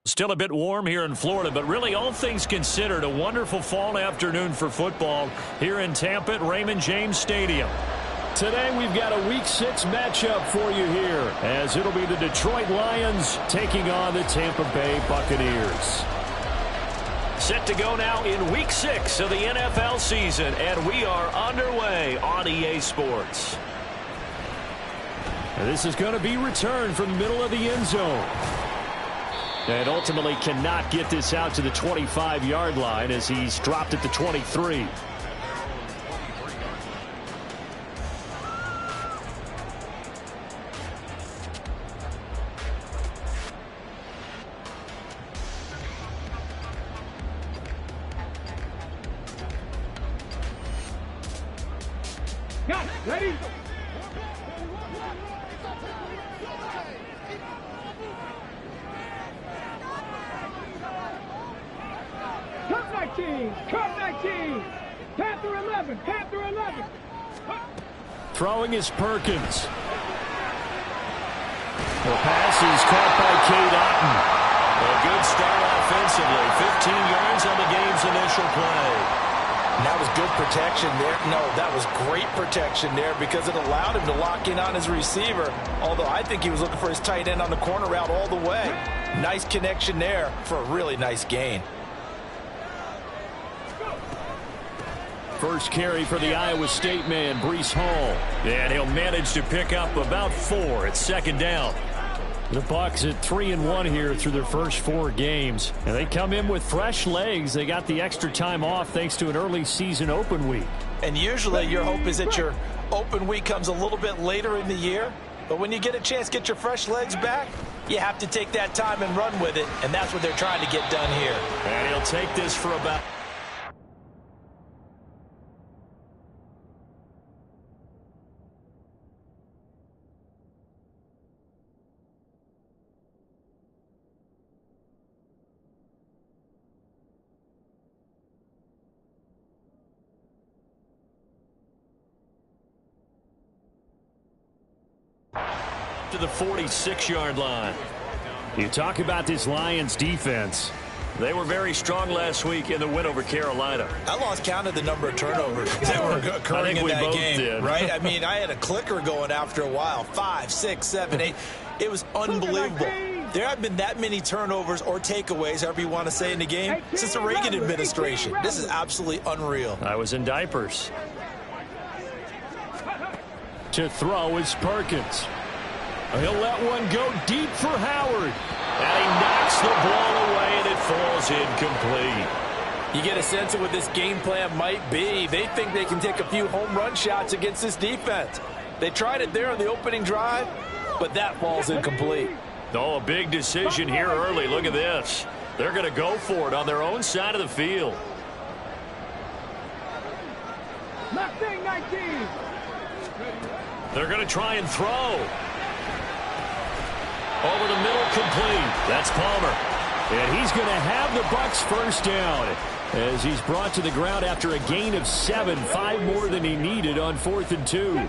Still a bit warm here in Florida, but really all things considered, a wonderful fall afternoon for football here in Tampa at Raymond James Stadium. Today we've got a Week 6 matchup for you here, as it'll be the Detroit Lions taking on the Tampa Bay Buccaneers. Set to go now in Week 6 of the NFL season, and we are underway on EA Sports. This is going to be returned from the middle of the end zone. And ultimately cannot get this out to the 25-yard line as he's dropped at the 23. Got it. Ready? Cut 19. Panther 11. Panther 11. Throwing is Perkins. The pass is caught by Cade Otton. A good start offensively. 15 yards on the game's initial play. And that was good protection there. No, that was great protection there because it allowed him to lock in on his receiver. Although I think he was looking for his tight end on the corner route all the way. Nice connection there for a really nice gain. First carry for the Iowa State man, Breece Hall. And he'll manage to pick up about 4 at second down. The Bucs at 3-1 here through their first 4 games. And they come in with fresh legs. They got the extra time off thanks to an early season open week. And usually your hope is that your open week comes a little bit later in the year. But when you get a chance to get your fresh legs back, you have to take that time and run with it. And that's what they're trying to get done here. And he'll take this for about... to the 46-yard line. You talk about this Lions defense. They were very strong last week in the win over Carolina. I lost count of the number of turnovers that were occurring in that game, did. Right? I mean, I had a clicker going after a while. 5, 6, 7, 8. It was unbelievable. There have been that many turnovers or takeaways, however you want to say, in the game since the Reagan administration. This is absolutely unreal. I was in diapers. To throw is Perkins. He'll let one go deep for Howard. And he knocks the ball away, and it falls incomplete. You get a sense of what this game plan might be. They think they can take a few home run shots against this defense. They tried it there on the opening drive, but that falls incomplete. Oh, a big decision here early. Look at this. They're going to go for it on their own side of the field. Mustang 19. They're going to try and throw. Over the middle, complete. That's Palmer. And he's going to have the Bucs first down as he's brought to the ground after a gain of 7, 5 more than he needed on 4th and 2. 7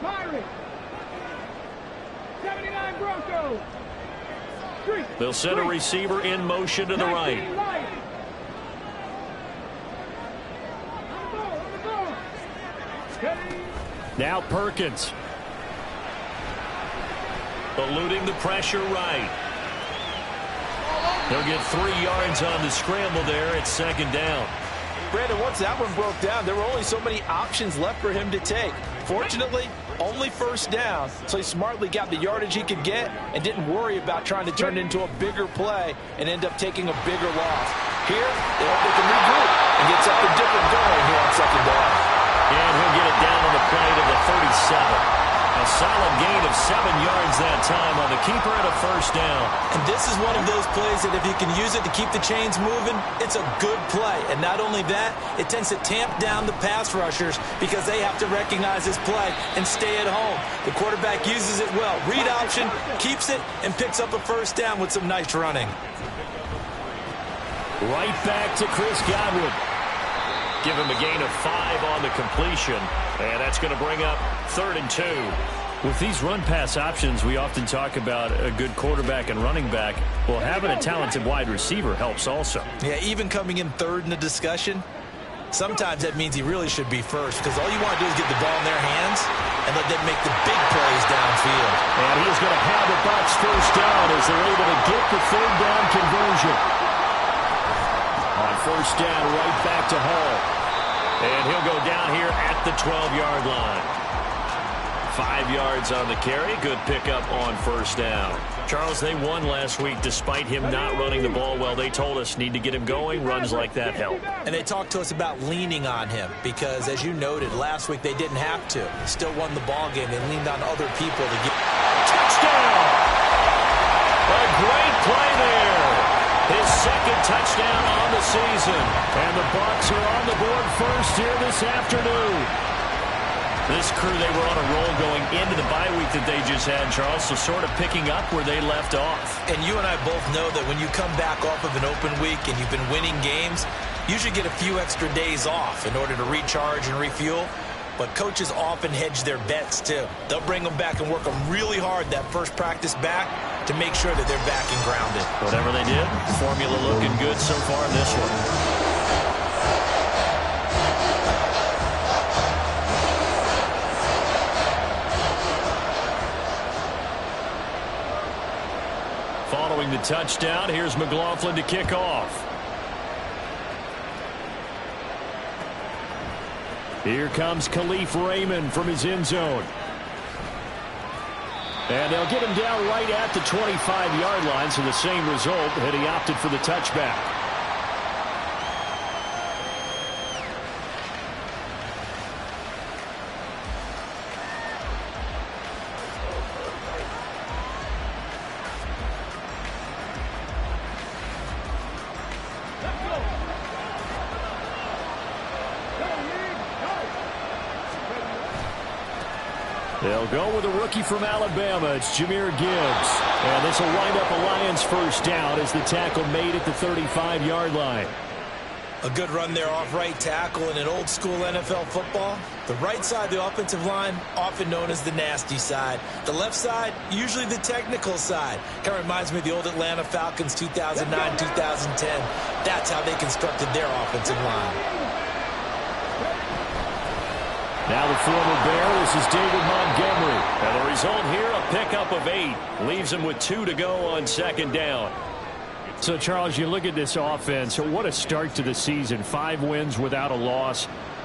Pirates. 79 Broncos. They'll send a receiver in motion to the right. Now Perkins. Eluding the pressure right. He'll get 3 yards on the scramble there at second down. Brandon, once that one broke down, there were only so many options left for him to take. Fortunately, only first down, so he smartly got the yardage he could get and didn't worry about trying to turn it into a bigger play and end up taking a bigger loss. Here, they hope they can regroup and get something different going here on second down. And he'll get it down on the play to the 37. A solid gain of 7 yards that time on the keeper and a first down. And this is one of those plays that if you can use it to keep the chains moving, it's a good play. And not only that, it tends to tamp down the pass rushers because they have to recognize this play and stay at home. The quarterback uses it well. Read option, keeps it, and picks up a first down with some nice running. Right back to Chris Godwin. Give him a gain of 5 on the completion. And that's going to bring up 3rd and 2. With these run-pass options, we often talk about a good quarterback and running back. Well, having a talented wide receiver helps also. Yeah, even coming in third in the discussion, sometimes that means he really should be first, because all you want to do is get the ball in their hands and let them make the big plays downfield. And he is going to have the Bucs first down as they're able to get the third down conversion. On first down, right back to Hall. And he'll go down here at the 12-yard line. 5 yards on the carry. Good pickup on first down. Charles, they won last week despite him not running the ball well. They told us need to get him going. Runs like that help. And they talked to us about leaning on him because, as you noted, last week they didn't have to. Still won the ball game. They leaned on other people to get... Touchdown! A great play there. His second touchdown on the season. And the Bucs are on the board first here this afternoon. This crew, they were on a roll going into the bye week that they just had, Charles, so sort of picking up where they left off. And you and I both know that when you come back off of an open week and you've been winning games, you should get a few extra days off in order to recharge and refuel. But coaches often hedge their bets, too. They'll bring them back and work them really hard that first practice back to make sure that they're back and grounded. Whatever they did, formula looking good so far in this one. Following the touchdown, here's McLaughlin to kick off. Here comes Khalif Raymond from his end zone. And they'll get him down right at the 25-yard line, so the same result had he opted for the touchback. They'll go with a rookie from Alabama. It's Jahmyr Gibbs. And this will wind up a Lions first down as the tackle made at the 35-yard line. A good run there off right tackle in an old-school NFL football. The right side of the offensive line, often known as the nasty side. The left side, usually the technical side. Kind of reminds me of the old Atlanta Falcons 2009, 2010. That's how they constructed their offensive line. Now the former Bear, this is David Montgomery. And the result here, a pickup of 8. Leaves him with 2 to go on second down. So, Charles, you look at this offense. What a start to the season. 5 wins without a loss.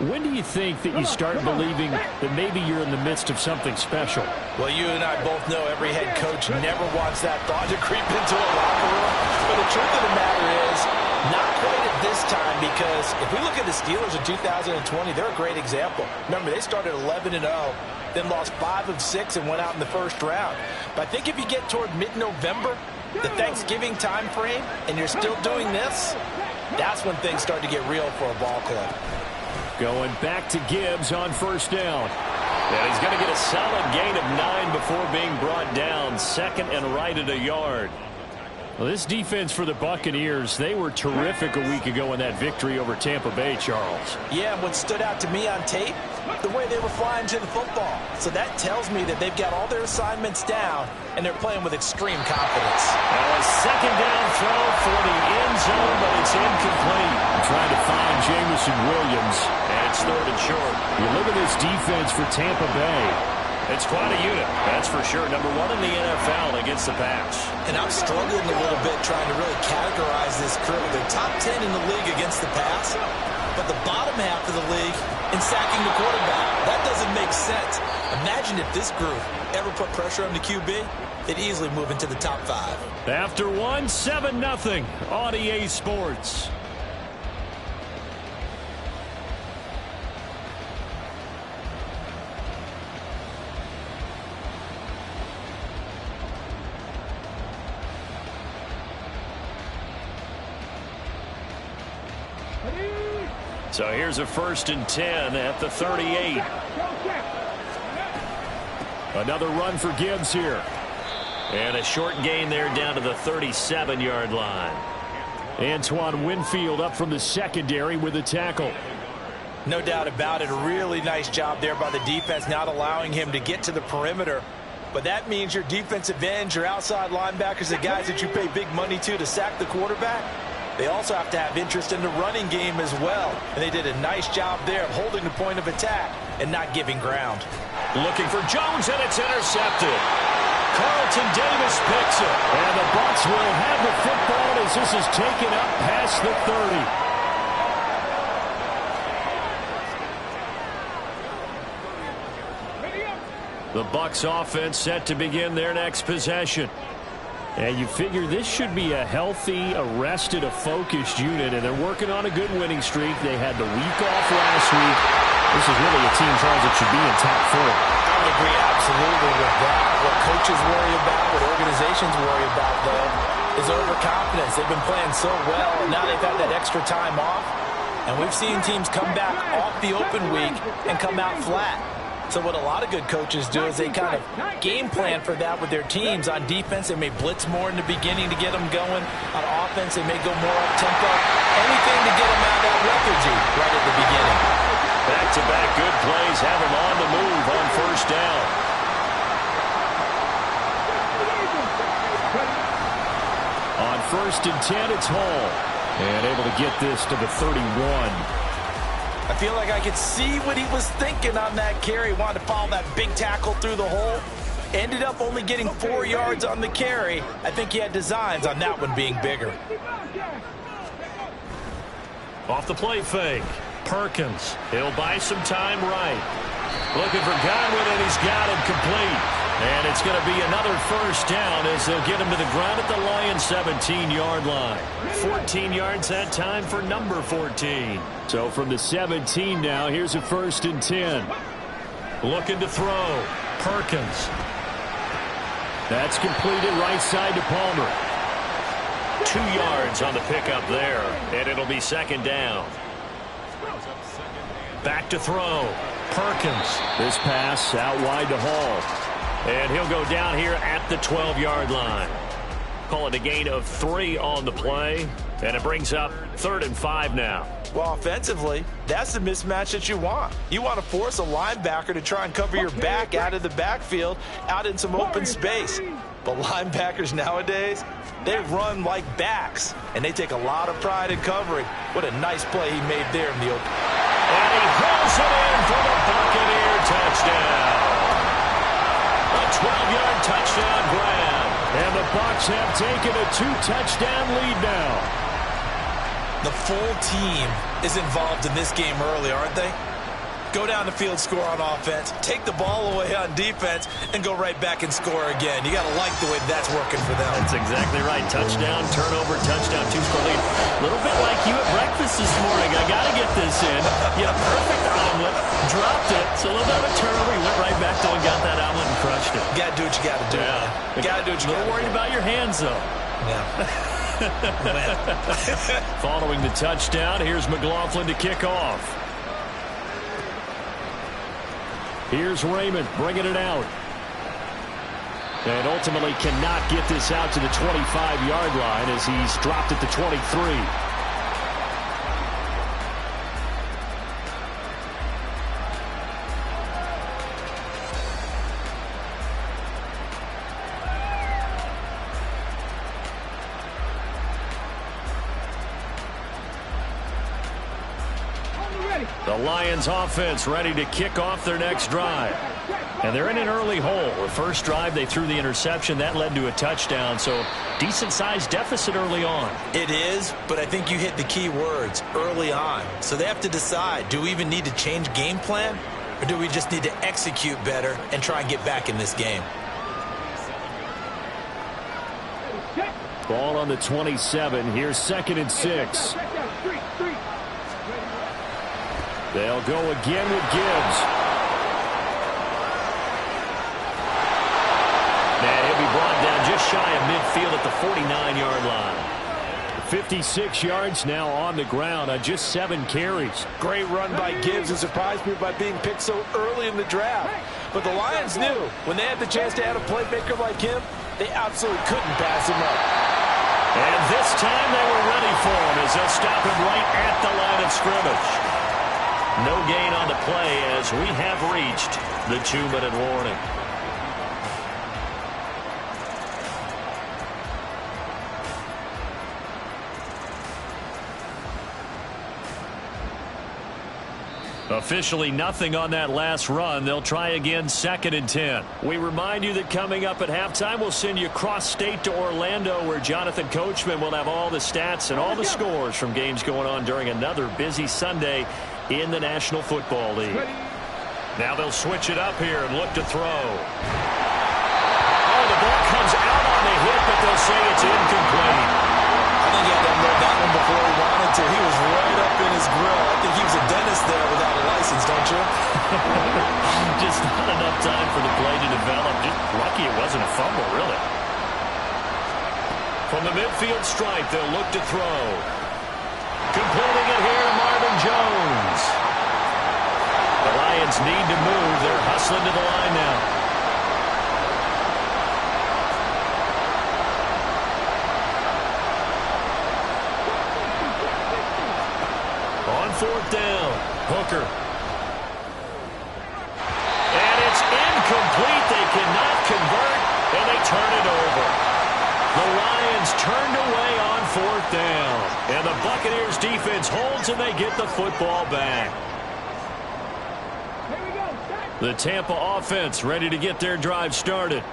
When do you think that you start believing that maybe you're in the midst of something special? Well, you and I both know every head coach never wants that thought to creep into a locker room. But the truth of the matter is, not quite at this time, because if we look at the Steelers in 2020, they're a great example. Remember, they started 11-0, then lost 5 of 6 and went out in the first round. But I think if you get toward mid-November, the Thanksgiving time frame, and you're still doing this, that's when things start to get real for a ball club. Going back to Gibbs on first down. And he's going to get a solid gain of 9 before being brought down. Second and right at a yard. Well, this defense for the Buccaneers, they were terrific a week ago in that victory over Tampa Bay, Charles. Yeah, what stood out to me on tape, the way they were flying to the football. So that tells me that they've got all their assignments down, and they're playing with extreme confidence. Now a second down throw for the end zone, but it's incomplete. Trying to find Jameson Williams, and it's third and short. You look at this defense for Tampa Bay. It's quite a unit, that's for sure. Number 1 in the NFL against the pass. And I'm struggling a little bit trying to really categorize this crew. They're top 10 in the league against the pass, but the bottom half of the league in sacking the quarterback. That doesn't make sense. Imagine if this group ever put pressure on the QB, they'd easily move into the top 5. After 1, 7-0 on EA Sports. So here's a 1st and 10 at the 38. Another run for Gibbs here. And a short gain there down to the 37-yard line. Antoine Winfield up from the secondary with a tackle. No doubt about it. A really nice job there by the defense, not allowing him to get to the perimeter. But that means your defensive ends, your outside linebackers, the guys that you pay big money to sack the quarterback, they also have to have interest in the running game as well. And they did a nice job there of holding the point of attack and not giving ground. Looking for Jones, and it's intercepted. Carlton Davis picks it. And the Bucs will have the football as this is taken up past the 30. The Bucs offense set to begin their next possession. And you figure this should be a healthy, arrested, a focused unit, and they're working on a good winning streak. They had the week off last week. This is really a team, Charles, that should be in top 4. I would agree absolutely with that. What coaches worry about, what organizations worry about, though, is overconfidence. They've been playing so well, and now they've had that extra time off. And we've seen teams come back off the open week and come out flat. So what a lot of good coaches do is they kind of game plan for that with their teams. On defense, they may blitz more in the beginning to get them going. On offense, they may go more up-tempo. Anything to get them out of that lethargy right at the beginning. Back-to-back good plays have him on the move on first down. On 1st and 10, it's Hall. And able to get this to the 31. I feel like I could see what he was thinking on that carry. Wanted to follow that big tackle through the hole. Ended up only getting 4 yards on the carry. I think he had designs on that one being bigger. Off the play fake. Perkins. He'll buy some time right. Looking for Godwin, and he's got him complete. And it's going to be another first down as they'll get him to the ground at the Lions' 17-yard line. 14 yards that time for number 14. So from the 17 now, here's a 1st and 10. Looking to throw. Perkins. That's completed right side to Palmer. 2 yards on the pickup there, and it'll be 2nd down. Back to throw. Perkins. This pass out wide to Hall. And he'll go down here at the 12-yard line. Call it a gain of 3 on the play. And it brings up 3rd and 5 now. Well, offensively, that's the mismatch that you want. You want to force a linebacker to try and cover your back out of the backfield, out in some open space. But linebackers nowadays, they run like backs, and they take a lot of pride in covering. What a nice play he made there in the open. And he hauls it in for the Buccaneer touchdown. A 12-yard touchdown grab. And the Bucs have taken a 2-touchdown lead now. The full team is involved in this game early, aren't they? Go down the field, score on offense, take the ball away on defense, and go right back and score again. You got to like the way that's working for them. That's exactly right. Touchdown, turnover, touchdown, 2-score lead. A little bit like you at breakfast this morning. I got to get this in. You had a perfect omelet, dropped it, so a little bit of a turnover. You went right back though and got that omelet and crushed it. You got to do what you got to do. Yeah. Got to do what you got to do. A little worried about your hands, though. Yeah. Following the touchdown, here's McLaughlin to kick off. Here's Raymond bringing it out. And ultimately cannot get this out to the 25-yard line as he's dropped at the 23. The Lions offense ready to kick off their next drive. And they're in an early hole. The first drive they threw the interception. That led to a touchdown. So decent-sized deficit early on. It is, but I think you hit the key words, early on. So they have to decide, do we even need to change game plan? Or do we just need to execute better and try and get back in this game? Ball on the 27. Here's 2nd and 6. They'll go again with Gibbs. And he'll be brought down just shy of midfield at the 49-yard line. 56 yards now on the ground on just 7 carries. Great run by Gibbs, and surprised me by being picked so early in the draft. But the Lions knew when they had the chance to add a playmaker like him, they absolutely couldn't pass him up. And this time they were ready for him as they'll stop him right at the line of scrimmage. No gain on the play as we have reached the 2-minute warning. Officially nothing on that last run. They'll try again 2nd and 10. We remind you that coming up at halftime, we'll send you cross-state to Orlando, where Jonathan Coachman will have all the stats and all the scores from games going on during another busy Sunday in the National Football League. Now they'll switch it up here and look to throw. Oh, the ball comes out on the hit, but they'll say it's incomplete. I think he had to unload that one before he wanted to. He was right up in his grill. I think he was a dentist there without a license, don't you? Just not enough time for the play to develop. Just lucky it wasn't a fumble, really. From the midfield stripe, they'll look to throw. Completing it here, Marvin Jones. The Lions need to move. They're hustling to the line now. On 4th down, Hooker. And it's incomplete. They cannot convert, and they turn it over. The Lions turned away on 4th down. And the Buccaneers defense holds, and they get the football back. The Tampa offense ready to get their drive started.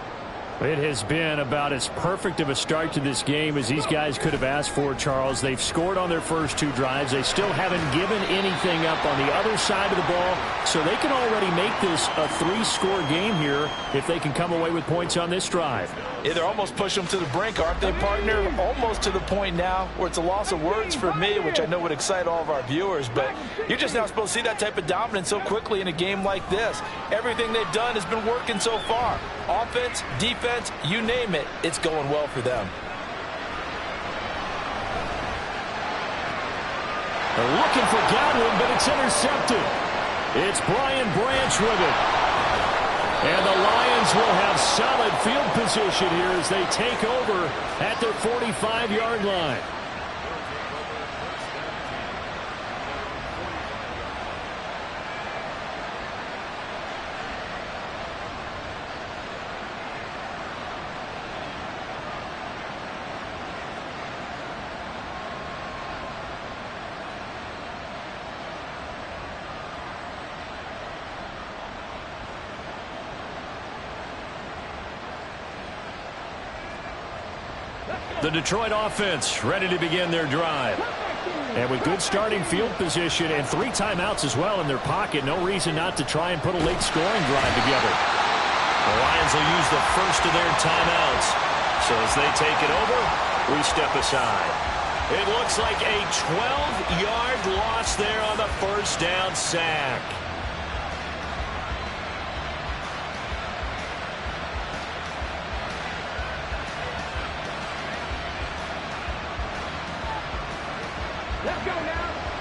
It has been about as perfect of a start to this game as these guys could have asked for, Charles. They've scored on their first 2 drives. They still haven't given anything up on the other side of the ball, so they can already make this a 3-score game here if they can come away with points on this drive. Yeah, they're almost pushing them to the brink, aren't they, partner? Almost to the point now where it's a loss of words for me, which I know would excite all of our viewers, but you're just not supposed to see that type of dominance so quickly in a game like this. Everything they've done has been working so far. Offense, defense, you name it, it's going well for them. They're looking for Godwin, but it's intercepted. It's Brian Branch with it. And the Lions will have solid field position here as they take over at their 45-yard line. The Detroit offense ready to begin their drive. And with good starting field position and 3 timeouts as well in their pocket, no reason not to try and put a late scoring drive together. The Lions will use the first of their timeouts. So as they take it over, we step aside. It looks like a 12-yard loss there on the first down sack.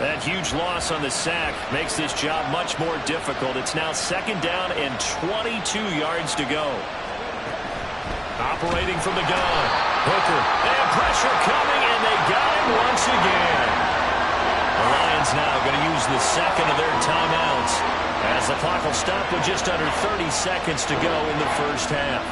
That huge loss on the sack makes this job much more difficult. It's now 2nd down and 22 yards to go. Operating from the gun, Hooker. And pressure coming, and they got him once again. The Lions now going to use the second of their timeouts as the clock will stop with just under 30 seconds to go in the first half.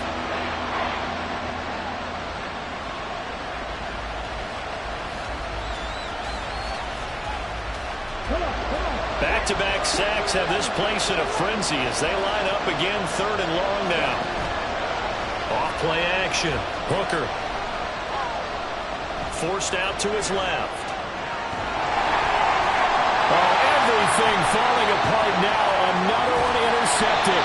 Back-to-back sacks have this place in a frenzy as they line up again 3rd and long now. Off-play action. Hooker. Forced out to his left. Oh, everything falling apart now. Another one intercepted.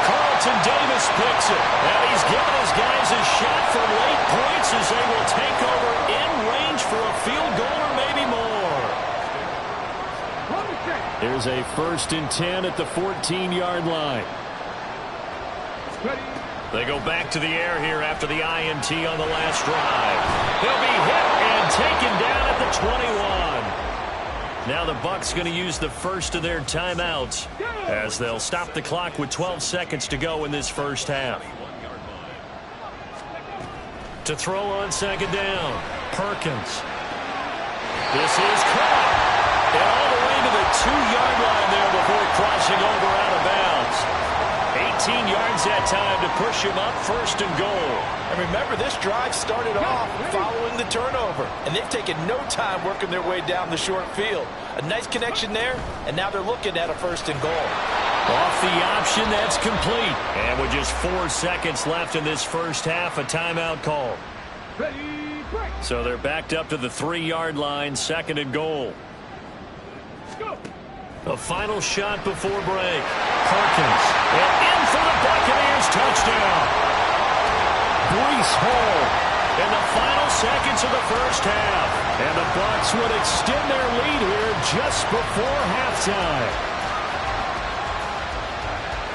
Carlton Davis picks it. And he's given his guys a shot for late points as they will take over in range for a field goal or maybe more. There's a 1st and 10 at the 14-yard line. They go back to the air here after the INT on the last drive. He'll be hit and taken down at the 21. Now the Bucs going to use the first of their timeouts as they'll stop the clock with 12 seconds to go in this first half. To throw on 2nd down, Perkins. This is caught. And all the way to the 2-yard line finds that time to push him up 1st and goal. And remember, this drive started off following the turnover, and they've taken no time working their way down the short field. A nice connection there, and now they're looking at a 1st and goal. Off the option, that's complete. And with just 4 seconds left in this first half, a timeout call. So they're backed up to the 3-yard line, 2nd and goal. A final shot before break. Perkins. And in for the Buccaneers touchdown. Breece Hall in the final seconds of the first half. And the Bucs would extend their lead here just before halftime.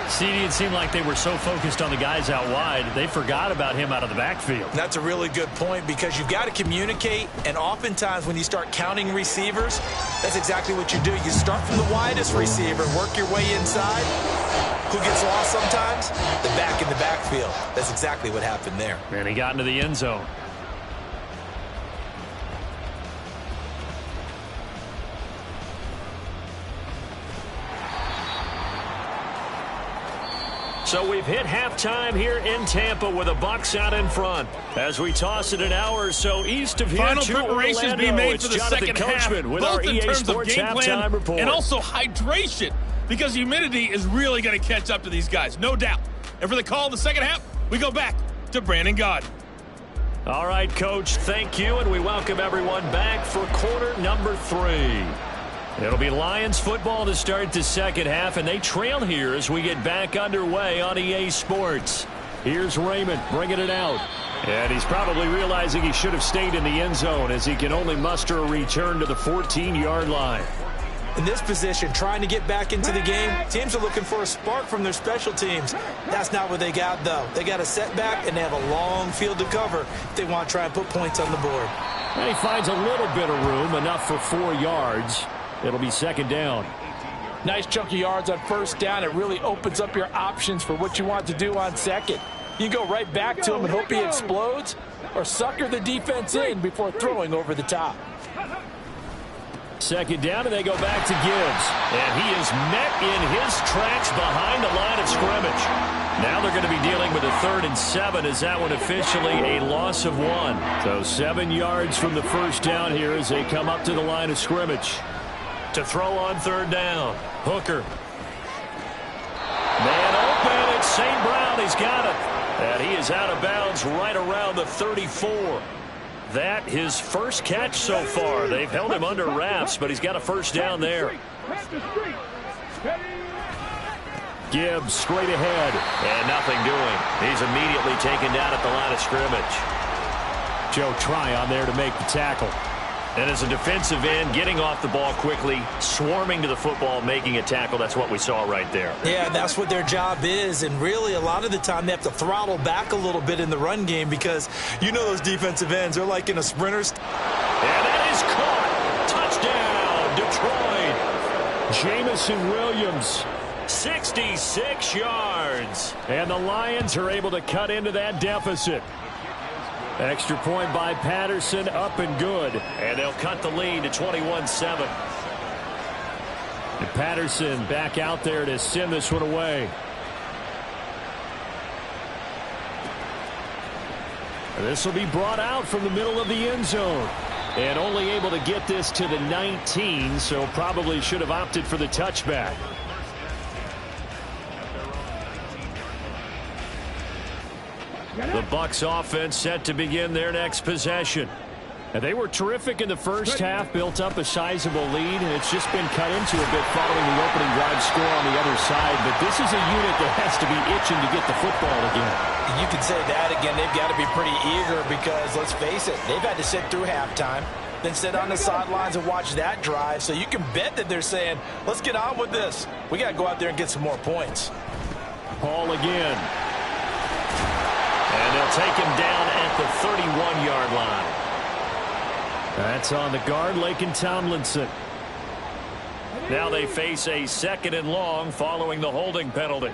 CD, it seemed like they were so focused on the guys out wide, they forgot about him out of the backfield. That's a really good point because you've got to communicate, and oftentimes when you start counting receivers, that's exactly what you do. You start from the widest receiver, work your way inside. Who gets lost sometimes? The back in the backfield. That's exactly what happened there. And he got into the end zone. So we've hit halftime here in Tampa with the Bucs out in front. As we toss it an hour or so east of here Final to preparations Orlando, being made it's for the Jonathan second half, Coachman with both our in EA terms Sports of game plan halftime report. and also hydration, because humidity is really going to catch up to these guys, no doubt. And for the call in the second half, we go back to Brandon Gaudin. All right, Coach, thank you, and we welcome everyone back for quarter number 3. It'll be Lions football to start the second half, and they trail here as we get back underway on EA Sports. Here's Raymond bringing it out. And he's probably realizing he should have stayed in the end zone as he can only muster a return to the 14-yard line. In this position, trying to get back into the game, teams are looking for a spark from their special teams. That's not what they got, though. They got a setback, and they have a long field to cover if they want to try and put points on the board. And he finds a little bit of room, enough for 4 yards. It'll be 2nd down. Nice chunk of yards on 1st down. It really opens up your options for what you want to do on 2nd. You go right back to him and hope he explodes, or sucker the defense in before throwing over the top. 2nd down, and they go back to Gibbs. And he is met in his tracks behind the line of scrimmage. Now they're going to be dealing with a 3rd and 7 as that one officially a loss of 1. So 7 yards from the 1st down here as they come up to the line of scrimmage. To throw on 3rd down. Hooker. Man open. It's St. Brown. He's got it. And he is out of bounds right around the 34. That his first catch so far. They've held him under wraps, but he's got a 1st down there. Gibbs straight ahead. And nothing doing. He's immediately taken down at the line of scrimmage. Joe Tryon there to make the tackle. And as a defensive end, getting off the ball quickly, swarming to the football, making a tackle, that's what we saw right there. Yeah, that's what their job is, and really a lot of the time they have to throttle back a little bit in the run game because you know those defensive ends, they're like in a sprinter's. And that is caught. Touchdown, Detroit. Jamison Williams, 66 yards. And the Lions are able to cut into that deficit. Extra point by Patterson, up and good. And they'll cut the lead to 21-7. And Patterson back out there to send this one away. And this will be brought out from the middle of the end zone. And only able to get this to the 19, so probably should have opted for the touchback. The Bucs offense set to begin their next possession. And they were terrific in the first half, built up a sizable lead, and it's just been cut into a bit following the opening drive score on the other side. But this is a unit that has to be itching to get the football again. You can say that again. They've got to be pretty eager because, let's face it, they've had to sit through halftime, then sit on the sidelines and watch that drive. So you can bet that they're saying, let's get on with this. We got to go out there and get some more points. Hall again. And they'll take him down at the 31-yard line. That's on the guard, Laken Tomlinson. Now they face a 2nd and long following the holding penalty.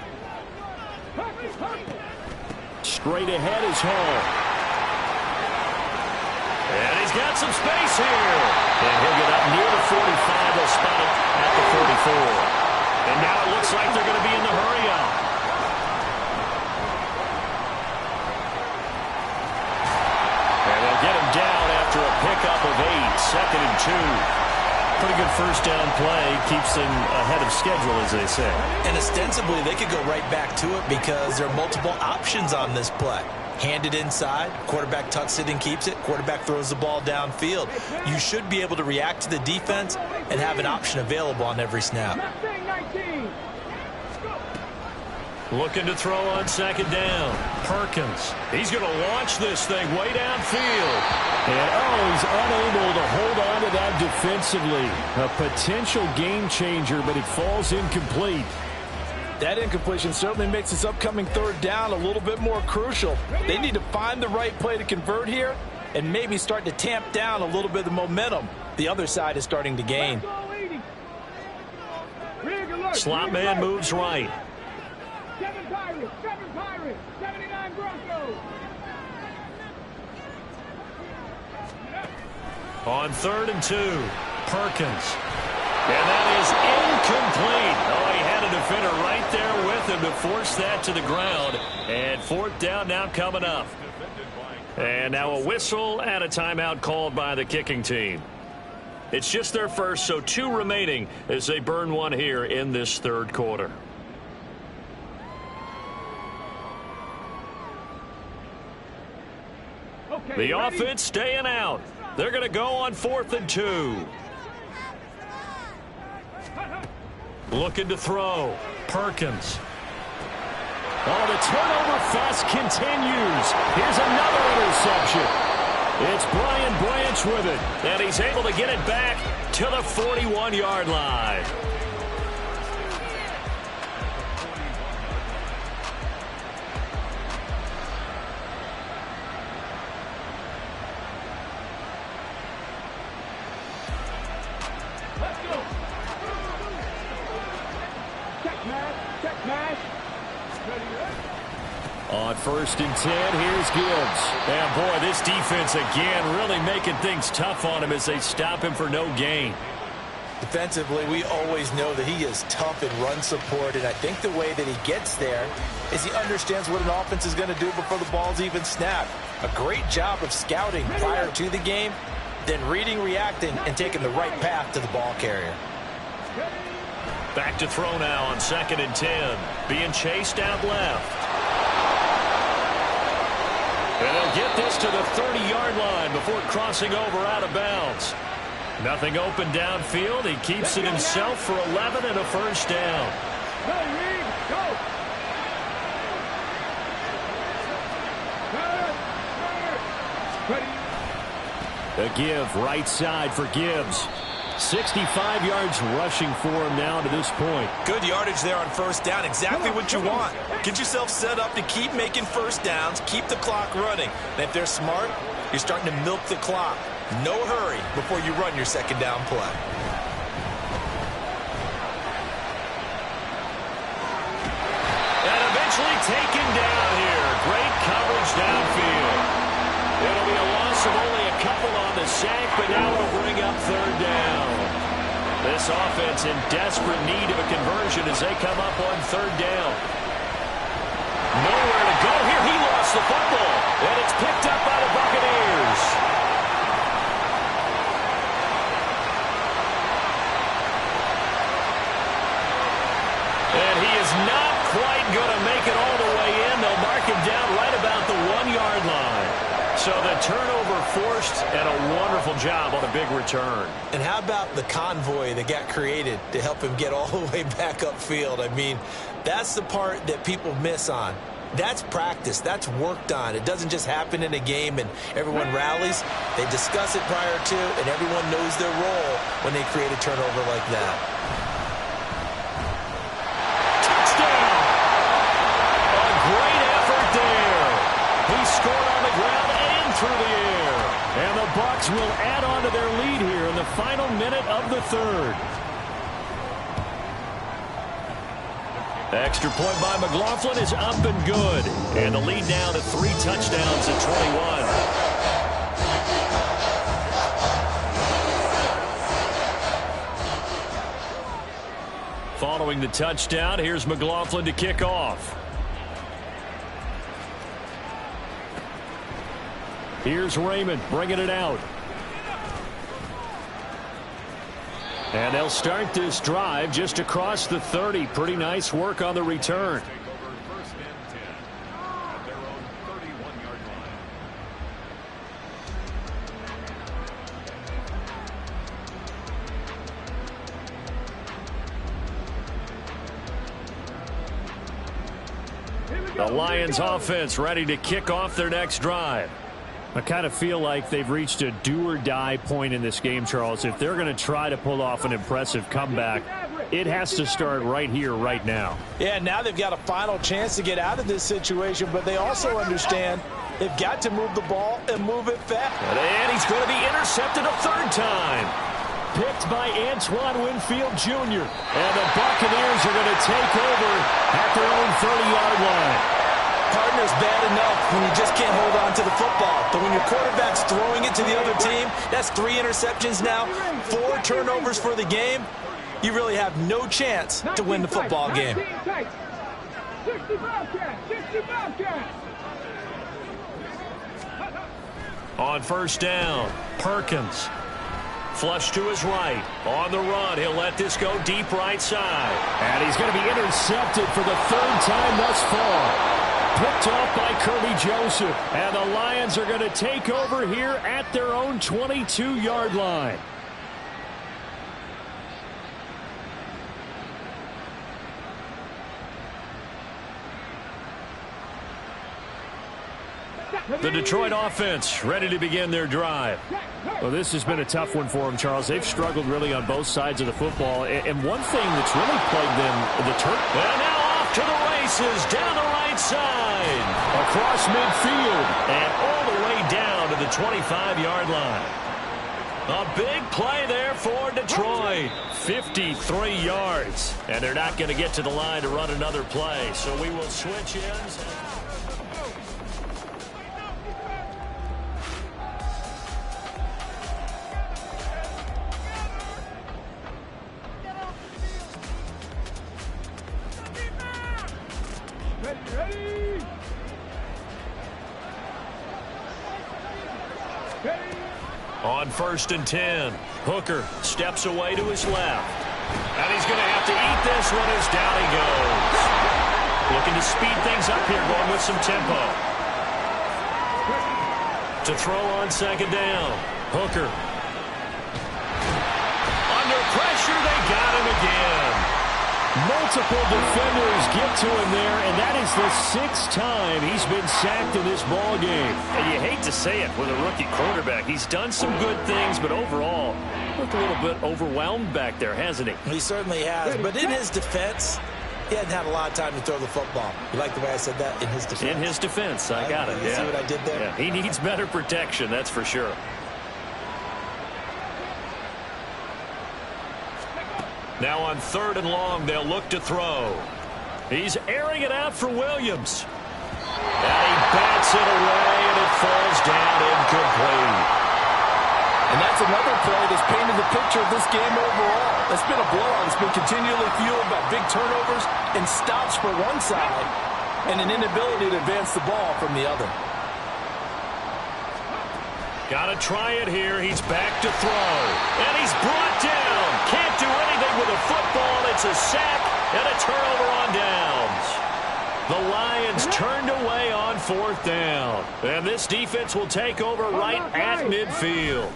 Straight ahead is Hall. And he's got some space here. And he'll get up near the 45. They'll spot it at the 44. And now it looks like they're going to be in the hurry out. down play keeps them ahead of schedule, as they say. And ostensibly, they could go right back to it because there are multiple options on this play. Hand it inside, quarterback tucks it and keeps it, quarterback throws the ball downfield. You should be able to react to the defense and have an option available on every snap. Looking to throw on second down. Perkins. He's going to launch this thing way downfield. And, he's unable to hold on to that defensively. A potential game changer, but it falls incomplete. That incompletion certainly makes this upcoming third down a little bit more crucial. They need to find the right play to convert here and maybe start to tamp down a little bit of the momentum the other side is starting to gain. Slot man moves right. 7 Pirates, 79 Broncos. On 3rd and 2, Perkins. And that is incomplete. He had a defender right there with him to force that to the ground. And 4th down now coming up. And now a whistle and a timeout called by the kicking team. It's just their first, so 2 remaining as they burn one here in this third quarter. The offense staying out. They're going to go on 4th and 2. Looking to throw. Perkins. The turnover fest continues. Here's another interception. It's Brian Branch with it, and he's able to get it back to the 41-yard line. On 1st and 10, here's Gibbs. And boy, this defense again really making things tough on him as they stop him for no gain. Defensively, we always know that he is tough in run support, and I think the way that he gets there is he understands what an offense is going to do before the ball's even snapped. A great job of scouting prior to the game, then reading, reacting, and taking the right path to the ball carrier. Back to throw now on 2nd and 10. Being chased out left. And they'll get this to the 30-yard line before crossing over out of bounds. Nothing open downfield. He keeps it himself for 11 and a first down. A give right side for Gibbs. 65 yards rushing for him now to this point. Good yardage there on 1st down. Exactly what you want. Get yourself set up to keep making first downs, keep the clock running. And if they're smart, you're starting to milk the clock. No hurry before you run your 2nd down play. And eventually taken down here. Great coverage downfield. It'll be a loss of only a couple on the sack, but now it'll bring up 3rd down. This offense in desperate need of a conversion as they come up on 3rd down. Nowhere to go here. He lost the football, and it's picked up by the Buccaneers. And he is not quite going to make it all the way in. They'll mark him down right about the 1-yard line. So the turnover forced, and a wonderful job on a big return. And how about the convoy that got created to help him get all the way back upfield? I mean, that's the part that people miss on. That's practice. That's worked on. It doesn't just happen in a game and everyone rallies. They discuss it prior to, and everyone knows their role when they create a turnover like that. Touchdown! A great effort there. He scored on the ground and through the air. And the Bucs will add on to their lead here in the final minute of the 3rd. Extra point by McLaughlin is up and good. And the lead now to 3 touchdowns at 21. Following the touchdown, here's McLaughlin to kick off. Here's Raymond bringing it out. And they'll start this drive just across the 30. Pretty nice work on the return. The Lions offense ready to kick off their next drive. I kind of feel like they've reached a do-or-die point in this game, Charles. If they're going to try to pull off an impressive comeback, it has to start right here, right now. Yeah, now they've got a final chance to get out of this situation, but they also understand they've got to move the ball and move it fast. And he's going to be intercepted a third time. Picked by Antoine Winfield Jr. And the Buccaneers are going to take over at their own 30-yard line. Partner's bad enough when you just can't hold on to the football. But when your quarterback's throwing it to the other team, that's 3 interceptions now, 4 turnovers for the game. You really have no chance to win the football game. 65 cats. On first down, Perkins. Flush to his right. On the run, he'll let this go deep right side. And he's going to be intercepted for the 3rd time thus far. Picked off by Kirby Joseph. And the Lions are going to take over here at their own 22-yard line. The Detroit offense ready to begin their drive. Well, this has been a tough one for them, Charles. They've struggled really on both sides of the football. And one thing that's really plagued them, the turn. And now off to the races, down the right side, across midfield, and all the way down to the 25-yard line. A big play there for Detroit. 53 yards. And they're not going to get to the line to run another play. So we will switch ends. On 1st and 10, Hooker steps away to his left. And he's going to have to eat this one as down he goes. Looking to speed things up here, going with some tempo. To throw on 2nd down, Hooker. Under pressure, they got him again. Multiple defenders get to him there, and that is the 6th time he's been sacked in this ball game. And you hate to say it with a rookie quarterback. He's done some good things, but overall, looked a little bit overwhelmed back there, hasn't he? He certainly has, but in his defense, he hadn't had a lot of time to throw the football. You like the way I said that? In his defense. In his defense, I got it. You see what I did there? Yeah, he needs better protection, that's for sure. Now on 3rd and long, they'll look to throw. He's airing it out for Williams. And he bats it away, and it falls down incomplete. And that's another play that's painted the picture of this game overall. It's been a blowout. It's been continually fueled by big turnovers and stops for one side and an inability to advance the ball from the other. Got to try it here. He's back to throw. And he's brought down. Can't do anything with a football. It's a sack and a turnover on downs. The Lions turned away on 4th down. And this defense will take over right at midfield.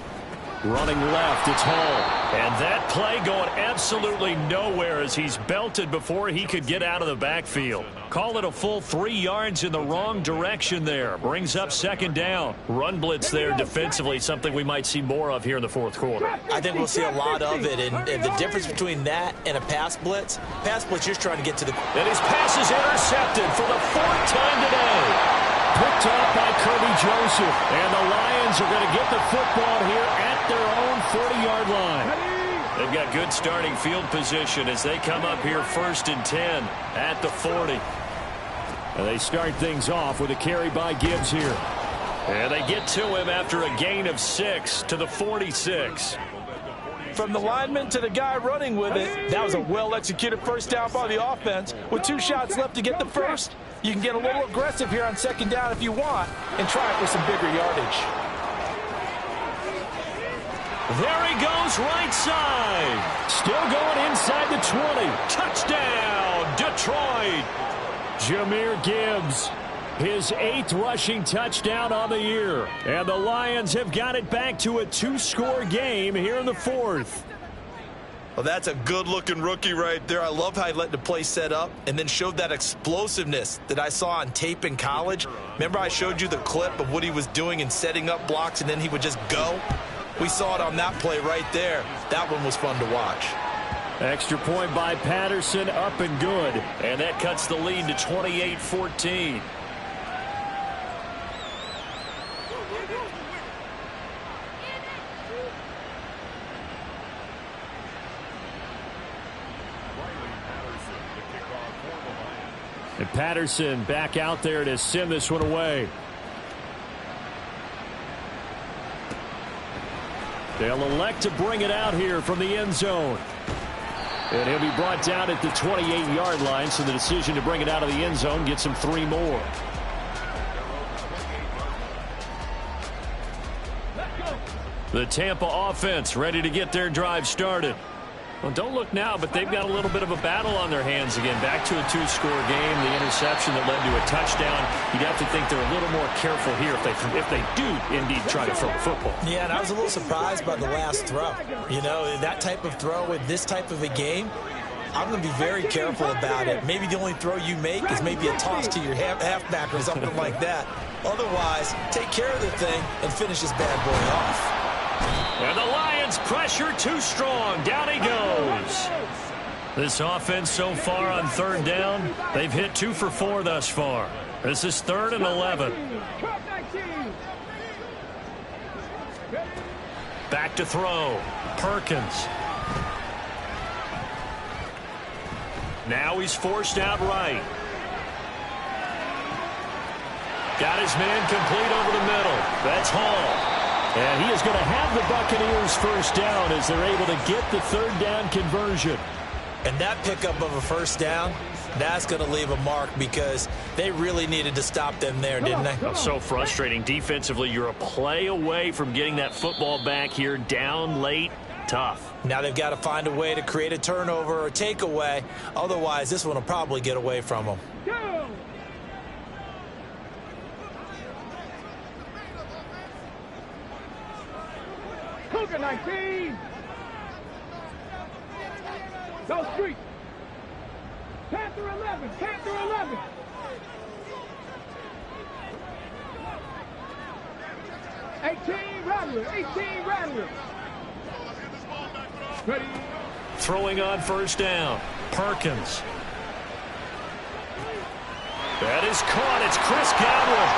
Running left, it's Hall. And that play going absolutely nowhere as he's belted before he could get out of the backfield. Call it a full 3 yards in the wrong direction there. Brings up 2nd down. Run blitz there defensively, something we might see more of here in the 4th quarter. I think we'll see a lot of it. And the difference between that and a pass blitz, you're trying to get to the... And his pass is intercepted for the 4th time today. Picked off by Kirby Joseph. And the Lions are going to get the football here at their own 40-yard line. They've got good starting field position as they come up here 1st and 10 at the 40. And they start things off with a carry by Gibbs here. And they get to him after a gain of 6 to the 46. From the lineman to the guy running with it, that was a well-executed first down by the offense. With 2 shots left to get the first, you can get a little aggressive here on 2nd down if you want and try it with some bigger yardage. There he goes right side. Still going inside the 20. Touchdown, Detroit. Jahmyr Gibbs, his 8th rushing touchdown on the year. And the Lions have got it back to a 2-score game here in the 4th. Well, that's a good-looking rookie right there. I love how he let the play set up and then showed that explosiveness that I saw on tape in college. Remember I showed you the clip of what he was doing and setting up blocks, and then he would just go? We saw it on that play right there. That one was fun to watch. Extra point by Patterson, up and good. And that cuts the lead to 28-14. And Patterson back out there to send this one away. They'll elect to bring it out here from the end zone. And he'll be brought down at the 28-yard line, so the decision to bring it out of the end zone gets him 3 more. The Tampa offense ready to get their drive started. Well, don't look now, but they've got a little bit of a battle on their hands again. Back to a 2-score game. The interception that led to a touchdown. You'd have to think they're a little more careful here if they do indeed try to throw the football. Yeah, and I was a little surprised by the last throw. You know, that type of throw with this type of a game, I'm going to be very careful about it. Maybe the only throw you make is maybe a toss to your halfback or something like that. Otherwise, take care of the thing and finish this bad boy off. And the Lions pressure too strong. Down he goes. This offense so far on 3rd down, they've hit 2 for 4 thus far. This is 3rd and 11. Back to throw. Perkins. Now he's forced out right. Got his man complete over the middle. That's Hall. And he is going to have the Buccaneers first down as they're able to get the 3rd down conversion. And that pickup of a first down, that's going to leave a mark because they really needed to stop them there, didn't they? Oh, so frustrating. Defensively, you're a play away from getting that football back here. Down late, tough. Now they've got to find a way to create a turnover or takeaway. Otherwise, this one will probably get away from them. Cougar 19. No street. Panther 11. Panther 11. Rattler. 18 Rattler. Ready. Throwing on first down. Perkins. That is caught. It's Chris Godwin.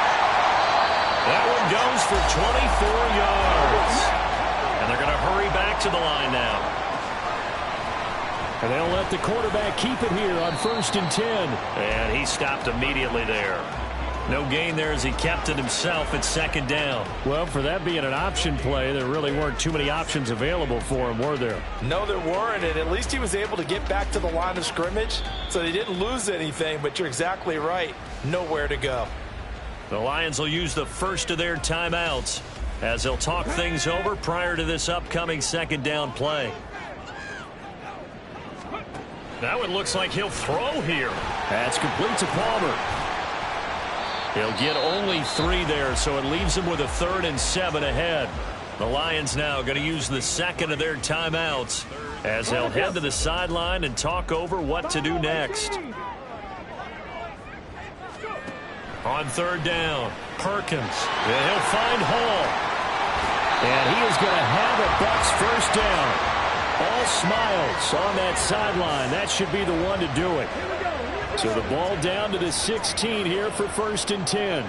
That one goes for 24 yards. And they're going to hurry back to the line now. And they'll let the quarterback keep it here on 1st and 10. And he stopped immediately there. No gain there as he kept it himself at 2nd down. Well, for that being an option play, there really weren't too many options available for him, were there? No, there weren't, and at least he was able to get back to the line of scrimmage, so they didn't lose anything, but you're exactly right. Nowhere to go. The Lions will use the first of their timeouts as they'll talk things over prior to this upcoming 2nd down play. Now it looks like he'll throw here. That's complete to Palmer. He'll get only 3 there, so it leaves him with a 3rd and 7 ahead. The Lions now going to use the 2nd of their timeouts as they'll head to the sideline and talk over what to do next. On 3rd down, Perkins. And he'll find Hall. And he is going to have a Bucs first down. All smiles on that sideline. That should be the one to do it. So the ball down to the 16 here for 1st and 10.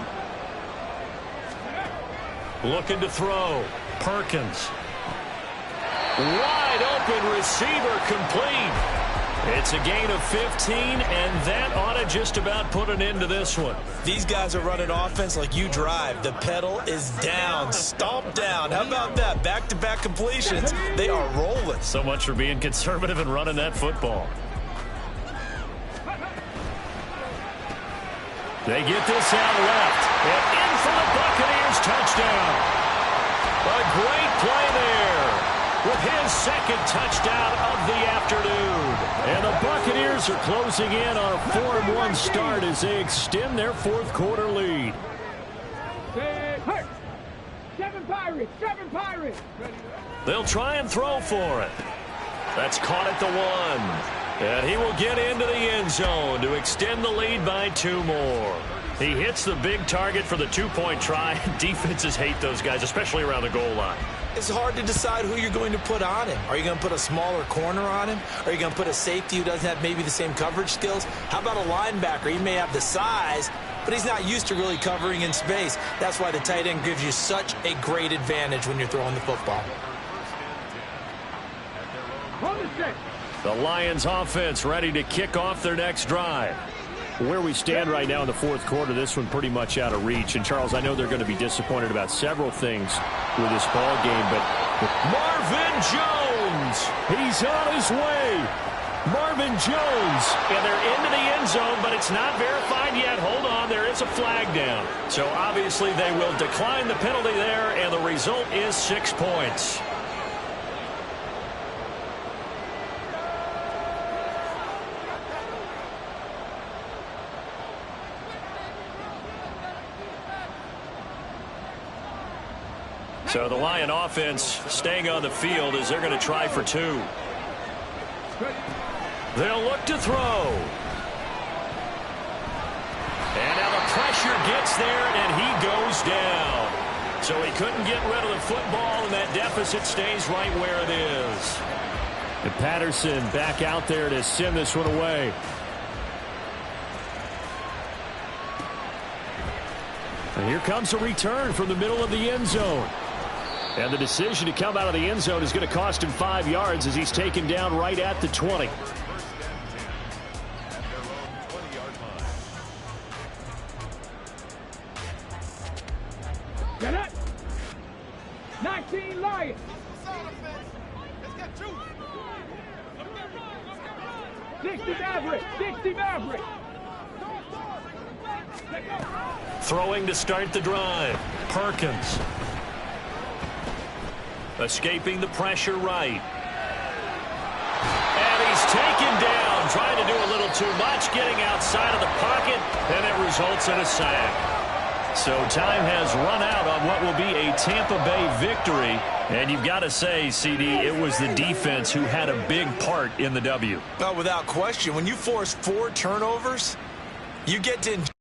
Looking to throw. Perkins. Wide open receiver complete. It's a gain of 15, and that ought to just about put an end to this one. These guys are running offense like you drive. The pedal is down, stomped down. How about that? Back-to-back completions. They are rolling. So much for being conservative and running that football. They get this out left. And in for the Buccaneers touchdown. A great play there. with his second touchdown of the afternoon. And the Buccaneers are closing in on a 4-1 start as they extend their fourth quarter lead. Seven Pirates, seven Pirates. They'll try and throw for it. That's caught at the 1. And he will get into the end zone to extend the lead by 2 more. He hits the big target for the 2-point try. Defenses hate those guys, especially around the goal line. It's hard to decide who you're going to put on him. Are you going to put a smaller corner on him? Are you going to put a safety who doesn't have maybe the same coverage skills? How about a linebacker? He may have the size, but he's not used to really covering in space. That's why the tight end gives you such a great advantage when you're throwing the football. The Lions offense ready to kick off their next drive. Where we stand right now in the fourth quarter, this one pretty much out of reach. And, Charles, I know they're going to be disappointed about several things with this ball game, but Marvin Jones, he's on his way. Marvin Jones, and they're into the end zone, but it's not verified yet. Hold on, there is a flag down. So, obviously, they will decline the penalty there, and the result is 6 points. So the Lion offense staying on the field as they're going to try for 2. They'll look to throw. And now the pressure gets there, and he goes down. So he couldn't get rid of the football, and that deficit stays right where it is. And Patterson back out there to send this one away. And here comes a return from the middle of the end zone. And the decision to come out of the end zone is going to cost him 5 yards as he's taken down right at the 20. Get up. 19 Lions. 60 Maverick. 60 Maverick. Throwing to start the drive. Perkins. Escaping the pressure right. And he's taken down, trying to do a little too much, getting outside of the pocket, and it results in a sack. So time has run out on what will be a Tampa Bay victory. And you've got to say, CD, it was the defense who had a big part in the W. Well, without question, when you force 4 turnovers, you get to enjoy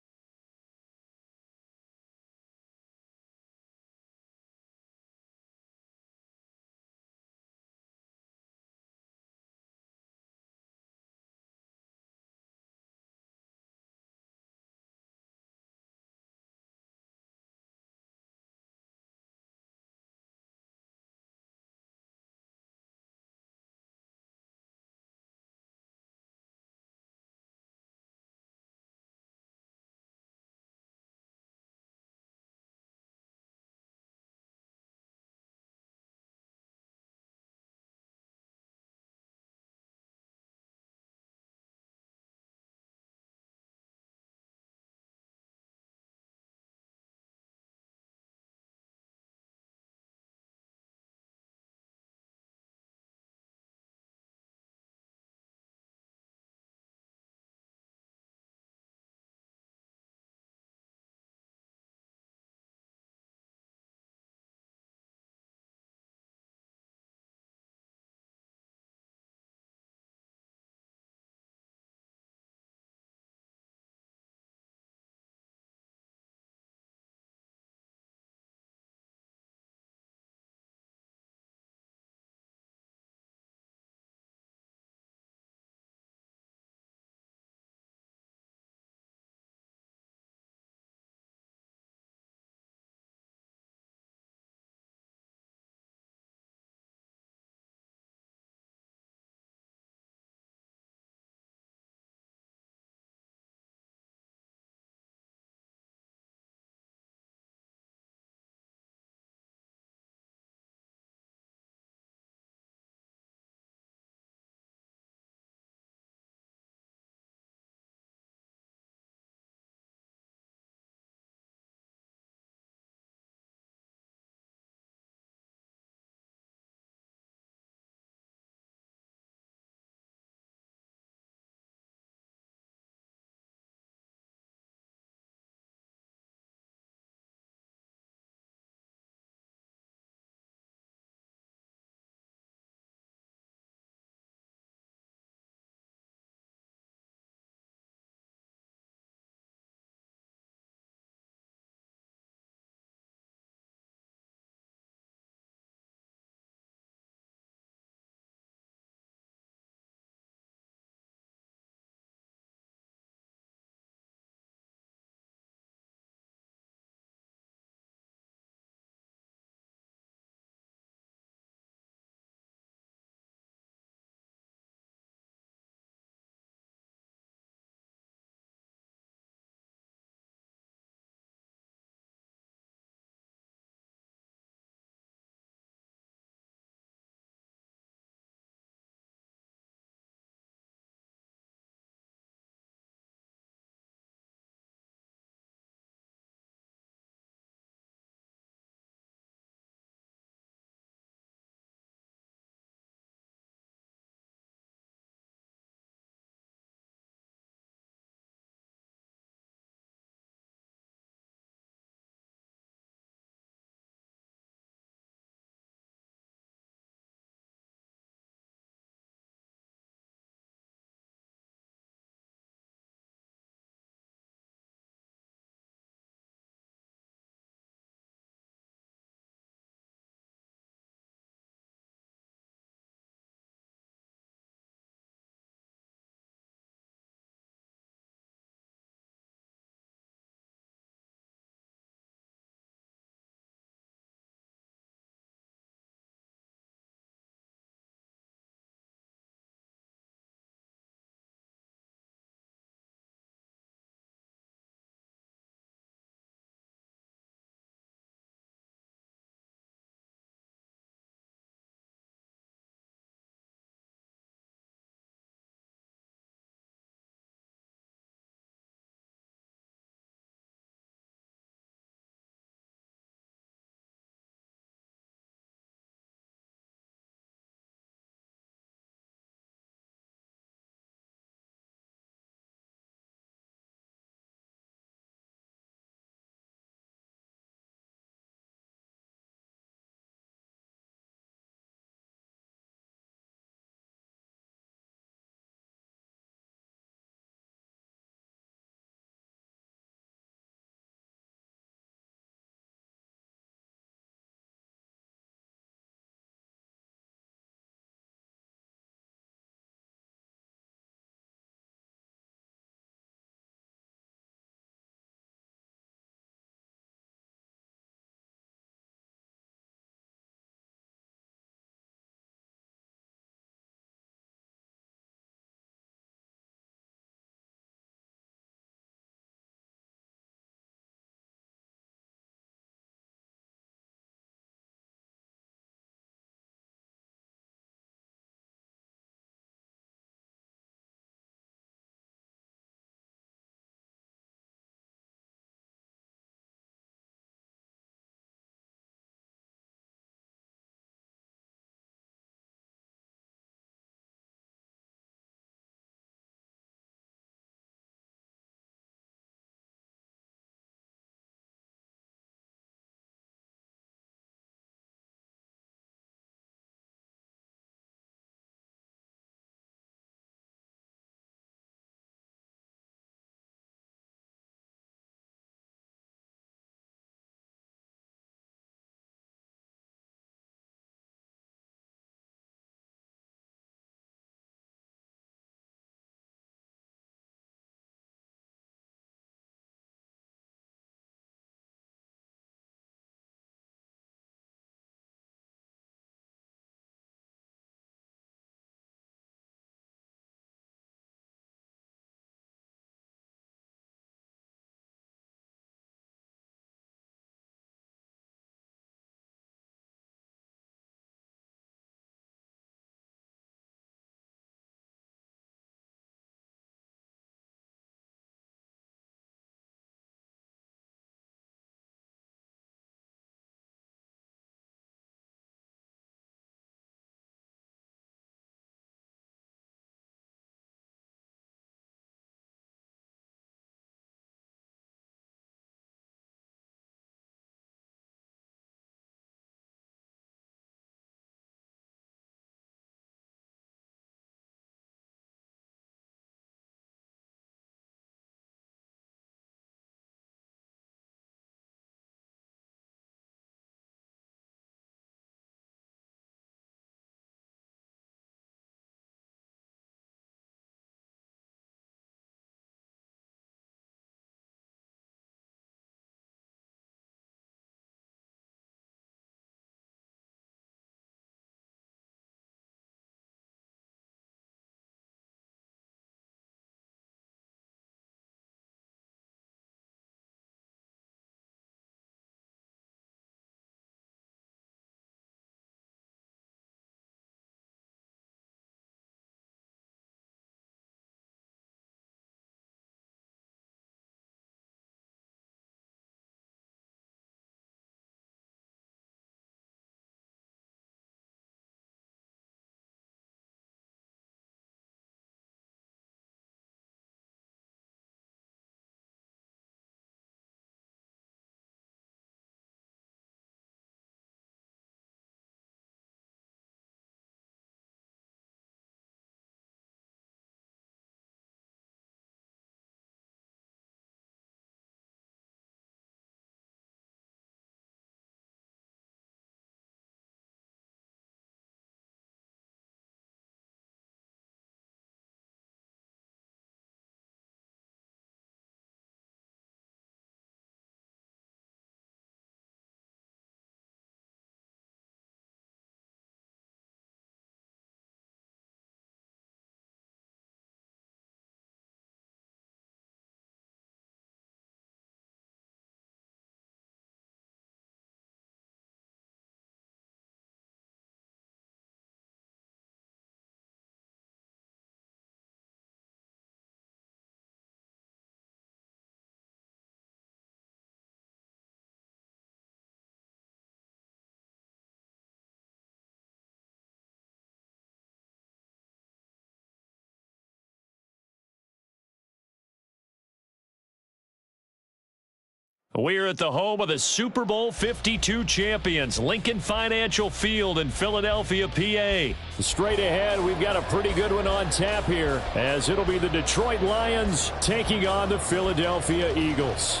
We're at the home of the Super Bowl 52 champions, Lincoln Financial Field in Philadelphia, PA. Straight ahead, we've got a pretty good one on tap here, as it'll be the Detroit Lions taking on the Philadelphia Eagles.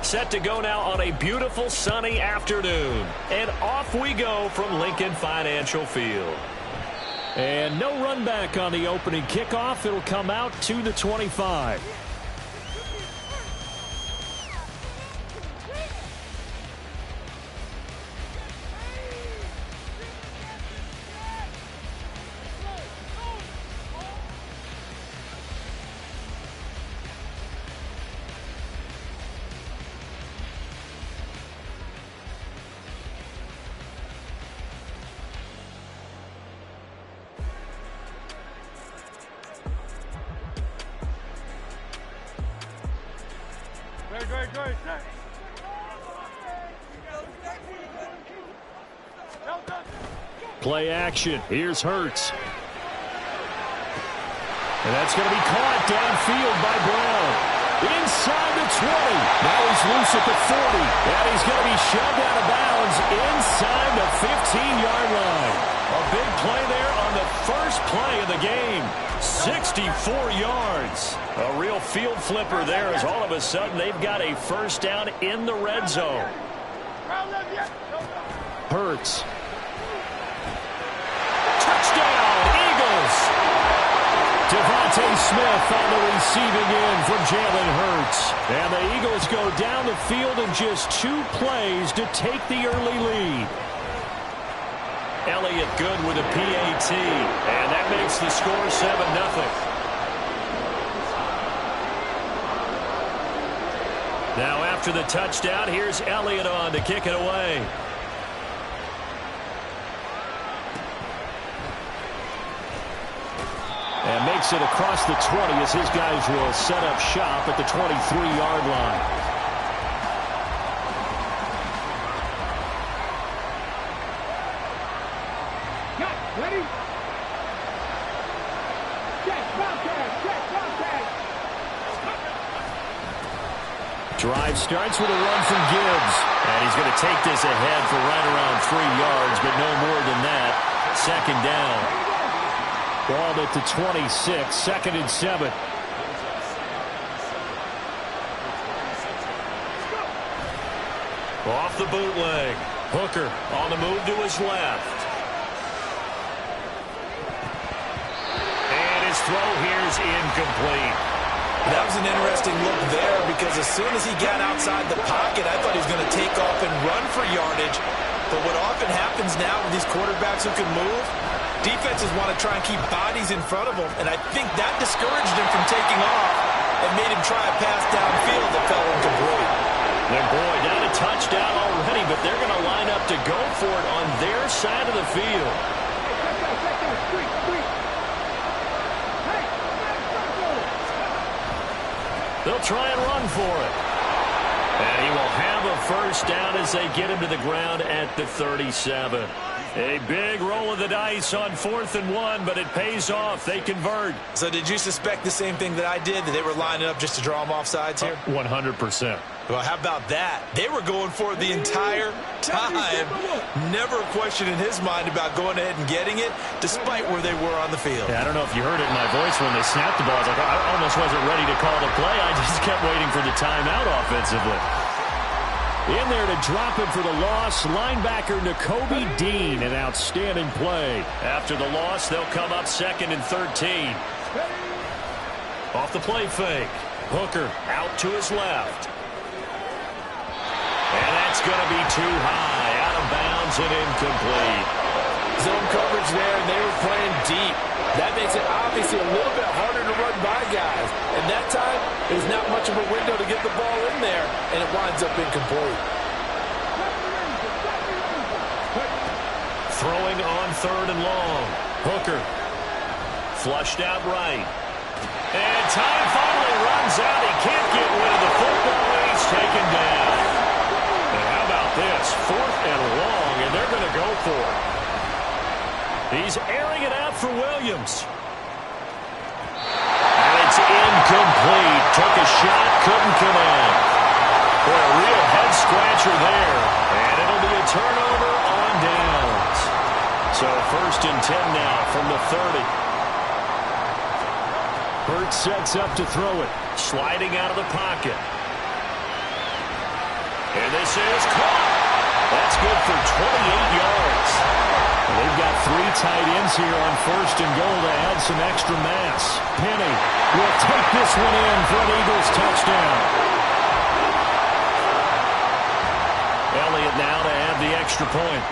Set to go now on a beautiful sunny afternoon. And off we go from Lincoln Financial Field. And no run back on the opening kickoff. It'll come out to the 25. Play action. Here's Hurts. And that's going to be caught downfield by Brown. Inside the 20. Now he's loose at the 40. And he's going to be shoved out of bounds inside the 15-yard line. A big play there on the first play of the game. 64 yards. A real field flipper there, as all of a sudden they've got a first down in the red zone. Hurts. Touchdown, Eagles. Devontae Smith on the receiving end from Jalen Hurts. And the Eagles go down the field in just 2 plays to take the early lead. Elliott good with a PAT. And that makes the score 7-0. Now after the touchdown, here's Elliott on to kick it away. And makes it across the 20 as his guys will set up shop at the 23-yard line. Ready? Check, contact. Drive starts with a run from Gibbs. And he's going to take this ahead for right around 3 yards, but no more than that. Second down. Ball at the 26, 2nd and 7. Off the bootleg. Hooker on the move to his left. And his throw here's incomplete. That was an interesting look there, because as soon as he got outside the pocket, I thought he was going to take off and run for yardage. But what often happens now with these quarterbacks who can move, defenses want to try and keep bodies in front of them, and I think that discouraged him from taking off and made him try a pass downfield that fell incomplete. And boy, down a touchdown already, but they're going to line up to go for it on their side of the field. They'll try and run for it. And he will have a first down as they get him to the ground at the 37. A big roll of the dice on 4th and 1, but it pays off. They convert. So did you suspect the same thing that I did, that they were lining up just to draw them off sides here? 100%. Well, how about that? They were going for it the entire time. Never a question in his mind about going ahead and getting it, despite where they were on the field. Yeah, I don't know if you heard it in my voice when they snapped the ball. I almost wasn't ready to call the play. I just kept waiting for the timeout offensively. In there to drop him for the loss, linebacker Nakobe Dean, an outstanding play. After the loss, they'll come up 2nd and 13. Off the play fake. Hooker out to his left. And that's going to be too high, out of bounds and incomplete. Zone coverage there, and they were playing deep. That makes it obviously a little bit harder to run by guys. And that time, there's not much of a window to get the ball in there, and it winds up incomplete. Throwing on 3rd and long. Hooker flushed out right. And time finally runs out. He can't get rid of the football, and he's taken down. And how about this? 4th and long, and they're going to go for it. He's airing it out for Williams. And it's incomplete. Took a shot, couldn't connect. Boy, a real head-scratcher there. And it'll be a turnover on downs. So 1st and 10 now from the 30. Hurts sets up to throw it. Sliding out of the pocket. And this is caught. That's good for 28 yards. And they've got 3 tight ends here on 1st and goal to add some extra mass. Penny will take this one in for an Eagles touchdown. Elliott now to add the extra point.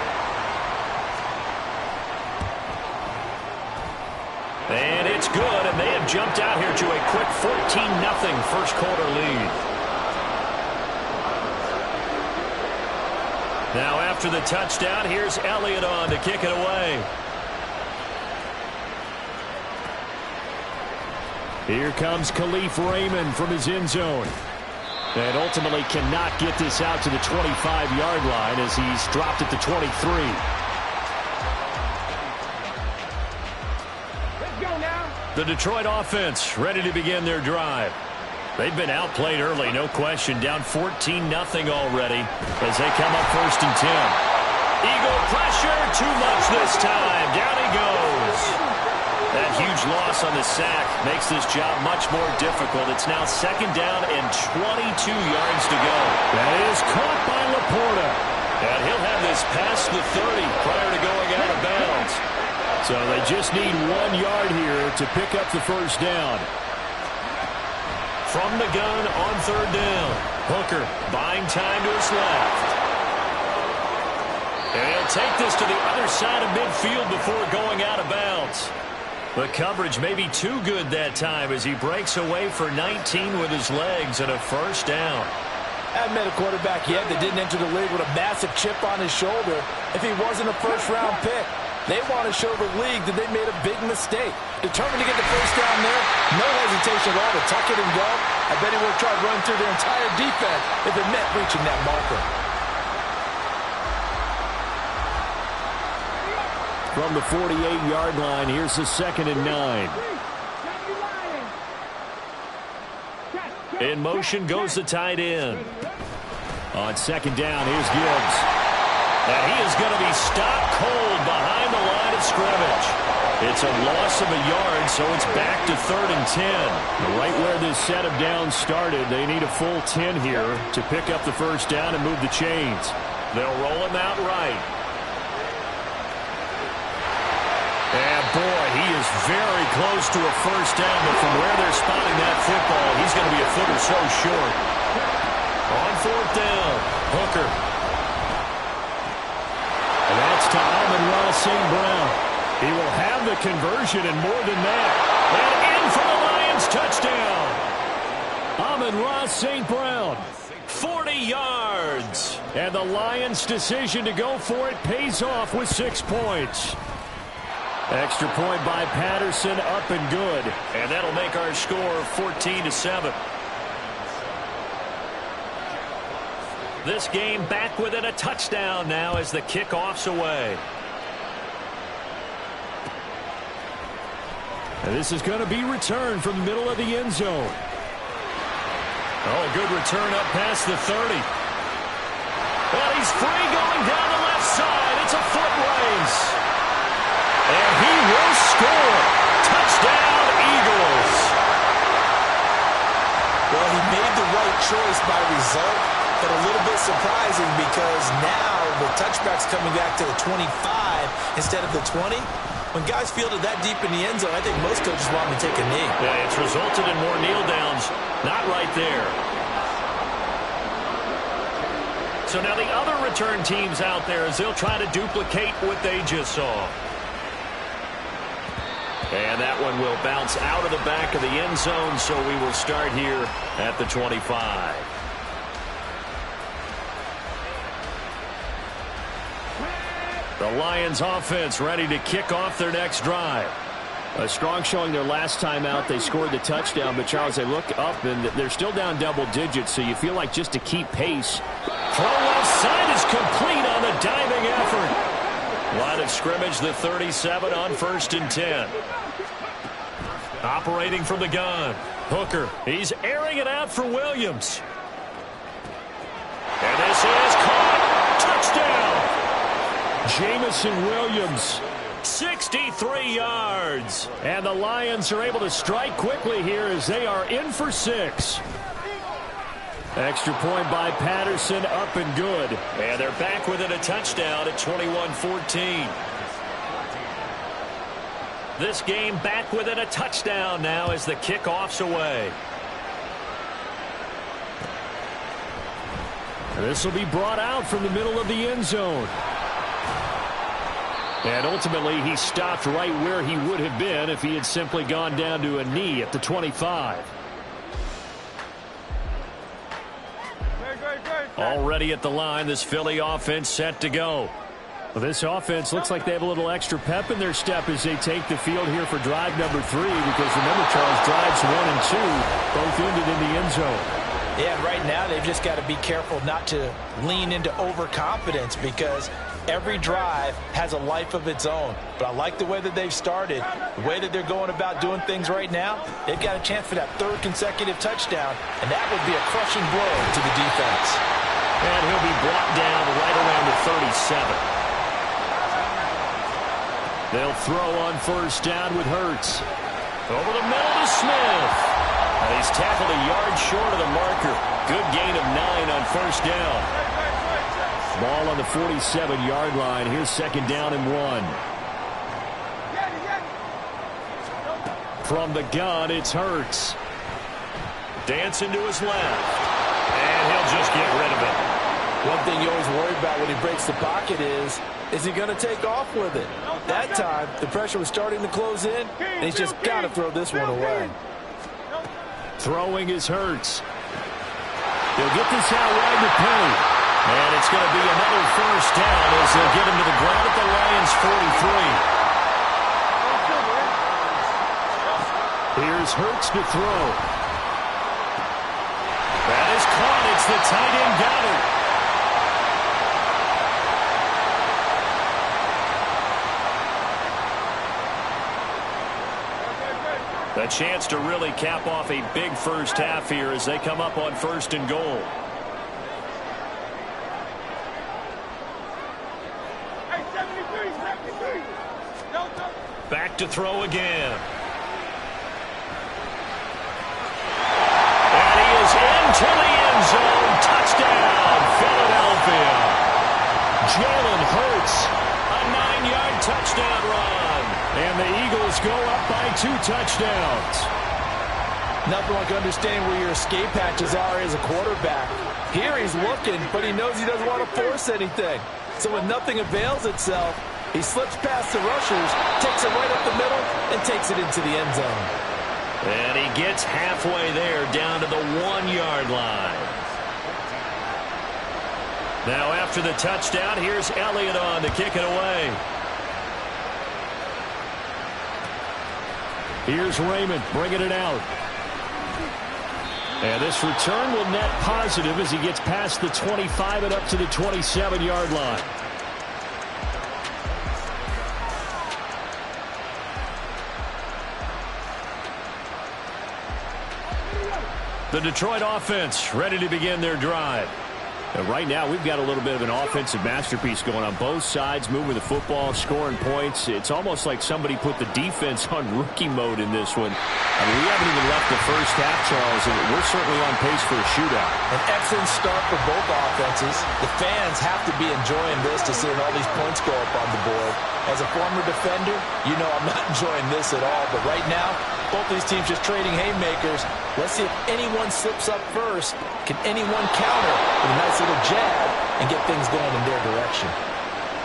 And it's good, and they have jumped out here to a quick 14-0 first quarter lead. Now after the touchdown, here's Elliott on to kick it away. Here comes Khalif Raymond from his end zone. And ultimately cannot get this out to the 25-yard line as he's dropped it to 23. Let's go now. The Detroit offense ready to begin their drive. They've been outplayed early, no question. Down 14-0 already as they come up 1st and 10. Eagle pressure, too much this time. Down he goes. That huge loss on the sack makes this job much more difficult. It's now 2nd down and 22 yards to go. That is caught by Laporta. And he'll have this past the 30 prior to going out of bounds. So they just need 1 yard here to pick up the 1st down. From the gun on 3rd down. Hooker buying time to his left. And he'll take this to the other side of midfield before going out of bounds. The coverage may be too good that time as he breaks away for 19 with his legs and a 1st down. I haven't met a quarterback yet that didn't enter the league with a massive chip on his shoulder if he wasn't a 1st-round pick. They want to show the league that they made a big mistake. Determined to get the 1st down there, no hesitation at all to tuck it and go. I bet he would have tried running through their entire defense if it meant reaching that marker. From the 48-yard line, here's the 2nd and 9. In motion goes the tight end. On 2nd down, here's Gibbs. And he is going to be stopped cold behind the line of scrimmage. It's a loss of a yard, so it's back to 3rd and 10. Right where this set of downs started, they need a full 10 here to pick up the 1st down and move the chains. They'll roll him out right. And boy, he is very close to a 1st down, but from where they're spotting that football, he's going to be a foot or so short. On 4th down, Hooker. And that's to Amon-Ra St. Brown. He will have the conversion and more than that. And in for the Lions, touchdown. Amon-Ra St. Brown. 40 yards. And the Lions' decision to go for it pays off with 6 points. Extra point by Patterson, up and good. And that'll make our score 14-7. This game back within a touchdown now as the kickoff's away. And this is going to be returned from the middle of the end zone. Oh, good return up past the 30. Well, he's free going down the left side. It's a foot race. And he will score. Touchdown, Eagles. Well, he made the right choice by result, but a little bit surprising because now the touchback's coming back to the 25 instead of the 20. When guys field it that deep in the end zone, I think most coaches want them to take a knee. Yeah, it's resulted in more kneel downs. Not right there. So now the other return teams out there as they'll try to duplicate what they just saw. And that one will bounce out of the back of the end zone, so we will start here at the 25. The Lions offense ready to kick off their next drive. A strong showing their last time out. They scored the touchdown, but Charles, they look up and they're still down double digits, so you feel like just to keep pace. Throw left side is complete on the diving effort. Line of scrimmage, the 37 on 1st and 10. Operating from the gun. Hooker, he's airing it out for Williams. And this is caught. Touchdown. Jamison Williams. 63 yards. And the Lions are able to strike quickly here as they are in for 6. Extra point by Patterson, up and good. And they're back within a touchdown at 21-14. This game back within a touchdown now as the kickoff's away. This will be brought out from the middle of the end zone. And ultimately, he stopped right where he would have been if he had simply gone down to a knee at the 25. Already at the line, this Philly offense set to go. Well, this offense looks like they have a little extra pep in their step as they take the field here for drive number 3, because remember, Charles, drives 1 and 2 both ended in the end zone. Yeah, right now they've just got to be careful not to lean into overconfidence, because every drive has a life of its own. But I like the way that they've started, the way that they're going about doing things right now. They've got a chance for that 3rd consecutive touchdown, and that would be a crushing blow to the defense. And he'll be brought down right around the 37. They'll throw on 1st down with Hurts. Over the middle to Smith. And he's tackled a yard short of the marker. Good gain of 9 on 1st down. Ball on the 47-yard line. Here's 2nd down and 1. From the gun, it's Hurts. Dancing to his left. And he'll just get rid of it. One thing you always worry about when he breaks the pocket is he going to take off with it? That time, the pressure was starting to close in, and he's just got to throw this one away. Throwing is Hurts. He'll get this out wide to Penny. And it's going to be another 1st down as they'll get him to the ground at the Lions' 43. Here's Hurts to throw. That is caught. It's the tight end Goddard. A chance to really cap off a big first half here as they come up on 1st and goal. Back to throw again. And he is into the end zone. Touchdown, Philadelphia. Jalen Hurts. A 9-yard touchdown run. And the Eagles go up by 2 touchdowns. Nothing like understanding where your escape hatches are as a quarterback. Here he's looking, but he knows he doesn't want to force anything. So when nothing avails itself, he slips past the rushers, takes it right up the middle, and takes it into the end zone. And he gets halfway there, down to the 1-yard line. Now after the touchdown, here's Elliott on to kick it away. Here's Raymond bringing it out. And this return will net positive as he gets past the 25 and up to the 27-yard line. The Detroit offense ready to begin their drive. And right now, we've got a little bit of an offensive masterpiece going on both sides, moving the football, scoring points. It's almost like somebody put the defense on rookie mode in this one. I mean, we haven't even left the first half, Charles, and we're certainly on pace for a shootout. An excellent start for both offenses. The fans have to be enjoying this to see all these points go up on the board. As a former defender, you know I'm not enjoying this at all. But right now, both these teams just trading haymakers. Let's see if anyone slips up first. Can anyone counter with a nice little jab and get things going in their direction?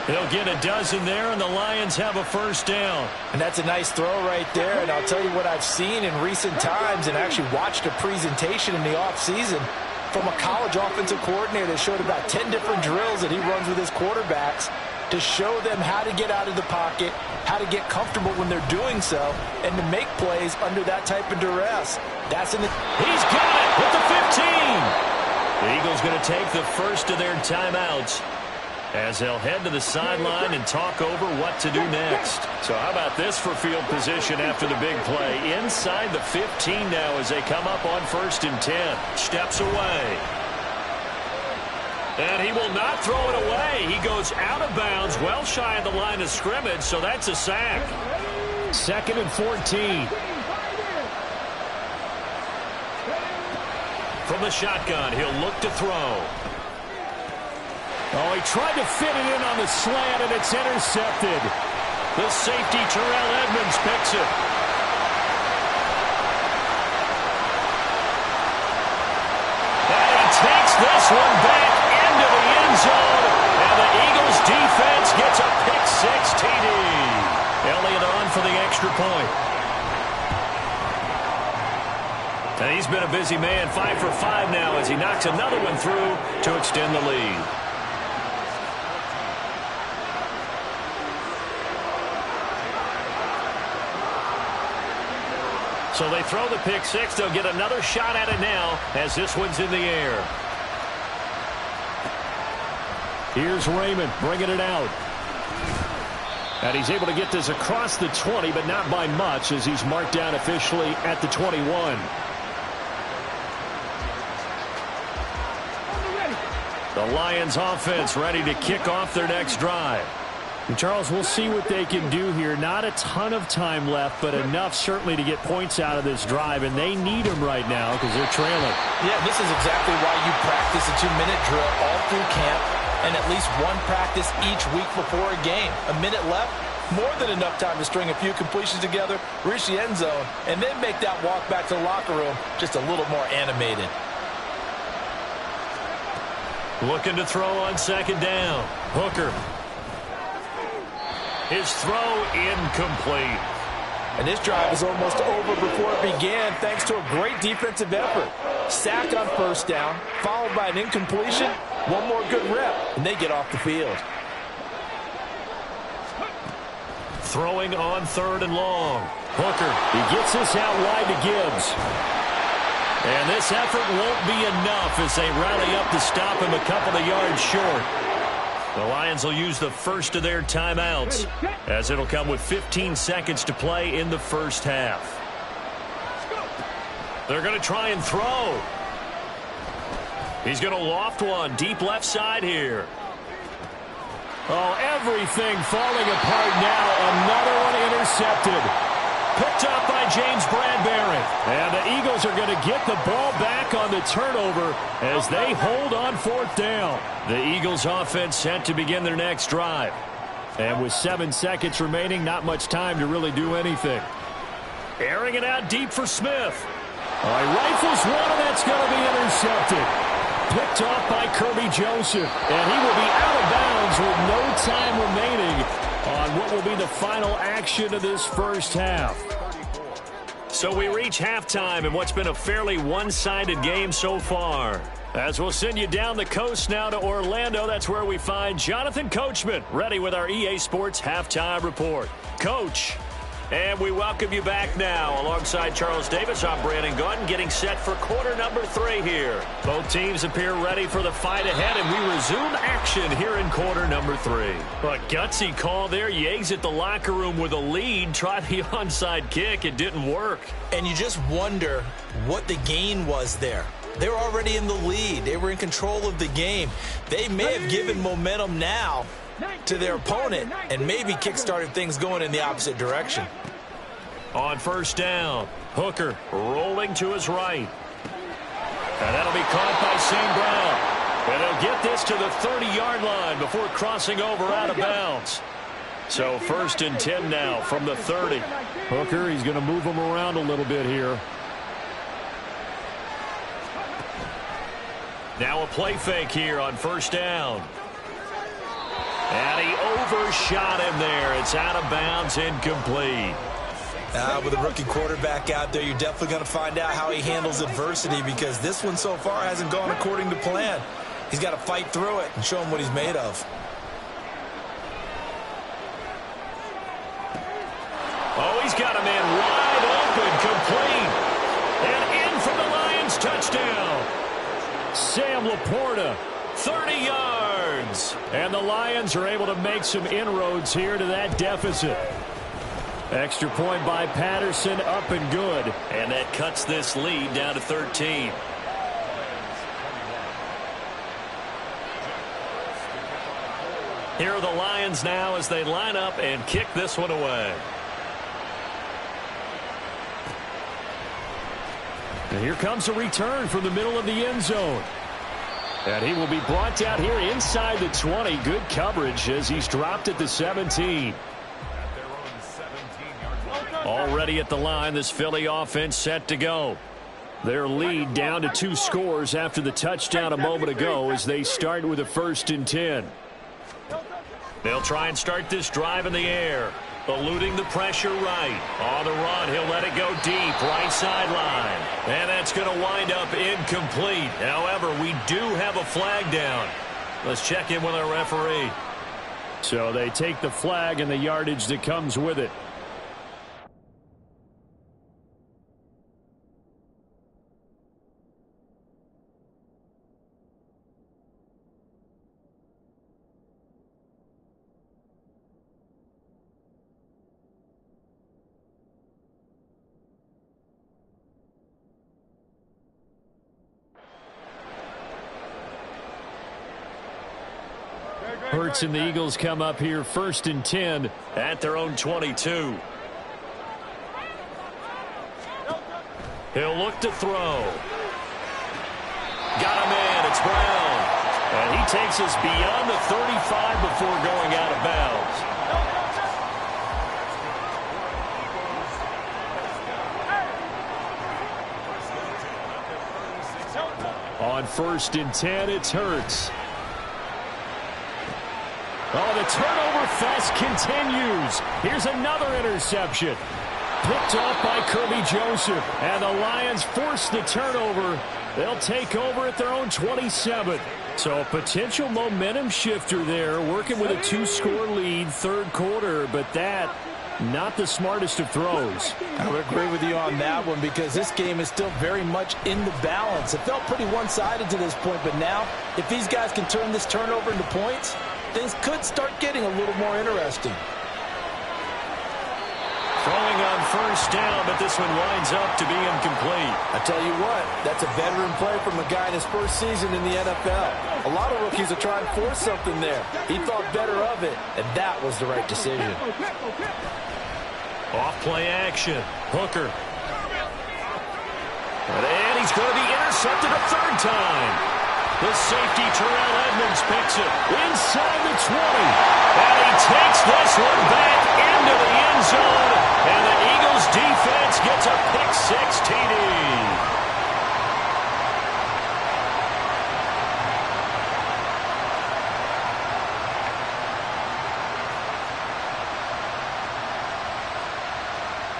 He'll get a dozen there, and the Lions have a 1st down. And that's a nice throw right there. And I'll tell you what I've seen in recent times and actually watched a presentation in the offseason from a college offensive coordinator that showed about 10 different drills that he runs with his quarterbacks. to show them how to get out of the pocket, how to get comfortable when they're doing so, and to make plays under that type of duress. He's got it with the 15. The Eagles going to take the first of their timeouts as they'll head to the sideline and talk over what to do next. So how about this for field position after the big play? Inside the 15 now as they come up on 1st and 10. Steps away. And he will not throw it away. He goes out of bounds, well shy of the line of scrimmage, so that's a sack. 2nd and 14. From the shotgun, he'll look to throw. Oh, he tried to fit it in on the slant, and it's intercepted. The safety, Terrell Edmunds, picks it. And he takes this one back into the end zone, and the Eagles defense gets a pick-6 TD. Elliott on for the extra point. And he's been a busy man, 5 for 5 now as he knocks another one through to extend the lead. So they throw the pick-6. They'll get another shot at it now as this one's in the air. Here's Raymond bringing it out. And he's able to get this across the 20, but not by much as he's marked down officially at the 21. The Lions offense ready to kick off their next drive. And Charles, we'll see what they can do here. Not a ton of time left, but enough certainly to get points out of this drive, and they need them right now because they're trailing. Yeah, this is exactly why you practice a 2-minute drill all through camp and at least one practice each week before a game. A minute left, more than enough time to string a few completions together, reach the end zone, and then make that walk back to the locker room just a little more animated. Looking to throw on 2nd down. Hooker. His throw incomplete. And this drive is almost over before it began thanks to a great defensive effort. Sack on 1st down, followed by an incompletion. One more good rep, and they get off the field. Throwing on 3rd and long. Hooker. He gets this out wide to Gibbs. And this effort won't be enough as they rally up to stop him a couple of yards short. The Lions will use the first of their timeouts as it'll come with 15 seconds to play in the first half. They're going to try and throw. He's going to loft one deep left side here. Oh, everything falling apart now. Another one intercepted. Picked up by James Bradbury. And the Eagles are going to get the ball back on the turnover as they hold on 4th down. The Eagles offense set to begin their next drive. And with 7 seconds remaining, not much time to really do anything. Airing it out deep for Smith. All right, rifles one, and that's going to be intercepted. Picked off by Kirby Joseph. And he will be out of bounds with no time remaining on what will be the final action of this first half. So we reach halftime in what's been a fairly one-sided game so far. As we'll send you down the coast now to Orlando, that's where we find Jonathan Coachman ready with our EA Sports Halftime Report. Coach, and we welcome you back now. Alongside Charles Davis, I'm Brandon Gaudin, getting set for quarter number 3 here. Both teams appear ready for the fight ahead, and we resume action here in quarter number 3. A gutsy call there. You exit the locker room with a lead. Try the onside kick. It didn't work. And you just wonder what the gain was there. They were already in the lead. They were in control of the game. They may have given momentum now to their opponent and maybe kick-started things going in the opposite direction. On 1st down, Hooker rolling to his right. And that'll be caught by St. Brown. And he'll get this to the 30-yard line before crossing over out of bounds. So 1st and 10 now from the 30. Hooker, he's going to move him around a little bit here. Now a play fake here on 1st down. And he overshot him there. It's out of bounds, incomplete. With a rookie quarterback out there, you're definitely going to find out how he handles adversity because this one so far hasn't gone according to plan. He's got to fight through it and show him what he's made of. got a man wide open, complete. And in from the Lions, touchdown. Sam Laporta, 30 yards. And the Lions are able to make some inroads here to that deficit. Extra point by Patterson, up and good. And that cuts this lead down to 13. Here are the Lions now as they line up and kick this one away. And here comes a return from the middle of the end zone. And he will be brought down here inside the 20. Good coverage as he's dropped at the 17. Already at the line, this Philly offense set to go. Their lead down to 2 scores after the touchdown a moment ago as they start with a 1st and 10. They'll try and start this drive in the air. Eluding the pressure right. On the run, he'll let it go deep, right sideline. And that's going to wind up incomplete. However, we do have a flag down. Let's check in with our referee. So they take the flag and the yardage that comes with it. Hurts and the Eagles come up here 1st and 10 at their own 22. He'll look to throw. Got a man. It's Brown. And he takes us beyond the 35 before going out of bounds. On 1st and 10, it's Hurts. Oh, the turnover fest continues. Here's another interception. Picked off by Kirby Joseph. And the Lions force the turnover. They'll take over at their own 27. So a potential momentum shifter there, working with a 2-score lead, 3rd quarter. But that, not the smartest of throws. I would agree with you on that one because this game is still very much in the balance. It felt pretty one-sided to this point, but now if these guys can turn this turnover into points, things could start getting a little more interesting. Throwing on 1st down, but this one winds up to be incomplete. I tell you what, that's a veteran play from a guy in his 1st season in the NFL. A lot of rookies are trying to force something there. He thought better of it, and that was the right decision. Off play action. Hooker. And he's going to be intercepted a 3rd time. The safety, Terrell Edmonds, picks it inside the 20. And he takes this one back into the end zone. And the Eagles defense gets a pick-6 TD.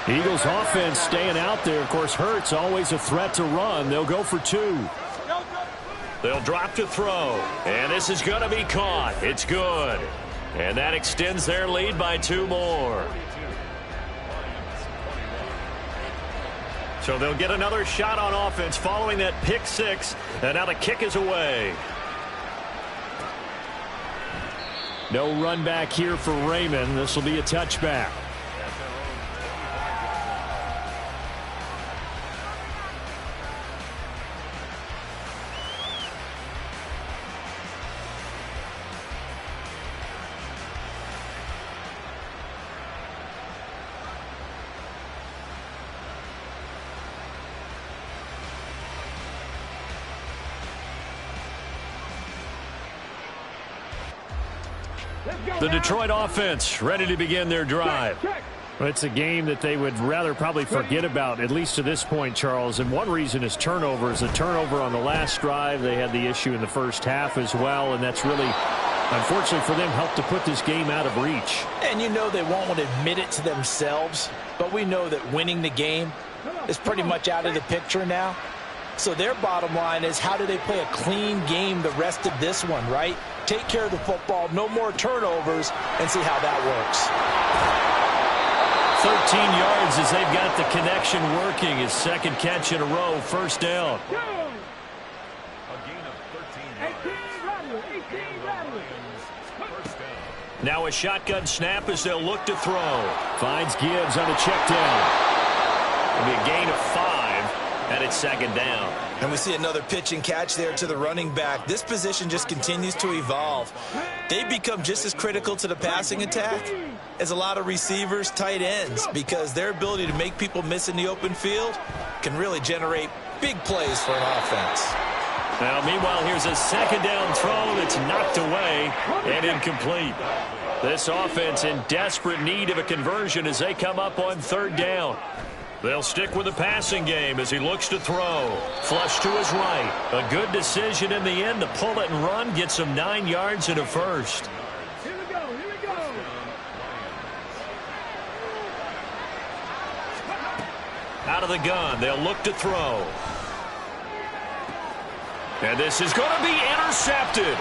Eagles offense staying out there. Of course, Hurts always a threat to run. They'll go for 2. They'll drop to throw. And this is going to be caught. It's good. And that extends their lead by 2 more. So they'll get another shot on offense following that pick-6. And now the kick is away. No run back here for Raymond. This will be a touchback. The Detroit offense ready to begin their drive. Well, it's a game that they would rather probably forget about, at least to this point, Charles. And one reason is turnovers. A turnover on the last drive. They had the issue in the 1st half as well, and that's really, unfortunately for them, helped to put this game out of reach. And you know they won't want to admit it to themselves, but we know that winning the game is pretty much out of the picture now. So their bottom line is, how do they play a clean game the rest of this one, right? Take care of the football, no more turnovers, and see how that works. 13 yards as they've got the connection working. His second catch in a row, first down. Go. 18 rattle, 18 rattle. Now a shotgun snap as they'll look to throw. Finds Gibbs on a check down. It'll be a gain of 5, and it's second down. And we see another pitch and catch there to the running back. This position just continues to evolve. They've become just as critical to the passing attack as a lot of receivers, tight ends, because their ability to make people miss in the open field can really generate big plays for an offense. Now, meanwhile, here's a second down throw that's knocked away and incomplete. This offense in desperate need of a conversion as they come up on third down. They'll stick with the passing game as he looks to throw. Flush to his right. A good decision in the end to pull it and run. Gets him 9 yards and a first. Here we go, here we go. Out of the gun, they'll look to throw. And this is going to be intercepted.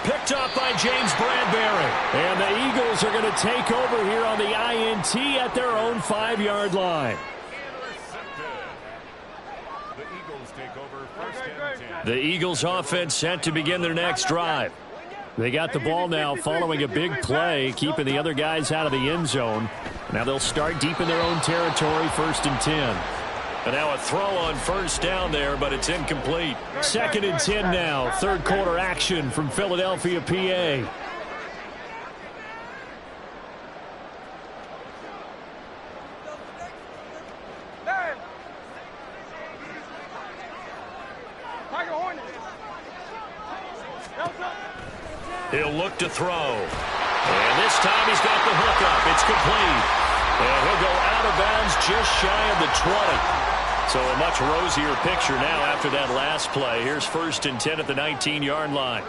Picked up by James Bradbury. And the Eagles are going to take over here on the INT at their own 5-yard line. The Eagles offense set to begin their next drive. They got the ball now following a big play, keeping the other guys out of the end zone. Now they'll start deep in their own territory, 1st and 10. And now a throw on first down there, but it's incomplete. 2nd and 10 now. Third quarter action from Philadelphia, PA. He'll look to throw. And this time he's got the hook up. It's complete. And he'll go out of bounds just shy of the 20. So a much rosier picture now after that last play. Here's 1st and 10 at the 19-yard line.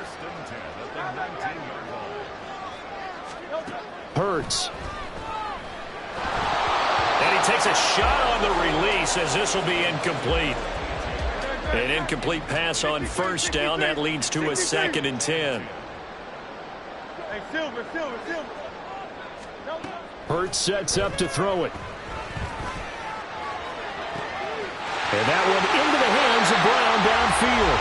Hurts. And he takes a shot on the release as this will be incomplete. An incomplete pass on first down. That leads to a 2nd and 10. Hurts sets up to throw it. And that one into the hands of Brown downfield.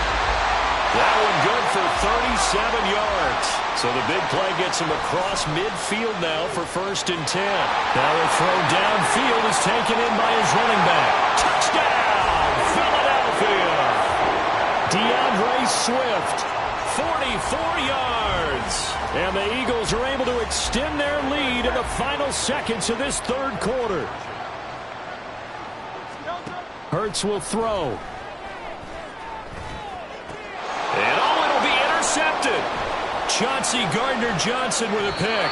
That one good for 37 yards. So the big play gets him across midfield now for 1st and 10. Now the throw downfield is taken in by his running back. Touchdown, Philadelphia. DeAndre Swift, 44 yards. And the Eagles are able to extend their lead in the final seconds of this third quarter. Hurts will throw. And it'll be intercepted. Chauncey Gardner-Johnson with a pick.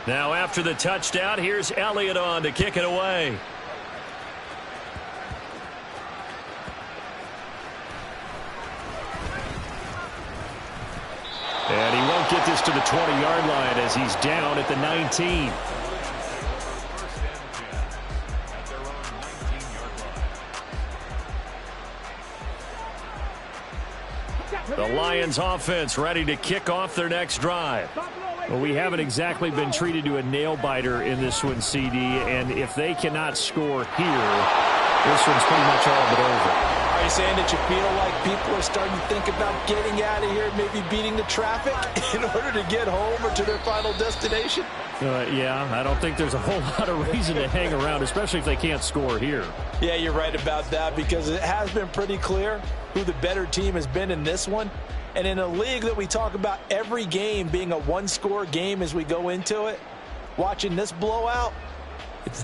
Now after the touchdown, here's Elliott on to kick it away. And he won't get this to the 20-yard line as he's down at the 19. The Lions offense ready to kick off their next drive. Well, we haven't exactly been treated to a nail-biter in this one, CD, and if they cannot score here, this one's pretty much all but over. Are you saying that you feel like people are starting to think about getting out of here, maybe beating the traffic in order to get home or to their final destination? Yeah, I don't think there's a whole lot of reason to hang around, especially if they can't score here. Yeah, you're right about that because it has been pretty clear who the better team has been in this one. And in a league that we talk about every game being a one-score game as we go into it, watching this blowout,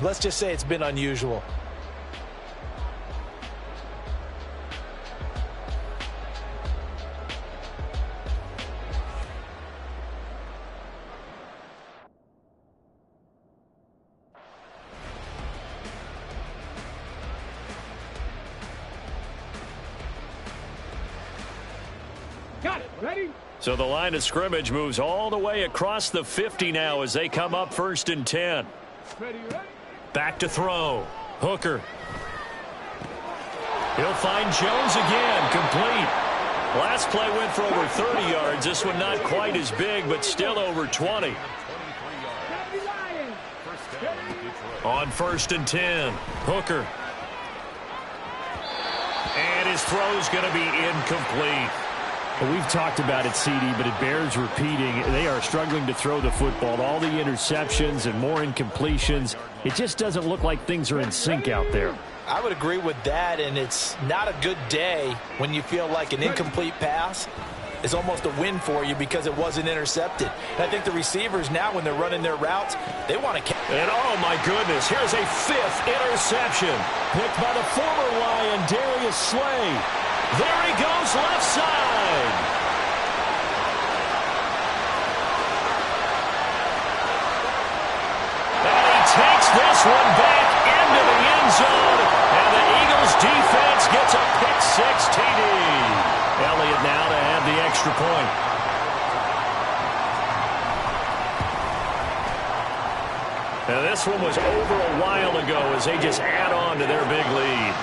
let's just say it's been unusual. Got it. Ready? So the line of scrimmage moves all the way across the 50 now as they come up 1st and 10. Ready, ready? Back to throw. Hooker. He'll find Jones again, complete. Last play went for over 30 yards. This one not quite as big, but still over 20. On 1st and 10, Hooker. And his throw's going to be incomplete. Well, we've talked about it, CD, but it bears repeating. They are struggling to throw the football. All the interceptions and more incompletions. It just doesn't look like things are in sync out there. I would agree with that, and it's not a good day when you feel like an incomplete pass is almost a win for you because it wasn't intercepted. And I think the receivers now, when they're running their routes, they want to... And oh my goodness, here's a 5th interception. Picked by the former Lion, Darius Slay. There he goes, left side. And he takes this one back into the end zone. And the Eagles defense gets a pick-6 TD. Elliott now to have the extra point. Now this one was over a while ago as they just add on to their big lead.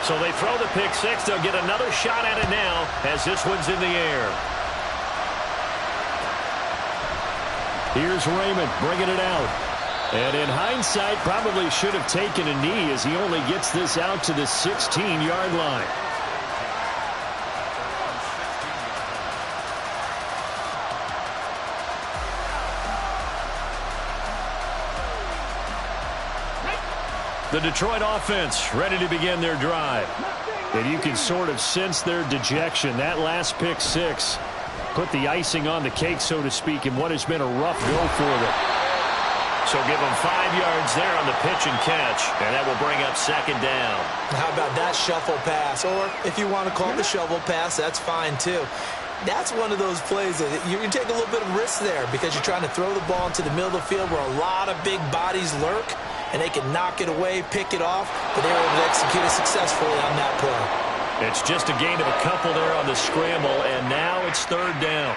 So they throw the pick-6. They'll get another shot at it now as this one's in the air. Here's Raymond bringing it out. And in hindsight, probably should have taken a knee as he only gets this out to the 16-yard line. The Detroit offense ready to begin their drive. And you can sort of sense their dejection. That last pick-6 put the icing on the cake, so to speak, in what has been a rough go for them. So give them 5 yards there on the pitch and catch, and that will bring up 2nd down. How about that shuffle pass? Or if you want to call it the shovel pass, that's fine too. That's one of those plays that you can take a little bit of risk there because you're trying to throw the ball into the middle of the field where a lot of big bodies lurk, and they can knock it away, pick it off, but they were able to execute it successfully on that play. It's just a gain of a couple there on the scramble, and now it's 3rd down.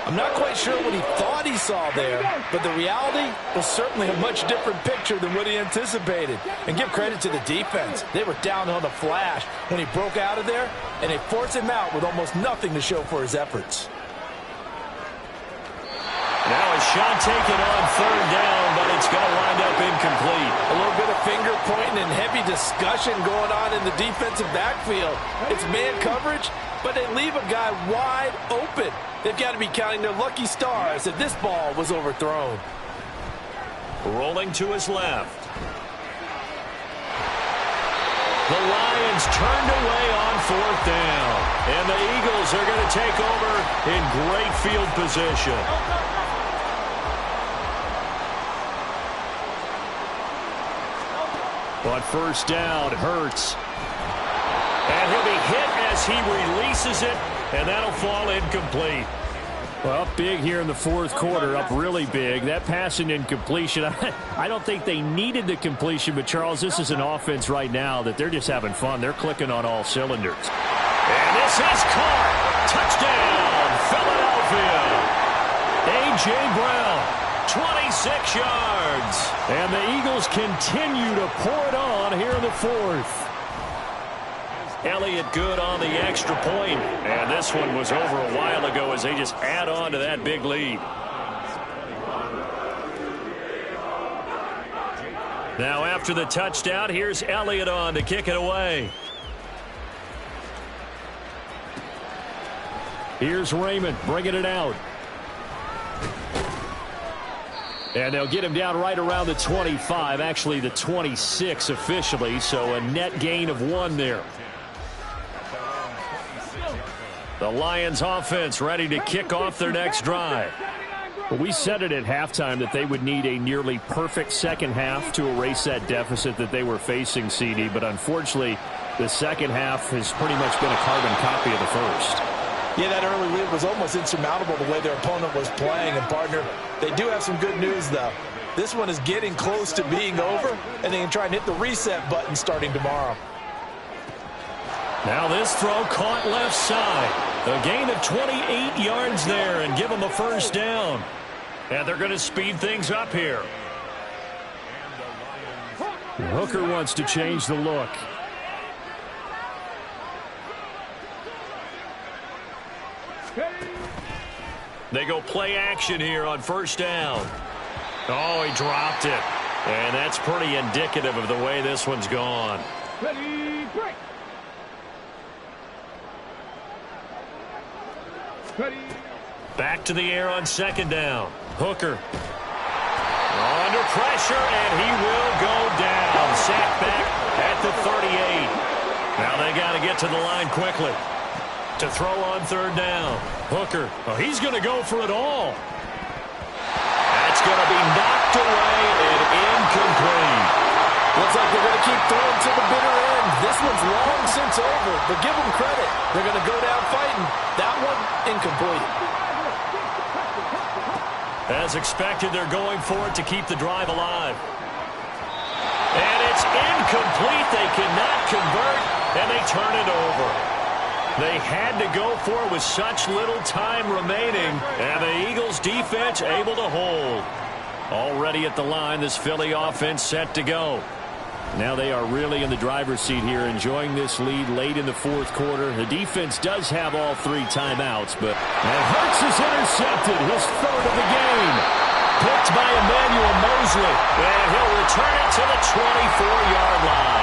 I'm not quite sure what he thought he saw there, but the reality was certainly a much different picture than what he anticipated. And give credit to the defense. They were down on the flash when he broke out of there, and they forced him out with almost nothing to show for his efforts. Now a shot taken on 3rd down, but it's going to wind up incomplete. A little bit of finger pointing and heavy discussion going on in the defensive backfield. It's man coverage, but they leave a guy wide open. They've got to be counting their lucky stars if this ball was overthrown. Rolling to his left. The Lions turned away on 4th down. And the Eagles are going to take over in great field position. On 1st down, Hurts. And he'll be hit as he releases it, and that'll fall incomplete. Well, up big here in the 4th quarter, up really big. That pass and incompletion, I don't think they needed the completion, but, Charles, this is an offense right now that they're just having fun. They're clicking on all cylinders. And this is caught. Touchdown, Philadelphia. A.J. Brown. 26 yards. And the Eagles continue to pour it on here in the 4th. Elliott good on the extra point. And this one was over a while ago as they just add on to that big lead. Now after the touchdown, here's Elliott on to kick it away. Here's Raymond bringing it out. And they'll get him down right around the 25, actually the 26 officially, so a net gain of 1 there. The Lions offense ready to kick off their next drive. Well, we said it at halftime that they would need a nearly perfect second half to erase that deficit that they were facing, CD, but unfortunately the second half has pretty much been a carbon copy of the first. Yeah, that early lead was almost insurmountable the way their opponent was playing. And, partner, they do have some good news, though. This one is getting close to being over, and they can try and hit the reset button starting tomorrow. Now this throw caught left side. A gain of 28 yards there and give them a 1st down. And they're going to speed things up here. Hooker wants to change the look. They go play action here on first down. Oh, he dropped it. And that's pretty indicative of the way this one's gone. Ready, break. Ready. Back to the air on second down. Hooker. Under pressure, and he will go down. Sacked back at the 38. Now they got to get to the line quickly to throw on third down. Hooker. Oh, he's going to go for it all. That's going to be knocked away and incomplete. Looks like they're going to keep throwing to the bitter end. This one's long since over, but give them credit. They're going to go down fighting. That one, incomplete. As expected, they're going for it to keep the drive alive. And it's incomplete. They cannot convert, and they turn it over. They had to go for it with such little time remaining, and the Eagles defense able to hold. Already at the line, this Philly offense set to go. Now they are really in the driver's seat here, enjoying this lead late in the fourth quarter. The defense does have all 3 timeouts, but Hurts is intercepted, his third of the game. Picked by Emmanuel Mosley, and he'll return it to the 24-yard line.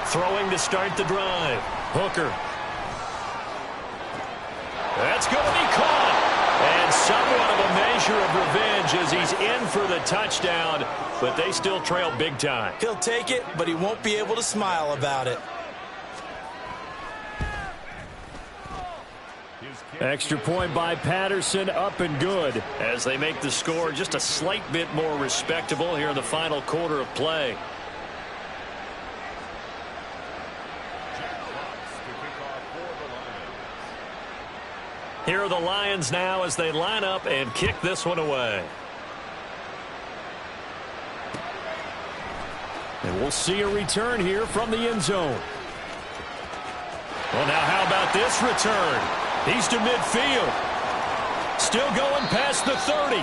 Throwing to start the drive. Hooker. That's going to be caught. And somewhat of a measure of revenge as he's in for the touchdown, but they still trail big time. He'll take it, but he won't be able to smile about it. Extra point by Patterson, up and good, as they make the score just a slight bit more respectable here in the final quarter of play. Here are the Lions now as they line up and kick this one away. And we'll see a return here from the end zone. Well, now how about this return? He's to midfield. Still going past the 30.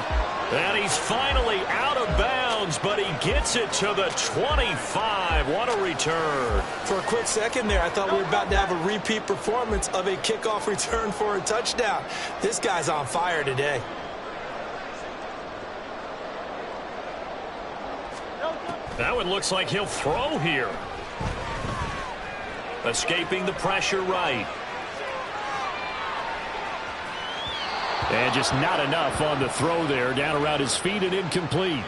And he's finally out of bounds, but he gets it to the 25. What a return. For a quick second there, I thought we were about to have a repeat performance of a kickoff return for a touchdown. This guy's on fire today. That one looks like he'll throw here. Escaping the pressure right. And just not enough on the throw there. Down around his feet and incomplete.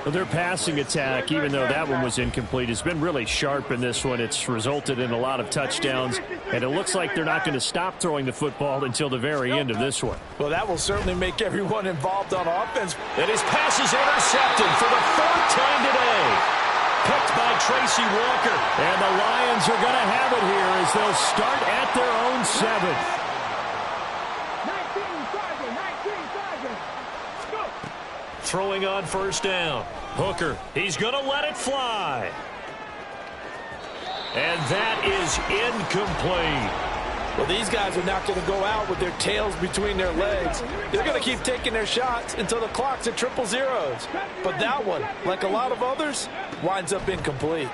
Well, their passing attack, even though that one was incomplete, has been really sharp in this one. It's resulted in a lot of touchdowns. And it looks like they're not going to stop throwing the football until the very end of this one. Well, that will certainly make everyone involved on offense. And his pass is intercepted for the 4th time today. Picked by Tracy Walker. And the Lions are going to have it here as they'll start at their own 7. Throwing on first down. Hooker, he's going to let it fly. And that is incomplete. Well, these guys are not going to go out with their tails between their legs. They're going to keep taking their shots until the clock's at 000. But that one, like a lot of others, winds up incomplete.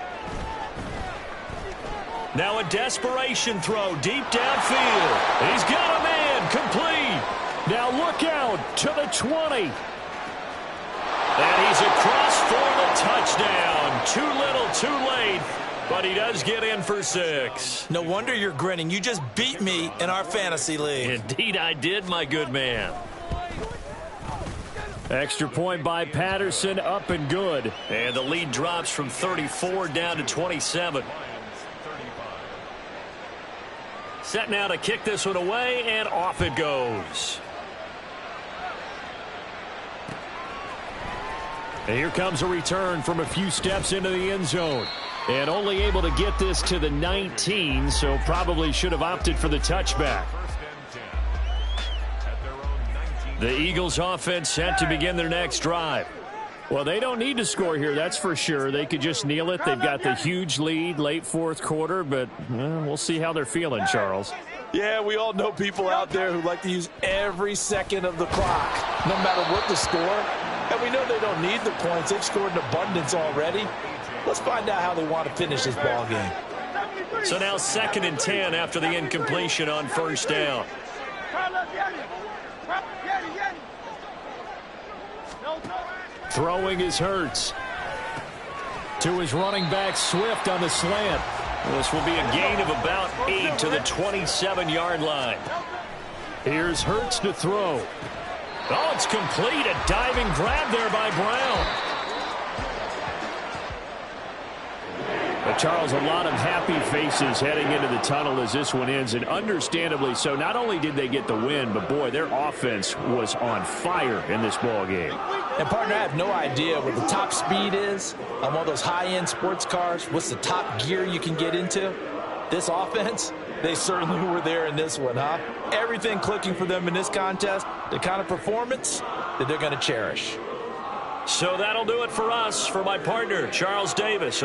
Now a desperation throw deep downfield. He's got a man, complete. Now look out to the 20. And he's across for the touchdown. Too little, too late. But he does get in for 6. No wonder you're grinning. You just beat me in our fantasy league. Indeed I did, my good man. Extra point by Patterson, up and good. And the lead drops from 34 down to 27. Set now to kick this one away, and off it goes. And here comes a return from a few steps into the end zone. And only able to get this to the 19, so probably should have opted for the touchback. The Eagles offense set to begin their next drive. Well, they don't need to score here, that's for sure. They could just kneel it. They've got the huge lead late fourth quarter, but we'll see how they're feeling, Charles. Yeah, we all know people out there who like to use every second of the clock, no matter what the score. And we know they don't need the points. They've scored in abundance already. Let's find out how they want to finish this ball game. So now 2nd and 10 after the incompletion on first down. Throwing is Hurts. To his running back, Swift on the slant. This will be a gain of about 8 to the 27-yard line. Here's Hurts to throw. Oh, it's complete. A diving grab there by Brown. But Charles, a lot of happy faces heading into the tunnel as this one ends, and understandably so. Not only did they get the win, but boy, their offense was on fire in this ball game. And partner, I have no idea what the top speed is on one of those high-end sports cars. What's the top gear you can get into? This offense, they certainly were there in this one, huh? Everything clicking for them in this contest, the kind of performance that they're going to cherish. So that'll do it for us. For my partner, Charles Davis.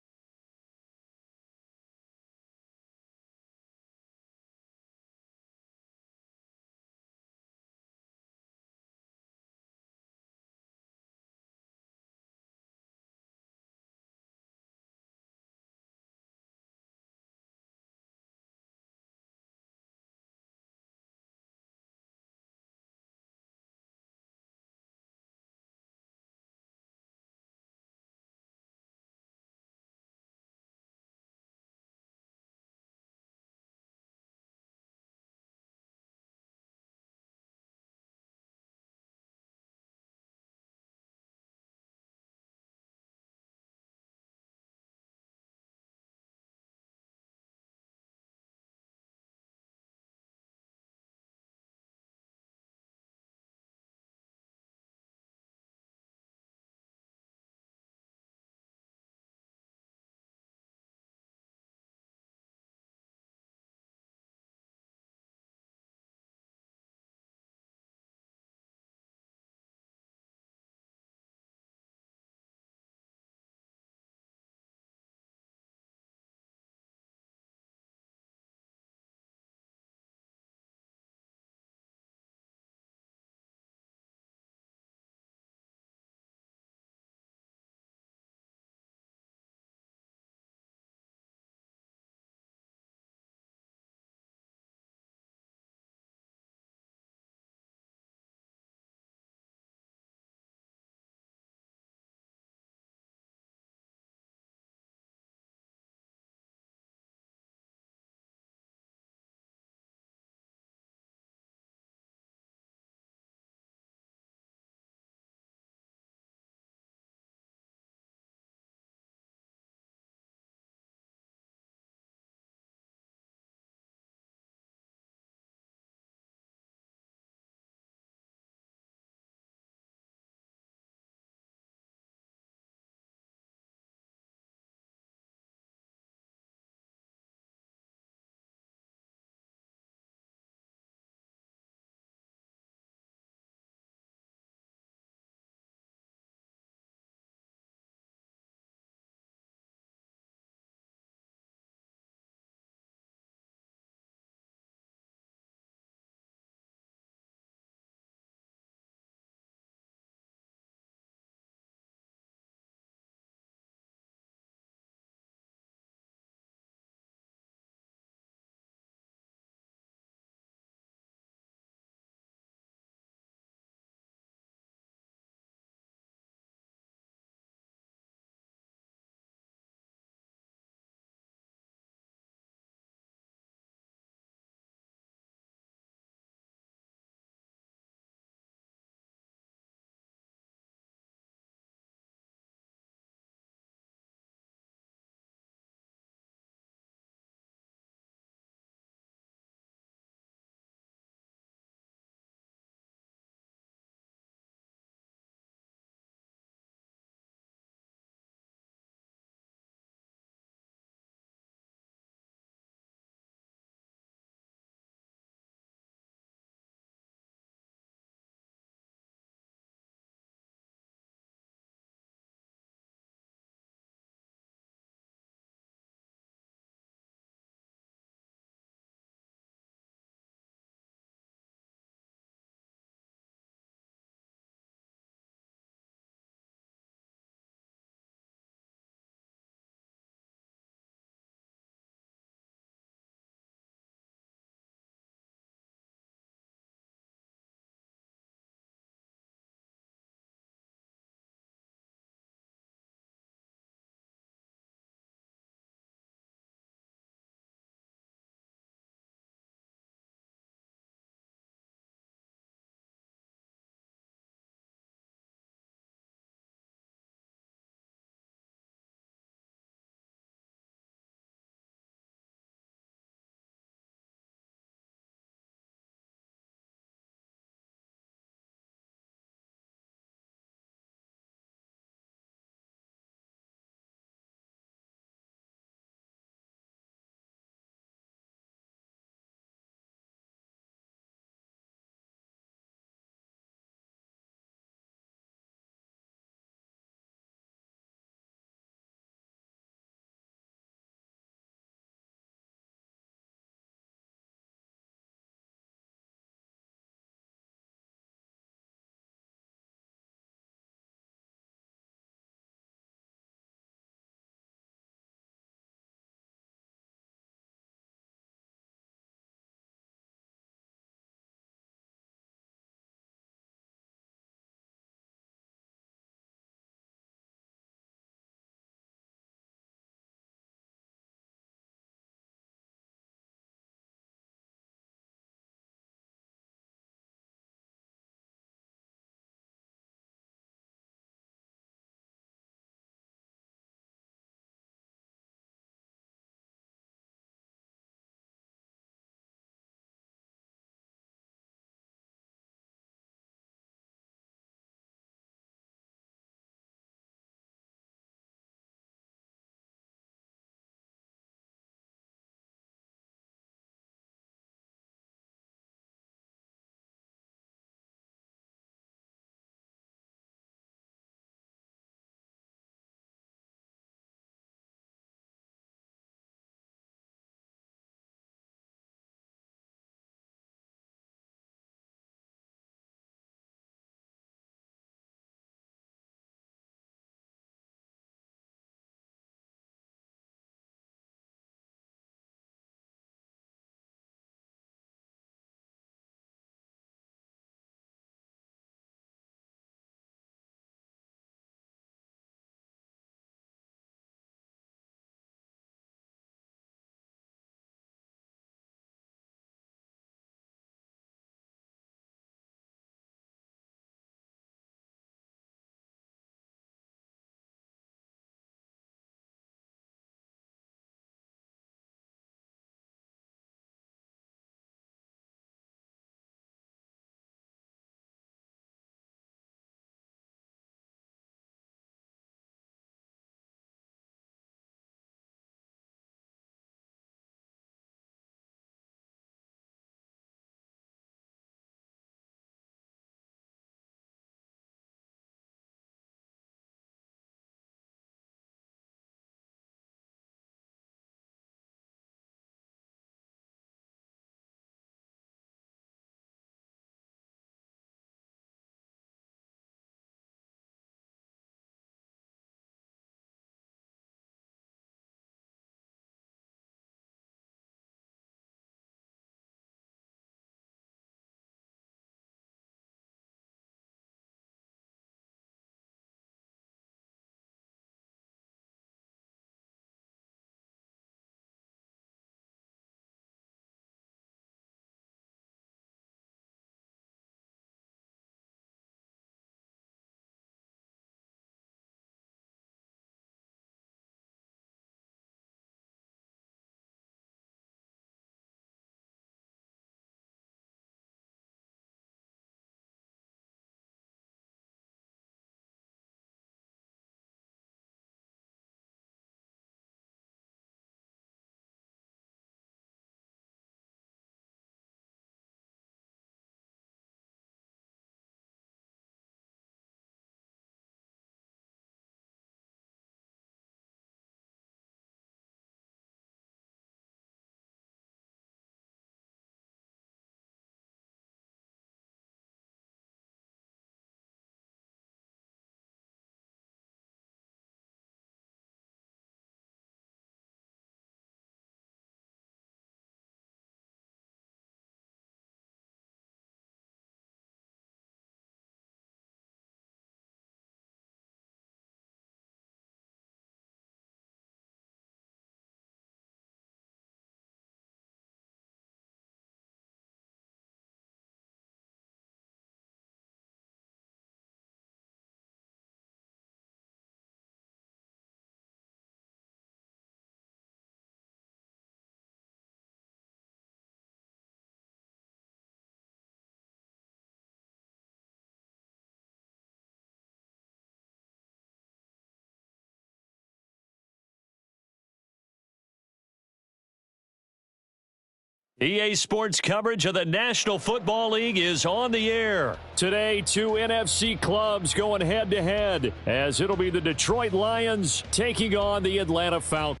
EA Sports coverage of the National Football League is on the air. Today, two NFC clubs going head-to-head, as it'll be the Detroit Lions taking on the Atlanta Falcons.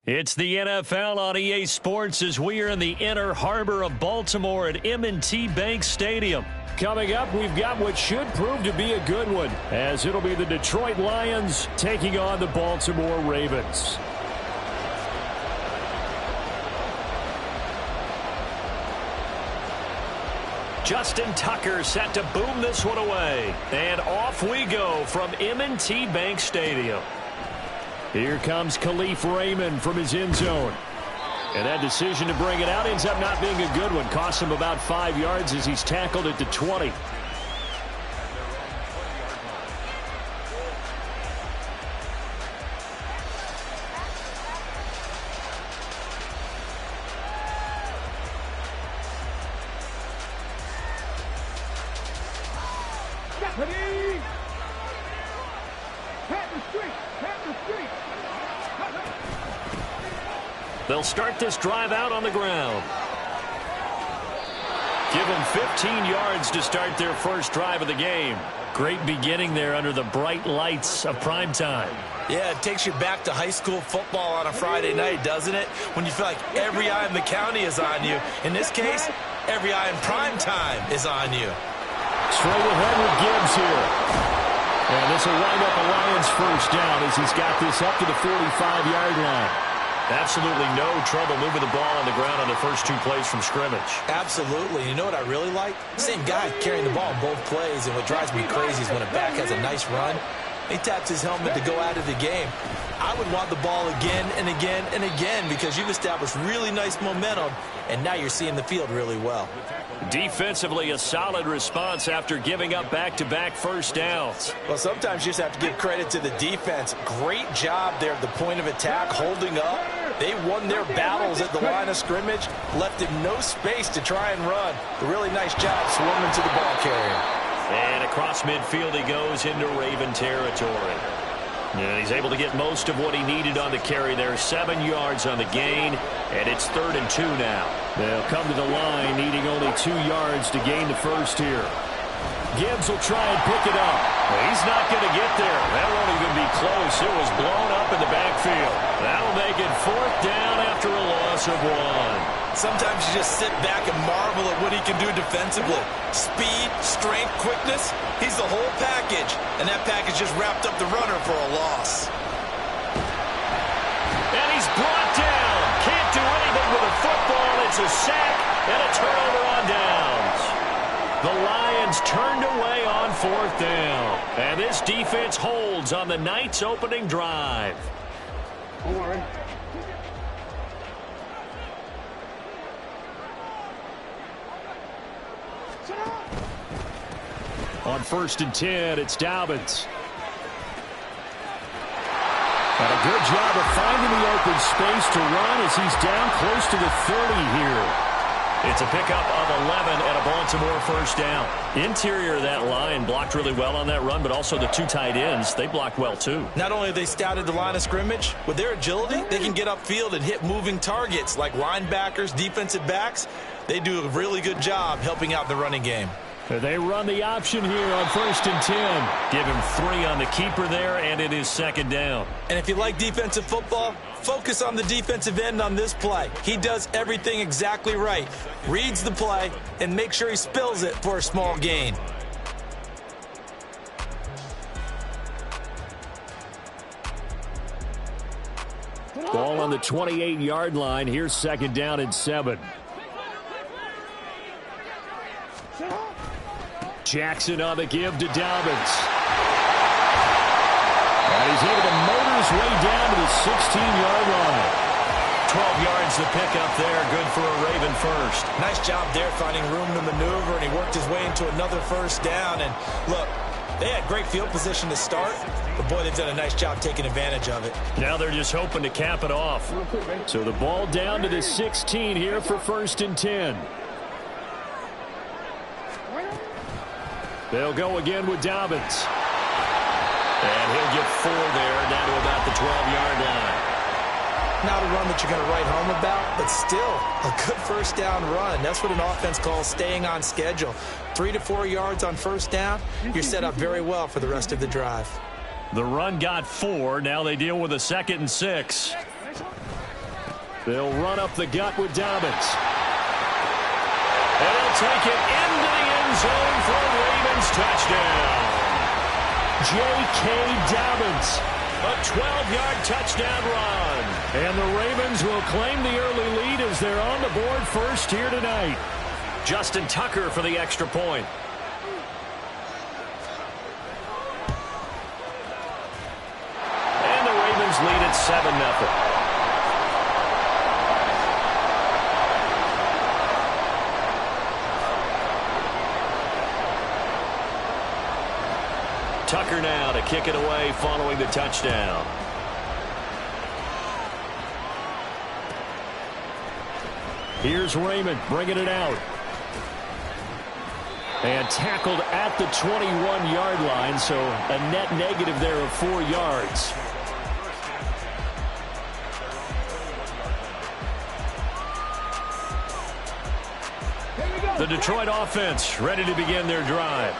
It's the NFL on EA Sports as we are in the inner harbor of Baltimore at M&T Bank Stadium. Coming up, we've got what should prove to be a good one, as it'll be the Detroit Lions taking on the Baltimore Ravens. Justin Tucker set to boom this one away. And off we go from M&T Bank Stadium. Here comes Khalif Raymond from his end zone. And that decision to bring it out ends up not being a good one. Costs him about 5 yards as he's tackled at the 20. They'll start this drive out on the ground. Give them 15 yards to start their first drive of the game. Great beginning there under the bright lights of prime time. Yeah, it takes you back to high school football on a Friday night, doesn't it? When you feel like every eye in the county is on you. In this case, every eye in prime time is on you. Straight ahead with Gibbs here. And this will wind up a Lions first down as he's got this up to the 45-yard line. Absolutely no trouble moving the ball on the ground on the first 2 plays from scrimmage. Absolutely. You know what I really like? Same guy carrying the ball in both plays, and what drives me crazy is when a back has a nice run, he taps his helmet to go out of the game. I would want the ball again and again and again because you've established really nice momentum, and now you're seeing the field really well. Defensively, a solid response after giving up back-to-back first downs. Well, sometimes you just have to give credit to the defense. Great job there at the point of attack, holding up. They won their battles at the line of scrimmage, left him no space to try and run. A really nice job swarming to the ball carrier. And across midfield he goes into Raven territory. And he's able to get most of what he needed on the carry there. 7 yards on the gain, and it's 3rd and 2 now. They'll come to the line, needing only 2 yards to gain the first here. Gibbs will try and pick it up. Well, he's not going to get there. That won't even be close. It was blown up in the backfield. That'll make it 4th down after a loss of 1. Sometimes you just sit back and marvel at what he can do defensively. Speed, strength, quickness, he's the whole package. And that package just wrapped up the runner for a loss. And he's brought down. Can't do anything with a football. It's a sack and a turnover on downs. The Lions turned away on 4th down. And this defense holds on the night's opening drive. On 1st and 10, it's Dobbins. And a good job of finding the open space to run as he's down close to the 30 here. It's a pickup of 11 and a Baltimore first down. Interior of that line blocked really well on that run, but also the 2 tight ends, they blocked well too. Not only have they scouted the line of scrimmage, with their agility, they can get upfield and hit moving targets like linebackers, defensive backs. They do a really good job helping out the running game. They run the option here on 1st and 10. Give him 3 on the keeper there, and it is 2nd down. And if you like defensive football, focus on the defensive end on this play. He does everything exactly right. Reads the play and make sure he spills it for a small gain. Ball on the 28-yard line. Here's 2nd down and 7. Jackson on the give to Dobbins. And he's able to motor his his way down to the 16-yard line. 12 yards to pick up there. Good for a Raven first. Nice job there finding room to maneuver, and he worked his way into another first down. And look, they had great field position to start, but boy, they've done a nice job taking advantage of it. Now they're just hoping to cap it off. So the ball down to the 16 here for 1st and 10. They'll go again with Dobbins. And he'll get 4 there, down to about the 12-yard line. Not a run that you're going to write home about, but still a good first down run. That's what an offense calls staying on schedule. 3 to 4 yards on first down, you're set up very well for the rest of the drive. The run got 4. Now they deal with a 2nd and 6. They'll run up the gut with Dobbins. And they'll take it into the end zone for a Ravens touchdown. J.K. Dobbins, a 12-yard touchdown run. And the Ravens will claim the early lead as they're on the board first here tonight. Justin Tucker for the extra point. And the Ravens lead at 7-0. Tucker now to kick it away following the touchdown. Here's Raymond bringing it out. And tackled at the 21-yard line, so a net negative there of 4 yards. The Detroit offense ready to begin their drive.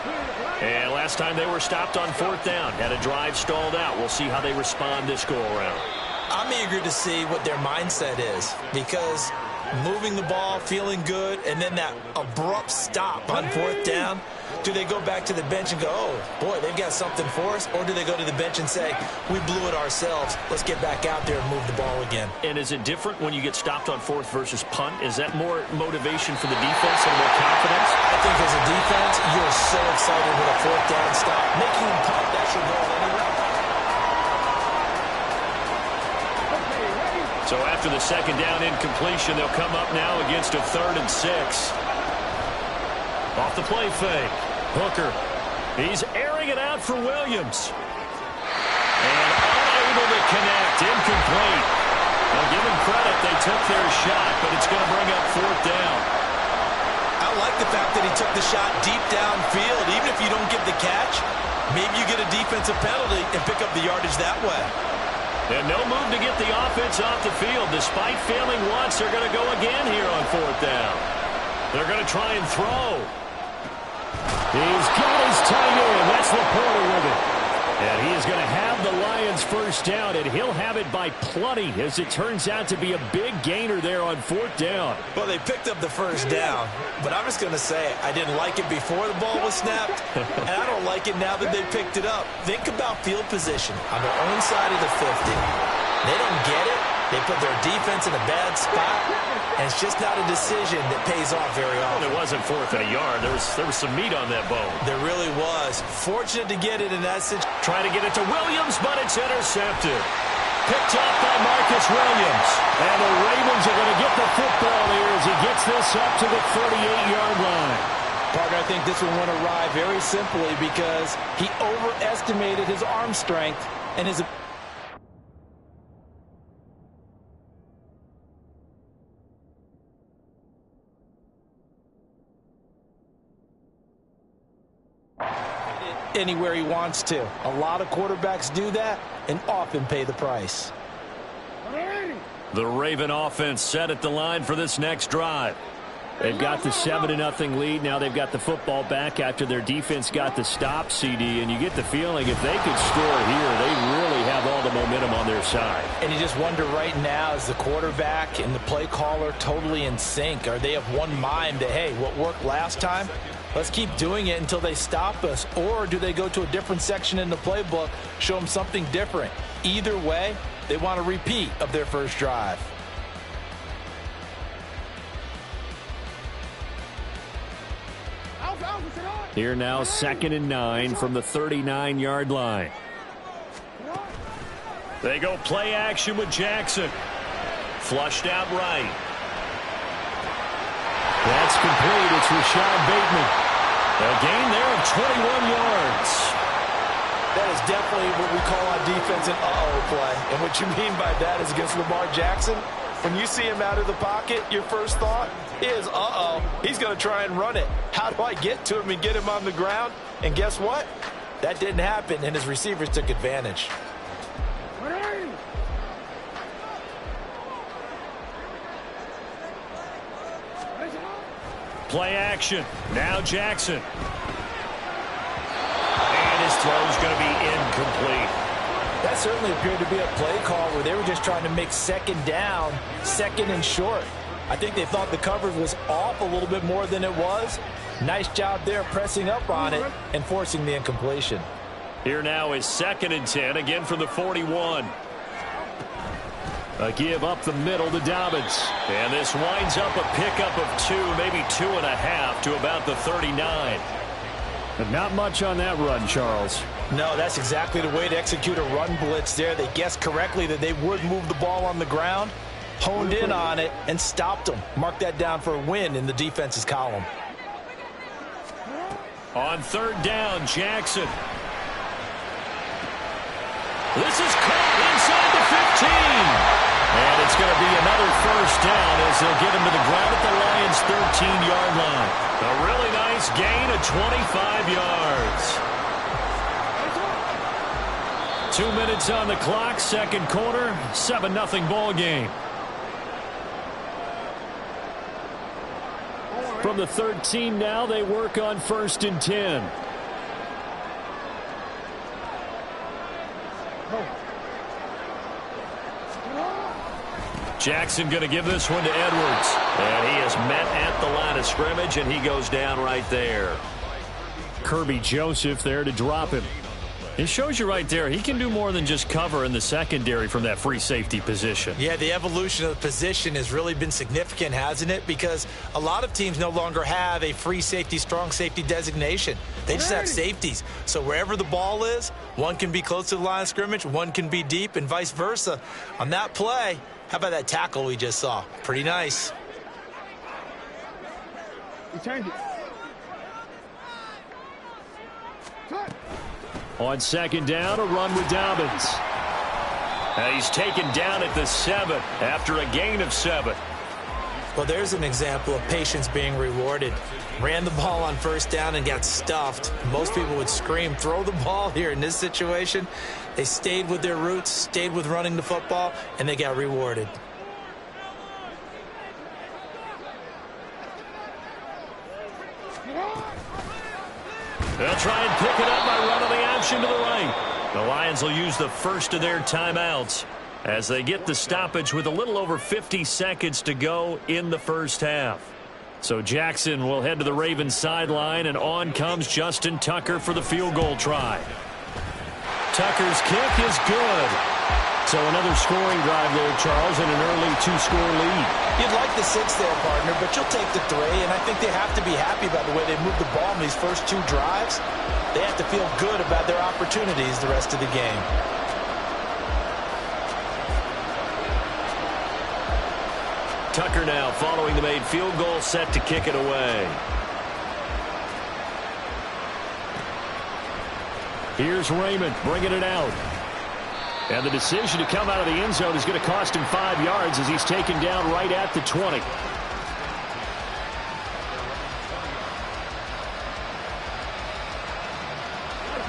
And last time they were stopped on 4th down, had a drive stalled out. We'll see how they respond this go-around. I'm eager to see what their mindset is, because moving the ball, feeling good, and then that abrupt stop on 4th down, do they go back to the bench and go, oh, boy, they've got something for us? Or do they go to the bench and say, we blew it ourselves, let's get back out there and move the ball again? And is it different when you get stopped on 4th versus punt? Is that more motivation for the defense and more confidence? I think as a defense, you're so excited with a 4th down stop. Making them punt, that's your goal anyway. So after the 2nd down incompletion, they'll come up now against a 3rd and 6. Off the play fake. Hooker. He's airing it out for Williams. And unable to connect. Incomplete. Now give them credit. They took their shot, but it's going to bring up 4th down. I like the fact that he took the shot deep downfield. Even if you don't get the catch, maybe you get a defensive penalty and pick up the yardage that way. And no move to get the offense off the field. Despite failing once, they're going to go again here on 4th down. They're going to try and throw. He's got his tight end. That's Laporta with it. And he is going to have the Lions first down, and he'll have it by plenty, as it turns out to be a big gainer there on 4th down. Well, they picked up the first down, but I'm just going to say I didn't like it before the ball was snapped, and I don't like it now that they picked it up. Think about field position on their own side of the 50. They don't get it. They put their defense in a bad spot, and it's just not a decision that pays off very often. Well, it wasn't 4th and a yard. There was some meat on that bone. There really was. Fortunate to get it in that situation. Trying to get it to Williams, but it's intercepted. Picked up by Marcus Williams. And the Ravens are going to get the football here as he gets this up to the 38-yard line. Parker, I think this one went awry very simply because he overestimated his arm strength and his... anywhere he wants to. A lot of quarterbacks do that and often pay the price. The Raven offense set at the line for this next drive. They've got the 7-0 lead. Now they've got the football back after their defense got the stop, CD, and you get the feeling if they could score here, they really have all the momentum on their side. And you just wonder right now, is the quarterback and the play caller totally in sync? Are they of one mind that, hey, what worked last time? Let's keep doing it until they stop us. Or do they go to a different section in the playbook, show them something different? Either way, they want a repeat of their first drive. Here now, 2nd and 9 from the 39-yard line. They go play action with Jackson. Flushed out right. That's complete. It's Rashad Bateman. A gain there of 21 yards. That is definitely what we call on defense an uh-oh play. And what you mean by that is against Lamar Jackson, when you see him out of the pocket, your first thought is, uh-oh, he's going to try and run it. How do I get to him and get him on the ground? And guess what? That didn't happen, and his receivers took advantage. Play action. Now Jackson. And his throw's going to be incomplete. That certainly appeared to be a play call where they were just trying to make second down, second and short. I think they thought the coverage was off a little bit more than it was. Nice job there pressing up on it and forcing the incompletion. Here now is 2nd and 10, again from the 41. A give up the middle to Dobbins. And this winds up a pickup of 2, maybe 2.5 to about the 39. But not much on that run, Charles. No, that's exactly the way to execute a run blitz there. They guessed correctly that they would move the ball on the ground, honed in on it, and stopped them. Mark that down for a win in the defense's column. On 3rd down, Jackson. This is caught inside the 15. And it's going to be another 1st down as they'll get him to the ground at the Lions' 13-yard line. A really nice gain of 25 yards. 2 minutes on the clock, 2nd quarter, 7-0 ball game. From the 13 now, they work on 1st and 10. Jackson going to give this one to Edwards. And he is met at the line of scrimmage, and he goes down right there. Kirby Joseph there to drop him. It shows you right there, he can do more than just cover in the secondary from that free safety position. Yeah, the evolution of the position has really been significant, hasn't it? Because a lot of teams no longer have a free safety, strong safety designation. They just have safeties. So wherever the ball is, one can be close to the line of scrimmage, one can be deep, and vice versa. On that play, how about that tackle we just saw? Pretty nice. He turned it. On 2nd down, a run with Dobbins. He's taken down at the 7 after a gain of 7. Well, there's an example of patience being rewarded. Ran the ball on 1st down and got stuffed. Most people would scream, throw the ball here. In this situation, they stayed with their roots, stayed with running the football, and they got rewarded. They'll try and pick it up by running the option to the right. The Lions will use the first of their timeouts as they get the stoppage with a little over 50 seconds to go in the 1st half. So Jackson will head to the Ravens sideline, and on comes Justin Tucker for the field goal try. Tucker's kick is good. So another scoring drive there, Charles, and an early 2-score lead. You'd like the 6 there, partner, but you'll take the 3, and I think they have to be happy about the way they moved the ball in these first 2 drives. They have to feel good about their opportunities the rest of the game. Tucker now following the made field goal, set to kick it away. Here's Raymond bringing it out. And the decision to come out of the end zone is going to cost him 5 yards as he's taken down right at the 20.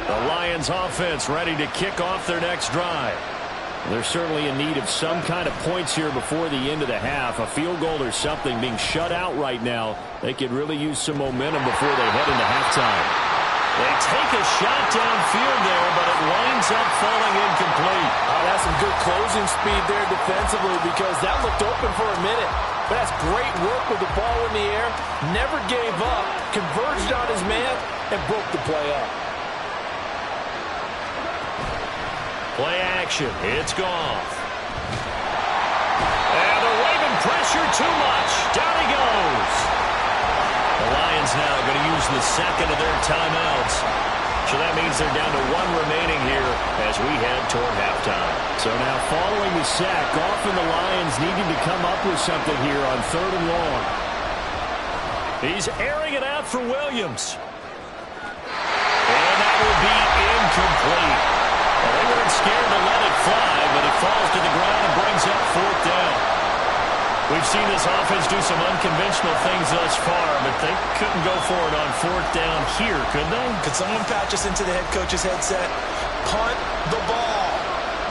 The Lions offense ready to kick off their next drive. They're certainly in need of some kind of points here before the end of the half. A field goal or something. Being shut out right now, they could really use some momentum before they head into halftime. They take a shot downfield there, but it winds up falling incomplete. Oh, that's some good closing speed there defensively, because that looked open for a minute. But that's great work with the ball in the air. Never gave up, converged on his man, and broke the play up. Play action. It's Goff. And the Raven pressure too much. Down he goes. The Lions now going to use the second of their timeouts. So that means they're down to 1 remaining here as we head toward halftime. So now following the sack, Goff and the Lions needing to come up with something here on 3rd and long. He's airing it out for Williams. And that will be incomplete. Well, they weren't scared to let it fly, but it falls to the ground and brings up 4th down. We've seen this offense do some unconventional things thus far, but they couldn't go for it on 4th down here, could they? Could someone patch us into the head coach's headset? Punt the ball.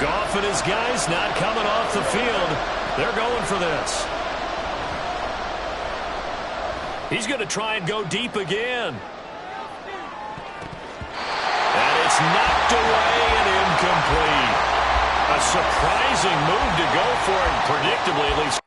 Goff and his guys not coming off the field. They're going for this. He's going to try and go deep again. And it's knocked away and incomplete. A surprising move to go for it, predictably at least.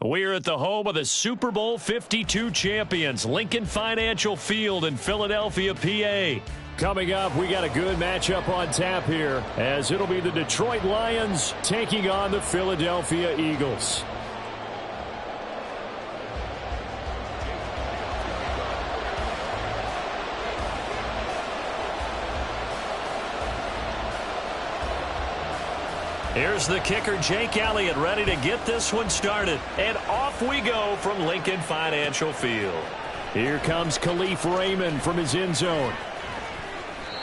We're at the home of the Super Bowl 52 champions, Lincoln Financial Field in Philadelphia, PA. Coming up, we got a good matchup on tap here, as it'll be the Detroit Lions taking on the Philadelphia Eagles. Here's the kicker, Jake Elliott, ready to get this one started. And off we go from Lincoln Financial Field. Here comes Khalif Raymond from his end zone.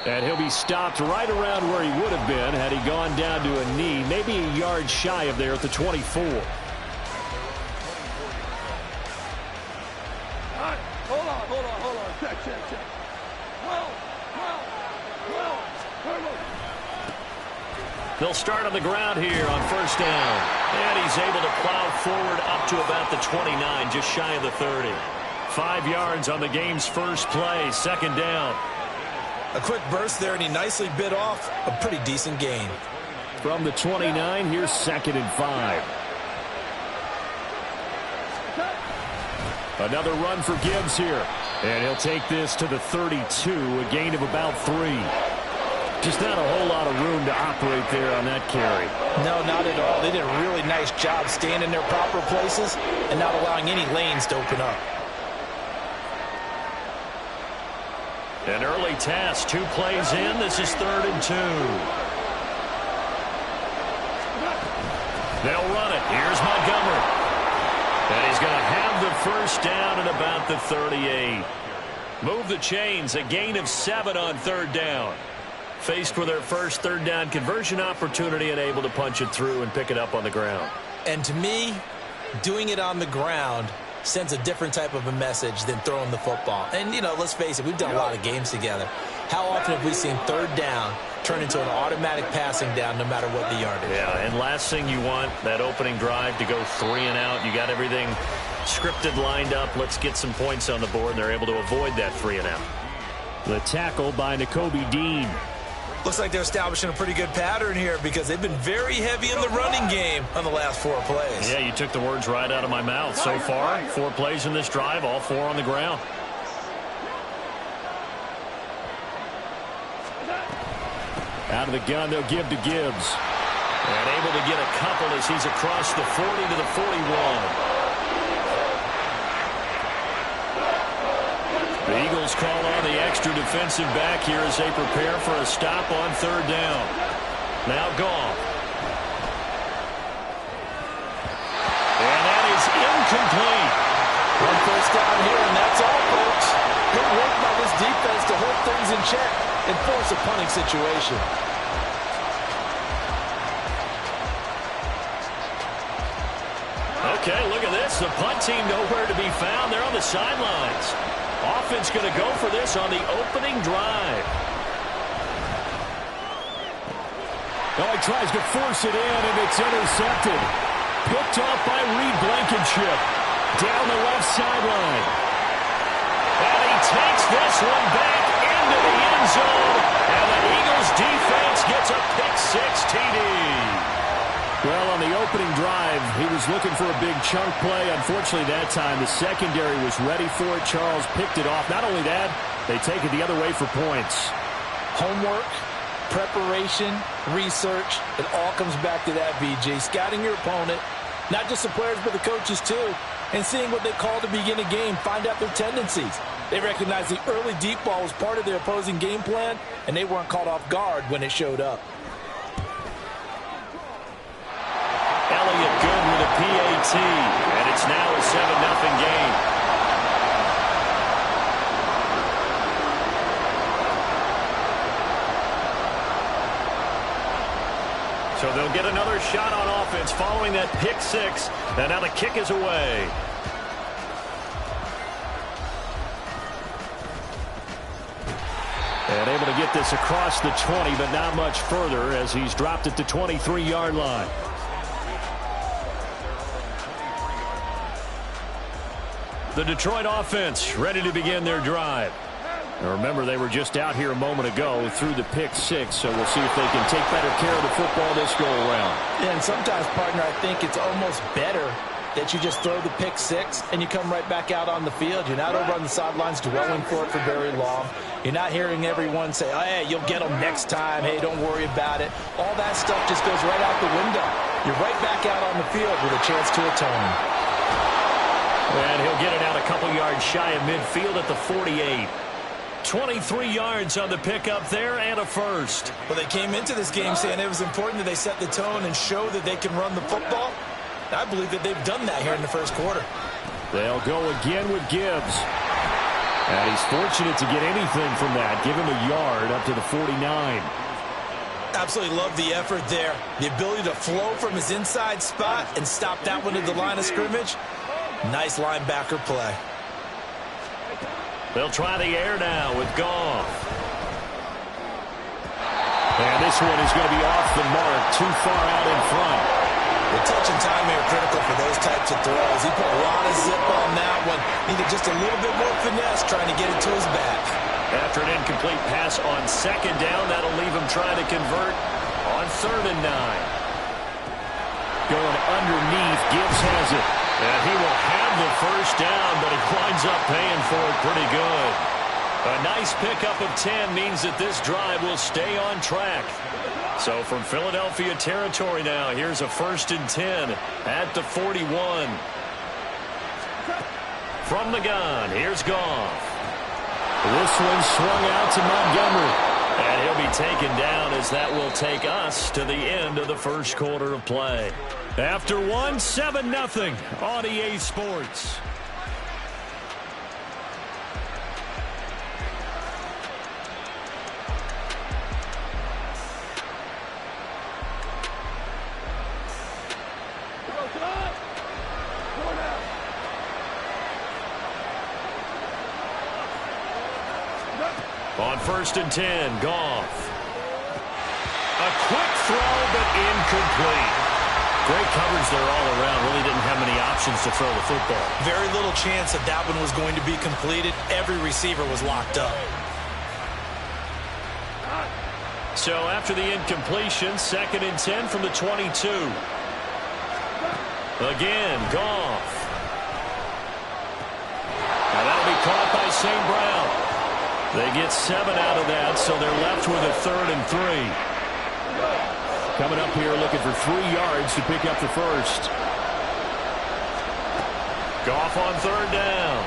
And he'll be stopped right around where he would have been had he gone down to a knee, maybe a yard shy of there at the 24. Hold on. Check. They'll start on the ground here on first down. And he's able to plow forward up to about the 29, just shy of the 30. 5 yards on the game's first play, second down. A quick burst there, and he nicely bit off a pretty decent gain. From the 29, here's 2nd and 5. Another run for Gibbs here. And he'll take this to the 32, a gain of about 3. Just not a whole lot of room to operate there on that carry. No, not at all. They did a really nice job staying in their proper places and not allowing any lanes to open up. An early task, 2 plays in. This is 3rd and 2. They'll run it. Here's Montgomery. And he's going to have the first down at about the 38. Move the chains, a gain of 7 on 3rd down. Faced with their first 3rd down conversion opportunity and able to punch it through and pick it up on the ground. And to me, doing it on the ground sends a different type of a message than throwing the football. And, you know, let's face it, we've done a lot of games together. How often have we seen 3rd down turn into an automatic passing down no matter what the yardage? Yeah, and last thing you want, that opening drive to go 3 and out. You got everything scripted, lined up. Let's get some points on the board. And they're able to avoid that 3 and out. The tackle by Nakobe Dean. Looks like they're establishing a pretty good pattern here because they've been very heavy in the running game on the last 4 plays. Yeah, you took the words right out of my mouth. So far, 4 plays in this drive, all 4 on the ground. Out of the gun, they'll give to Gibbs. And able to get a couple as he's across the 40 to the 41. The Eagles call on the extra defensive back here as they prepare for a stop on 3rd down. Now Goff. And that is incomplete. 1 first down here, and that's all, folks. Good work by this defense to hold things in check and force a punting situation. Okay, look at this. The punt team nowhere to be found. They're on the sidelines. Offense going to go for this on the opening drive. Oh, he tries to force it in, and it's intercepted. Picked off by Reed Blankenship. Down the left sideline. And he takes this one back into the end zone. And the Eagles defense gets a pick-6 TD. Well, on the opening drive, he was looking for a big chunk play. Unfortunately, that time, the secondary was ready for it. Charles picked it off. Not only that, they take it the other way for points. Homework, preparation, research, it all comes back to that, BJ. Scouting your opponent, not just the players, but the coaches, too, and seeing what they call to begin a game, find out their tendencies. They recognized the early deep ball was part of their opposing game plan, and they weren't caught off guard when it showed up. Elliott good with a PAT, and it's now a 7-0 game. So they'll get another shot on offense following that pick-6, and now the kick is away. And able to get this across the 20, but not much further as he's dropped it to 23-yard line. The Detroit offense ready to begin their drive. Now remember, they were just out here a moment ago through the pick-6, so we'll see if they can take better care of the football this go around. And sometimes, partner, I think it's almost better that you just throw the pick six and you come right back out on the field. You're not over on the sidelines dwelling for it for very long. You're not hearing everyone say, oh, hey, you'll get them next time. Hey, don't worry about it. All that stuff just goes right out the window. You're right back out on the field with a chance to atone. And he'll get it out a couple yards shy of midfield at the 48. 23 yards on the pickup there and a first. Well, they came into this game saying it was important that they set the tone and show that they can run the football. I believe that they've done that here in the first quarter. They'll go again with Gibbs. And he's fortunate to get anything from that. Give him a yard up to the 49. Absolutely love the effort there. The ability to flow from his inside spot and stop that one at the line of scrimmage. Nice linebacker play. They'll try the air now with Goff. And this one is going to be off the mark, too far out in front. The touch and time are critical for those types of throws. He put a lot of zip on that one. Needed just a little bit more finesse trying to get it to his back. After an incomplete pass on second down, that'll leave him trying to convert on 3rd and 9. Going underneath, Gibbs has it. And he will have the first down, but he winds up paying for it pretty good. A nice pickup of 10 means that this drive will stay on track. So from Philadelphia territory now, here's a 1st and 10 at the 41. From the gun, here's Goff. This one swung out to Montgomery. And he'll be taken down as that will take us to the end of the first quarter of play. After 1, 7-0 on EA Sports. On 1st and 10, Goff. A quick throw, but incomplete. Great coverage there all around. Really didn't have many options to throw the football. Very little chance that that one was going to be completed. Every receiver was locked up. So after the incompletion, 2nd and 10 from the 22. Again, Goff. Now that'll be caught by St. Brown. They get 7 out of that, so they're left with a 3rd and 3. Coming up here looking for 3 yards to pick up the first. Goff on 3rd down.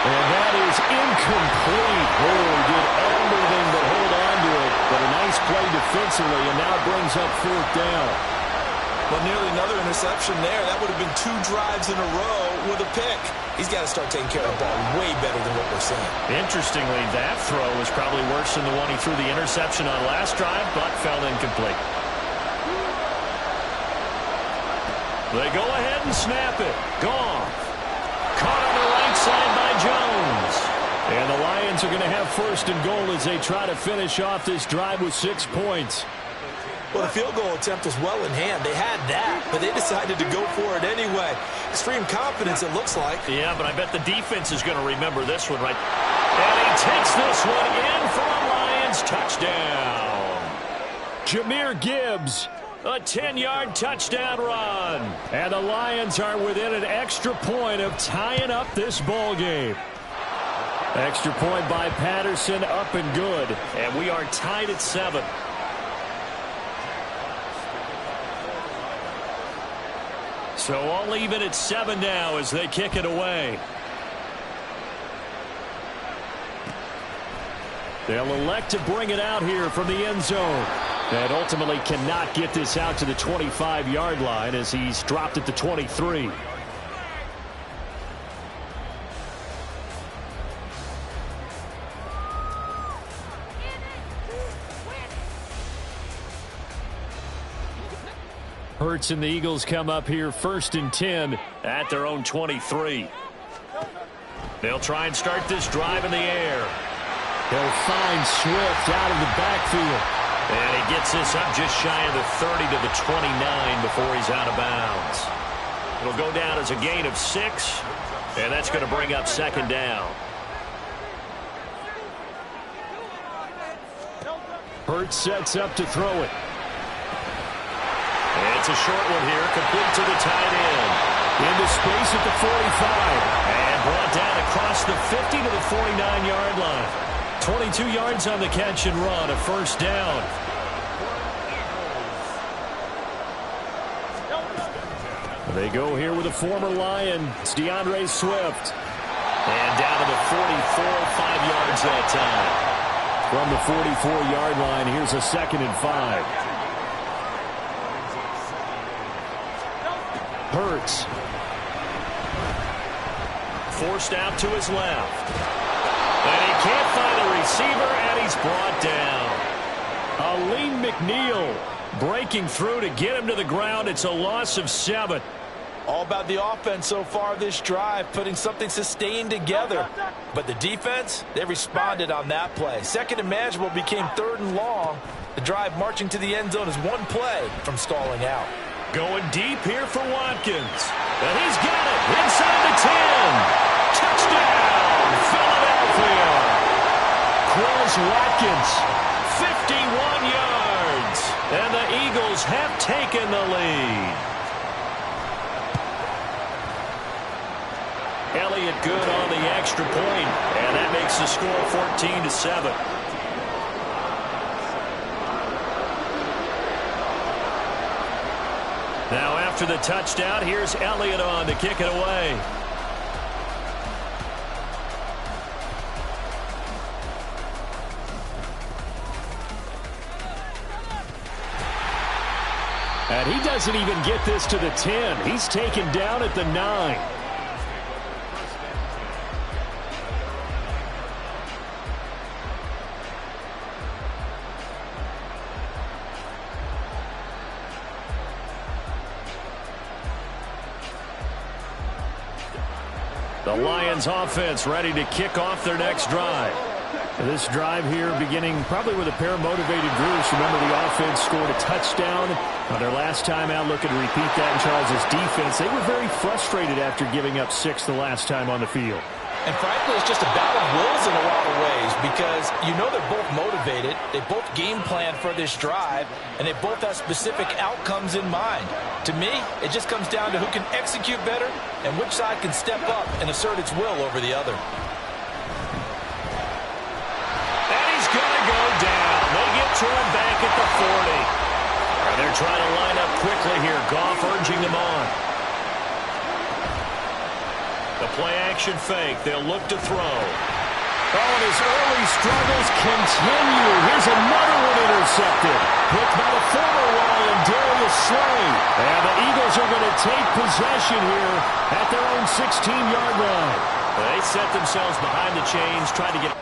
And that is incomplete. Oh, he did everything but hold on to it. But a nice play defensively, and now brings up 4th down. Well, nearly another interception there. That would have been 2 drives in a row with a pick. He's got to start taking care of the ball way better than what we're seeing. Interestingly, that throw was probably worse than the one he threw the interception on last drive, but fell incomplete. They go ahead and snap it. Goff. Caught on the right side by Jones. And the Lions are going to have 1st and goal as they try to finish off this drive with 6 points. Well, the field goal attempt was well in hand. They had that, but they decided to go for it anyway. Extreme confidence, it looks like. Yeah, but I bet the defense is going to remember this one, right? And he takes this one in for a Lions touchdown. Jahmyr Gibbs, a 10-yard touchdown run. And the Lions are within an extra point of tying up this ball game. Extra point by Patterson, up and good. And we are tied at 7. So all even at 7 now as they kick it away. They'll elect to bring it out here from the end zone. And ultimately cannot get this out to the 25-yard line as he's dropped at the 23. Hurts and the Eagles come up here 1st and 10 at their own 23. They'll try and start this drive in the air. They'll find Swift out of the backfield. And he gets this up just shy of the 30 to the 29 before he's out of bounds. It'll go down as a gain of 6, and that's going to bring up 2nd down. Hurts sets up to throw it. And It's a short one here, complete to the tight end. Into space at the 45. And brought down across the 50 to the 49-yard line. 22 yards on the catch and run, a first down. They go here with a former Lion. It's DeAndre Swift. And down to the 44, 5 yards that time. From the 44-yard line, here's a 2nd and 5. Hurts. Forced out to his left. And he can't find a receiver, and he's brought down. Aleem McNeil breaking through to get him to the ground. It's a loss of 7. All about the offense so far this drive, putting something sustained together. But the defense, they responded on that play. 2nd and manageable became 3rd and long. The drive marching to the end zone is one play from stalling out. Going deep here for Watkins. And he's got it inside the 10. Touchdown, Philadelphia. Quez Watkins, 51 yards. And the Eagles have taken the lead. Elliott good on the extra point, and that makes the score 14-7. Now after the touchdown, here's Elliott on to kick it away. And he doesn't even get this to the 10. He's taken down at the 9. The Lions offense ready to kick off their next drive. This drive here beginning probably with a pair of motivated groups. Remember, the offense scored a touchdown on their last time out, looking to repeat that in Charles' defense. They were very frustrated after giving up 6 the last time on the field. And frankly, it's just a battle of wills in a lot of ways because you know they're both motivated. They both game plan for this drive, and they both have specific outcomes in mind. To me, it just comes down to who can execute better and which side can step up and assert its will over the other. And he's going to go down. They get to him back at the 40. And they're trying to line up quickly here. Goff urging them on. The play-action fake. They'll look to throw. Oh, and his early struggles continue. Here's another one intercepted. Picked by the former Lion, Darius Slay. And the Eagles are going to take possession here at their own 16-yard line. They set themselves behind the chains, trying to get...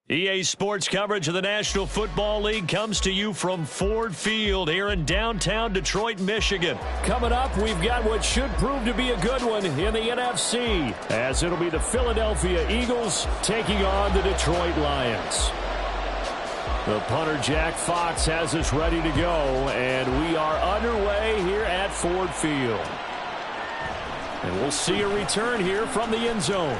EA Sports coverage of the National Football League comes to you from Ford Field here in downtown Detroit, Michigan. Coming up, we've got what should prove to be a good one in the NFC, as it'll be the Philadelphia Eagles taking on the Detroit Lions. The punter, Jack Fox, has us ready to go, and we are underway here at Ford Field. And we'll see a return here from the end zone.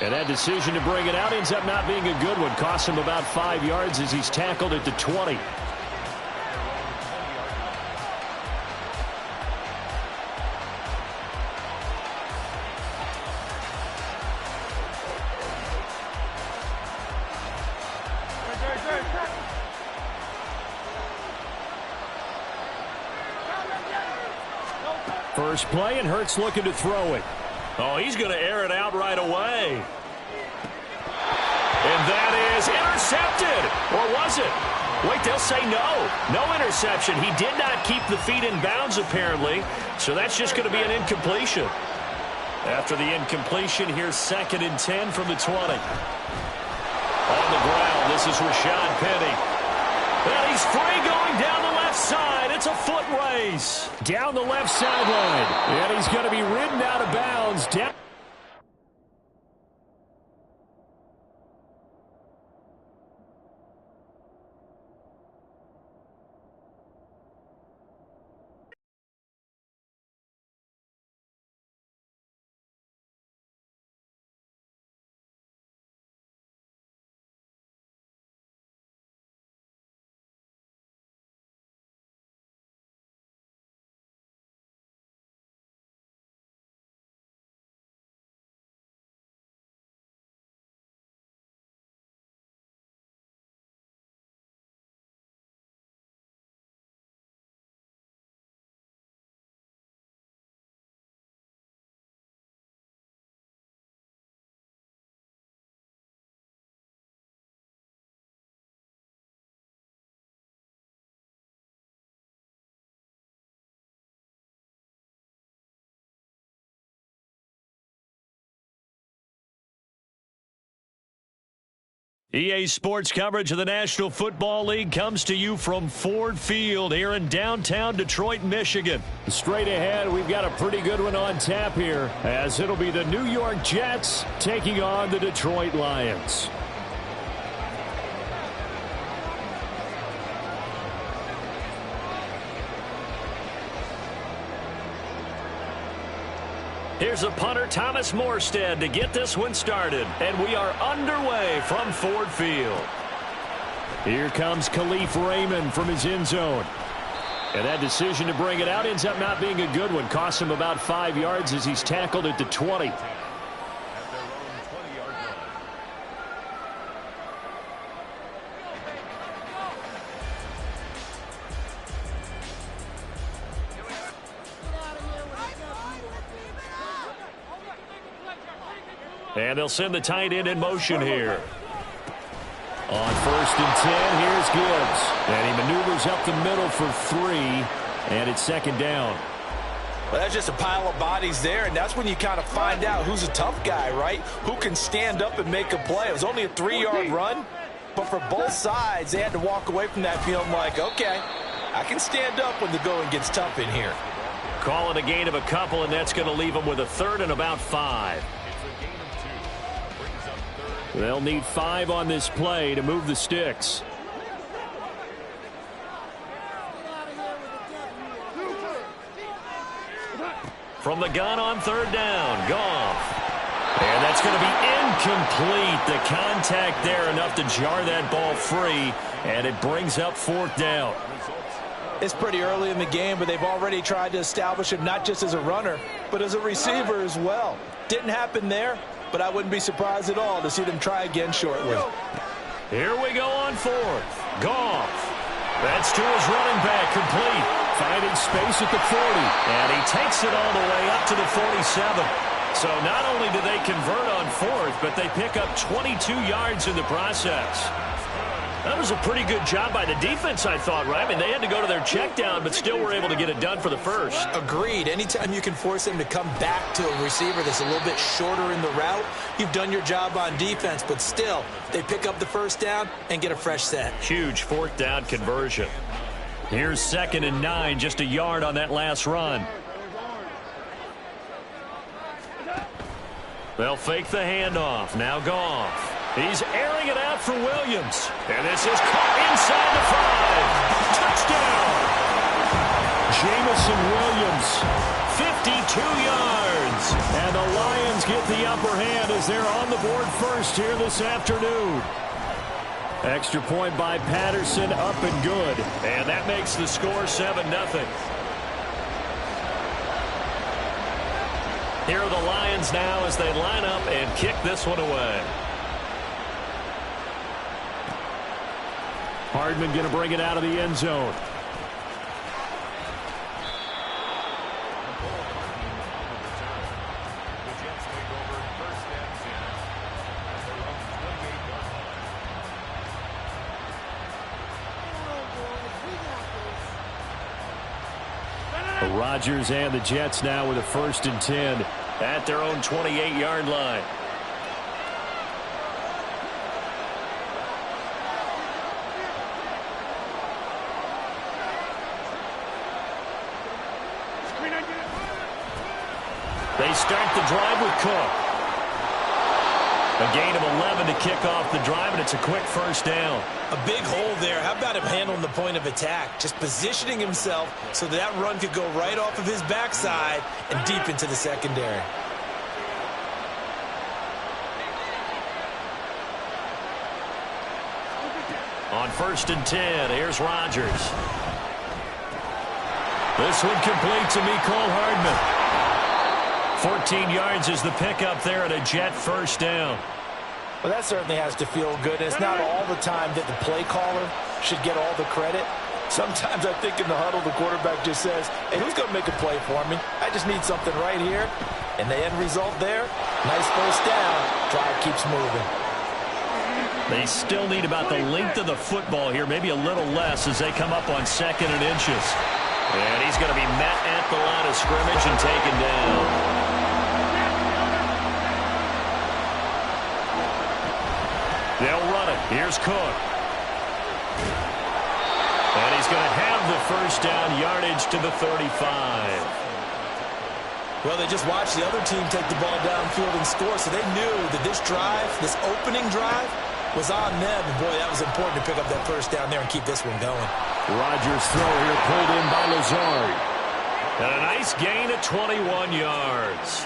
And that decision to bring it out ends up not being a good one. Costs him about 5 yards as he's tackled at the 20. First play, and Hurts looking to throw it. Oh, he's going to air it out right away. And that is intercepted. Or was it? Wait, they'll say no. No interception. He did not keep the feet in bounds, apparently. So that's just going to be an incompletion. After the incompletion, here's 2nd and 10 from the 20. On the ground, this is Rashad Penny. And he's free going down the left side. It's a foot race. Down the left sideline. And he's going to be ridden out of bounds. Down. EA Sports coverage of the National Football League comes to you from Ford Field here in downtown Detroit, Michigan. Straight ahead, we've got a pretty good one on tap here, as it'll be the New York Jets taking on the Detroit Lions. Here's a punter, Thomas Morstead, to get this one started. And we are underway from Ford Field. Here comes Khalif Raymond from his end zone. And that decision to bring it out ends up not being a good one. Costs him about 5 yards as he's tackled at the 20. And they'll send the tight end in motion here. On 1st and 10, here's Gibbs. And he maneuvers up the middle for 3. And it's 2nd down. Well, that's just a pile of bodies there, and that's when you kind of find out who's a tough guy, right? Who can stand up and make a play. It was only a 3-yard run, but for both sides, they had to walk away from that feeling like, okay, I can stand up when the going gets tough in here. Call it a gain of a couple, and that's going to leave them with a 3rd and about 5. They'll need 5 on this play to move the sticks. From the gun on 3rd down, Goff. And that's going to be incomplete. The contact there enough to jar that ball free, and it brings up 4th down. It's pretty early in the game, but they've already tried to establish him not just as a runner, but as a receiver as well. Didn't happen there, but I wouldn't be surprised at all to see them try again shortly. Here we go on 4th. Goff. That's to his running back, complete. Finding space at the 40. And he takes it all the way up to the 47. So not only do they convert on 4th, but they pick up 22 yards in the process. That was a pretty good job by the defense, I thought, right? I mean, they had to go to their check down, but still were able to get it done for the 1st. Agreed. Anytime you can force them to come back to a receiver that's a little bit shorter in the route, you've done your job on defense, but still, they pick up the 1st down and get a fresh set. Huge 4th down conversion. Here's 2nd and 9, just a yard on that last run. They'll fake the handoff. Now Goff. He's airing it out for Williams. And this is caught inside the 5. Touchdown! Jamison Williams, 52 yards. And the Lions get the upper hand as they're on the board first here this afternoon. Extra point by Patterson, up and good. And that makes the score 7-0. Here are the Lions now as they line up and kick this one away. Hardman going to bring it out of the end zone. Rodgers and the Jets now with a 1st and 10 at their own 28-yard line. They start the drive with Cook. A gain of 11 to kick off the drive, and it's a quick 1st down. A big hole there. How about him handling the point of attack? Just positioning himself so that run could go right off of his backside and deep into the secondary. On 1st and 10, here's Rodgers. This one complete to Mecole Hardman. 14 yards is the pickup there at a Jet 1st down. Well, that certainly has to feel good. And it's not all the time that the play caller should get all the credit. Sometimes I think in the huddle, the quarterback just says, hey, who's going to make a play for me? I just need something right here. And the end result there, nice 1st down. Drive keeps moving. They still need about the length of the football here, maybe a little less as they come up on 2nd and inches. And he's going to be met at the line of scrimmage and taken down. They'll run it. Here's Cook. And he's going to have the 1st down, yardage to the 35. Well, they just watched the other team take the ball downfield and score, so they knew that this drive, this opening drive, was on them. And, boy, that was important to pick up that 1st down there and keep this one going. Rodgers' throw here pulled in by Lazard. And a nice gain of 21 yards.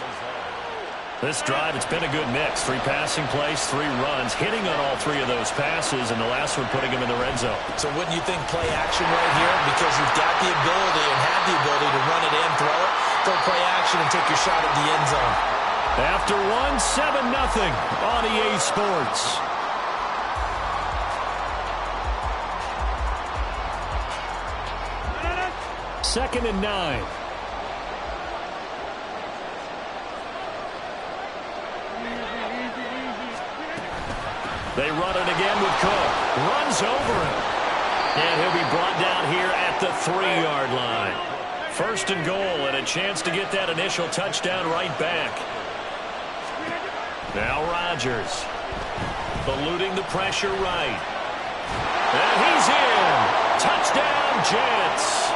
This drive, it's been a good mix. 3 passing plays, 3 runs, hitting on all 3 of those passes, and the last one putting him in the red zone. So wouldn't you think play action right here? Because you've got the ability and have the ability to run it in, throw it, throw play action, and take your shot at the end zone. After 1, 7-0 on EA Sports. Second and 9. They run it again with Cook. Runs over him. And he'll be brought down here at the 3-yard line. 1st and goal and a chance to get that initial touchdown right back. Now Rodgers. Eluding the pressure right. And he's in. Touchdown Jets.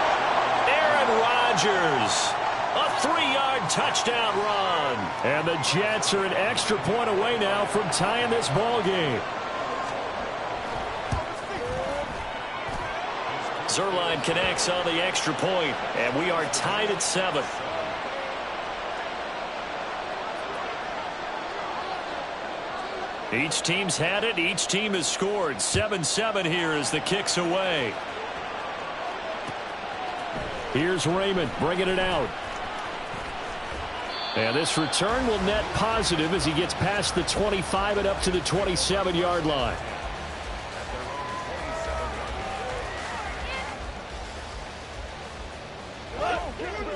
Aaron Rodgers. A 3-yard touchdown run. And the Jets are an extra point away now from tying this ball game. Zuerlein connects on the extra point, and we are tied at 7. Each team's had it. Each team has scored. 7-7 here as the kick's away. Here's Raymond bringing it out. And this return will net positive as he gets past the 25 and up to the 27-yard line.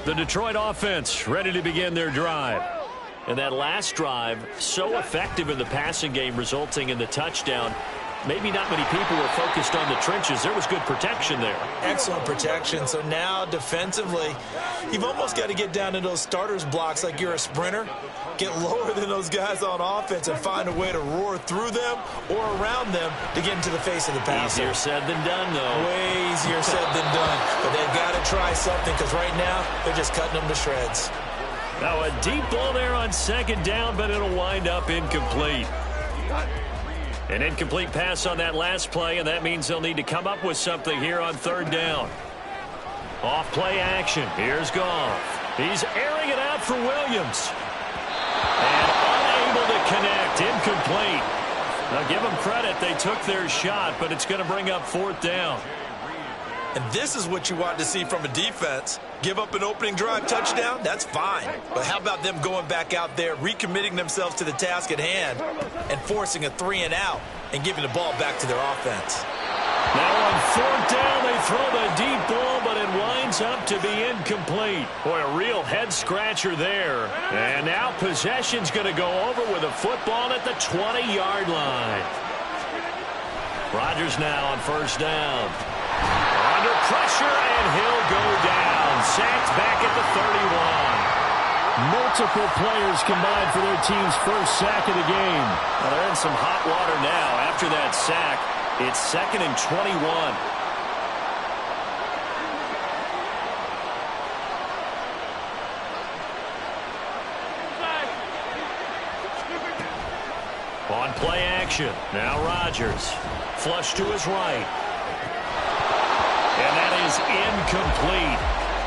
The Detroit offense ready to begin their drive. And that last drive, so effective in the passing game, resulting in the touchdown. Maybe not many people were focused on the trenches. There was good protection there. Excellent protection. So now defensively, you've almost got to get down to those starters blocks like you're a sprinter. Get lower than those guys on offense and find a way to roar through them or around them to get into the face of the passer. Easier said than done, though. Way easier said than done. But they've got to try something because right now they're just cutting them to shreds. Now a deep ball there on 2nd down, but it'll wind up incomplete. An incomplete pass on that last play, and that means they'll need to come up with something here on 3rd down. Off play action. Here's Goff. He's airing it out for Williams. And unable to connect. Incomplete. Now give them credit. They took their shot, but it's going to bring up 4th down. And this is what you want to see from a defense. Give up an opening drive touchdown, that's fine. But how about them going back out there, recommitting themselves to the task at hand, and forcing a 3-and-out and giving the ball back to their offense. Now on 4th down, they throw the deep ball, but it winds up to be incomplete. Boy, a real head-scratcher there. And now possession's going to go over with a football at the 20-yard line. Rodgers now on 1st down. Under pressure, and he'll go down. Sacked back at the 31. Multiple players combined for their team's first sack of the game. Well, they're in some hot water now. After that sack, it's 2nd and 21. On play action, now Rodgers. Flush to his right. And that is incomplete.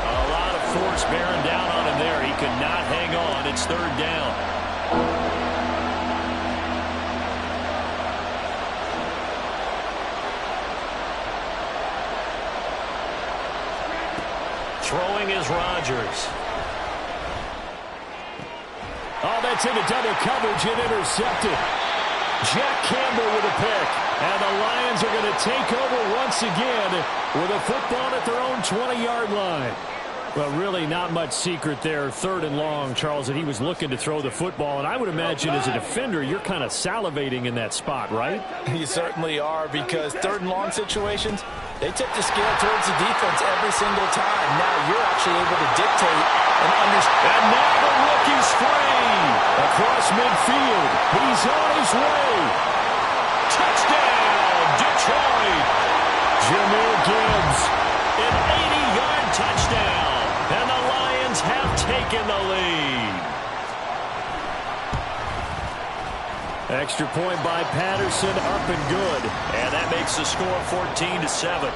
A lot of force bearing down on him there. He could not hang on. It's 3rd down. Throwing is Rodgers. Oh, that's into double coverage and intercepted. Jack Campbell with a pick. And the Lions are going to take over once again with a football at their own 20-yard line. Well, really not much secret there. 3rd and long, Charles, that he was looking to throw the football. And I would imagine as a defender, you're kind of salivating in that spot, right? You certainly are, because 3rd and long situations, they tip the scale towards the defense every single time. Now you're actually able to dictate and understand. And now the rookie's free. Across midfield. He's on his way. Touchdown, Detroit. Jahmyr Gibbs, an 80-yard touchdown. And the Lions have taken the lead. Extra point by Patterson, up and good. And that makes the score 14-7.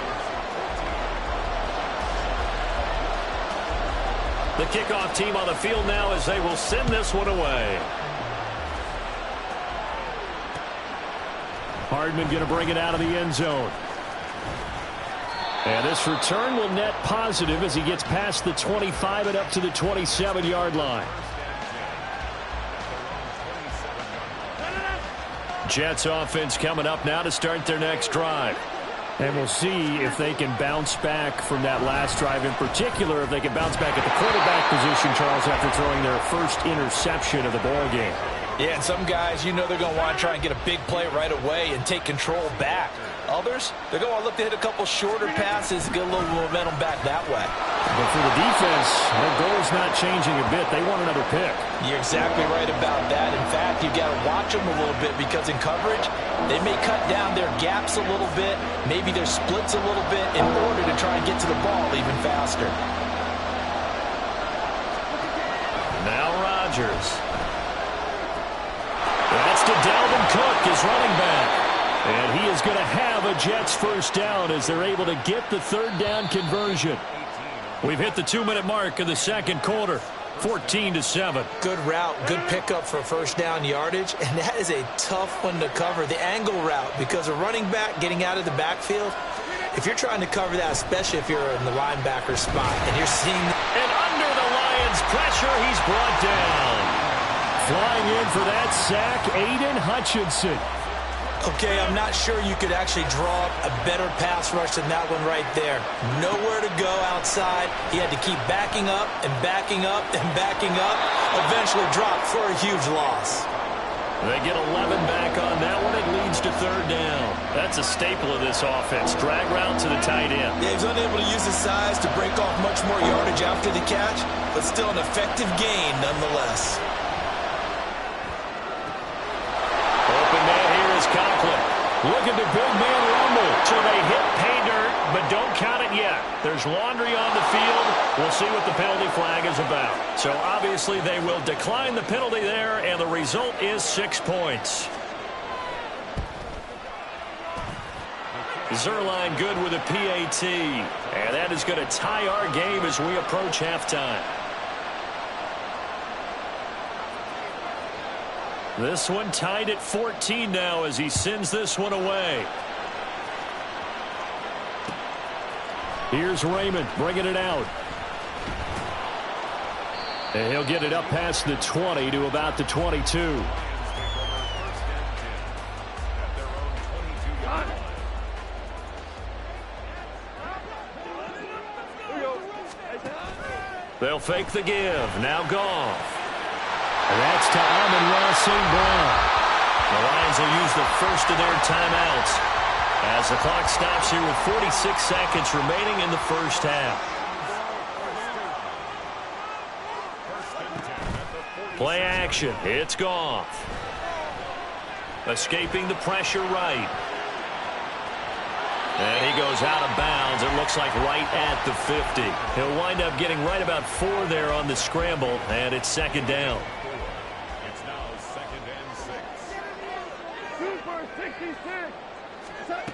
The kickoff team on the field now as they will send this one away. Hardman going to bring it out of the end zone. And this return will net positive as he gets past the 25 and up to the 27-yard line. Jets offense coming up now to start their next drive. And we'll see if they can bounce back from that last drive, in particular if they can bounce back at the quarterback position, Charles, after throwing their first interception of the ball game. Yeah, and some guys, you know they're going to want to try and get a big play right away and take control back. Others, they're going to want to look to hit a couple shorter passes, get a little momentum back that way. But for the defense, their goal is not changing a bit. They want another pick. You're exactly right about that. In fact, you've got to watch them a little bit, because in coverage, they may cut down their gaps a little bit, maybe their splits a little bit, in order to try and get to the ball even faster. Now Rodgers. That's to Dalvin Cook, his running back. And he is going to have a Jets first down as they're able to get the 3rd down conversion. We've hit the 2-minute mark of the second quarter. 14-7. Good route, good pickup for first down yardage, and that is a tough one to cover, the angle route, because a running back getting out of the backfield, if you're trying to cover that, especially if you're in the linebacker spot, and you're seeing... And under the Lions' pressure, he's brought down. Flying in for that sack, Aiden Hutchinson. Okay, I'm not sure you could actually draw up a better pass rush than that one right there. Nowhere to go outside. He had to keep backing up and backing up and backing up. Eventually dropped for a huge loss. They get 11 back on that one. It leads to 3rd down. That's a staple of this offense. Drag route to the tight end. Yeah, he's unable to use his size to break off much more yardage after the catch, but still an effective gain nonetheless. Open man here is Conklin. Looking to big man rumble. So they hit pay dirt, but don't count it yet. There's laundry on the field. We'll see what the penalty flag is about. So obviously they will decline the penalty there, and the result is 6 points. Zuerlein good with a PAT. And that is going to tie our game as we approach halftime. This one tied at 14 now as he sends this one away. Here's Raymond bringing it out. And he'll get it up past the 20 to about the 22. They'll fake the give. Now Goff. And that's to Amon-Ra St. Brown. The Lions will use the first of their timeouts as the clock stops here with 46 seconds remaining in the first half. Play action. It's Goff. Escaping the pressure right. And he goes out of bounds. It looks like right at the 50. He'll wind up getting right about 4 there on the scramble, and it's second down. It's now 2nd and 6. 2 for 66.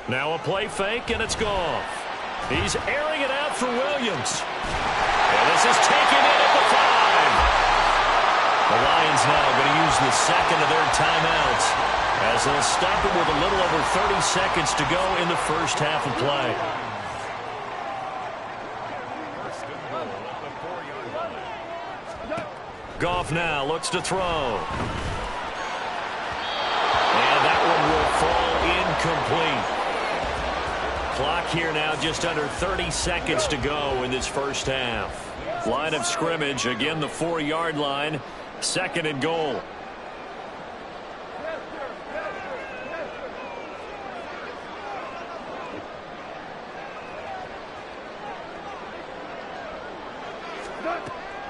Now a play fake, and it's Goff. He's airing it out for Williams. And this is taken in at the 5. The Lions now going to use the second of their timeouts as they'll stop it with a little over 30 seconds to go in the first half of play. Goff now looks to throw. And that one will fall incomplete. Clock here now just under 30 seconds to go in this first half. Line of scrimmage, again the 4-yard line. 2nd and goal.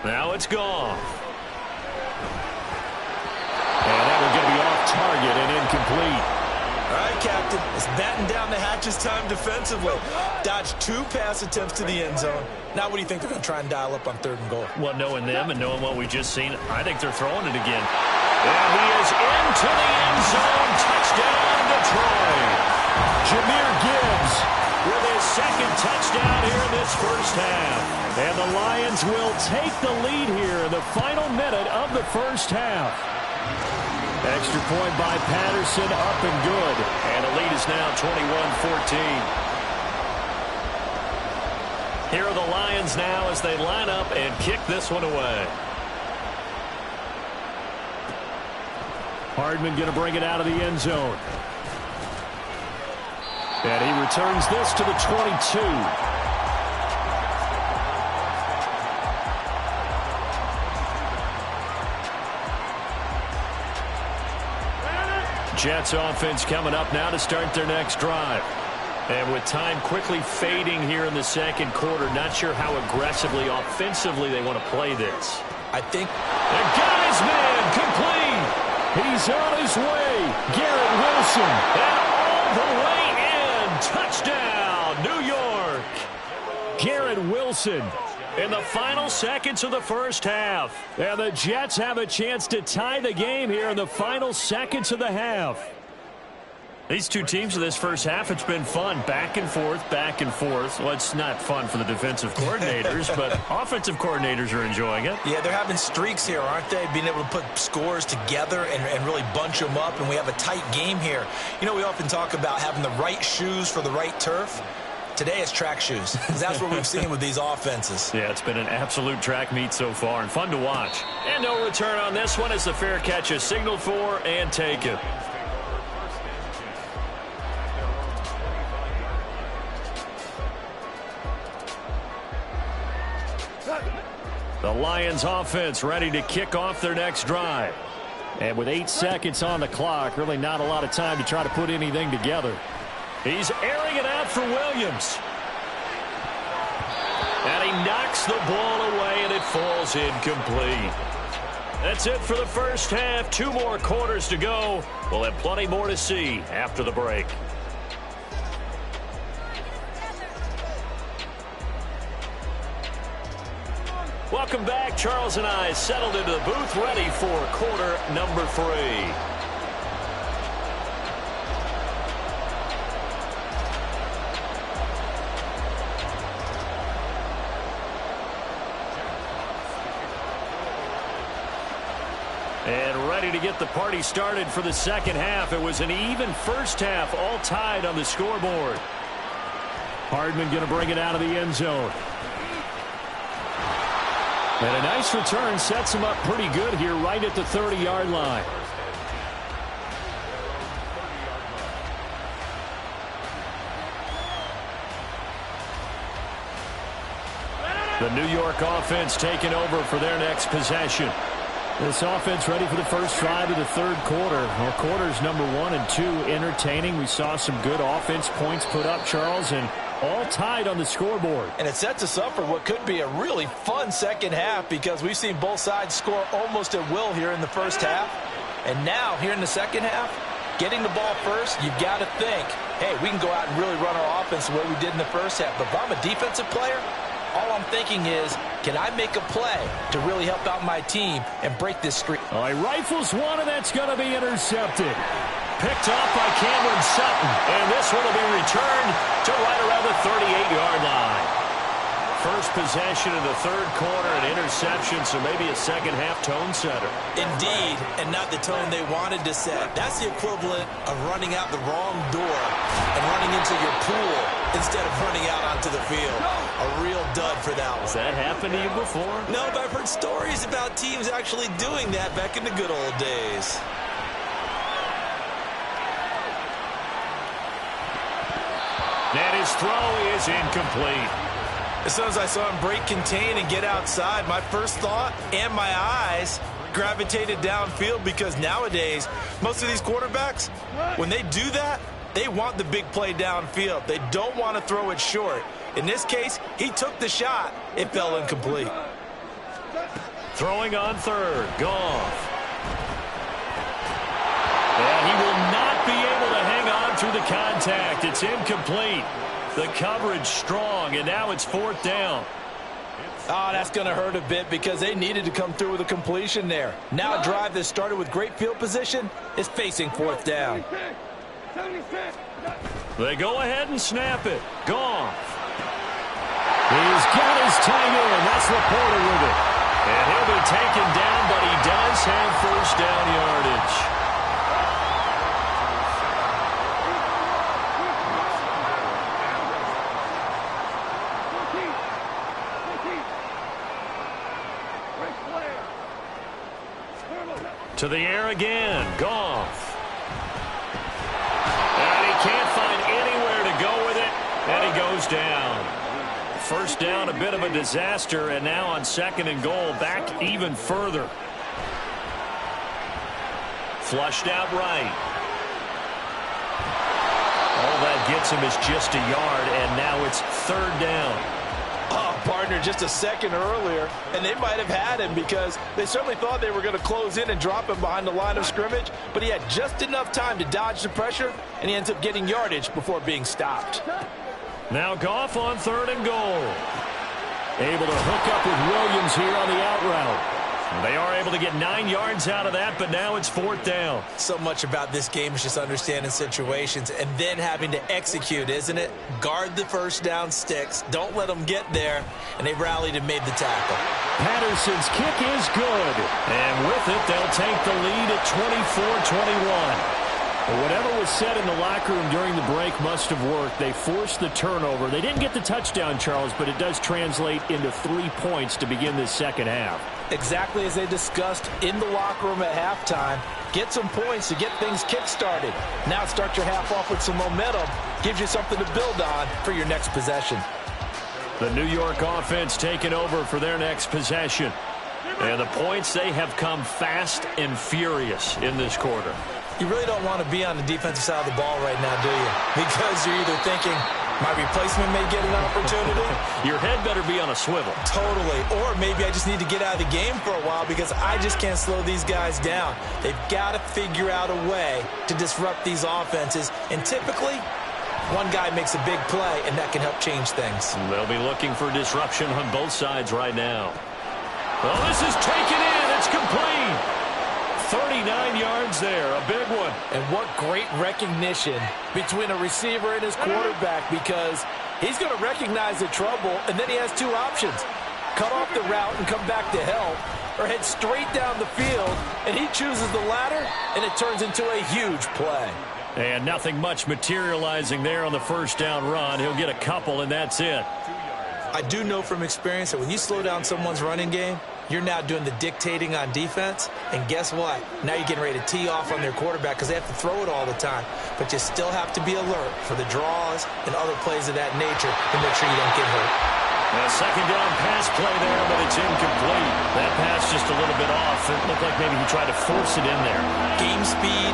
Now it's Goff. And that one going to be off target and incomplete. All right, Captain. It's batten down the hatches time defensively. Dodged 2 pass attempts to the end zone. Now what do you think they're going to try and dial up on 3rd and goal? Well, knowing them and knowing what we just seen, I think they're throwing it again. And he is into the end zone. Touchdown, Detroit. Jahmyr Gibbs with his 2nd touchdown here in this first half. And the Lions will take the lead here in the final minute of the first half. Extra point by Patterson, up and good. And the lead is now 21-14. Here are the Lions now as they line up and kick this one away. Hardman going to bring it out of the end zone. And he returns this to the 22. Jets offense coming up now to start their next drive. And with time quickly fading here in the second quarter, not sure how aggressively, offensively they want to play this. I think... And got his man complete. He's on his way. Garrett Wilson. And all the way in. Touchdown, New York. Garrett Wilson in the final seconds of the first half. And the Jets have a chance to tie the game here in the final seconds of the half. These two teams in this first half, it's been fun. Back and forth, back and forth. Well, it's not fun for the defensive coordinators, but offensive coordinators are enjoying it. Yeah, they're having streaks here, aren't they? Being able to put scores together and really bunch them up, and we have a tight game here. You know, we often talk about having the right shoes for the right turf. Today it's track shoes. That's what we've seen with these offenses. Yeah, it's been an absolute track meet so far and fun to watch. And no return on this one as the fair catch is signaled for and taken. The Lions offense ready to kick off their next drive. And with 8 seconds on the clock, really not a lot of time to try to put anything together. He's airing it out for Williams. And he knocks the ball away, and it falls incomplete. That's it for the first half. 2 more quarters to go. We'll have plenty more to see after the break. Welcome back. Charles and I settled into the booth, ready for quarter number 3. And ready to get the party started for the second half. It was an even first half, all tied on the scoreboard. Hardman going to bring it out of the end zone. And a nice return sets him up pretty good here right at the 30-yard line. The New York offense taking over for their next possession. This offense ready for the first drive of the third quarter. Well, quarters number 1 and 2 entertaining. We saw some good offense points put up, Charles, and all tied on the scoreboard. And it sets us up for what could be a really fun second half because we've seen both sides score almost at will here in the first half. And now, here in the second half, getting the ball first, you've got to think, hey, we can go out and really run our offense the way we did in the first half. But if I'm a defensive player, all I'm thinking is, can I make a play to really help out my team and break this streak? All right, rifles one, and that's going to be intercepted. Picked off by Cameron Sutton. And this one will be returned to right around the 38-yard line. First possession of the third quarter, an interception, so maybe a second-half tone setter. Indeed, and not the tone they wanted to set. That's the equivalent of running out the wrong door and running into your pool instead of running out onto the field. A real dud for that one. Has that happened to you before? No, but I've heard stories about teams actually doing that back in the good old days. And his throw is incomplete. As soon as I saw him break contain and get outside, my first thought and my eyes gravitated downfield because nowadays, most of these quarterbacks, when they do that, they want the big play downfield. They don't want to throw it short. In this case, he took the shot. It fell incomplete. Throwing on third, Goff. And he will not be able to hang on through the contact. It's incomplete. The coverage strong, and now it's fourth down. Oh, that's going to hurt a bit because they needed to come through with a completion there. Now a drive that started with great field position is facing fourth down. They go ahead and snap it. Goff. He's got his tight end. That's Laporta with it. And he'll be taken down, but he does have first down yardage. To the air again, Goff. And he can't find anywhere to go with it, and he goes down. First down, a bit of a disaster, and now on second and goal, back even further. Flushed out right. All that gets him is just a yard, and now it's third down. Oh, partner, just a second earlier, and they might have had him because they certainly thought they were going to close in and drop him behind the line of scrimmage, but he had just enough time to dodge the pressure, and he ends up getting yardage before being stopped. Now Goff on third and goal. Able to hook up with Williams here on the out route. They are able to get 9 yards out of that, but now it's fourth down. So much about this game is just understanding situations and then having to execute, isn't it? Guard the first down sticks. Don't let them get there. And they rallied and made the tackle. Patterson's kick is good. And with it, they'll take the lead at 24-21. But whatever was said in the locker room during the break must have worked. They forced the turnover. They didn't get the touchdown, Charles, but it does translate into 3 points to begin this second half. Exactly as they discussed in the locker room at halftime. Get some points to get things kick-started. Now start your half off with some momentum. Gives you something to build on for your next possession. The New York offense taking over for their next possession. And the points, they have come fast and furious in this quarter. You really don't want to be on the defensive side of the ball right now, do you? Because you're either thinking, my replacement may get an opportunity. Your head better be on a swivel. Totally. Or maybe I just need to get out of the game for a while because I just can't slow these guys down. They've got to figure out a way to disrupt these offenses. And typically, one guy makes a big play, and that can help change things. They'll be looking for disruption on both sides right now. Well, this is taken in. It's complete. 39 yards there, a big one. And what great recognition between a receiver and his quarterback because he's going to recognize the trouble, and then he has two options. Cut off the route and come back to help, or head straight down the field, and he chooses the latter, and it turns into a huge play. And nothing much materializing there on the first down run. He'll get a couple, and that's it. I do know from experience that when you slow down someone's running game, you're now doing the dictating on defense, and guess what? Now you're getting ready to tee off on their quarterback because they have to throw it all the time. But you still have to be alert for the draws and other plays of that nature to make sure you don't get hurt. A second down pass play there, but it's incomplete. That pass just a little bit off. It looked like maybe he tried to force it in there. Game speed,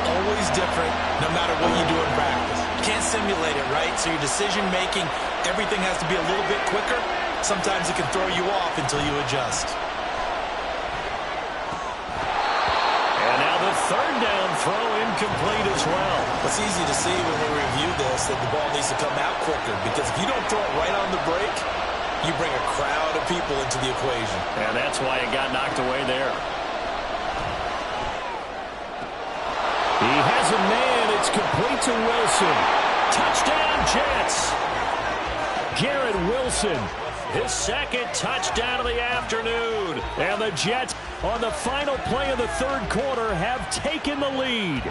always different, no matter what you do in practice. can't simulate it, right? So your decision-making, everything has to be a little bit quicker. Sometimes it can throw you off until you adjust. And now the third down throw incomplete as well. It's easy to see when we review this that the ball needs to come out quicker, because if you don't throw it right on the break, you bring a crowd of people into the equation. And that's why it got knocked away there. He has a man. It's complete to Wilson. Touchdown, Jets. Garrett Wilson, his second touchdown of the afternoon. And the Jets, on the final play of the third quarter, have taken the lead.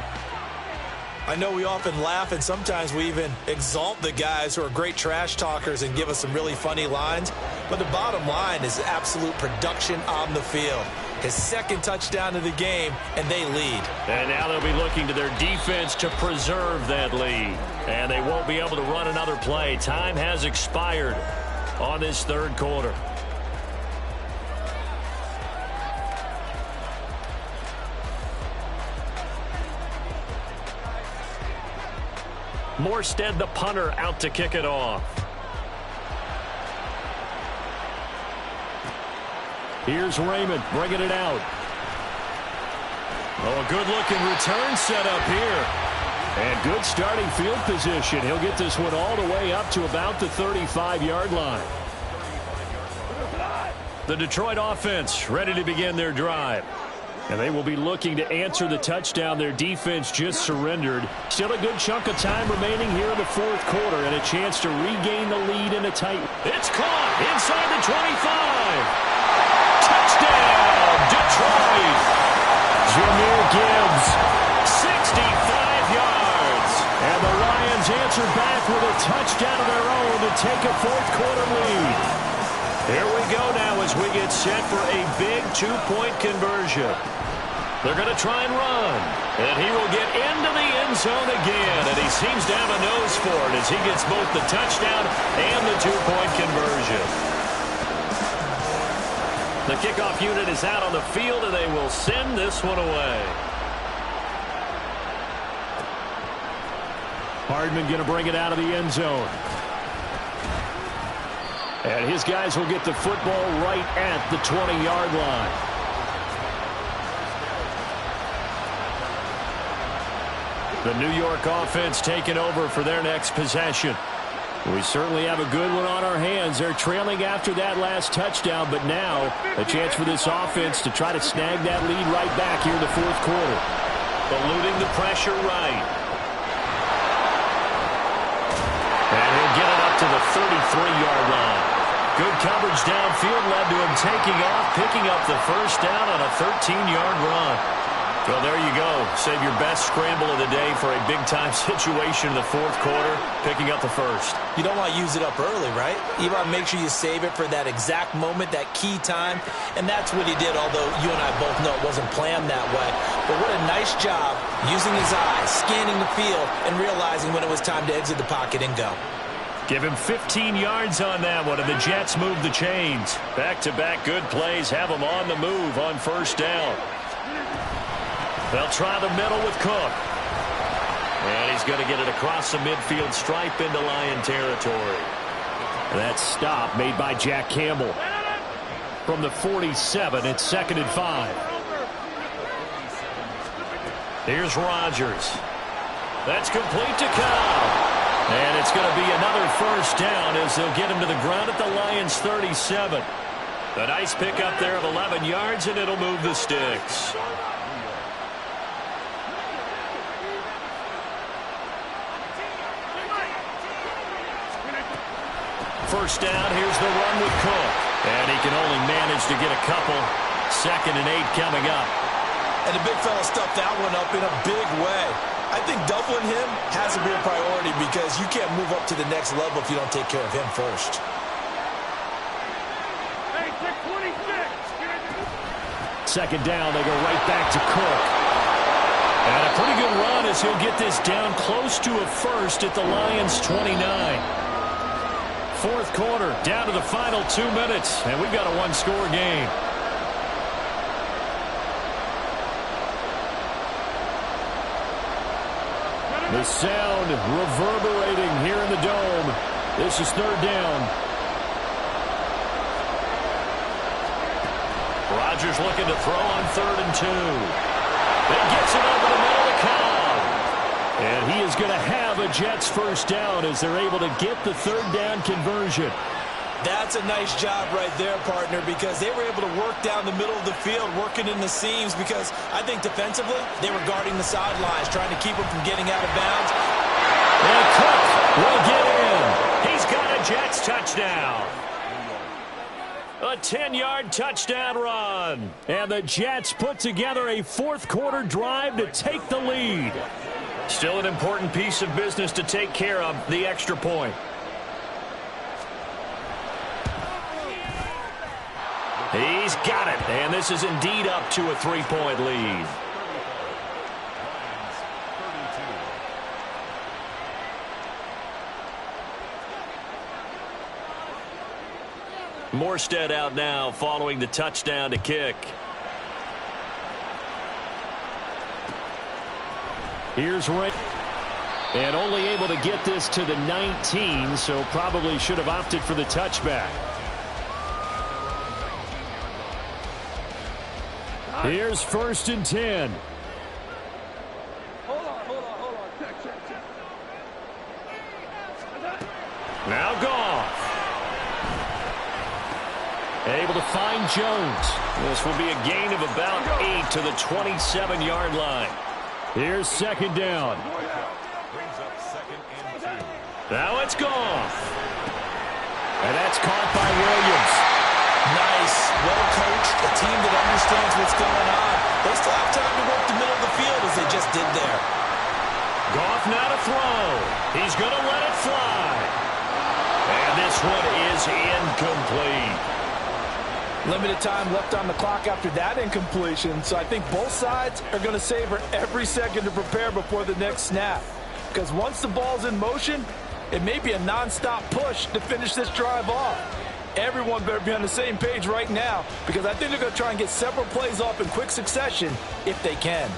I know we often laugh, and sometimes we even exalt the guys who are great trash talkers and give us some really funny lines. But the bottom line is absolute production on the field. His second touchdown of the game, and they lead. And now they'll be looking to their defense to preserve that lead. And they won't be able to run another play. Time has expired on this third quarter. Morstead, the punter, out to kick it off. Here's Raymond bringing it out. Oh, a good-looking return set up here. And good starting field position. He'll get this one all the way up to about the 35-yard line. The Detroit offense ready to begin their drive. And they will be looking to answer the touchdown their defense just surrendered. Still a good chunk of time remaining here in the fourth quarter, and a chance to regain the lead in a tight. It's caught inside the 25. Touchdown, Detroit. Jahmyr Gibbs, 65 yards. And the Lions answer back with a touchdown of their own to take a fourth quarter lead. Here we go now as we get set for a big two-point conversion. They're going to try and run. And he will get into the end zone again. And he seems to have a nose for it as he gets both the touchdown and the two-point conversion. The kickoff unit is out on the field, and they will send this one away. Hardman going to bring it out of the end zone. And his guys will get the football right at the 20-yard line. The New York offense taking over for their next possession. We certainly have a good one on our hands. They're trailing after that last touchdown, but now a chance for this offense to try to snag that lead right back here in the fourth quarter. Eluding the pressure right. And he'll get it up to the 33-yard line. Good coverage downfield led to him taking off, picking up the first down on a 13-yard run. Well, there you go. Save your best scramble of the day for a big-time situation in the fourth quarter, picking up the first. You don't want to use it up early, right? You want to make sure you save it for that exact moment, that key time. And that's what he did, although you and I both know it wasn't planned that way. But what a nice job using his eyes, scanning the field, and realizing when it was time to exit the pocket and go. Give him 15 yards on that one, and the Jets move the chains. Back-to-back good plays have them on the move on first down. They'll try the middle with Cook. And he's going to get it across the midfield stripe into Lion territory. That stop made by Jack Campbell. From the 47, it's 2nd and 5. Here's Rodgers. That's complete to Cobb. And it's going to be another first down as they'll get him to the ground at the Lions' 37. A nice pickup there of 11 yards, and it'll move the sticks. First down, here's the run with Cook. And he can only manage to get a couple. 2nd and 8 coming up. And the big fella stuffed that one up in a big way. I think doubling him has to be a priority because you can't move up to the next level if you don't take care of him first. Hey, 626. 2nd down, they go right back to Cook. And a pretty good run as he'll get this down close to a first at the Lions' 29. Fourth quarter, down to the final 2 minutes, and we've got a one-score game. The sound reverberating here in the Dome. This is third down. Rodgers looking to throw on 3rd and 2. He gets it over the middle of Cobb. And he is going to have a Jets first down as they're able to get the third down conversion. That's a nice job right there, partner, because they were able to work down the middle of the field, working in the seams, because I think defensively they were guarding the sidelines, trying to keep them from getting out of bounds. And Cook will get in. He's got a Jets touchdown. A 10-yard touchdown run. And the Jets put together a fourth-quarter drive to take the lead. Still an important piece of business to take care of, the extra point. He's got it, and this is indeed up to a 3-point lead. Morstead out now following the touchdown to kick. Here's Ray. And only able to get this to the 19, so probably should have opted for the touchback. Here's 1st and 10. Hold on. Check. Now Goff. Able to find Jones. This will be a gain of about 8 to the 27-yard line. Here's 2nd down. Now it's Goff. And that's caught by Williams. Nice, well coached, a team that understands what's going on. They still have time to work the middle of the field as they just did there. Goff now to throw. He's going to let it fly. And this one is incomplete. Limited time left on the clock after that incompletion, so I think both sides are going to savor every second to prepare before the next snap. Because once the ball's in motion, it may be a non-stop push to finish this drive off. Everyone better be on the same page right now, because I think they're going to try and get several plays off in quick succession if they can.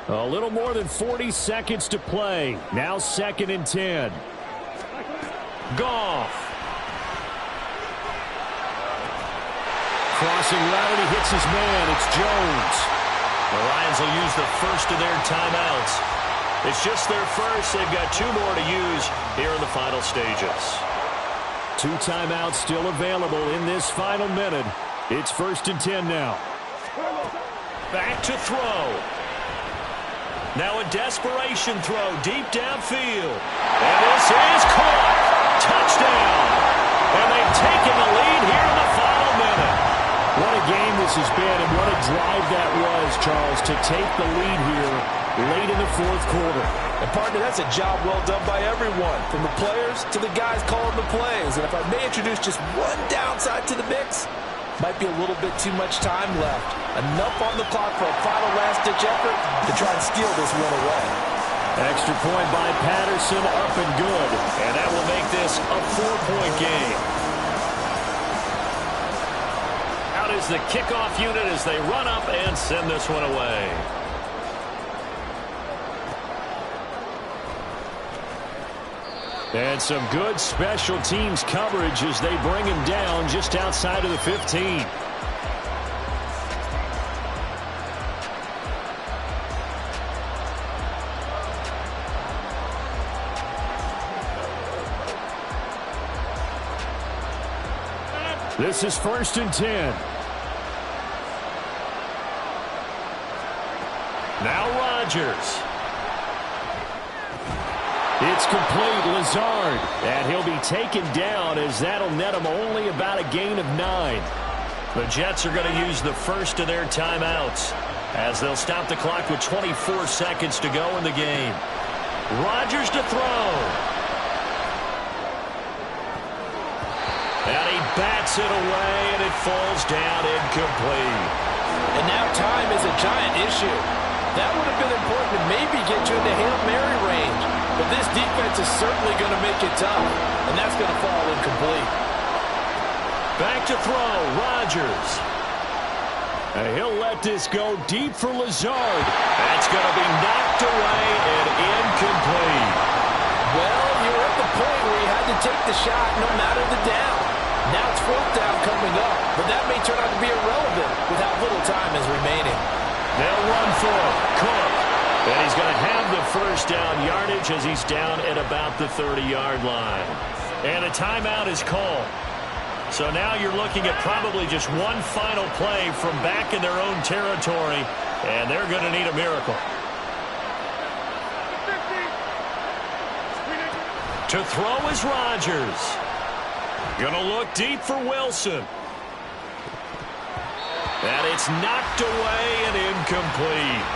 A little more than 40 seconds to play. Now 2nd and 10. Goff. Crossing route, and he hits his man. It's Jones. The Lions will use the first of their timeouts. It's just their first. They've got 2 more to use here in the final stages. 2 timeouts still available in this final minute. It's 1st and 10 now. Back to throw. Now a desperation throw deep downfield. And this is caught. Touchdown. And they've taken the lead here in the final minute. What a game this has been, and what a drive that was, Charles, to take the lead here late in the fourth quarter. And partner, that's a job well done by everyone, from the players to the guys calling the plays. And if I may introduce just one downside to the mix, might be a little bit too much time left. Enough on the clock for a final last-ditch effort to try and steal this one away. Extra point by Patterson, up and good. And that will make this a 4-point game. Out is the kickoff unit as they run up and send this one away. And some good special teams coverage as they bring him down just outside of the 15. This is 1st and 10. Now Rodgers. It's complete, Lazard, and he'll be taken down as that'll net him only about a gain of 9. The Jets are going to use the first of their timeouts as they'll stop the clock with 24 seconds to go in the game. Rodgers to throw. And he bats it away, and it falls down incomplete. And now time is a giant issue. That would have been important to maybe get you into Hail Mary range. But this defense is certainly going to make it tough, and that's going to fall incomplete. Back to throw, Rodgers. He'll let this go deep for Lazard. That's going to be knocked away and incomplete. Well, you're at the point where you had to take the shot no matter the down. Now it's fourth down coming up, but that may turn out to be irrelevant with how little time is remaining. They'll run for it. Cook. And he's going to have the first down yardage as he's down at about the 30-yard line. And a timeout is called. So now you're looking at probably just one final play from back in their own territory, and they're going to need a miracle. To throw is Rodgers. Going to look deep for Wilson. And it's knocked away and incomplete.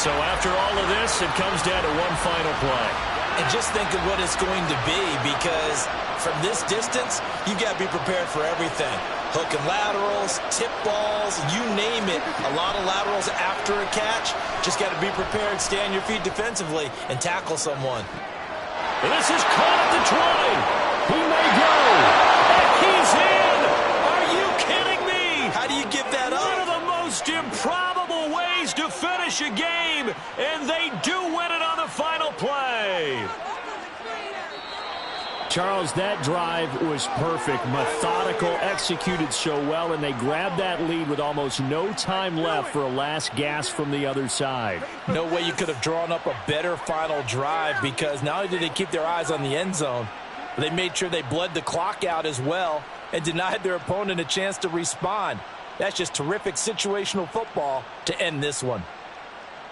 So after all of this, it comes down to one final play. And just think of what it's going to be, because from this distance, you've got to be prepared for everything. Hook and laterals, tip balls, you name it. A lot of laterals after a catch. Just got to be prepared, stay on your feet defensively, and tackle someone. This is caught at the 20. He may go. And he's in. Are you kidding me? How do you give that up? One of the most improbable ways to finish a game, and they do win it on the final play. Charles, that drive was perfect, methodical, executed so well, and they grabbed that lead with almost no time left for a last gasp from the other side. No way you could have drawn up a better final drive, because not only did they keep their eyes on the end zone, but they made sure they bled the clock out as well and denied their opponent a chance to respond. That's just terrific situational football to end this one.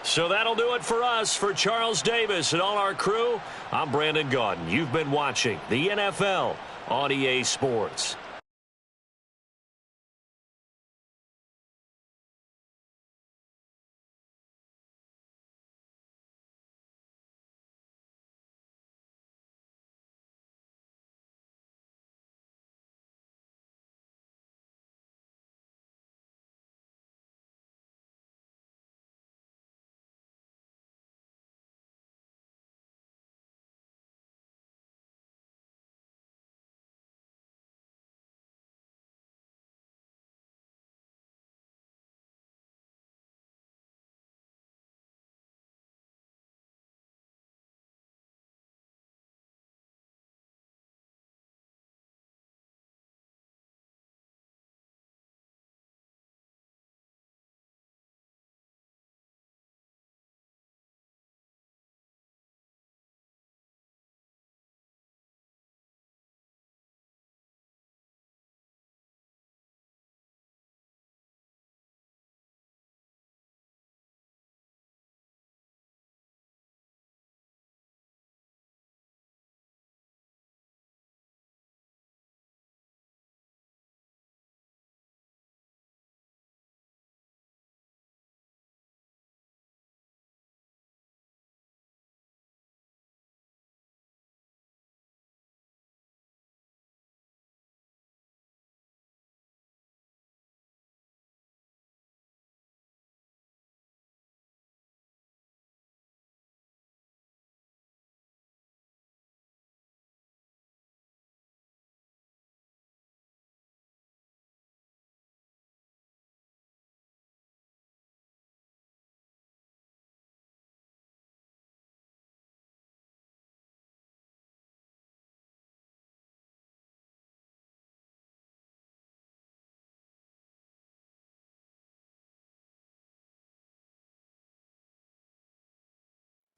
So that'll do it for us. For Charles Davis and all our crew, I'm Brandon Gaudin. You've been watching the NFL on EA Sports.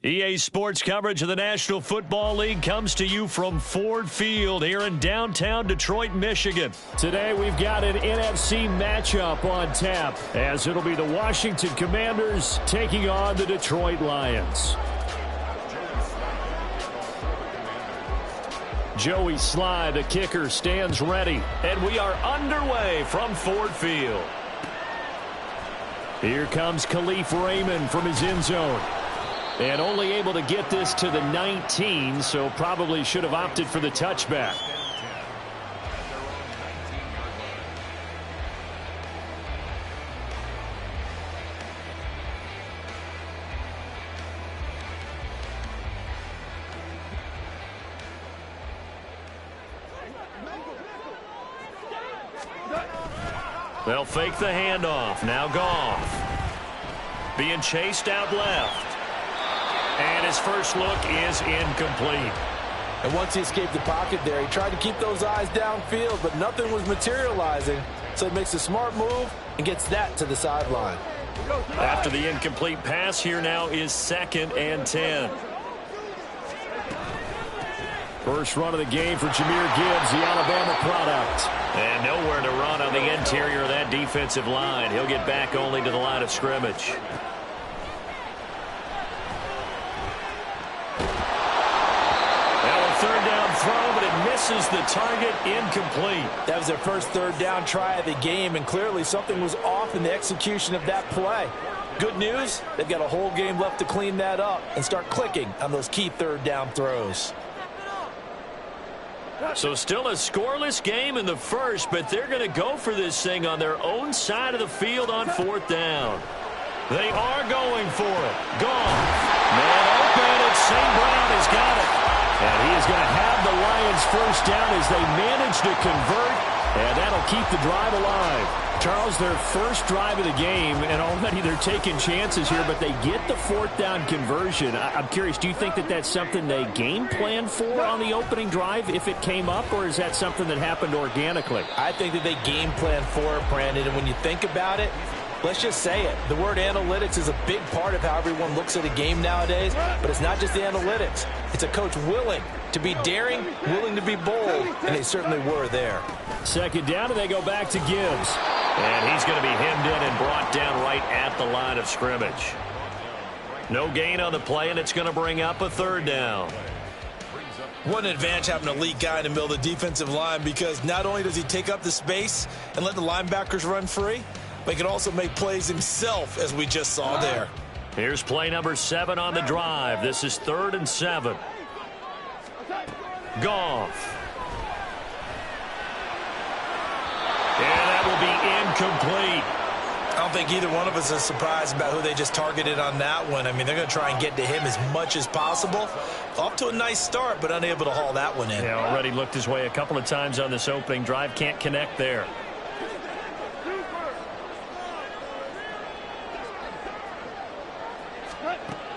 EA Sports coverage of the National Football League comes to you from Ford Field here in downtown Detroit, Michigan. Today we've got an NFC matchup on tap, as it'll be the Washington Commanders taking on the Detroit Lions. Joey Sly, the kicker, stands ready, and we are underway from Ford Field. Here comes Khalif Raymond from his end zone. And only able to get this to the 19, so probably should have opted for the touchback. They'll fake the handoff. Now Goff. Being chased out left. And his first look is incomplete. And once he escaped the pocket there, he tried to keep those eyes downfield, but nothing was materializing. So he makes a smart move and gets that to the sideline. After the incomplete pass, here now is 2nd and 10. First run of the game for Jahmyr Gibbs, the Alabama product. And nowhere to run on the interior of that defensive line. He'll get back only to the line of scrimmage. Third down throw, but it misses the target, incomplete. That was their first third down try of the game, and clearly something was off in the execution of that play. Good news, they've got a whole game left to clean that up and start clicking on those key third down throws. So still a scoreless game in the first, but they're going to go for this thing on their own side of the field on 4th down. They are going for it. Gone. Man open, and St. Brown has got it. And he is going to have the Lions first down as they manage to convert, and that'll keep the drive alive. Charles, their first drive of the game, and already they're taking chances here, but they get the 4th down conversion. I'm curious, do you think that that's something they game plan for on the opening drive if it came up, or is that something that happened organically? I think that they game plan for it, Brandon, and when you think about it, let's just say it. The word analytics is a big part of how everyone looks at a game nowadays, but it's not just the analytics. It's a coach willing to be daring, willing to be bold, and they certainly were there. 2nd down, and they go back to Gibbs. And he's going to be hemmed in and brought down right at the line of scrimmage. No gain on the play, and it's going to bring up a 3rd down. What an advantage having an elite guy in the middle of the defensive line, because not only does he take up the space and let the linebackers run free, but he can also make plays himself, as we just saw there. Here's play number 7 on the drive. This is 3rd and 7. Goff. And that will be incomplete. I don't think either one of us is surprised about who they just targeted on that one. I mean, they're going to try and get to him as much as possible. Off to a nice start, but unable to haul that one in. Yeah, already looked his way a couple of times on this opening drive. Can't connect there.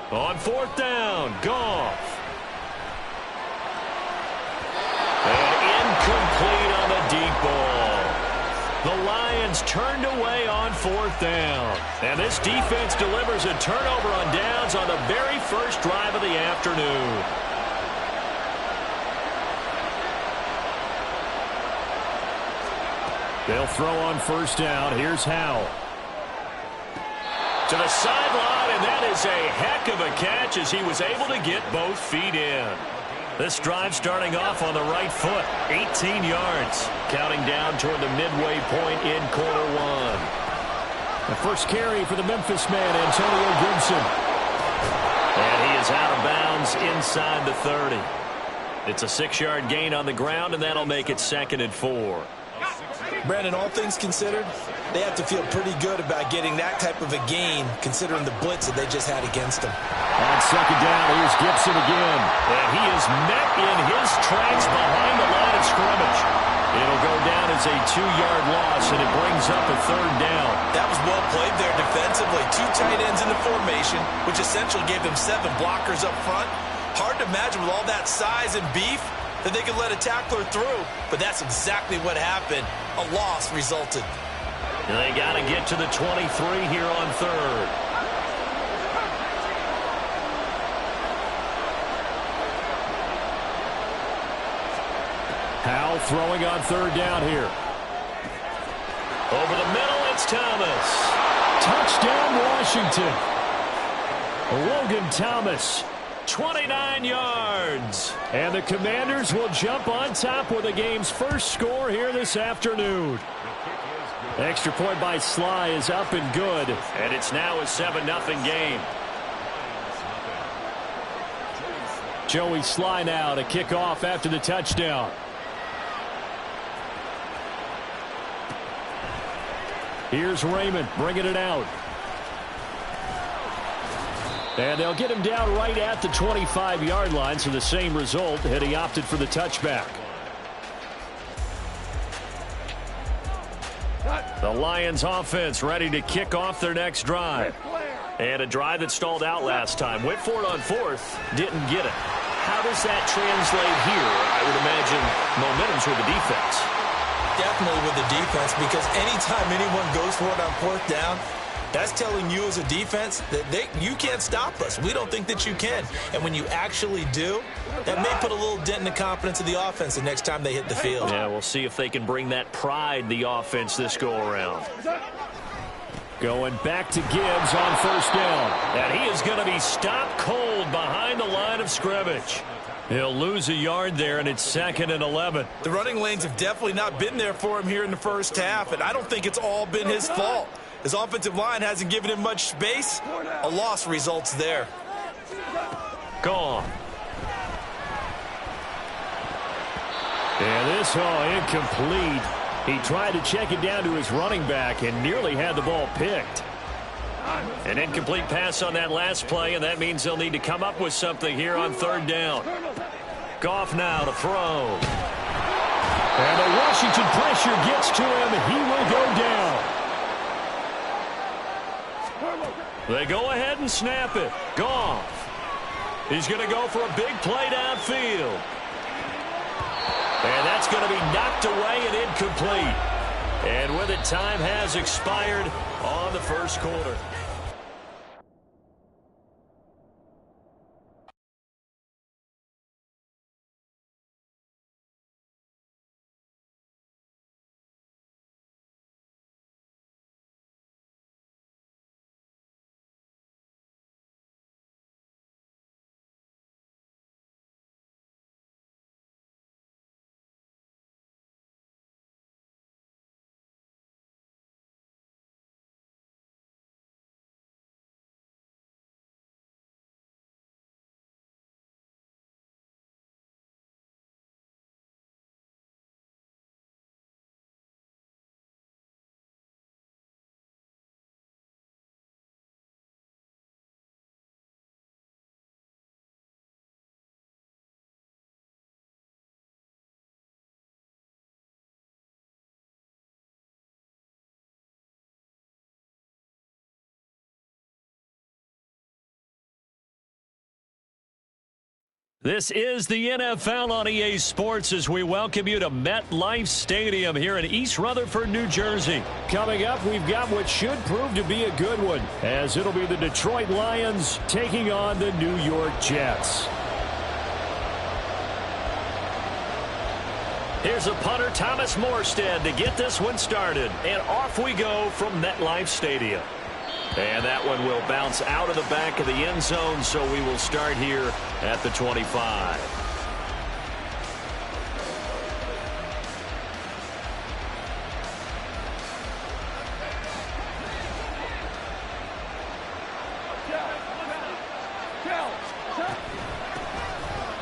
On 4th down, Goff. And incomplete on the deep ball. The Lions turned away on 4th down. And this defense delivers a turnover on downs on the very first drive of the afternoon. They'll throw on 1st down. Here's Howell. To the sideline, and that is a heck of a catch as he was able to get both feet in. This drive starting off on the right foot, 18 yards, counting down toward the midway point in quarter 1. The first carry for the Memphis man, Antonio Gibson. And he is out of bounds inside the 30. It's a 6-yard gain on the ground, and that'll make it 2nd and 4. Brandon, all things considered, they have to feel pretty good about getting that type of a gain, considering the blitz that they just had against them. On 2nd down, here's Gibson again. And he is met in his tracks behind the line of scrimmage. It'll go down as a 2-yard loss, and it brings up a 3rd down. That was well played there defensively. 2 tight ends in the formation, which essentially gave them 7 blockers up front. Hard to imagine with all that size and beef that they could let a tackler through, but that's exactly what happened. A loss resulted. They got to get to the 23 here on 3rd. Howell throwing on 3rd down here. Over the middle, it's Thomas. Touchdown, Washington. Logan Thomas, 29 yards. And the Commanders will jump on top with the game's first score here this afternoon. Extra point by Sly is up and good. And it's now a 7-0 game. Joey Sly now to kick off after the touchdown. Here's Raymond bringing it out. And they'll get him down right at the 25-yard line, so the same result had he opted for the touchback. The Lions offense ready to kick off their next drive. And a drive that stalled out last time. Went for it on fourth, didn't get it. How does that translate here? I would imagine momentum's with the defense. Definitely with the defense, because anytime anyone goes for it on fourth down, that's telling you as a defense that you can't stop us. We don't think that you can. And when you actually do, that may put a little dent in the confidence of the offense the next time they hit the field. Yeah, we'll see if they can bring that pride, the offense, this go-around. Going back to Gibbs on first down. And he is going to be stopped cold behind the line of scrimmage. He'll lose a yard there, and it's 2nd and 11. The running lanes have definitely not been there for him here in the first half, and I don't think it's all been his fault. His offensive line hasn't given him much space. A loss results there. Gone. And this incomplete. He tried to check it down to his running back and nearly had the ball picked. An incomplete pass on that last play, and that means they'll need to come up with something here on third down. Goff now to throw. And the Washington pressure gets to him. He will go down. They go ahead and snap it. Goff. He's going to go for a big play downfield. And that's going to be knocked away and incomplete. And with it, time has expired on the first quarter. This is the NFL on EA Sports as we welcome you to MetLife Stadium here in East Rutherford, New Jersey. Coming up, we've got what should prove to be a good one, as it'll be the Detroit Lions taking on the New York Jets. Here's a punter, Thomas Morstead, to get this one started. And off we go from MetLife Stadium. And that one will bounce out of the back of the end zone, so we will start here at the 25.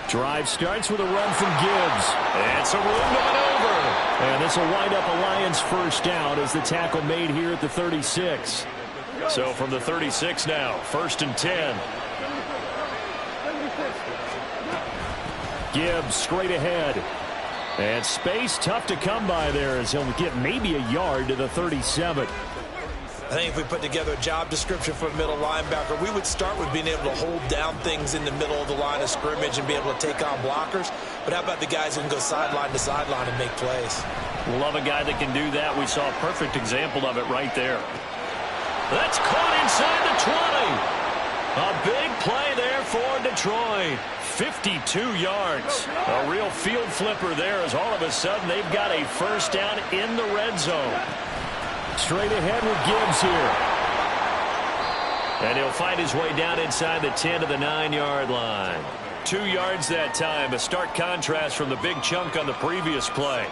Drive starts with a run from Gibbs. And some room to maneuver. And this will wind up a Lions first down as the tackle made here at the 36. So from the 36 now, 1st and 10. Gibbs straight ahead. And space tough to come by there as he'll get maybe a yard to the 37. I think if we put together a job description for a middle linebacker, we would start with being able to hold down things in the middle of the line of scrimmage and be able to take on blockers. But how about the guys who can go sideline to sideline and make plays? Love a guy that can do that. We saw a perfect example of it right there. That's caught inside the 20. A big play there for Detroit. 52 yards. A real field flipper there as all of a sudden they've got a first down in the red zone. Straight ahead with Gibbs here. And he'll find his way down inside the 10 to the 9-yard line. 2 yards that time. A stark contrast from the big chunk on the previous play.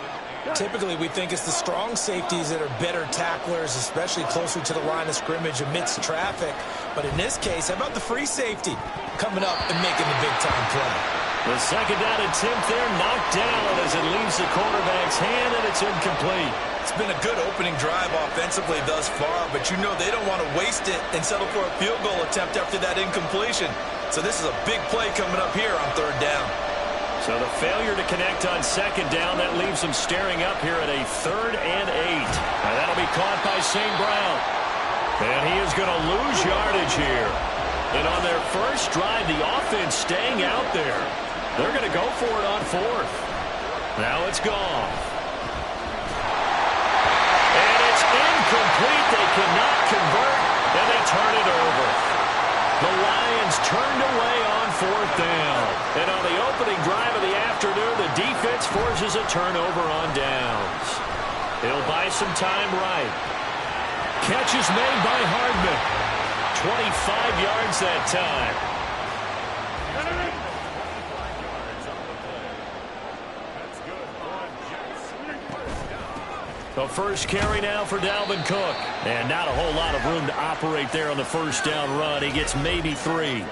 Typically, we think it's the strong safeties that are better tacklers, especially closer to the line of scrimmage amidst traffic. But in this case, how about the free safety coming up and making the big-time play? The second down attempt there knocked down as it leaves the quarterback's hand, and it's incomplete. It's been a good opening drive offensively thus far, but you know they don't want to waste it and settle for a field goal attempt after that incompletion. So this is a big play coming up here on third down. So the failure to connect on second down, that leaves them staring up here at a 3rd and 8. And that'll be caught by St. Brown. And he is going to lose yardage here. And on their first drive, the offense staying out there. They're going to go for it on 4th. Now it's gone. And it's incomplete. They cannot convert, and they turn it over. The Lions turned away on 4th down. And on the opening drive of the afternoon, the defense forces a turnover on downs. He'll buy some time right. Catch is made by Hardman. 25 yards that time. The first carry now for Dalvin Cook. And not a whole lot of room to operate there on the first down run. He gets maybe 3.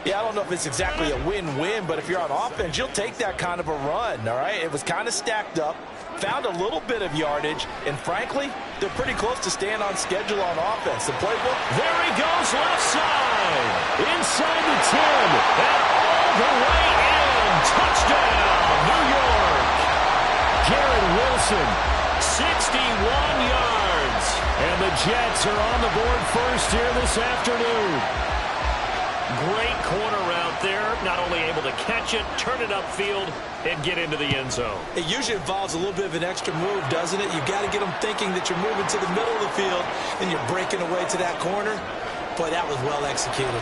Yeah, I don't know if it's exactly a win-win, but if you're on offense, you'll take that kind of a run, all right? It was kind of stacked up, found a little bit of yardage, and frankly, they're pretty close to staying on schedule on offense. The playbook, there he goes left side, inside the 10, and all the way in. Touchdown, New York. Garrett Wilson, 61 yards. And the Jets are on the board first here this afternoon. Great corner route there. Not only able to catch it, turn it upfield, and get into the end zone. It usually involves a little bit of an extra move, doesn't it? You've got to get them thinking that you're moving to the middle of the field and you're breaking away to that corner. Boy, that was well executed.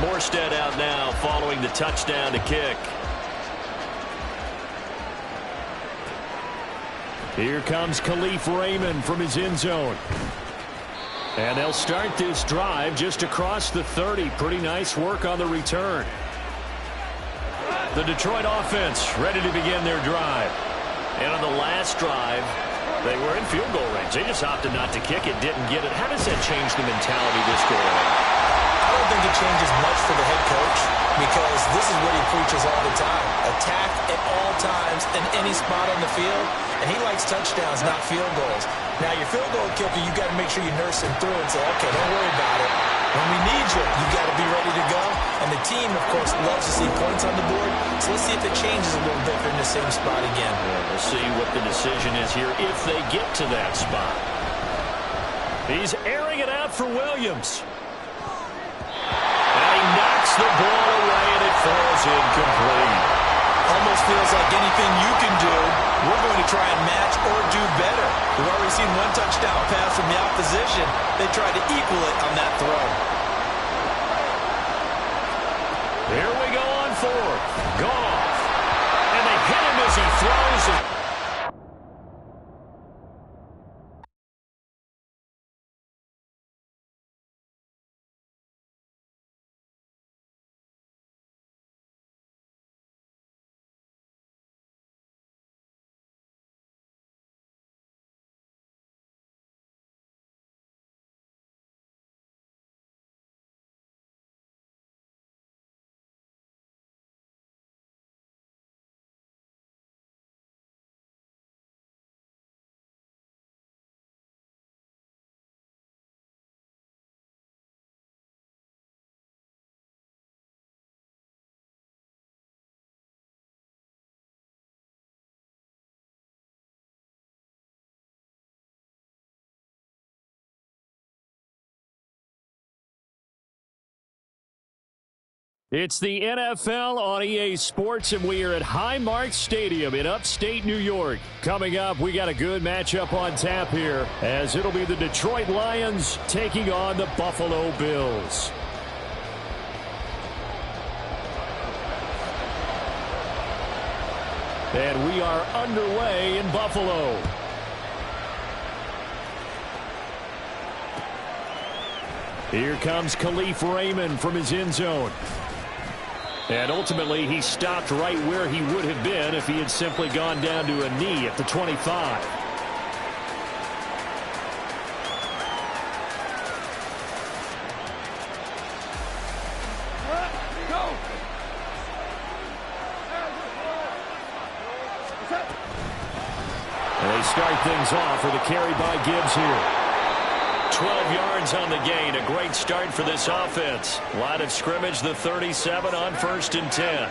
Morstead out now following the touchdown to kick. Here comes Khalif Raymond from his end zone. And they'll start this drive just across the 30. Pretty nice work on the return. The Detroit offense ready to begin their drive. And on the last drive, they were in field goal range. They just opted not to kick it, didn't get it. How does that change the mentality this go around? I don't think it changes much for the head coach because this is what he preaches all the time. Attack at all times in any spot on the field. And he likes touchdowns, not field goals. Now, your field goal kicker, you've got to make sure you nurse him through and say, okay, don't worry about it. When we need you, you've got to be ready to go. And the team, of course, loves to see points on the board. So let's see if it changes a little bit in the same spot again. Yeah, we'll see what the decision is here if they get to that spot. He's airing it out for Williams. And he knocks the ball away, and it falls incomplete. Almost feels like anything you can do, we're going to try and match or do better. We've already seen one touchdown pass from the opposition. They tried to equal it on that throw. Here we go on 4th. Goff. And they hit him as he throws it. It's the NFL on EA Sports, and we are at Highmark Stadium in upstate New York. Coming up, we got a good matchup on tap here, as it'll be the Detroit Lions taking on the Buffalo Bills. And we are underway in Buffalo. Here comes Khalif Raymond from his end zone. And ultimately, he stopped right where he would have been if he had simply gone down to a knee at the 25. And they start things off with a carry by Gibbs here. 12 yards on the gain. A great start for this offense. Line of scrimmage, the 37 on 1st and 10.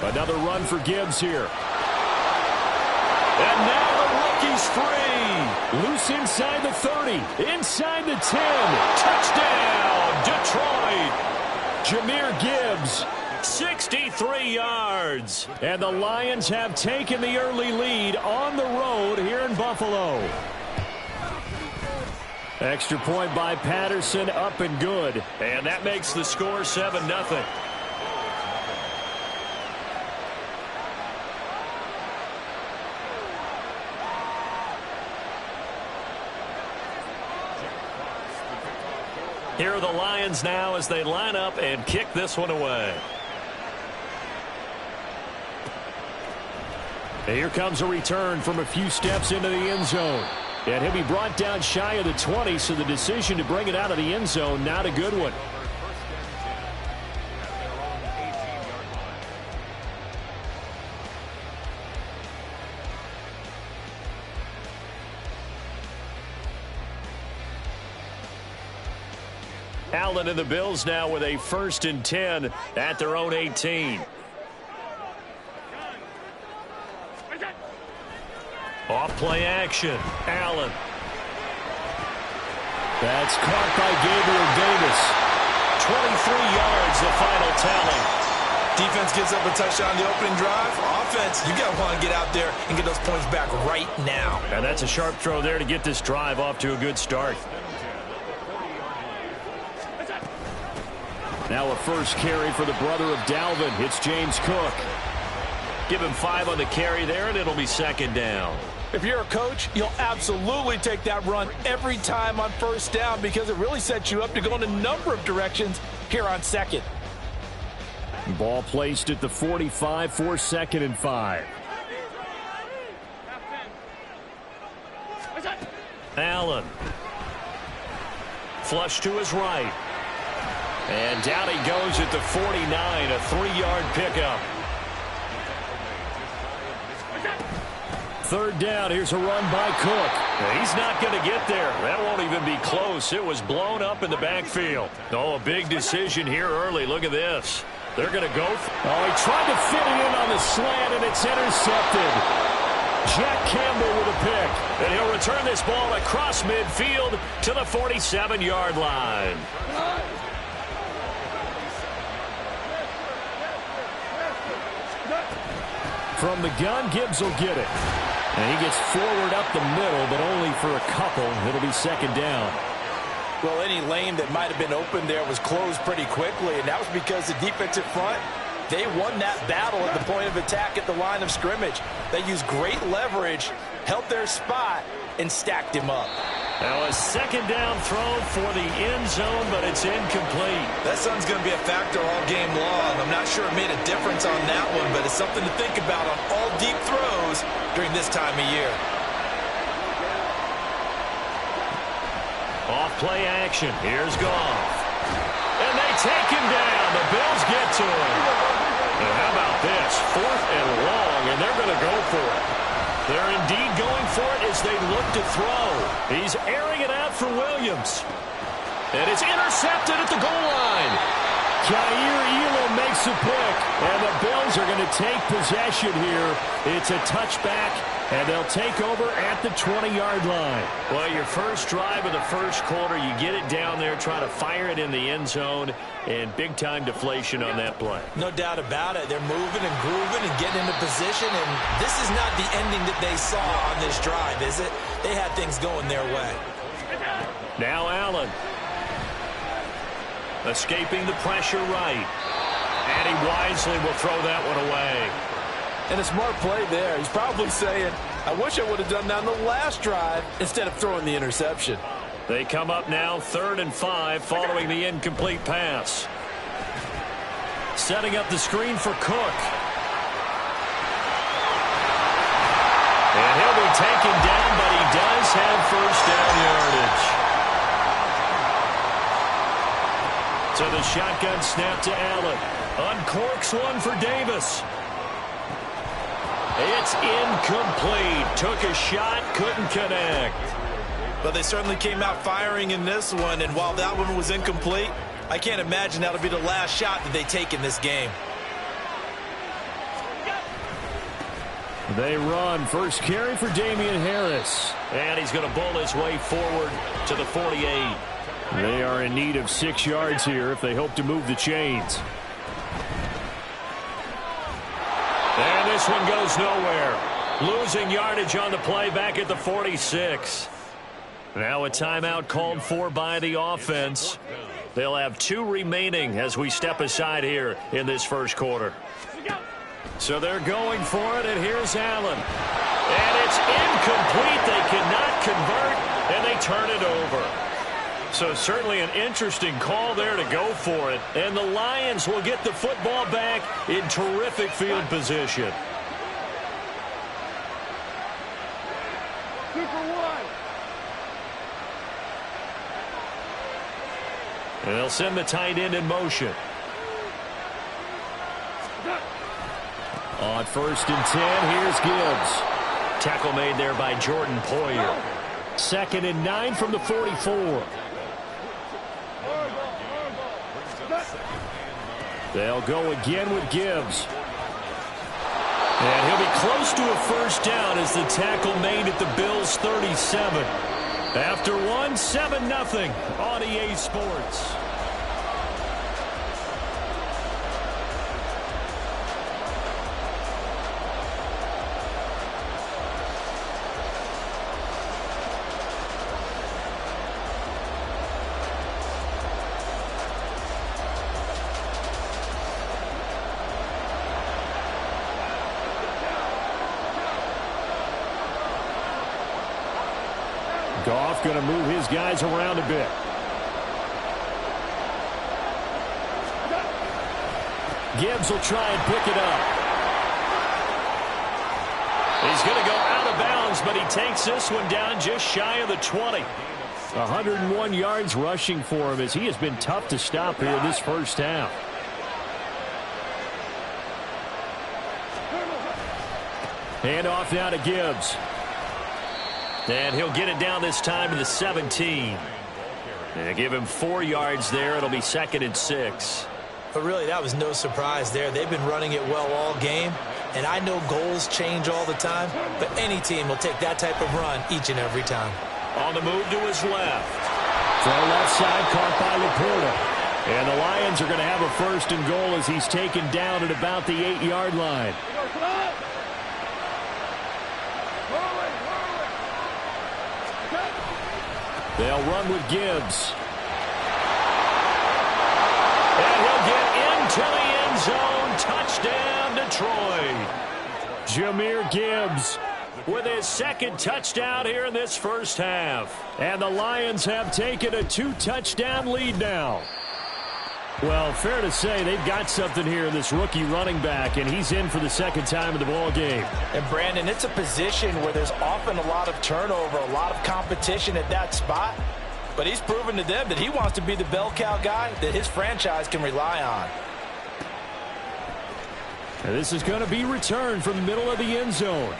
Another run for Gibbs here. And now the rookie's free. Loose inside the 30. Inside the 10. Touchdown, Detroit. Jahmyr Gibbs. 63 yards. And the Lions have taken the early lead on the road here in Buffalo. Extra point by Patterson, up and good. And that makes the score 7-0. Here are the Lions now as they line up and kick this one away. And here comes a return from a few steps into the end zone. And he'll be brought down shy of the 20, so the decision to bring it out of the end zone, not a good one. Allen and the Bills now with a 1st and 10 at their own 18. Off play action. Allen. That's caught by Gabriel Davis. 23 yards, the final tally. Defense gives up a touchdown on the opening drive. Offense, you got to want to get out there and get those points back right now. And that's a sharp throw there to get this drive off to a good start. Now a first carry for the brother of Dalvin. It's James Cook. Give him 5 on the carry there, and it'll be 2nd down. If you're a coach, you'll absolutely take that run every time on 1st down because it really sets you up to go in a number of directions here on 2nd. Ball placed at the 45 for 2nd and 5. Allen. Flush to his right. And down he goes at the 49, a 3-yard pickup. 3rd down, here's a run by Cook. He's not going to get there. That won't even be close. It was blown up in the backfield. Oh, a big decision here early. Look at this. They're going to go. Oh, he tried to fit it in on the slant, and it's intercepted. Jack Campbell with a pick. And he'll return this ball across midfield to the 47-yard line. From the gun, Gibbs will get it. And he gets forward up the middle, but only for a couple. It'll be 2nd down. Well, any lane that might have been open there was closed pretty quickly, and that was because the defensive front, they won that battle at the point of attack at the line of scrimmage. They used great leverage, held their spot, and stacked him up. Now a 2nd down throw for the end zone, but it's incomplete. That sun's going to be a factor all game long. I'm not sure it made a difference on that one, but it's something to think about on all deep throws during this time of year. Off play action. Here's Goff. And they take him down. The Bills get to him. And how about this? 4th and long, and they're going to go for it. They're indeed going for it as they look to throw. He's airing it out for Williams. And it's intercepted at the goal line. Jair Elam makes a pick, and the Bills are going to take possession here. It's a touchback, and they'll take over at the 20-yard line. Well, your first drive of the first quarter, you get it down there, try to fire it in the end zone, and big-time deflation on that play. No doubt about it. They're moving and grooving and getting into position, and this is not the ending that they saw on this drive, is it? They had things going their way. Now Allen. Escaping the pressure right. And he wisely will throw that one away. And a smart play there. He's probably saying, I wish I would have done that on the last drive instead of throwing the interception. They come up now 3rd and 5 following the incomplete pass. Setting up the screen for Cook. And he'll be taken down, but he does have 1st down yardage. So the shotgun snap to Allen. Uncorks one for Davis. It's incomplete. Took a shot, couldn't connect. But they certainly came out firing in this one, and while that one was incomplete, I can't imagine that'll be the last shot that they take in this game. They run. First carry for Damian Harris. And he's going to bull his way forward to the 48. They are in need of 6 yards here if they hope to move the chains. And this one goes nowhere. Losing yardage on the play back at the 46. Now a timeout called for by the offense. They'll have 2 remaining as we step aside here in this first quarter. So they're going for it, and here's Allen. And it's incomplete. They cannot convert, and they turn it over. So certainly an interesting call there to go for it. And the Lions will get the football back in terrific field position. And they'll send the tight end in motion. On 1st and 10, here's Gibbs. Tackle made there by Jordan Poyer. 2nd and 9 from the 44. They'll go again with Gibbs. And he'll be close to a first down as the tackle made at the Bills' 37. After one, 7-0 on EA Sports. Goff going to move his guys around a bit. Gibbs will try and pick it up. He's going to go out of bounds, but he takes this one down just shy of the 20. 101 yards rushing for him as he has been tough to stop here this first half. Hand off now to Gibbs. And he'll get it down this time to the 17. And give him 4 yards there. It'll be 2nd and 6. But really, that was no surprise there. They've been running it well all game. And I know goals change all the time, but any team will take that type of run each and every time. On the move to his left. From the left side, caught by Laporta. And the Lions are going to have a 1st and goal as he's taken down at about the 8-yard line. They'll run with Gibbs. And he'll get into the end zone. Touchdown, Detroit. Jahmyr Gibbs with his 2nd touchdown here in this first half. And the Lions have taken a 2-touchdown lead now. Well, fair to say they've got something here in this rookie running back, and he's in for the 2nd time in the ball game. And, Brandon, it's a position where there's often a lot of turnover, a lot of competition at that spot. But he's proven to them that he wants to be the bell cow guy that his franchise can rely on. And this is going to be returned from the middle of the end zone.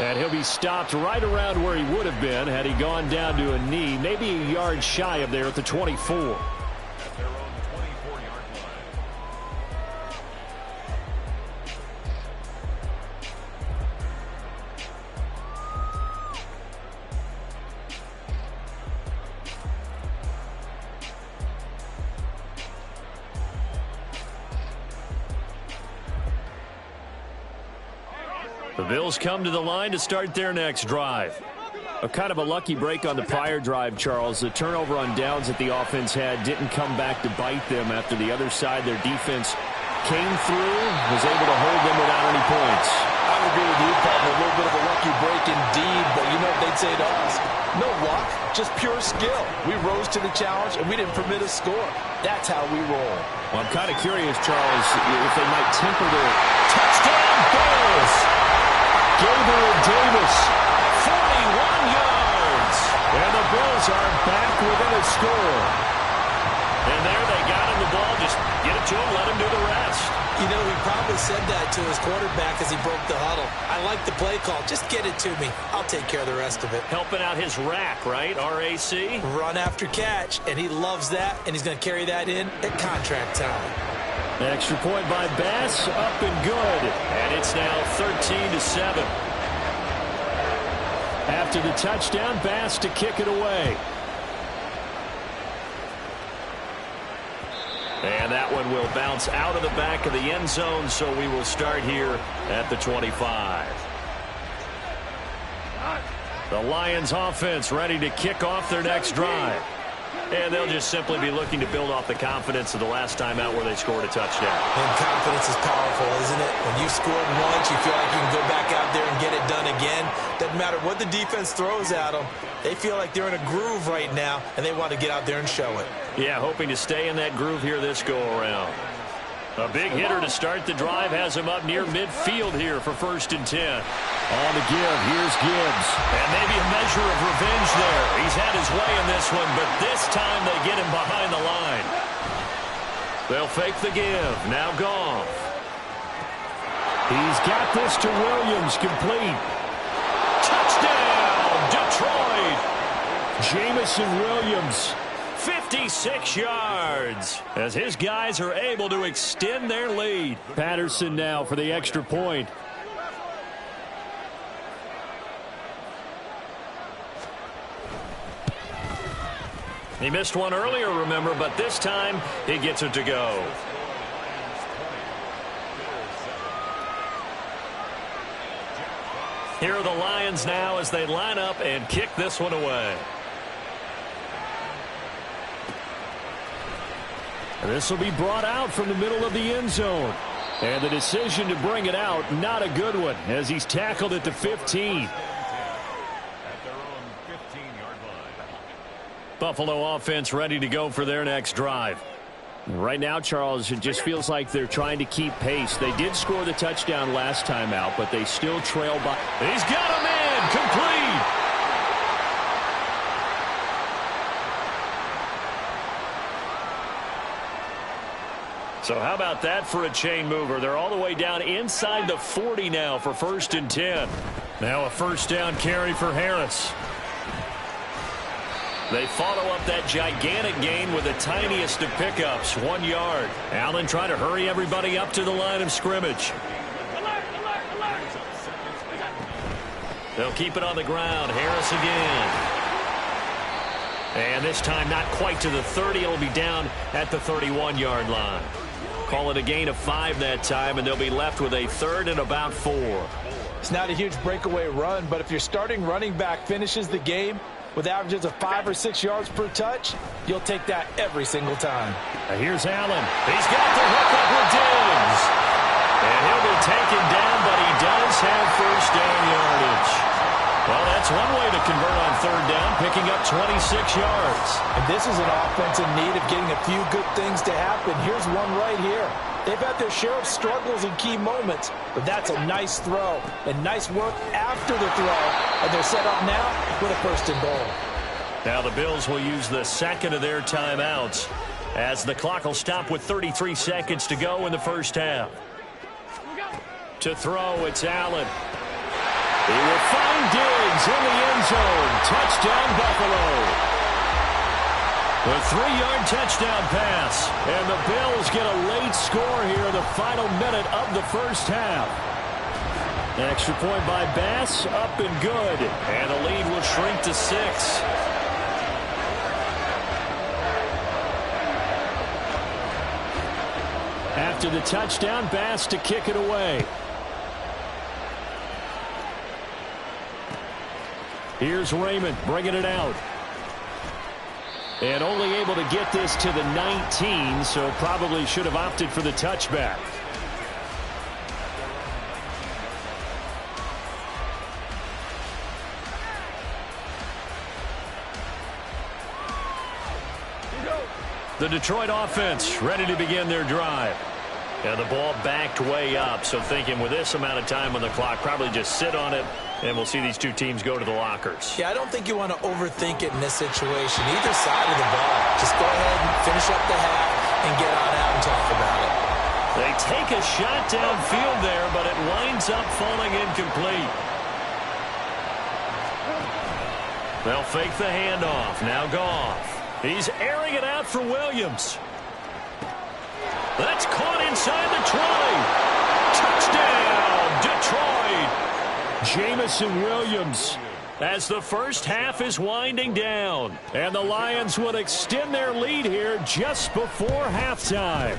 And he'll be stopped right around where he would have been had he gone down to a knee, maybe a yard shy of there at the 24. The Bills come to the line to start their next drive. A kind of a lucky break on the prior drive, Charles. The turnover on downs that the offense had didn't come back to bite them after the other side. Their defense came through, was able to hold them without any points. I would agree with you, partner. A little bit of a lucky break indeed, but you know what they'd say to us? No luck, just pure skill. We rose to the challenge, and we didn't permit a score. That's how we roll. Well, I'm kind of curious, Charles, if they might temper their touchdown Bills. Gabriel Davis, 41 yards. And the Bills are back within a score. And there they got him the ball. Just get it to him, let him do the rest. You know, he probably said that to his quarterback as he broke the huddle. I like the play call. Just get it to me. I'll take care of the rest of it. Helping out his rack, right? RAC? Run after catch, and he loves that, and he's going to carry that in at contract time. Extra point by Bass, up and good. And it's now 13-7. After the touchdown, Bass to kick it away. And that one will bounce out of the back of the end zone, so we will start here at the 25. The Lions offense ready to kick off their next drive. And they'll just simply be looking to build off the confidence of the last time out where they scored a touchdown. And confidence is powerful, isn't it? When you scored once, you feel like you can go back out there and get it done again. Doesn't matter what the defense throws at them. They feel like they're in a groove right now, and they want to get out there and show it. Yeah, hoping to stay in that groove here this go-around. A big hitter to start the drive has him up near midfield here for 1st and 10. On the give, here's Gibbs. And maybe a measure of revenge there. He's had his way in this one, but this time they get him behind the line. They'll fake the give. Now Goff. He's got this to Williams, complete. Touchdown, Detroit. Jamison Williams. 56 yards as his guys are able to extend their lead. Patterson now for the extra point. He missed one earlier, remember, but this time he gets it to go. Here are the Lions now as they line up and kick this one away. This will be brought out from the middle of the end zone. And the decision to bring it out, not a good one, as he's tackled at the 15. Buffalo offense ready to go for their next drive. Right now, Charles, it just feels like they're trying to keep pace. They did score the touchdown last time out, but they still trail by. He's got a man, complete. So how about that for a chain mover? They're all the way down inside the 40 now for 1st and 10. Now a 1st down carry for Harris. They follow up that gigantic gain with the tiniest of pickups, 1 yard. Allen trying to hurry everybody up to the line of scrimmage. They'll keep it on the ground. Harris again. And this time not quite to the 30. It'll be down at the 31-yard line. Call it a gain of 5 that time, and they'll be left with a 3rd and about 4. It's not a huge breakaway run, but if your starting running back finishes the game with averages of 5 or 6 yards per touch, you'll take that every single time. Here's Allen. He's got the hook up with Diggs. And he'll be taken down, but he does have 1st down yardage. Well, that's one way to convert on 3rd down, picking up 26 yards. And this is an offense in need of getting a few good things to happen. Here's one right here. They've had their share of struggles in key moments, but that's a nice throw and nice work after the throw. And they're set up now with a 1st and goal. Now the Bills will use the 2nd of their timeouts as the clock will stop with 33 seconds to go in the 1st half. To throw, it's Allen. He will find Diggs in the end zone. Touchdown, Buffalo. The 3-yard touchdown pass. And the Bills get a late score here in the final minute of the 1st half. Extra point by Bass, up and good. And the lead will shrink to 6. After the touchdown, Bass to kick it away. Here's Raymond bringing it out. And only able to get this to the 19, so probably should have opted for the touchback. The Detroit offense ready to begin their drive. And the ball backed way up, so thinking with this amount of time on the clock, probably just sit on it, and we'll see these two teams go to the lockers. Yeah, I don't think you want to overthink it in this situation. Either side of the ball. Just go ahead and finish up the half and get on out and talk about it. They take a shot downfield there, but it winds up falling incomplete. They'll fake the handoff. Now Goff. He's airing it out for Williams. That's caught inside the 20. Touchdown, Detroit. Jamison Williams, as the first half is winding down. And the Lions would extend their lead here just before halftime.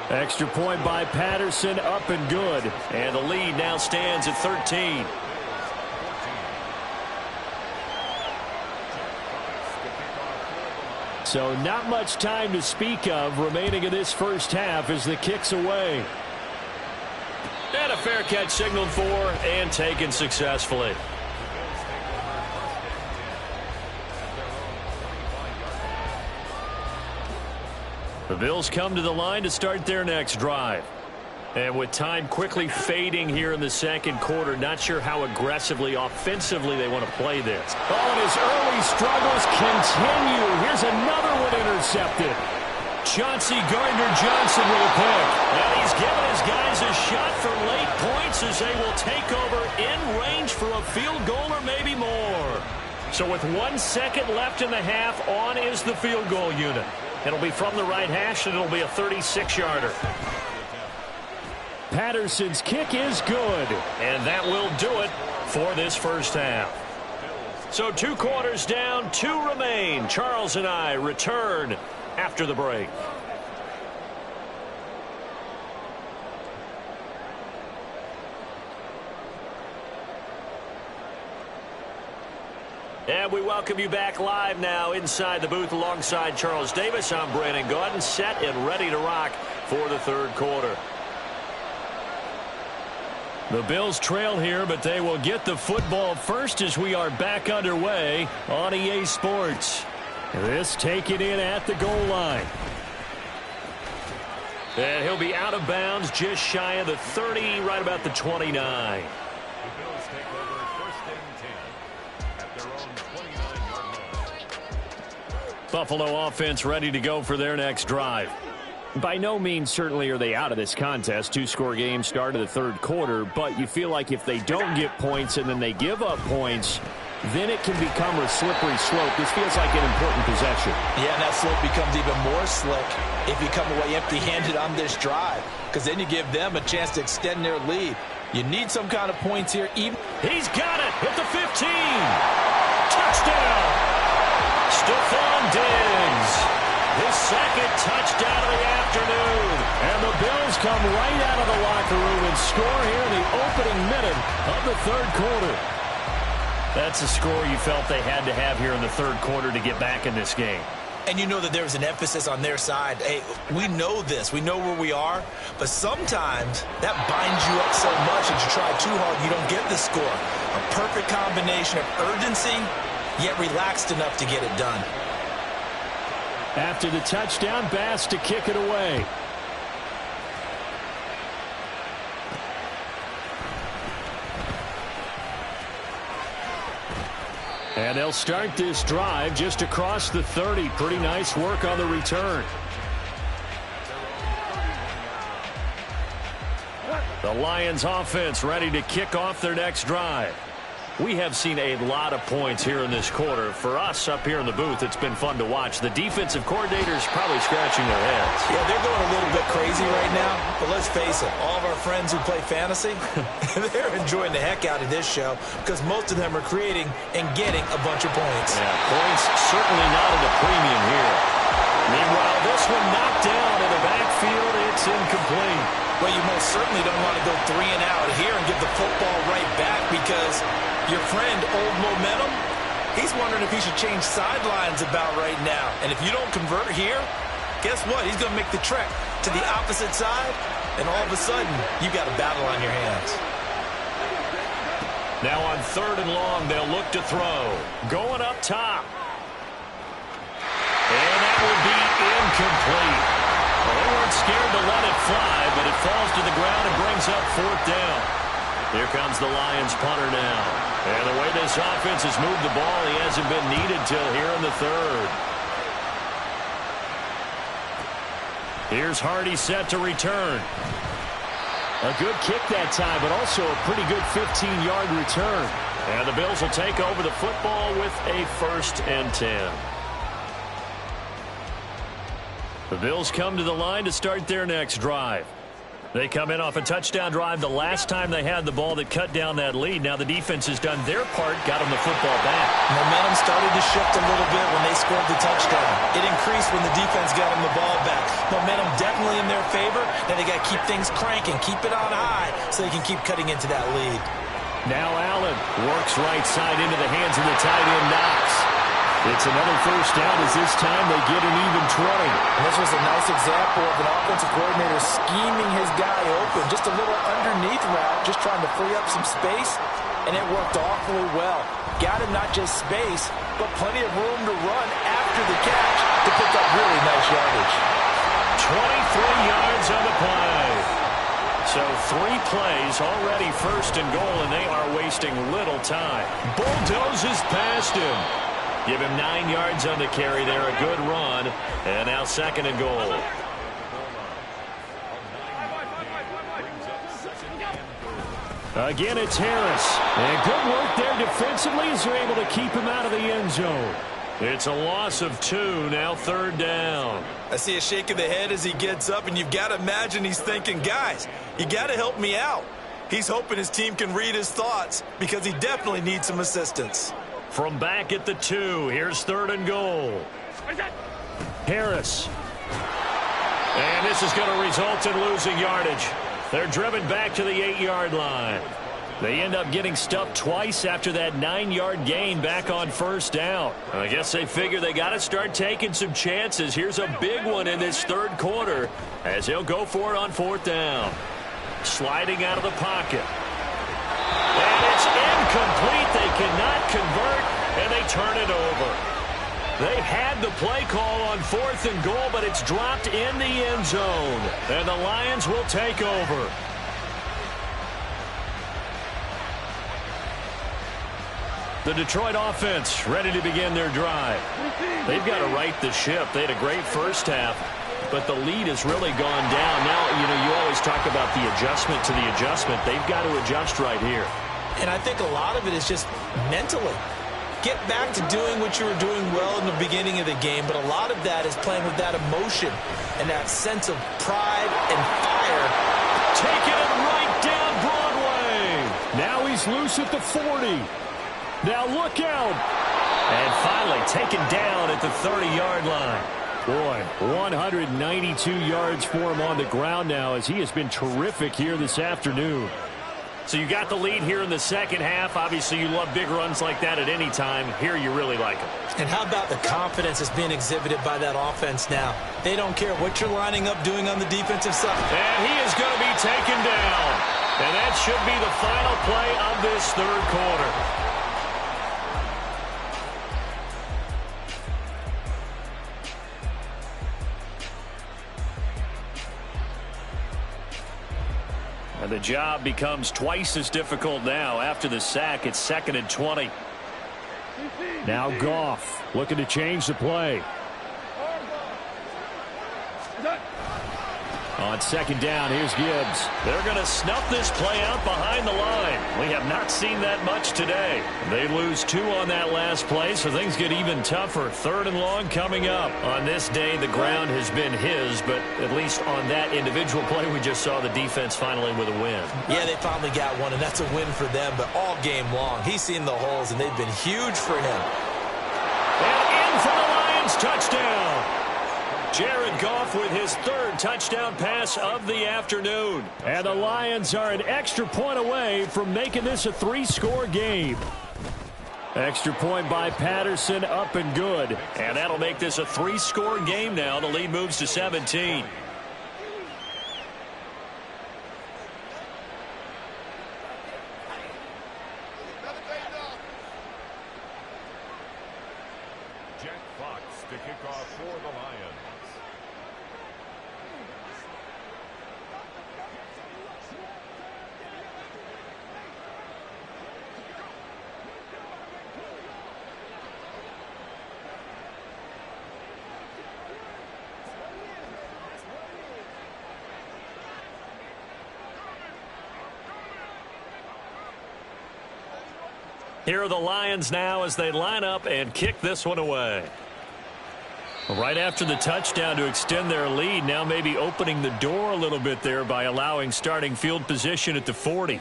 Extra point by Patterson, up and good. And the lead now stands at 13. So not much time to speak of remaining in this first half as the kick's away. And a fair catch signaled for and taken successfully. The Bills come to the line to start their next drive. And with time quickly fading here in the second quarter, not sure how aggressively, offensively they want to play this. Oh, and his early struggles continue. Here's another one intercepted. Chauncey Gardner-Johnson with a pick. And he's given his guys a shot for late points as they will take over in range for a field goal or maybe more. So with 1 second left in the half, on is the field goal unit. It'll be from the right hash, and it'll be a 36-yarder. Patterson's kick is good. And that will do it for this first half. So 2 quarters down, 2 remain. Charles and I return after the break. And we welcome you back live now inside the booth alongside Charles Davis. I'm Brandon Gaudin, set and ready to rock for the third quarter. The Bills trail here, but they will get the football first as we are back underway on EA Sports. This taken in at the goal line. And he'll be out of bounds just shy of the 30, right about the 29. Buffalo offense ready to go for their next drive. By no means certainly are they out of this contest. 2-score game start of the third quarter, but you feel like if they don't get points and then they give up points, then it can become a slippery slope. This feels like an important possession. Yeah, and that slope becomes even more slick if you come away empty-handed on this drive, because then you give them a chance to extend their lead. You need some kind of points here. He's got it at the 15. Touchdown. Stephon Diggs. His second touchdown of the afternoon. And the Bills come right out of the locker room and score here in the opening minute of the third quarter. That's a score you felt they had to have here in the third quarter to get back in this game. And you know that there's an emphasis on their side. Hey, we know this. We know where we are. But sometimes that binds you up so much that you try too hard, you don't get the score. A perfect combination of urgency, yet relaxed enough to get it done. After the touchdown, Bass to kick it away. And they'll start this drive just across the 30. Pretty nice work on the return. The Lions offense ready to kick off their next drive. We have seen a lot of points here in this quarter. For us up here in the booth, it's been fun to watch. The defensive coordinators probably scratching their heads. Yeah, they're going a little bit crazy right now. But let's face it, all of our friends who play fantasy, they're enjoying the heck out of this show because most of them are creating and getting a bunch of points. Yeah, points certainly not at a premium here. Meanwhile, this one knocked down in the backfield. It's incomplete. Well, you most certainly don't want to go 3 and out here and give the football right back because your friend, Old Momentum, he's wondering if he should change sidelines about right now. And if you don't convert here, guess what? He's going to make the trek to the opposite side, and all of a sudden, you've got a battle on your hands. Now on 3rd and long, they'll look to throw. Going up top. And that will be incomplete. Well, they weren't scared to let it fly, but it falls to the ground and brings up 4th down. Here comes the Lions punter now. And the way this offense has moved the ball, he hasn't been needed till here in the 3rd. Here's Hardy set to return. A good kick that time, but also a pretty good 15-yard return. And the Bills will take over the football with a 1st and 10. The Bills come to the line to start their next drive. They come in off a touchdown drive the last time they had the ball that cut down that lead. Now the defense has done their part, got them the football back. Momentum started to shift a little bit when they scored the touchdown. It increased when the defense got them the ball back. Momentum definitely in their favor. Now they got to keep things cranking, keep it on high so they can keep cutting into that lead. Now Allen works right side into the hands of the tight end Knox. It's another 1st down as this time they get an even 20. And this was a nice example of an offensive coordinator scheming his guy open. Just a little underneath route, just trying to free up some space, and it worked awfully well. Got him not just space, but plenty of room to run after the catch to pick up really nice yardage. 23 yards on the play. So 3 plays already 1st and goal, and they are wasting little time. Bulldozes past him. Give him 9 yards on the carry there. A good run. And now 2nd and goal. Again, it's Harris. And good work there defensively as they're able to keep him out of the end zone. It's a loss of 2. Now 3rd down. I see a shake of the head as he gets up, and you've got to imagine he's thinking, guys, you got to help me out. He's hoping his team can read his thoughts because he definitely needs some assistance. From back at the 2, here's 3rd and goal. Harris. And this is going to result in losing yardage. They're driven back to the 8-yard line. They end up getting stuffed twice after that 9-yard gain back on 1st down. I guess they figure they got to start taking some chances. Here's a big one in this 3rd quarter as they'll go for it on 4th down. Sliding out of the pocket. And it's incomplete. They cannot convert, and they turn it over. They had the play call on 4th and goal, but it's dropped in the end zone. And the Lions will take over. The Detroit offense ready to begin their drive. They've got to right the ship. They had a great 1st half, but the lead has really gone down. Now, you always talk about the adjustment to the adjustment. They've got to adjust right here. And I think a lot of it is just mentally. Get back to doing what you were doing well in the beginning of the game, but a lot of that is playing with that emotion and that sense of pride and fire. Taking it right down Broadway. Now he's loose at the 40. Now look out. And finally taken down at the 30-yard line. Boy, 192 yards for him on the ground now as he has been terrific here this afternoon. So you got the lead here in the 2nd half. Obviously, you love big runs like that at any time. Here, you really like them. And how about the confidence that's being exhibited by that offense now? They don't care what you're lining up doing on the defensive side. And he is going to be taken down. And that should be the final play of this 3rd quarter. And the job becomes twice as difficult now. After the sack, it's 2nd and 20. Now Goff looking to change the play. On 2nd down, here's Gibbs. They're going to snuff this play out behind the line. We have not seen that much today. They lose 2 on that last play, so things get even tougher. 3rd and long coming up. On this day, the ground has been his, but at least on that individual play, we just saw the defense finally with a win. Yeah, they finally got one, and that's a win for them, but all game long, he's seen the holes, and they've been huge for him. And in for the Lions, touchdown. Jared Goff with his 3rd touchdown pass of the afternoon. And the Lions are an extra point away from making this a 3-score game. Extra point by Patterson, up and good. And that'll make this a 3-score game now. The lead moves to 17. Jack Fox to kick off for the Lions. Here are the Lions now as they line up and kick this one away. Right after the touchdown to extend their lead, now maybe opening the door a little bit there by allowing starting field position at the 40.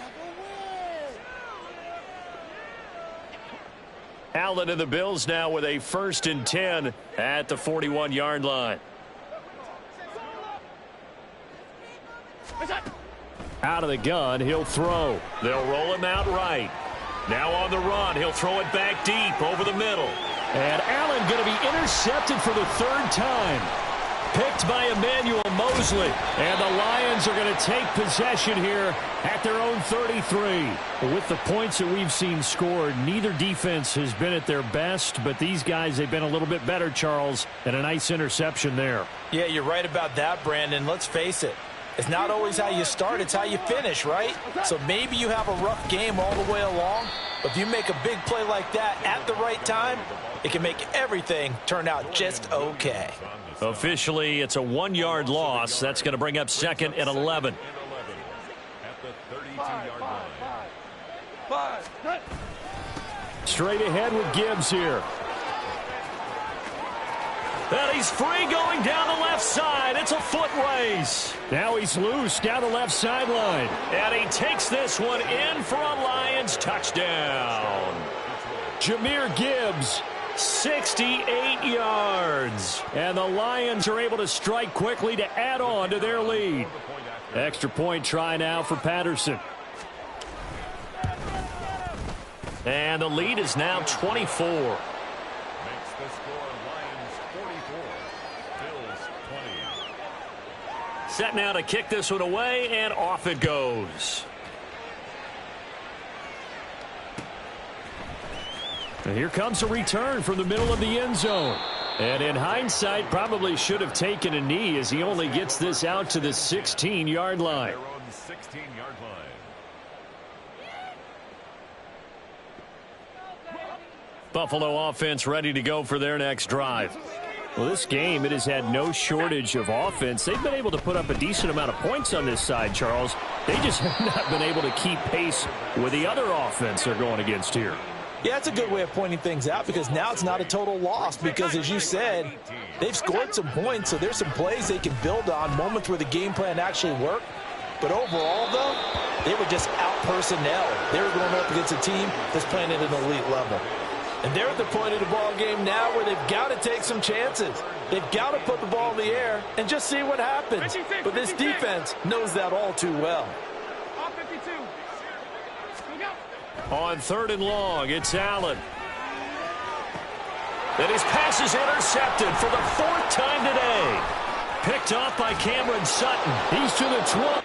Allen and the Bills now with a 1st and 10 at the 41-yard line. Out of the gun, he'll throw. They'll roll him out right. Now on the run, he'll throw it back deep over the middle. And Allen going to be intercepted for the 3rd time. Picked by Emmanuel Mosley. And the Lions are going to take possession here at their own 33. With the points that we've seen scored, neither defense has been at their best, but these guys, they've been a little bit better, Charles, and a nice interception there. Yeah, you're right about that, Brandon. Let's face it. It's not always how you start, it's how you finish, right? So maybe you have a rough game all the way along, but if you make a big play like that at the right time, it can make everything turn out just okay. Officially, it's a 1-yard loss. That's going to bring up 2nd and 11. At the 32-yard line. Straight ahead with Gibbs here. And he's free going down the left side. It's a foot race. Now he's loose down the left sideline. And he takes this one in for a Lions touchdown. Jahmyr Gibbs, 68 yards. And the Lions are able to strike quickly to add on to their lead. Extra point try now for Patterson. And the lead is now 24. Set now to kick this one away, and off it goes. And here comes a return from the middle of the end zone. And in hindsight, probably should have taken a knee as he only gets this out to the 16-yard line. Buffalo offense ready to go for their next drive. Well, this game, it has had no shortage of offense. They've been able to put up a decent amount of points on this side, Charles. They just have not been able to keep pace with the other offense they're going against here. Yeah, it's a good way of pointing things out because now it's not a total loss because, as you said, they've scored some points, so there's some plays they can build on, moments where the game plan actually worked. But overall, though, they were just out-personnel. They were going up against a team that's playing at an elite level. And they're at the point of the ball game now where they've got to take some chances. They've got to put the ball in the air and just see what happens. But this defense knows that all too well. On 3rd and long, it's Allen. And his pass is intercepted for the 4th time today. Picked off by Cameron Sutton. He's to the 12.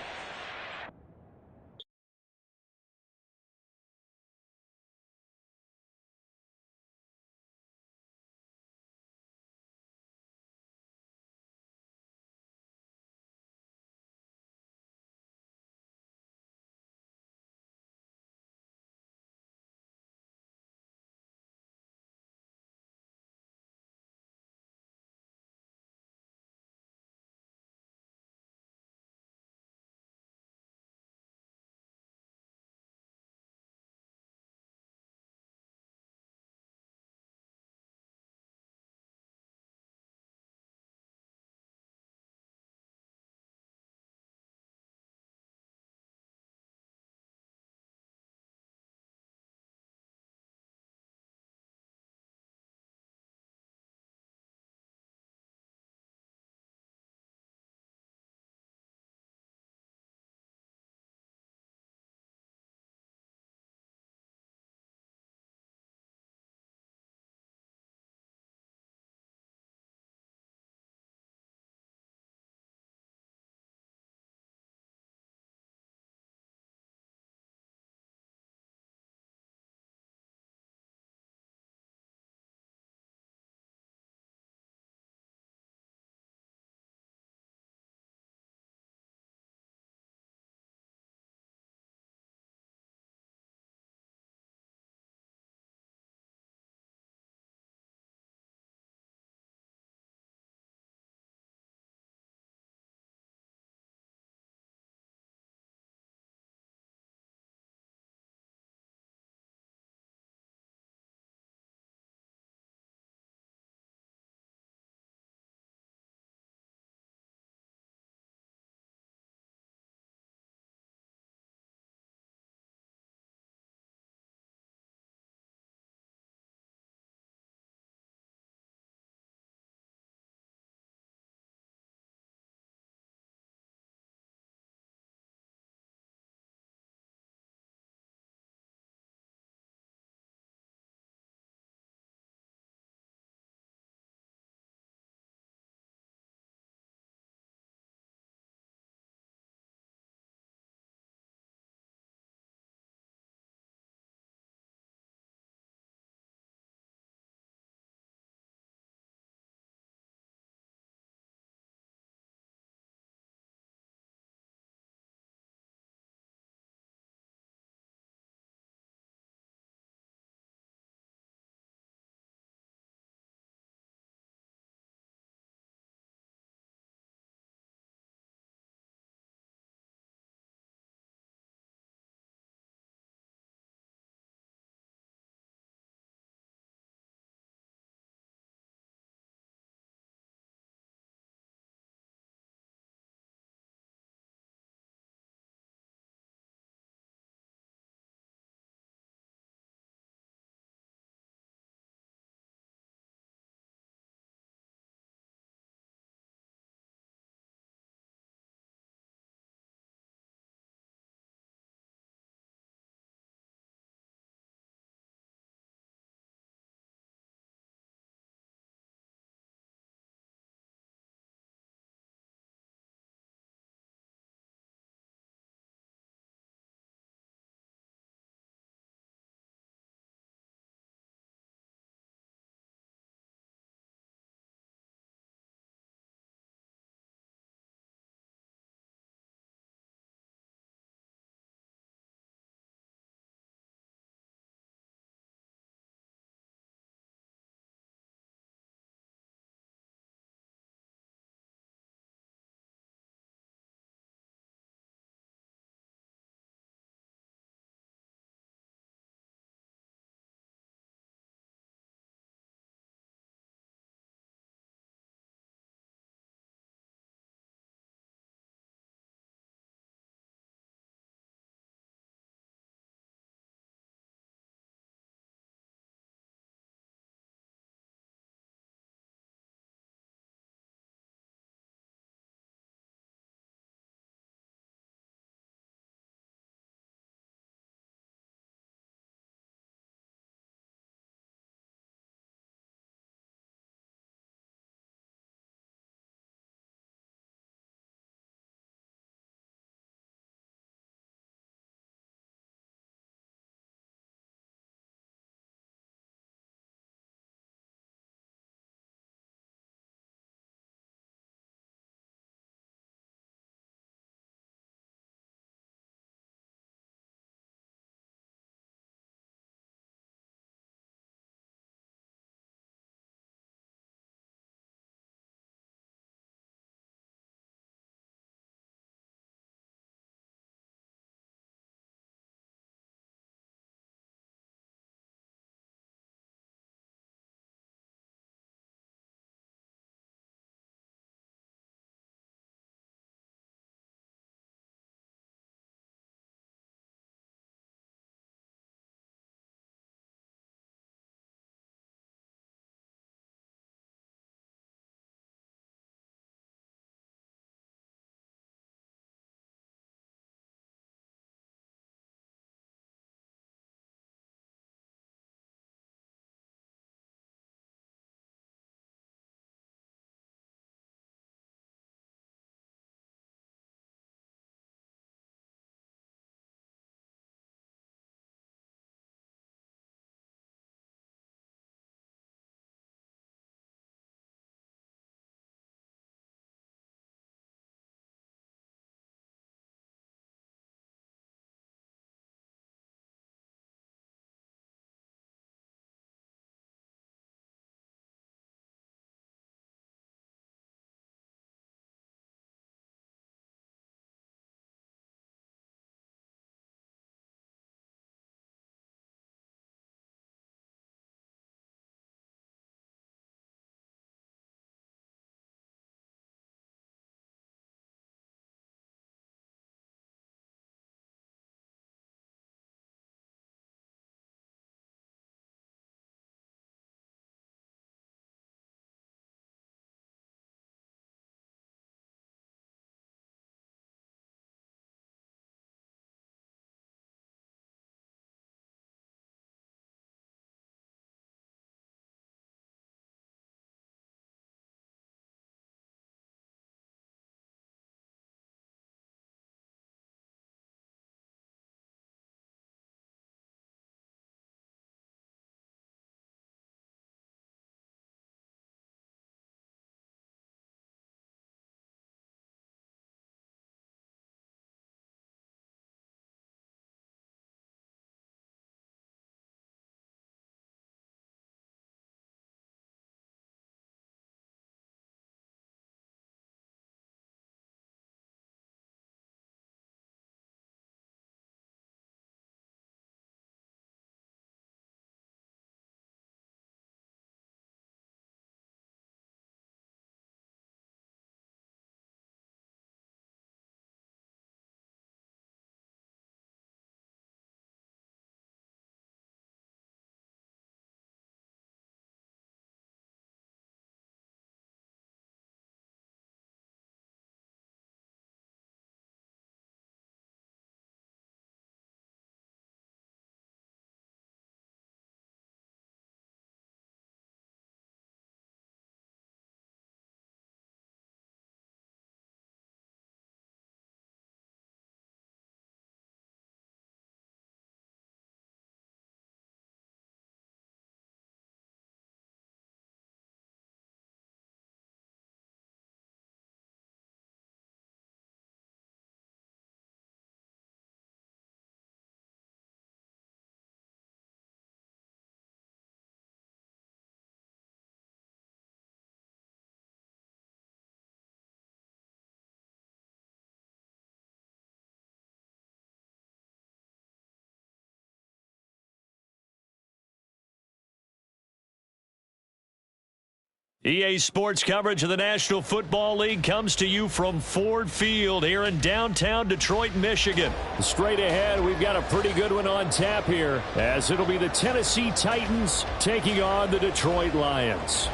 EA Sports coverage of the National Football League comes to you from Ford Field here in downtown Detroit, Michigan. Straight ahead, we've got a pretty good one on tap here, as it'll be the Tennessee Titans taking on the Detroit Lions.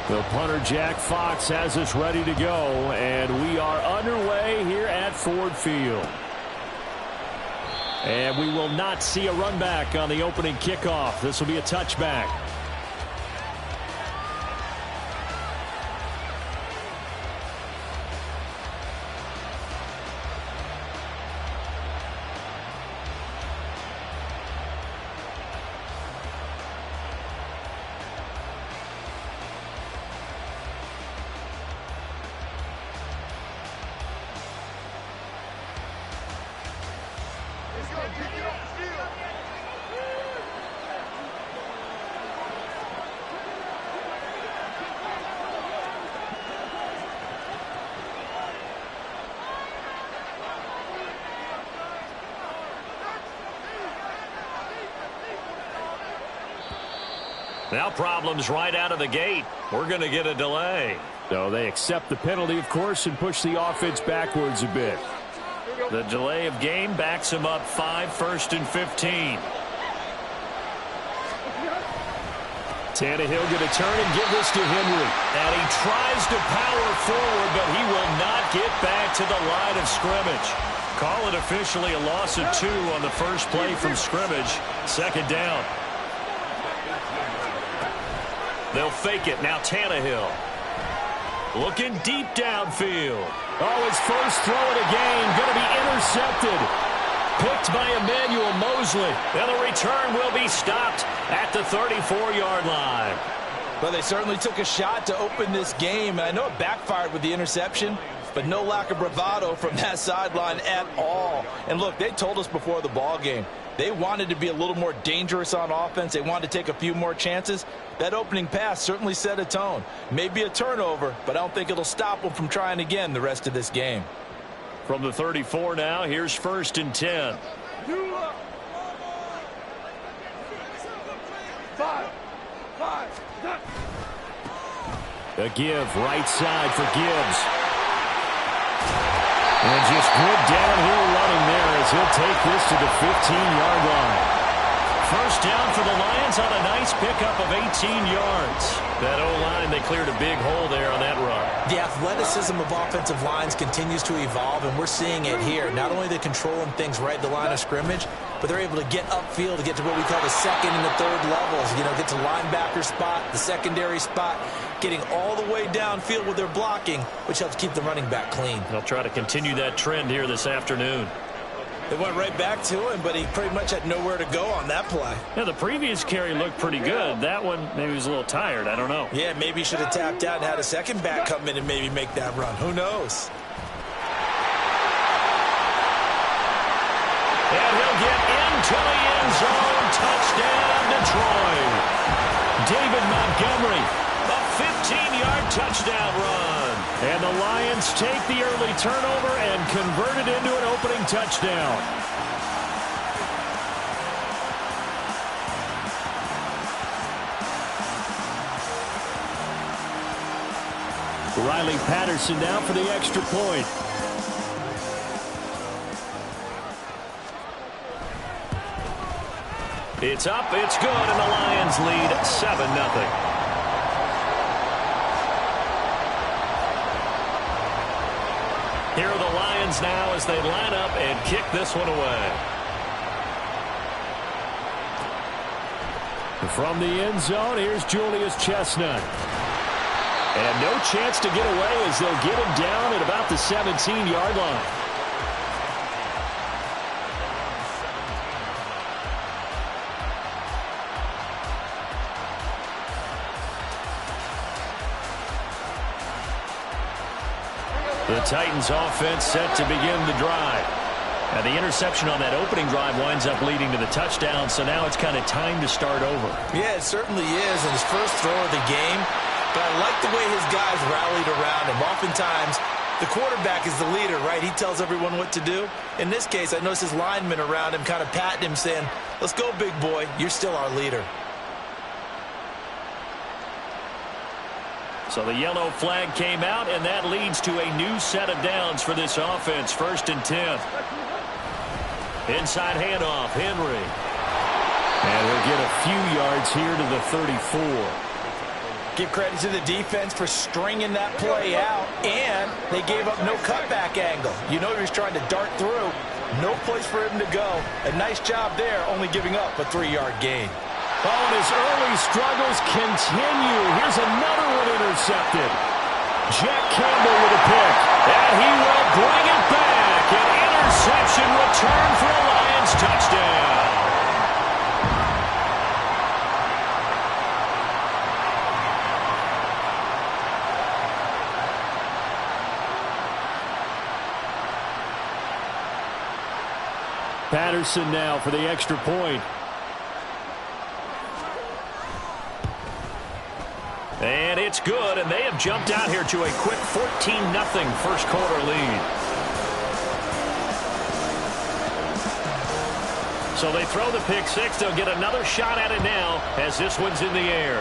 The punter, Jack Fox, has us ready to go, and we are underway here at Ford Field. And we will not see a run back on the opening kickoff. This will be a touchback. Now problems right out of the gate. We're going to get a delay. So they accept the penalty, of course, and push the offense backwards a bit. The delay of game backs him up 5, 1st and 15. Tannehill going to turn and give this to Henry. And he tries to power forward, but he will not get back to the line of scrimmage. Call it officially a loss of 2 on the first play from scrimmage. 2nd down. They'll fake it. Now Tannehill. Looking deep downfield. Oh, his first throw of the game going to be intercepted. Picked by Emmanuel Mosley. And the return will be stopped at the 34-yard line. Well, they certainly took a shot to open this game. I know it backfired with the interception, but no lack of bravado from that sideline at all. And look, they told us before the ball game, they wanted to be a little more dangerous on offense. They wanted to take a few more chances. That opening pass certainly set a tone. Maybe a turnover, but I don't think it'll stop them from trying again the rest of this game. From the 34 now, here's 1st and 10. 5. A give, right side for Gibbs. And just good downhill running there as he'll take this to the 15-yard line. First down for the Lions on a nice pickup of 18 yards. That O-line, they cleared a big hole there on that run. The athleticism of offensive lines continues to evolve, and we're seeing it here. Not only they're controlling things right at the line of scrimmage, but they're able to get upfield to get to what we call the 2nd and the 3rd levels. You know, get to linebacker spot, the secondary spot, getting all the way downfield with their blocking, which helps keep the running back clean. They'll try to continue that trend here this afternoon. They went right back to him, but he pretty much had nowhere to go on that play. Yeah, the previous carry looked pretty good. That one, maybe he was a little tired. I don't know. Yeah, maybe he should have tapped out and had a second back come in and maybe make that run. Who knows? And he'll get into the end zone. Touchdown, Detroit. David Montgomery, a 15-yard touchdown run. And the Lions take the early turnover and convert it into an opening touchdown. Riley Patterson now for the extra point. It's up, it's good, and the Lions lead 7-0. Here are the Lions now as they line up and kick this one away. From the end zone, here's Julius Chestnut. And no chance to get away as they'll get him down at about the 17-yard line. The Titans offense set to begin the drive. And the interception on that opening drive winds up leading to the touchdown, so now it's kind of time to start over. Yeah, it certainly is in his first throw of the game. But I like the way his guys rallied around him. Oftentimes, the quarterback is the leader, right? He tells everyone what to do. In this case, I noticed his linemen around him kind of patting him, saying, let's go, big boy. You're still our leader. So the yellow flag came out, and that leads to a new set of downs for this offense. 1st and 10. Inside handoff, Henry. And he'll get a few yards here to the 34. Give credit to the defense for stringing that play out, and they gave up no cutback angle. You know he was trying to dart through. No place for him to go. A nice job there, only giving up a 3-yard gain. Oh, and his early struggles continue. Here's another one intercepted. Jack Campbell with a pick, and he will bring it back. An interception return for a Lions touchdown. Patterson now for the extra point. And it's good, and they have jumped out here to a quick 14-0 first quarter lead. So they throw the pick six. They'll get another shot at it now as this one's in the air.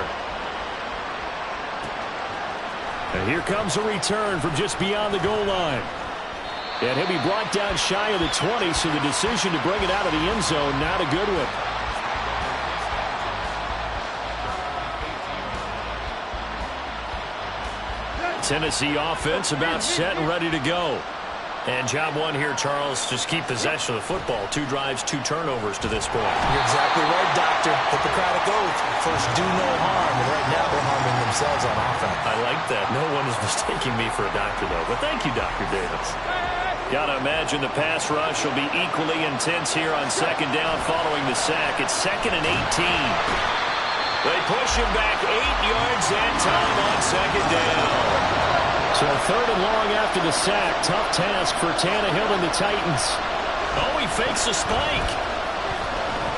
And here comes a return from just beyond the goal line. And he'll be brought down shy of the 20, so the decision to bring it out of the end zone, not a good one. Tennessee offense about set and ready to go. And job one here, Charles, just keep possession of the football. 2 drives, 2 turnovers to this point. You're exactly right, Doctor. Hippocratic oath. First, do no harm. And right now, they're harming themselves on offense. I like that. No one is mistaking me for a doctor, though. But thank you, Dr. Davis. Got to imagine the pass rush will be equally intense here on 2nd down following the sack. It's 2nd and 18. They push him back 8 yards that time on 2nd down. So 3rd and long after the sack. Tough task for Tannehill and the Titans. Oh, he fakes a spike.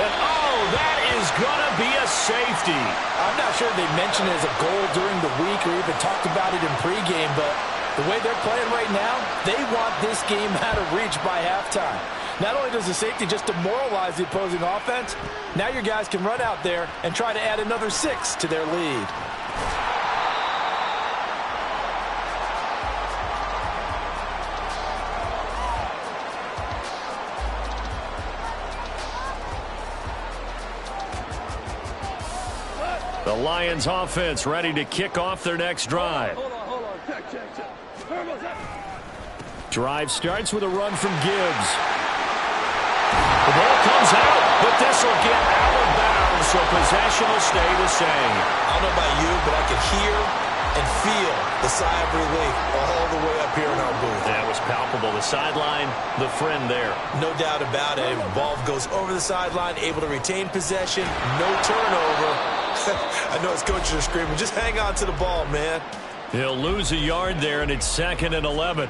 And, oh, that is going to be a safety. I'm not sure they mentioned it as a goal during the week or even talked about it in pregame, but the way they're playing right now, they want this game out of reach by halftime. Not only does the safety just demoralize the opposing offense, now your guys can run out there and try to add another 6 to their lead. The Lions offense ready to kick off their next drive. Hold on. Check. Drive starts with a run from Gibbs. The ball comes out, but this will get out of bounds, so possession will stay the same. I don't know about you, but I could hear and feel the sigh of relief all the way up here in our booth. That was palpable. The sideline, the friend there. No doubt about it. Ball goes over the sideline, able to retain possession, no turnover. I know his coaches are screaming, just hang on to the ball, man. He'll lose a yard there, and it's 2nd and 11.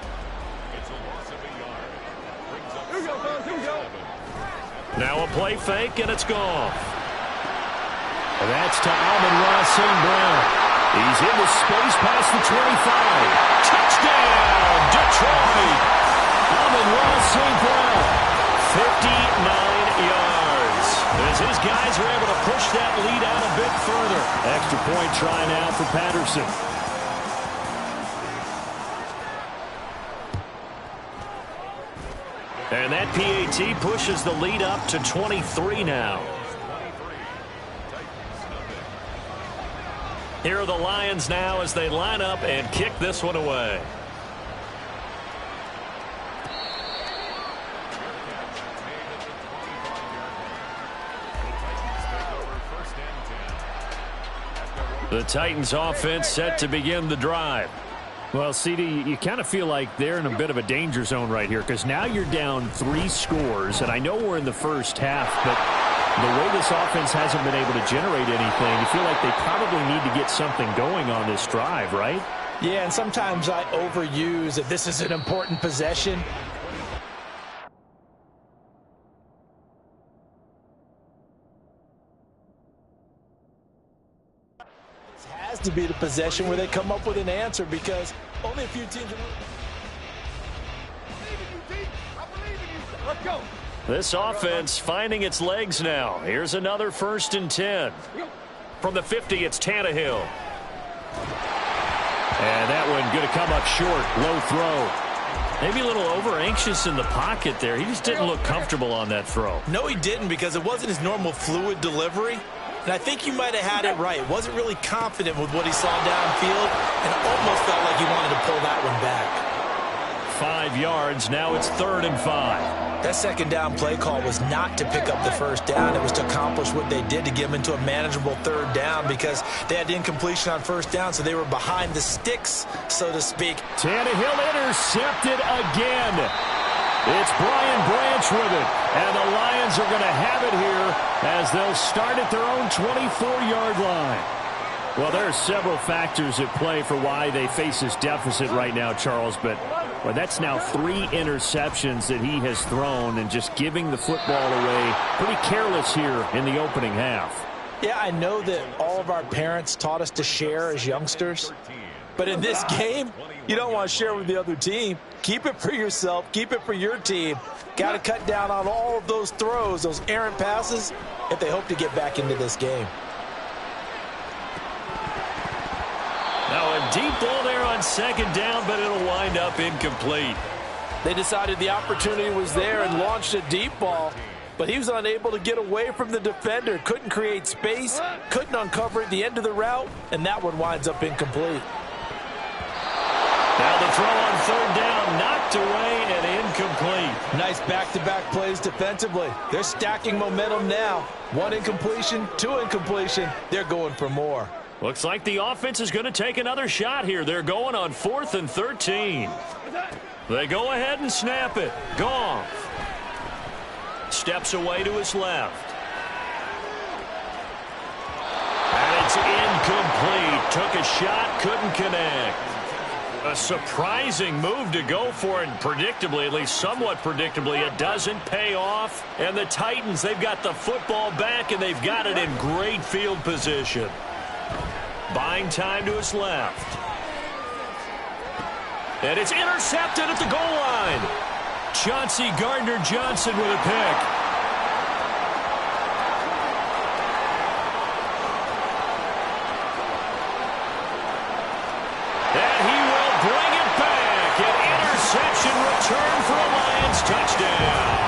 Now a play fake, and it's gone. And that's to Amon-Ra St. Brown. He's in the space past the 25. Touchdown, Detroit! Amon-Ra St. Brown, 59 yards. As his guys are able to push that lead out a bit further. Extra point try now for Patterson. And that PAT pushes the lead up to 23 now. Here are the Lions now as they line up and kick this one away. The Titans offense set to begin the drive. Well, CD, you kind of feel like they're in a bit of a danger zone right here because now you're down 3 scores, and I know we're in the first half, but the way this offense hasn't been able to generate anything, you feel like they probably need to get something going on this drive, right? Yeah, and sometimes I overuse that this is an important possession. has to be the possession where they come up with an answer, because only a few teams... Let's go. This offense finding its legs now. Here's another 1st and 10. From the 50, it's Tannehill. And that one going to come up short. Low throw. Maybe a little over-anxious in the pocket there. He just didn't look comfortable on that throw. No, he didn't, because it wasn't his normal fluid delivery. And I think you might have had it right. Wasn't really confident with what he saw downfield, and almost felt like he wanted to pull that one back. 5 yards. Now it's 3rd and 5. That second down play call was not to pick up the first down. It was to accomplish what they did, to get them into a manageable 3rd down, because they had incompletion on 1st down, so they were behind the sticks, so to speak. Tannehill intercepted again. It's Brian Branch with it, and the Lions are going to have it here as they'll start at their own 24-yard line. Well, there are several factors at play for why they face this deficit right now, Charles, but well, that's now 3 interceptions that he has thrown, and just giving the football away pretty careless here in the opening half. Yeah, I know that all of our parents taught us to share as youngsters, but in this game, you don't want to share with the other team. Keep it for yourself. Keep it for your team. Got to cut down on all of those throws, those errant passes, if they hope to get back into this game. Now a deep ball there on 2nd down, but it'll wind up incomplete. They decided the opportunity was there and launched a deep ball, but he was unable to get away from the defender. Couldn't create space, couldn't uncover at the end of the route, and that one winds up incomplete. Now the throw on 3rd down, knocked away and incomplete. Nice back-to-back plays defensively. They're stacking momentum now. 1 incompletion, 2 incompletion. They're going for more. Looks like the offense is going to take another shot here. They're going on 4th and 13. They go ahead and snap it. Goff steps away to his left. And it's incomplete. Took a shot, couldn't connect. A surprising move to go for it, and predictably, at least somewhat predictably, it doesn't pay off. And the Titans, they've got the football back, and they've got it in great field position. Buying time to his left. And it's intercepted at the goal line. Chauncey Gardner-Johnson with a pick. And he will bring it back. An interception return for a Lions touchdown.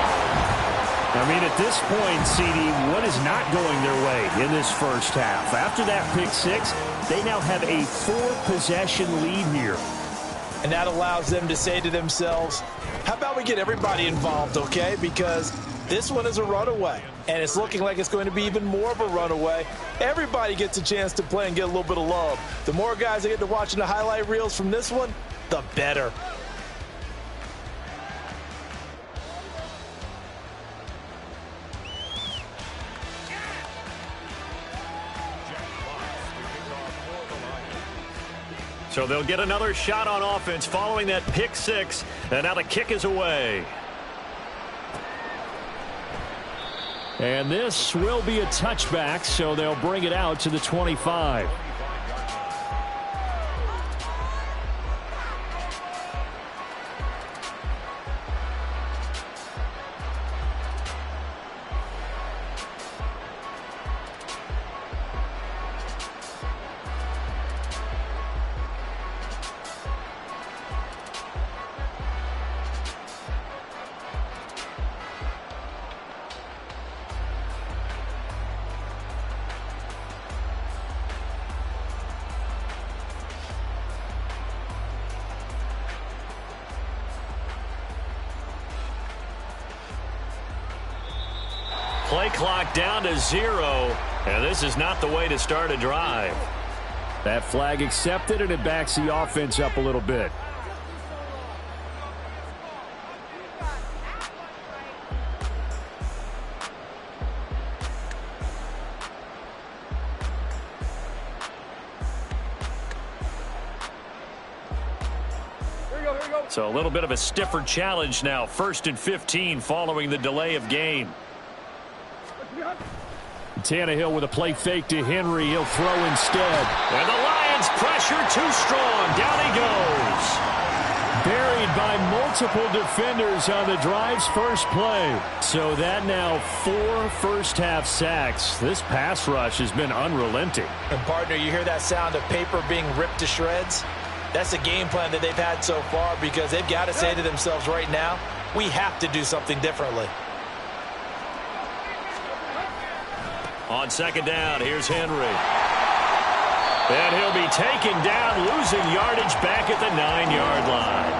I mean, at this point, CD, what is not going their way in this first half? After that pick 6, they now have a 4-possession lead here. And that allows them to say to themselves, how about we get everybody involved, okay? Because this one is a runaway, and it's looking like it's going to be even more of a runaway. Everybody gets a chance to play and get a little bit of love. The more guys that get to watching the highlight reels from this one, the better. So they'll get another shot on offense following that pick 6, and now the kick is away. And this will be a touchback, so they'll bring it out to the 25. Play clock down to 0, and this is not the way to start a drive. That flag accepted, and it backs the offense up a little bit. So a little bit of a stiffer challenge now. 1st and 15 following the delay of game. Tannehill with a play fake to Henry. He'll throw instead. And the Lions Lions pressure too strong. Down he goes. Buried by multiple defenders on the drive's first play. So that now 4 first-half sacks. This pass rush has been unrelenting. And, partner, you hear that sound of paper being ripped to shreds? That's the game plan that they've had so far because they've got to say to themselves right now, we have to do something differently. On second down, here's Henry. And he'll be taken down, losing yardage back at the 9-yard line.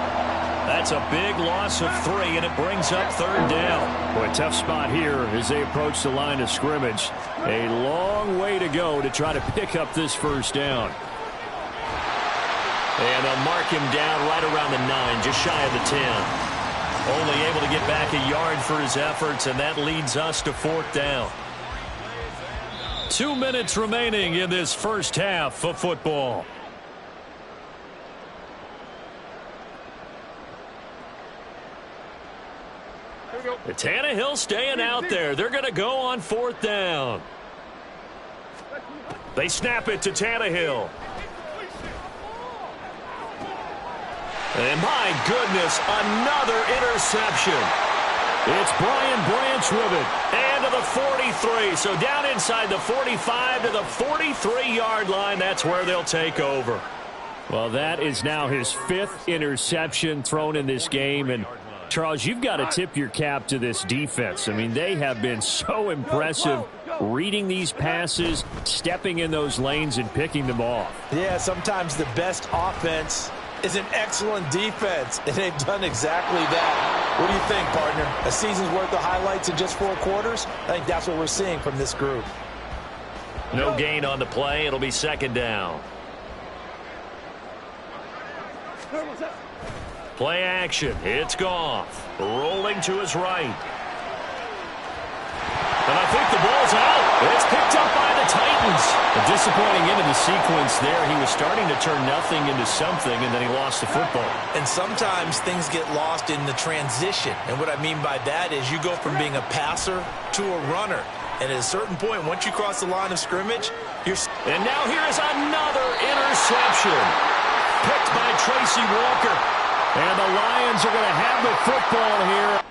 That's a big loss of 3, and it brings up third down. Boy, tough spot here as they approach the line of scrimmage. A long way to go to try to pick up this first down. And they'll mark him down right around the 9, just shy of the 10. Only able to get back a yard for his efforts, and that leads us to fourth down. 2 minutes remaining in this first half of football. Tannehill staying out there. They're going to go on fourth down. They snap it to Tannehill. And my goodness, another interception. It's Brian Branch with it. And to the 43. So down inside the 45 to the 43-yard line. That's where they'll take over. Well, that is now his 5th interception thrown in this game. And, Charles, you've got to tip your cap to this defense. I mean, they have been so impressive reading these passes, stepping in those lanes, and picking them off. Yeah, sometimes the best offense is an excellent defense, and they've done exactly that. What do you think, partner? A season's worth of highlights in just 4 quarters? I think that's what we're seeing from this group. No gain on the play. It'll be second down. Play action. It's Goff. Rolling to his right. And I think the ball's out. It's picked up by the Titans. A disappointing end of the sequence there. He was starting to turn nothing into something, and then he lost the football. And sometimes things get lost in the transition. And what I mean by that is you go from being a passer to a runner. And at a certain point, once you cross the line of scrimmage, you're... And now here is another interception. Picked by Tracy Walker. And the Lions are going to have the football here.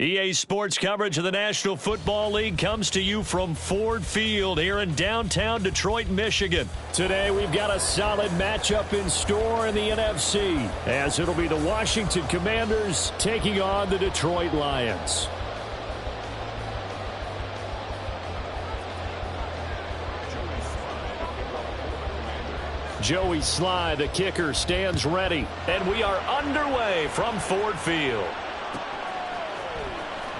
EA Sports coverage of the National Football League comes to you from Ford Field here in downtown Detroit, Michigan. Today we've got a solid matchup in store in the NFC, as it'll be the Washington Commanders taking on the Detroit Lions. Joey Sly, the kicker, stands ready, and we are underway from Ford Field.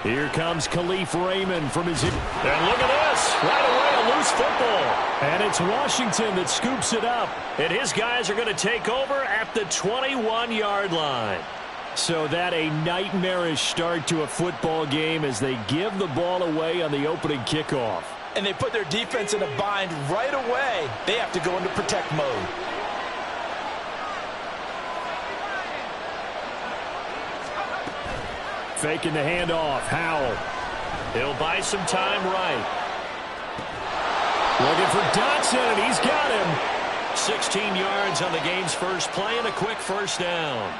Here comes Khalif Raymond from his... And look at this. Right away, a loose football. And it's Washington that scoops it up. And his guys are going to take over at the 21-yard line. So that a nightmarish start to a football game as they give the ball away on the opening kickoff. And they put their defense in a bind right away. They have to go into protect mode. Faking the handoff. Howell. He'll buy some time right. Looking for Dotson, and he's got him. 16 yards on the game's first play and a quick first down.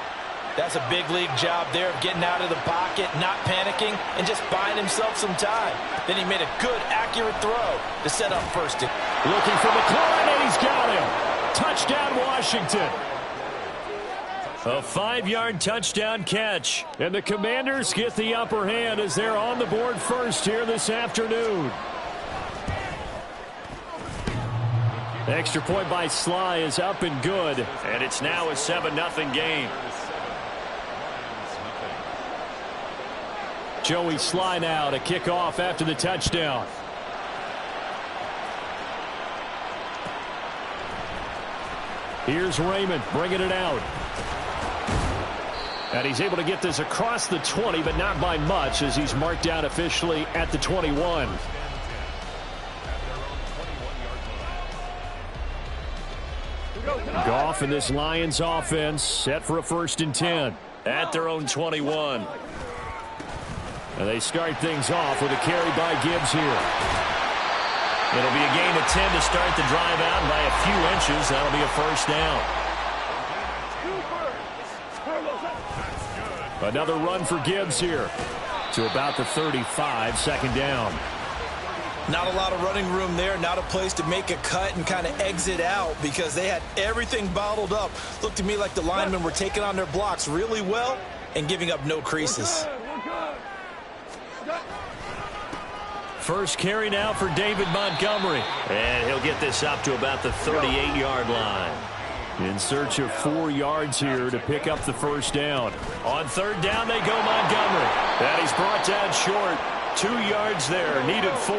That's a big league job there of getting out of the pocket, not panicking, and just buying himself some time. Then he made a good, accurate throw to set up first. Looking for McLaurin, and he's got him. Touchdown, Washington. A 5-yard touchdown catch. And the Commanders get the upper hand as they're on the board first here this afternoon. Extra point by Sly is up and good. And it's now a 7-0 game. Joey Sly now to kick off after the touchdown. Here's Raymond bringing it out. And he's able to get this across the 20, but not by much, as he's marked down officially at the 21. Goff and this Lions offense set for a 1st and 10 at their own 21. And they start things off with a carry by Gibbs here. It'll be a gain of 10 to start the drive out, and by a few inches, that'll be a first down. Another run for Gibbs here to about the 35, 2nd down. Not a lot of running room there, not a place to make a cut and kind of exit out because they had everything bottled up. Looked to me like the linemen were taking on their blocks really well and giving up no creases. First carry now for David Montgomery. And he'll get this up to about the 38-yard line. In search of 4 yards here to pick up the first down. On 3rd down, they go Montgomery. And he's brought down short. 2 yards there, needed 4.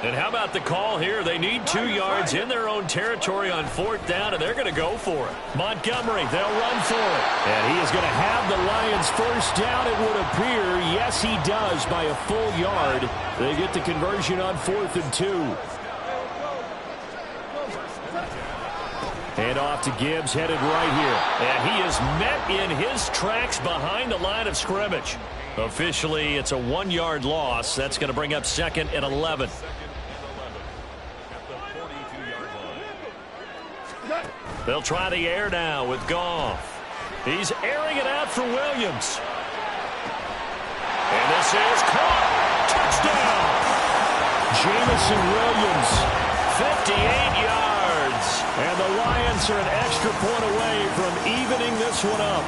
And how about the call here? They need 2 yards in their own territory on 4th down, and they're going to go for it. Montgomery, they'll run for it. And he is going to have the Lions first down, it would appear. Yes, he does by a full yard. They get the conversion on 4th and 2. Hand off to Gibbs, headed right here. And he is met in his tracks behind the line of scrimmage. Officially, it's a 1-yard loss. That's going to bring up 2nd and 11. They'll try the air now with Goff. He's airing it out for Williams. And this is caught. Touchdown. Jamison Williams, 58 yards. And the Lions are an extra point away from evening this one up.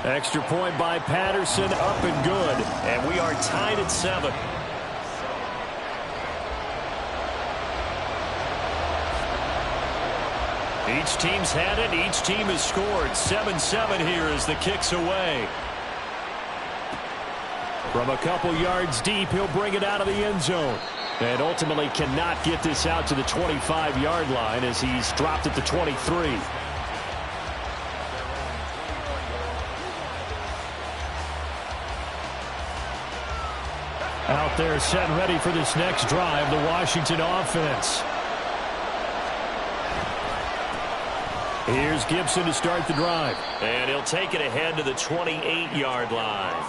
Extra point by Patterson, up and good. And we are tied at 7. Each team's had it. Each team has scored. 7-7 here as the kick's away. From a couple yards deep, he'll bring it out of the end zone. And ultimately cannot get this out to the 25-yard line as he's dropped at the 23. Out there set and ready for this next drive, the Washington offense. Here's Gibson to start the drive. And he'll take it ahead to the 28-yard line.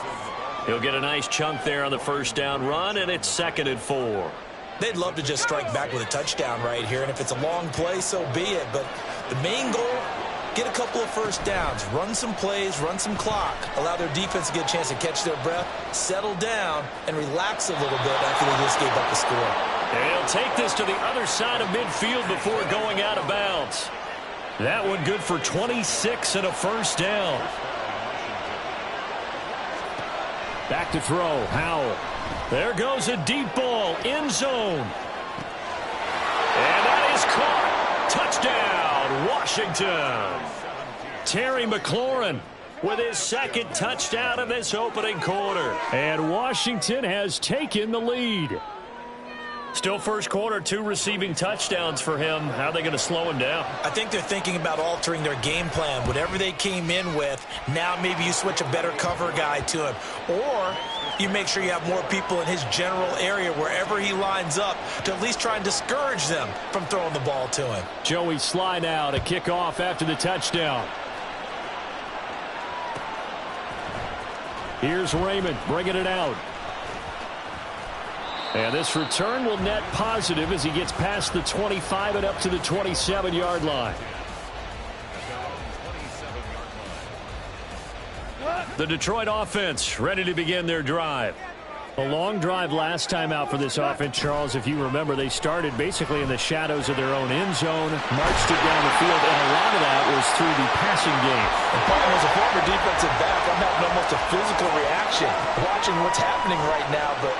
He'll get a nice chunk there on the first down run, and it's 2nd and 4. They'd love to just strike back with a touchdown right here, and if it's a long play, so be it. But the main goal Get a couple of first downs. Run some plays, run some clock. Allow their defense to get a chance to catch their breath, settle down, and relax a little bit after they just gave up a score. And he'll take this to the other side of midfield before going out of bounds. That one good for 26 and a first down. Back to throw, Howell. There goes a deep ball, end zone. And that is caught. Touchdown, Washington. Terry McLaurin with his second touchdown of this opening quarter. And Washington has taken the lead. Still first quarter, 2 receiving touchdowns for him. How are they going to slow him down? I think they're thinking about altering their game plan. Whatever they came in with, now maybe you switch a better cover guy to him. Or you make sure you have more people in his general area wherever he lines up to at least try and discourage them from throwing the ball to him. Joey Sly now to kick off after the touchdown. Here's Raymond bringing it out. And this return will net positive as he gets past the 25 and up to the 27-yard line. The Detroit offense ready to begin their drive. A long drive last time out for this offense, Charles. If you remember, they started basically in the shadows of their own end zone, marched it down the field, and a lot of that was through the passing game. And Parton, as a former defensive back, I'm having almost a physical reaction watching what's happening right now, but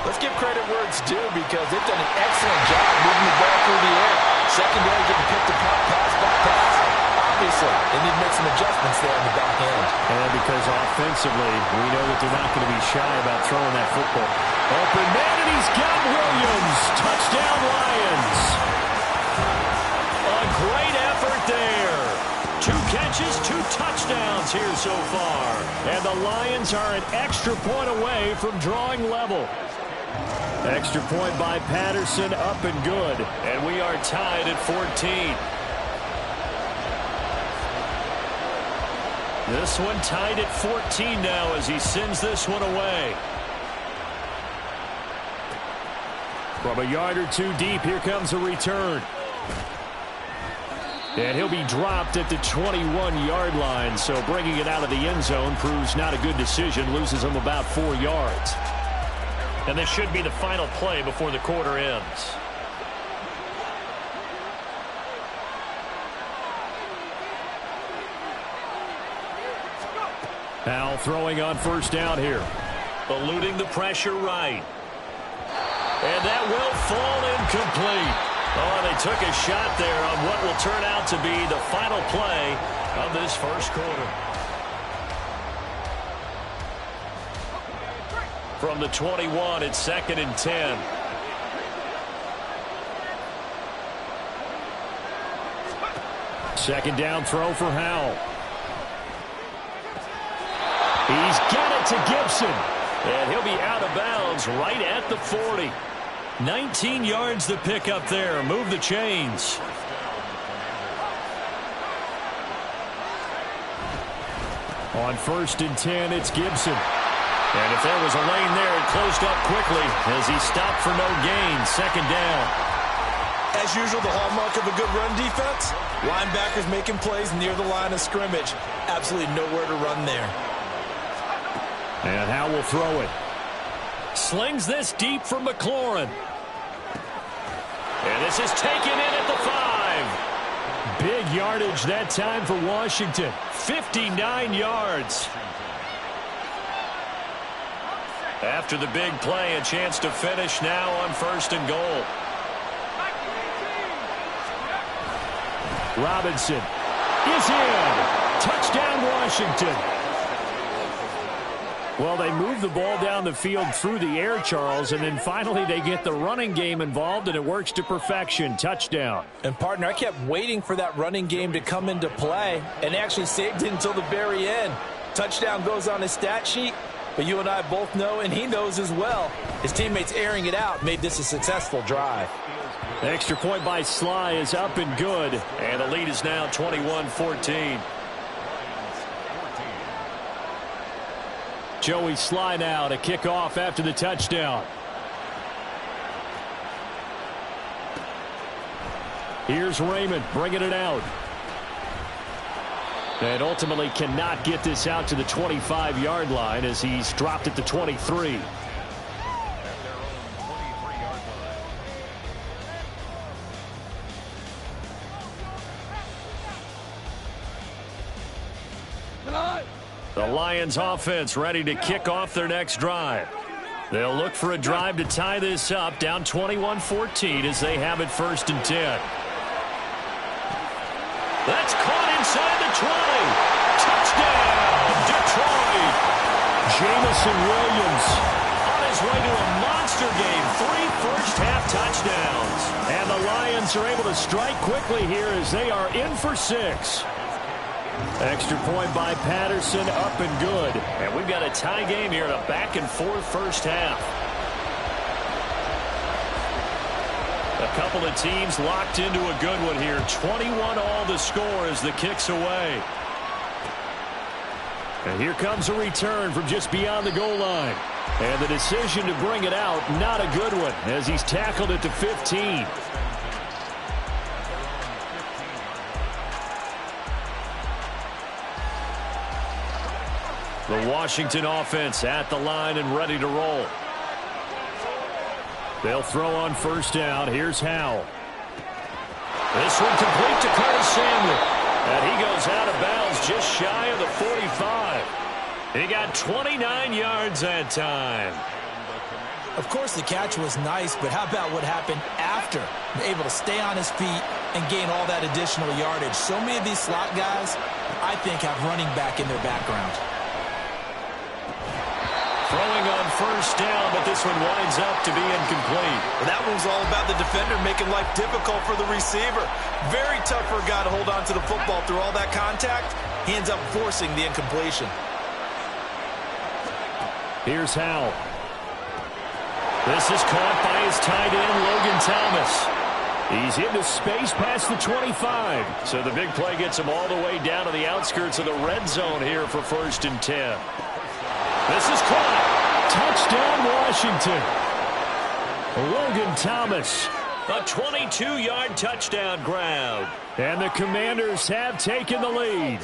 let's give credit where it's due because they've done an excellent job moving the ball through the air. Secondary getting picked apart, pass by pass. Obviously, they need to make some adjustments there in the back end. And because offensively, we know that they're not going to be shy about throwing that football. Open man, and he's got Williams. Touchdown, Lions. A great effort there. 2 catches, 2 touchdowns here so far. And the Lions are an extra point away from drawing level. Extra point by Patterson, up and good. And we are tied at 14. This one tied at 14 now as he sends this one away. From a yard or 2 deep, here comes a return. And he'll be dropped at the 21-yard line, so bringing it out of the end zone proves not a good decision, loses him about 4 yards. And this should be the final play before the quarter ends. Now throwing on first down here. Eluding the pressure right. And that will fall incomplete. Oh, they took a shot there on what will turn out to be the final play of this first quarter. From the 21, it's 2nd and 10. Second down throw for Howell. He's got it to Gibson. And he'll be out of bounds right at the 40. 19 yards to pick up there. Move the chains. On 1st and 10, it's Gibson. And if there was a lane there, it closed up quickly as he stopped for no gain. 2nd down. As usual, the hallmark of a good run defense, linebackers making plays near the line of scrimmage. Absolutely nowhere to run there. And Howell will throw it. Slings this deep for McLaurin. And this is taken in at the 5. Big yardage that time for Washington. 59 yards. After the big play, a chance to finish now on 1st and goal. Robinson is in. Touchdown, Washington. Well, they move the ball down the field through the air, Charles, and then finally they get the running game involved, and it works to perfection. Touchdown. And, partner, I kept waiting for that running game to come into play and actually saved it until the very end. Touchdown goes on his stat sheet, but you and I both know, and he knows as well, his teammates airing it out made this a successful drive. The extra point by Sly is up and good, and the lead is now 21-14. Joey Sly now to kick off after the touchdown. Here's Raymond bringing it out. And ultimately cannot get this out to the 25-yard line as he's dropped at the 23. The Lions offense ready to kick off their next drive. They'll look for a drive to tie this up, down 21-14 as they have it 1st and 10. That's caught inside the 20. Touchdown, Detroit. Jameson Williams on his way to a monster game. 3 first-half touchdowns. And the Lions are able to strike quickly here as they are in for 6. Extra point by Patterson, up and good. And we've got a tie game here in a back-and-forth first half. A couple of teams locked into a good one here. 21-all the score as the kick's away. And here comes a return from just beyond the goal line. And the decision to bring it out, not a good one, as he's tackled at the 15. The Washington offense at the line and ready to roll. They'll throw on 1st down. Here's Howell. This one complete to Curtis Samuel. And he goes out of bounds just shy of the 45. He got 29 yards that time. Of course, the catch was nice, but how about what happened after? Able to stay on his feet and gain all that additional yardage. So many of these slot guys, I think, have running back in their background. Throwing on 1st down, but this one winds up to be incomplete. Well, that one's all about the defender making life difficult for the receiver. Very tough for a guy to hold on to the football through all that contact. He ends up forcing the incompletion. Here's Howell. This is caught by his tight end, Logan Thomas. He's into space past the 25. So the big play gets him all the way down to the outskirts of the red zone here for 1st and 10. This is caught. Touchdown, Washington. Logan Thomas. A 22-yard touchdown grab. And the Commanders have taken the lead.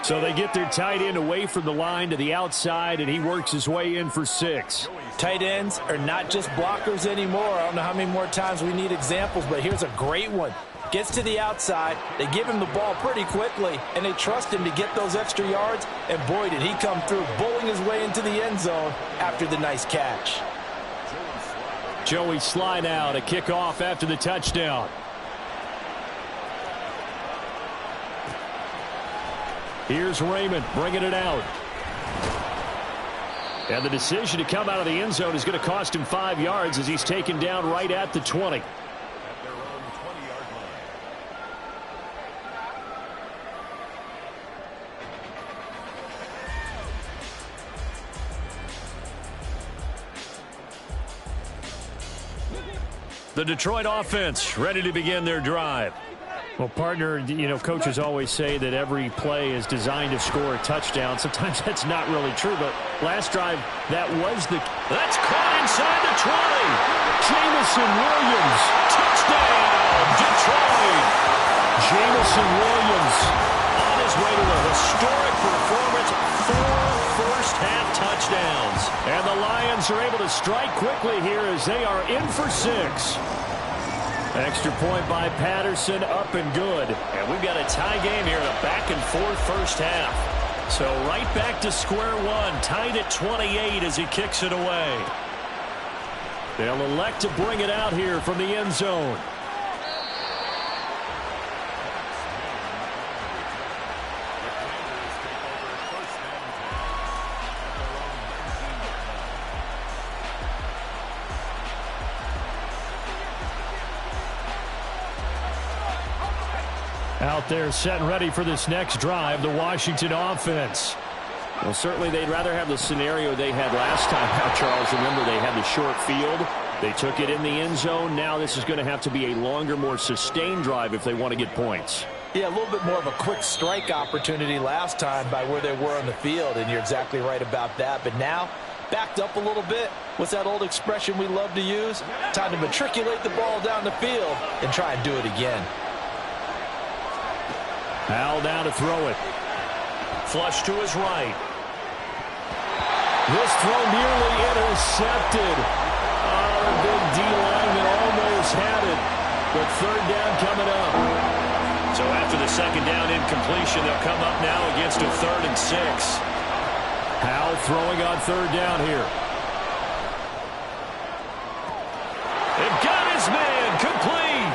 So they get their tight end away from the line to the outside, and he works his way in for 6. Tight ends are not just blockers anymore. I don't know how many more times we need examples, but here's a great one. Gets to the outside, they give him the ball pretty quickly, and they trust him to get those extra yards, and boy, did he come through, bowling his way into the end zone after the nice catch. Joey Slye now to kick off after the touchdown. Here's Raymond bringing it out. And the decision to come out of the end zone is going to cost him 5 yards as he's taken down right at the 20. The Detroit offense ready to begin their drive. Well, partner, you know, coaches always say that every play is designed to score a touchdown. Sometimes that's not really true, but last drive, that was the... That's caught inside the 20. Jameson Williams. Touchdown, Detroit. Jameson Williams on his way to a historic performance. 4 first-half touchdowns. And the Lions are able to strike quickly here as they are in for 6. Extra point by Patterson, up and good. And we've got a tie game here in a back-and-forth first half. So right back to square one, tied at 28 as he kicks it away. They'll elect to bring it out here from the end zone. Out there set and ready for this next drive, the Washington offense. Well, certainly they'd rather have the scenario they had last time out, Charles. Remember, they had the short field. They took it in the end zone. Now this is going to have to be a longer, more sustained drive if they want to get points. Yeah, a little bit more of a quick strike opportunity last time by where they were on the field, and you're exactly right about that. But now, backed up a little bit. What's that old expression we love to use? Time to matriculate the ball down the field and try and do it again. Howell down to throw it. Flush to his right. This throw nearly intercepted. Oh, the big D lineman almost had it. But third down coming up. So after the second down incompletion, they'll come up now against a 3rd and 6. Howell throwing on third down here. They've got his man complete.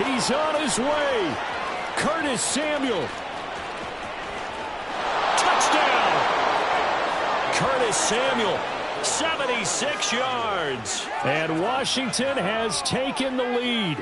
He's on his way. Curtis Samuel. Touchdown. Curtis Samuel, 76 yards. And Washington has taken the lead.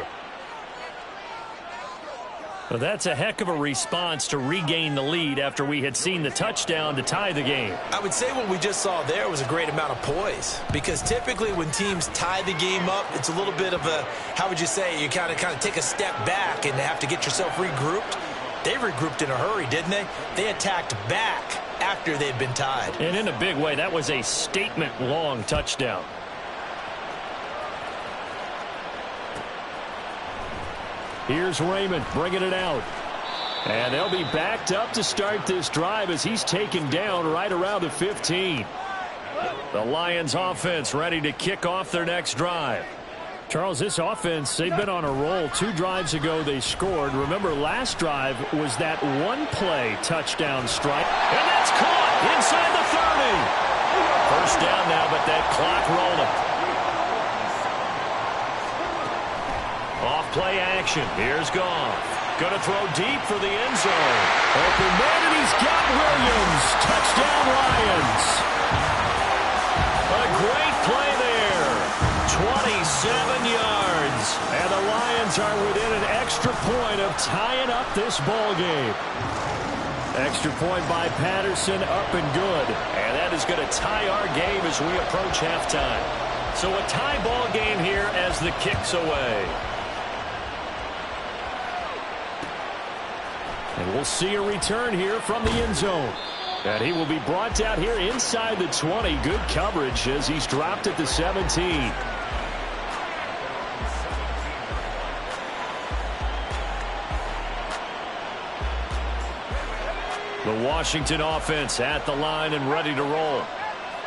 Well, that's a heck of a response to regain the lead after we had seen the touchdown to tie the game. I would say what we just saw there was a great amount of poise, because typically when teams tie the game up, it's a little bit of a, how would you say, you kind of take a step back and have to get yourself regrouped. They regrouped in a hurry, didn't they? They attacked back after they'd been tied. And in a big way, that was a statement-long touchdown. Here's Raymond bringing it out. And they'll be backed up to start this drive as he's taken down right around the 15. The Lions offense ready to kick off their next drive. Charles, this offense, they've been on a roll. 2 drives ago they scored. Remember, last drive was that one-play touchdown strike. And that's caught inside the 30. First down now, but that clock rolling. Off-play action. Here's Goff. Going to throw deep for the end zone. Open man, and he's got Williams. Touchdown, Lions. A great play there. 27 yards. And the Lions are within an extra point of tying up this ball game. Extra point by Patterson, up and good. And that is going to tie our game as we approach halftime. So a tie ball game here as the kick's away. And we'll see a return here from the end zone. And he will be brought down here inside the 20. Good coverage as he's dropped at the 17. The Washington offense at the line and ready to roll.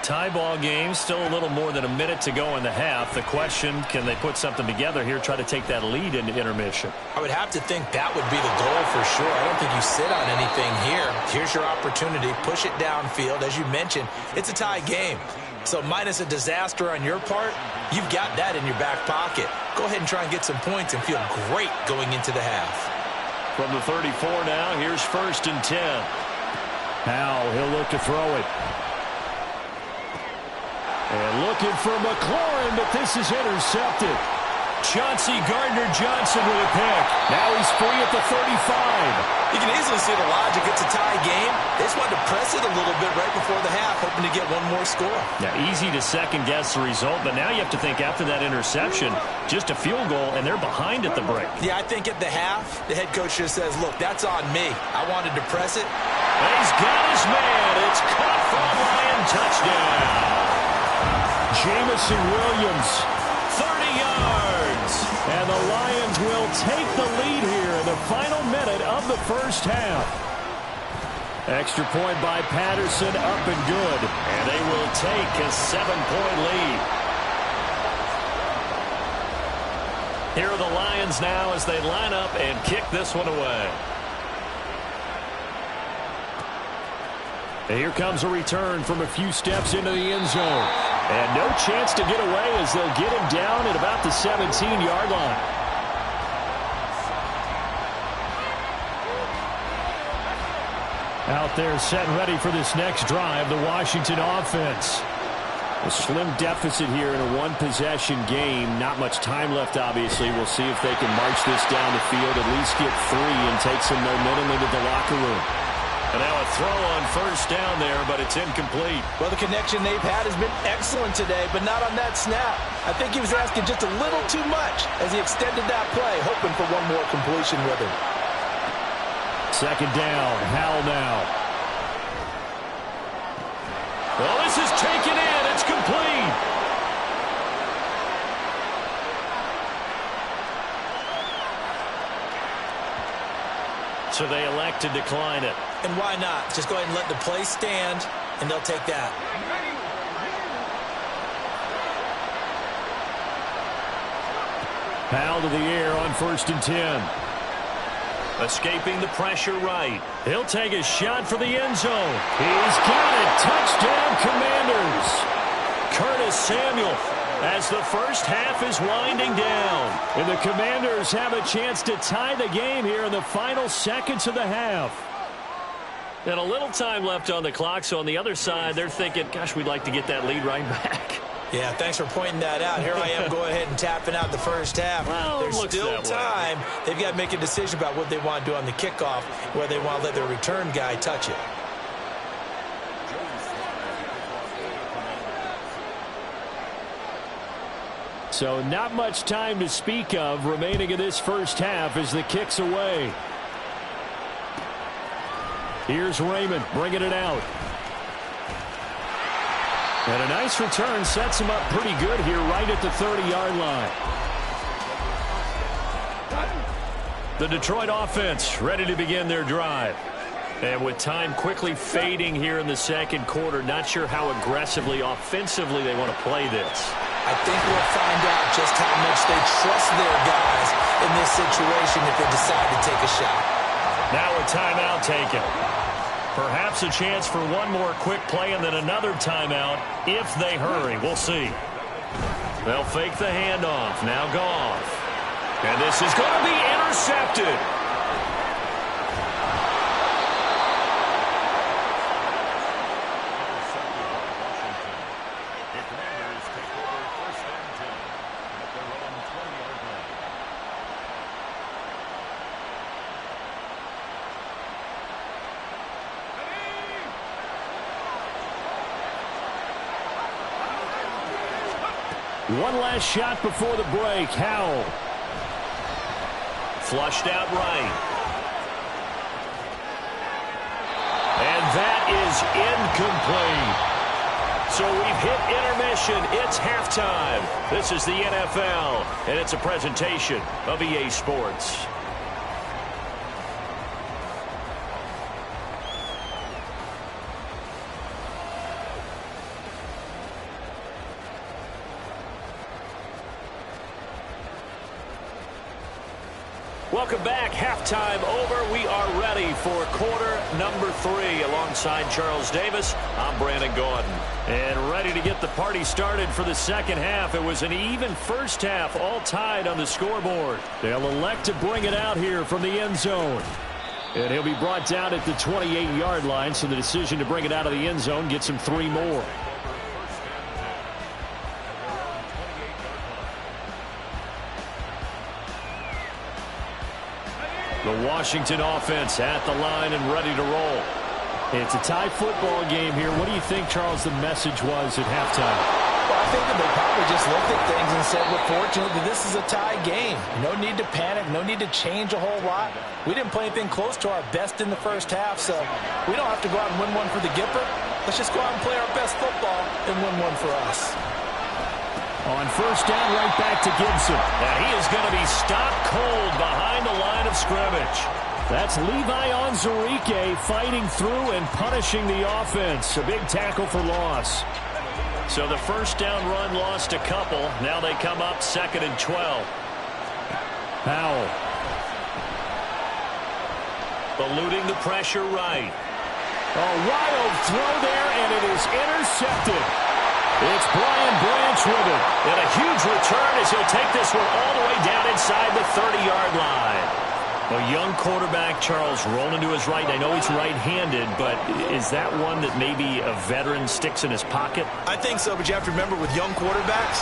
Tie ball game, still a little more than a minute to go in the half. The question, can they put something together here, try to take that lead into intermission? I would have to think that would be the goal for sure. I don't think you sit on anything here. Here's your opportunity. Push it downfield. As you mentioned, it's a tie game. So minus a disaster on your part, you've got that in your back pocket. Go ahead and try and get some points and feel great going into the half. From the 34 now, here's 1st and 10. Now he'll look to throw it. And looking for McLaurin, but this is intercepted. Chauncey Gardner-Johnson with a pick. Now he's free at the 35. You can easily see the logic. It's a tie game. They just wanted to press it a little bit right before the half, hoping to get one more score. Now, easy to second-guess the result, but now you have to think after that interception, just a field goal, and they're behind at the break. Yeah, I think at the half, the head coach just says, look, that's on me. I wanted to press it. And he's got his man. It's caught for a Lion touchdown. Jamison Williams, 30 yards. And the Lions will take the lead here in the final minute of the first half. Extra point by Patterson, up and good. And they will take a 7-point lead. Here are the Lions now as they line up and kick this one away. And here comes a return from a few steps into the end zone. And no chance to get away as they'll get him down at about the 17-yard line. Out there set and ready for this next drive, the Washington offense. A slim deficit here in a one-possession game. Not much time left, obviously. We'll see if they can march this down the field, at least get 3 and take some momentum into the locker room. And now a throw on first down there, but it's incomplete. Well, the connection they've had has been excellent today, but not on that snap. I think he was asking just a little too much as he extended that play, hoping for one more completion with him. Second down, Howell now. Well, this is taken in. It's complete. So they elect to decline it. And why not? Just go ahead and let the play stand, and they'll take that. Powell to the air on 1st and 10. Escaping the pressure right. He'll take a shot for the end zone. He's got it. Touchdown, Commanders. Curtis Samuel as the first half is winding down. And the Commanders have a chance to tie the game here in the final seconds of the half. And a little time left on the clock, so on the other side, they're thinking, gosh, we'd like to get that lead right back. Yeah, thanks for pointing that out. Here I am going ahead and tapping out the first half. Well, there's still time. They've got to make a decision about what they want to do on the kickoff, whether they want to let their return guy touch it. So not much time to speak of remaining in this first half as the kick's away. Here's Raymond bringing it out. And a nice return sets him up pretty good here right at the 30-yard line. The Detroit offense ready to begin their drive. And with time quickly fading here in the second quarter, not sure how aggressively, offensively they want to play this. I think we'll find out just how much they trust their guys in this situation if they decide to take a shot. Now a timeout taken. Perhaps a chance for one more quick play and then another timeout if they hurry. We'll see. They'll fake the handoff. Now Goff. And this is going to be intercepted. One last shot before the break. Howell. Flushed out right. And that is incomplete. So we've hit intermission. It's halftime. This is the NFL, and it's a presentation of EA Sports. Welcome back. Halftime over. We are ready for quarter number 3. Alongside Charles Davis, I'm Brandon Gaudin. And ready to get the party started for the second half. It was an even first half, all tied on the scoreboard. They'll elect to bring it out here from the end zone. And he'll be brought down at the 28-yard line, so the decision to bring it out of the end zone gets him 3 more. The Washington offense at the line and ready to roll. It's a tie football game here. What do you think, Charles, the message was at halftime? Well, I think that they probably just looked at things and said, we're fortunate that this is a tie game. No need to panic. No need to change a whole lot. We didn't play anything close to our best in the first half, so we don't have to go out and win one for the Gipper. Let's just go out and play our best football and win one for us. On first down, right back to Gibson. Now he is going to be stopped cold behind the line of scrimmage. That's Levi Onwuzurike fighting through and punishing the offense. A big tackle for loss. So the first down run lost a couple. Now they come up 2nd and 12. Powell. Eluding the pressure right. A wild throw there, and it is intercepted. It's Brian Branch with it. And a huge return as he'll take this one all the way down inside the 30-yard line. A young quarterback, Charles, rolling to his right. I know he's right-handed, but is that one that maybe a veteran sticks in his pocket? I think so, but you have to remember with young quarterbacks,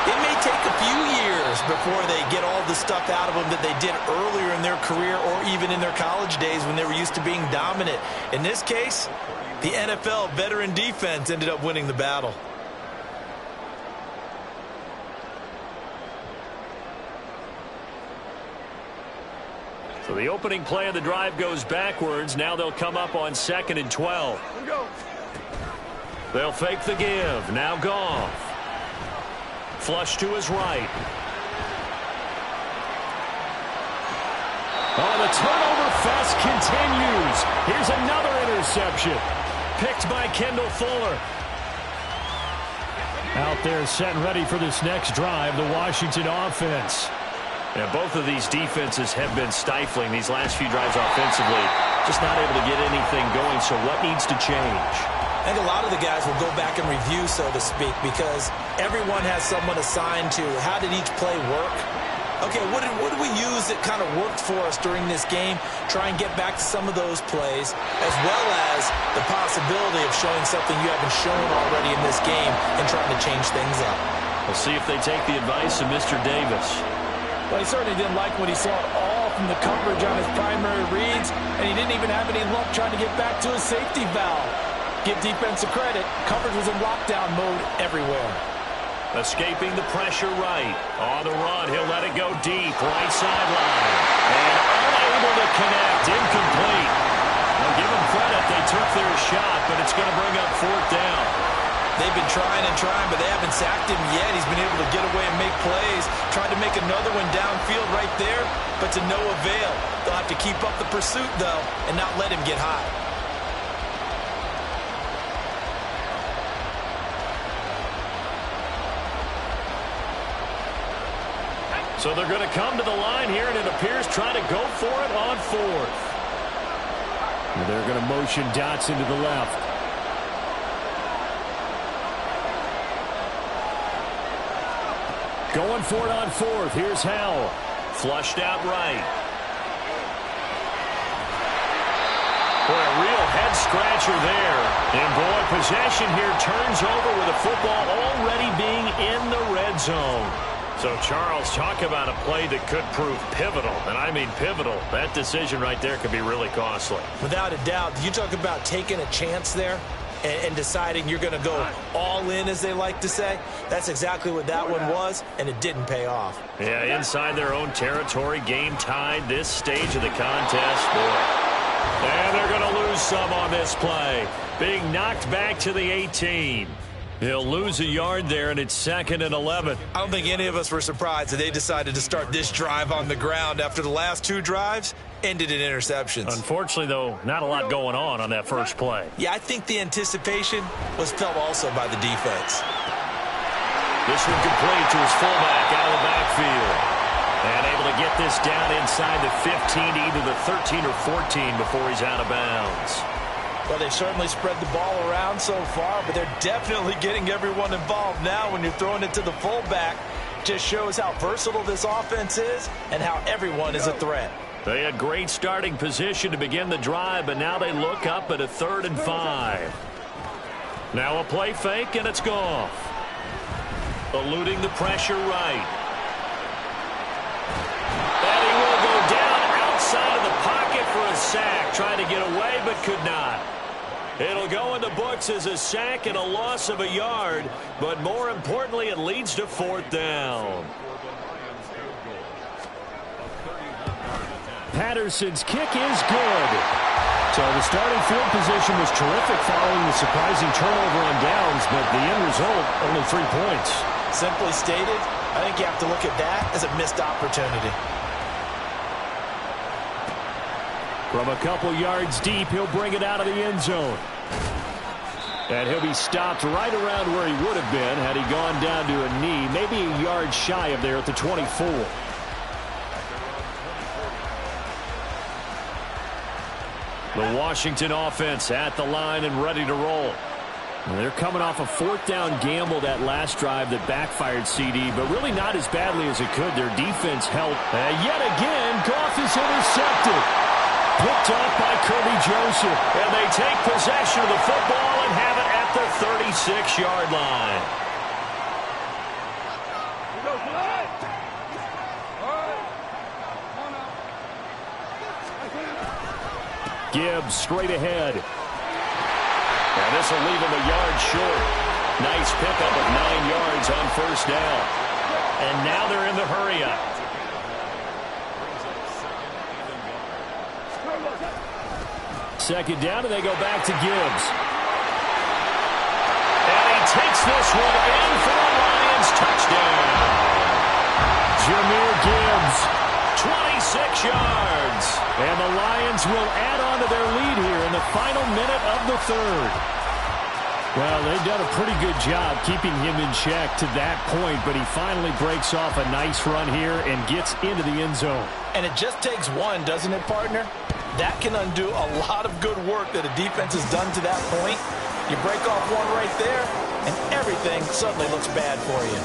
it may take a few years before they get all the stuff out of them that they did earlier in their career or even in their college days when they were used to being dominant. In this case, the NFL veteran defense ended up winning the battle. So the opening play of the drive goes backwards. Now they'll come up on 2nd and 12. They'll fake the give. Now Goff. Flush to his right. Oh, the turnover fest continues. Here's another interception. Picked by Kendall Fuller. Out there set and ready for this next drive, the Washington offense. Yeah, both of these defenses have been stifling these last few drives offensively. Just not able to get anything going, so what needs to change? I think a lot of the guys will go back and review, so to speak, because everyone has someone assigned to how did each play work. Okay, what did we use that kind of worked for us during this game? Try and get back to some of those plays, as well as the possibility of showing something you haven't shown already in this game and trying to change things up. We'll see if they take the advice of Mr. Davis. Well, he certainly didn't like what he saw at all from the coverage on his primary reads, and he didn't even have any luck trying to get back to his safety valve. Give defensive credit. Coverage was in lockdown mode everywhere. Escaping the pressure right. On the run, he'll let it go deep. Right sideline. And unable to connect. Incomplete. I'll give them credit. They took their shot, but it's going to bring up fourth down. They've been trying and trying, but they haven't sacked him yet. He's been able to get away and make plays. Tried to make another one downfield right there, but to no avail. They'll have to keep up the pursuit, though, and not let him get high. So they're going to come to the line here, and it appears trying to go for it on fourth. And they're going to motion Dotson to the left. Going for it on fourth. Here's Howell. Flushed out right. Boy, a real head-scratcher there. And, boy, possession here turns over with the football already being in the red zone. So, Charles, talk about a play that could prove pivotal, and I mean pivotal. That decision right there could be really costly. Without a doubt. You talk about taking a chance there and deciding you're going to go all in, as they like to say. That's exactly what that one was, and it didn't pay off. Yeah, inside their own territory, game tied this stage of the contest. Boy. And they're going to lose some on this play. Being knocked back to the 18. He'll lose a yard there, and it's 2nd and 11. I don't think any of us were surprised that they decided to start this drive on the ground after the last two drives ended in interceptions. Unfortunately, though, not a lot going on that first play. Yeah, I think the anticipation was felt also by the defense. This one complete to his fullback out of the backfield. And able to get this down inside the 15 to either the 13 or 14 before he's out of bounds. Well, they certainly spread the ball around so far, but they're definitely getting everyone involved now when you're throwing it to the fullback. Just shows how versatile this offense is and how everyone is a threat. They had great starting position to begin the drive, but now they look up at a 3rd and 5. Now a play fake, and it's Goff. Eluding the pressure right. And he will go down outside of the pocket for a sack. Trying to get away, but could not. It'll go in the books as a sack and a loss of a yard, but more importantly, it leads to 4th down. Patterson's kick is good. So the starting field position was terrific following the surprising turnover on downs, but the end result, only 3 points. Simply stated, I think you have to look at that as a missed opportunity. From a couple yards deep, he'll bring it out of the end zone. And he'll be stopped right around where he would have been had he gone down to a knee, maybe a yard shy of there at the 24. The Washington offense at the line and ready to roll. And they're coming off a 4th down gamble that last drive that backfired CD, but really not as badly as it could. Their defense helped. And yet again, Goff is intercepted. Picked off by Kirby Joseph. And they take possession of the football and have it at the 36-yard line. Gibbs straight ahead. And this will leave him a yard short. Nice pickup of 9 yards on 1st down. And now they're in the hurry-up. Second down, and they go back to Gibbs. And he takes this one in for a Lions touchdown. Jahmyr Gibbs 26 yards. And the Lions will add on to their lead here in the final minute of the third. Well, they've done a pretty good job keeping him in check to that point, but he finally breaks off a nice run here and gets into the end zone. And it just takes one, doesn't it, partner? That can undo a lot of good work that a defense has done to that point. You break off one right there, and everything suddenly looks bad for you.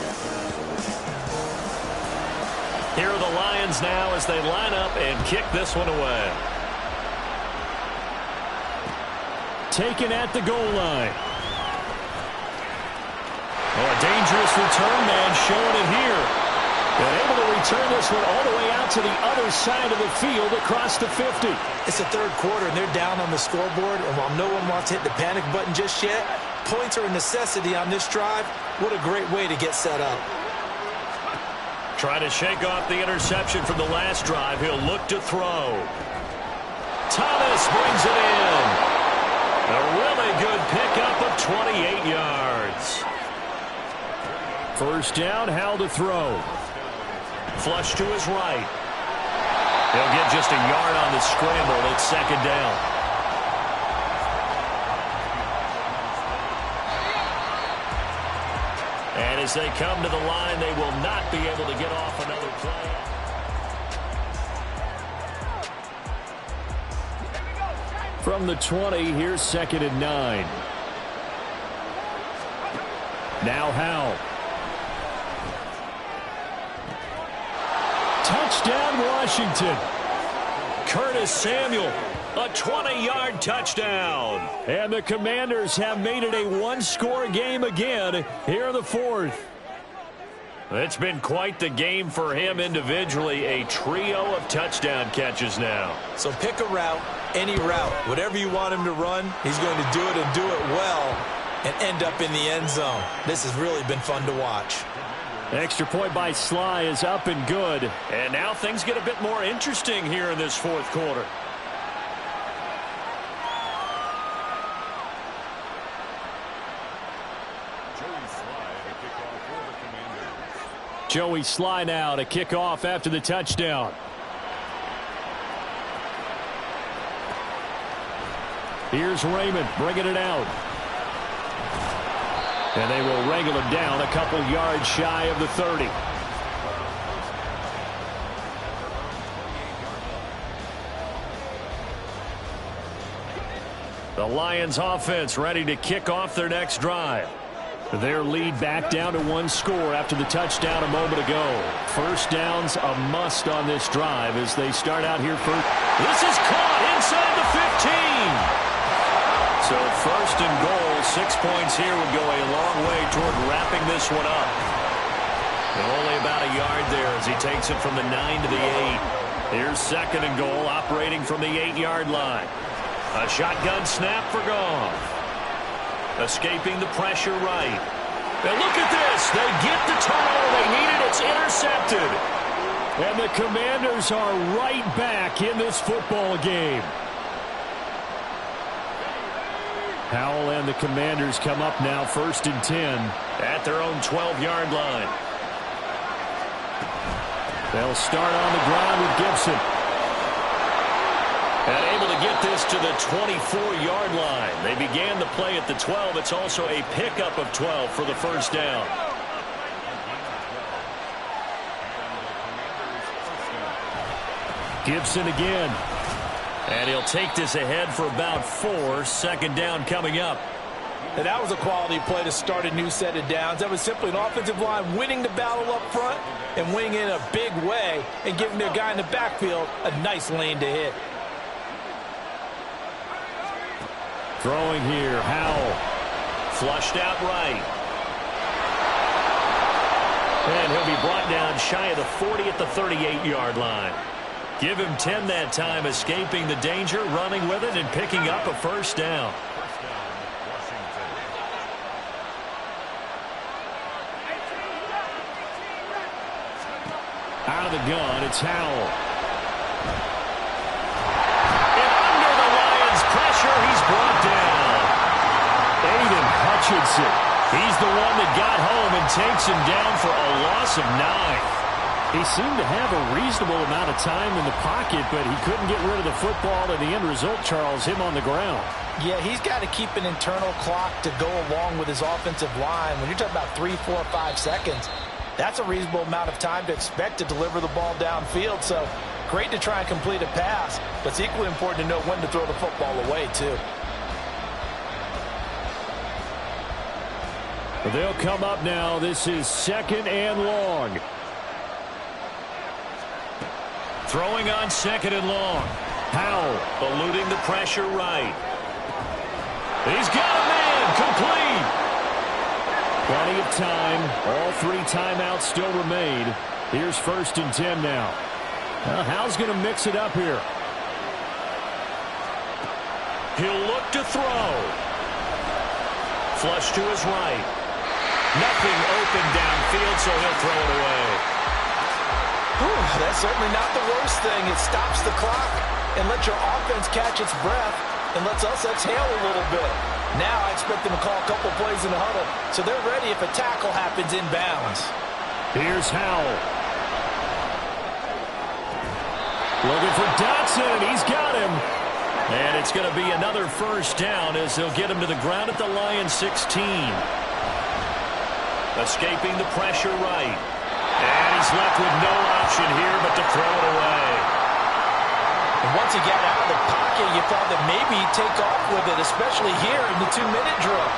Here are the Lions now as they line up and kick this one away. Taken at the goal line. Oh, a dangerous return man showing it here. And able to return this one all the way out to the other side of the field across the 50. It's the third quarter, and they're down on the scoreboard. And while no one wants to hit the panic button just yet, points are a necessity on this drive. What a great way to get set up. Trying to shake off the interception from the last drive. He'll look to throw. Thomas brings it in. A really good pickup of 28 yards. First down, Howell to throw. Flush to his right. He'll get just a yard on the scramble. It's second down. And as they come to the line, they will not be able to get off another play. From the 20, here's 2nd and 9. Now Howell. Touchdown, Washington. Curtis Samuel, a 20-yard touchdown. And the Commanders have made it a one-score game again here in the fourth. It's been quite the game for him individually. A trio of touchdown catches now. So pick a route, any route. Whatever you want him to run, he's going to do it and do it well and end up in the end zone. This has really been fun to watch. Extra point by Sly is up and good. And now things get a bit more interesting here in this fourth quarter. Joey Sly now to kick off after the touchdown. Here's Raymond bringing it out. And they will wrangle him down a couple yards shy of the 30. The Lions offense ready to kick off their next drive. Their lead back down to one score after the touchdown a moment ago. First down's a must on this drive as they start out here first. This is caught inside the 15. So first and goal, 6 points here would go a long way toward wrapping this one up. And only about a yard there as he takes it from the 9 to the 8. Here's second and goal operating from the 8-yard line. A shotgun snap for Goff. Escaping the pressure right. And look at this. They get the turnover they needed. It's intercepted. And the Commanders are right back in this football game. Howell and the Commanders come up now first and 10. At their own 12-yard line. They'll start on the ground with Gibson. And able to get this to the 24-yard line. They began the play at the 12. It's also a pickup of 12 for the first down. Gibson again. And he'll take this ahead for about 4. Second down coming up. And that was a quality play to start a new set of downs. That was simply an offensive line winning the battle up front and winning in a big way and giving their guy in the backfield a nice lane to hit. Throwing here, Howell. Flushed out right. And he'll be brought down shy of the 40 at the 38-yard line. Give him 10 that time, escaping the danger, running with it, and picking up a first down. Out of the gun, it's Howell. And under the Lions' pressure, he's brought down. Aiden Hutchinson. He's the one that got home and takes him down for a loss of 9. He seemed to have a reasonable amount of time in the pocket, but he couldn't get rid of the football, and the end result, Charles, him on the ground. Yeah, he's got to keep an internal clock to go along with his offensive line. When you're talking about 3, 4, 5 seconds, that's a reasonable amount of time to expect to deliver the ball downfield. So great to try and complete a pass, but it's equally important to know when to throw the football away, too. They'll come up now. This is 2nd and long. Throwing on 2nd and long. Howell eluding the pressure right. He's got a man. Complete. Plenty of time. All 3 timeouts still remain. Here's 1st and 10 now. Well, Howell's going to mix it up here. He'll look to throw. Flush to his right. Nothing open downfield, so he'll throw it away. Whew, that's certainly not the worst thing. It stops the clock and lets your offense catch its breath and lets us exhale a little bit. Now I expect them to call a couple plays in the huddle, so they're ready if a tackle happens inbounds. Here's Howell. Looking for Dotson, and he's got him. And it's going to be another 1st down as they'll get him to the ground at the Lions 16. Escaping the pressure right. And he's left with no option here but to throw it away. And once he got out of the pocket, you thought that maybe he'd take off with it, especially here in the 2-minute drill.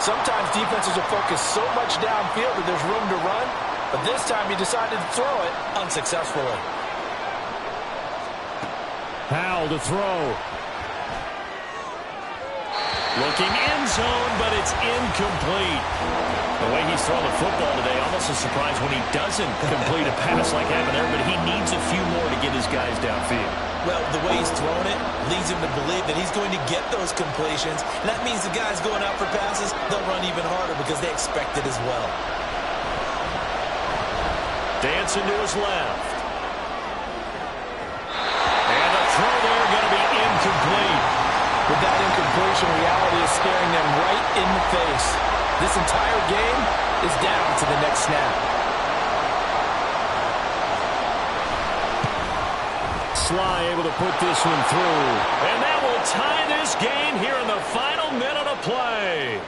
Sometimes defenses will focus so much downfield that there's room to run, but this time he decided to throw it unsuccessfully. Howell to throw. Looking end zone, but it's incomplete. The way he's throwing the football today, almost a surprise when he doesn't complete a pass like happened there, but he needs a few more to get his guys downfield. Well, the way he's throwing it leads him to believe that he's going to get those completions. And that means the guys going out for passes, they'll run even harder because they expect it as well. Dancing to his left. And the throw there going to be incomplete. With that incompletion, reality is staring them right in the face. This entire game is down to the next snap. Sly able to put this one through. And that will tie this game here in the final minute of play.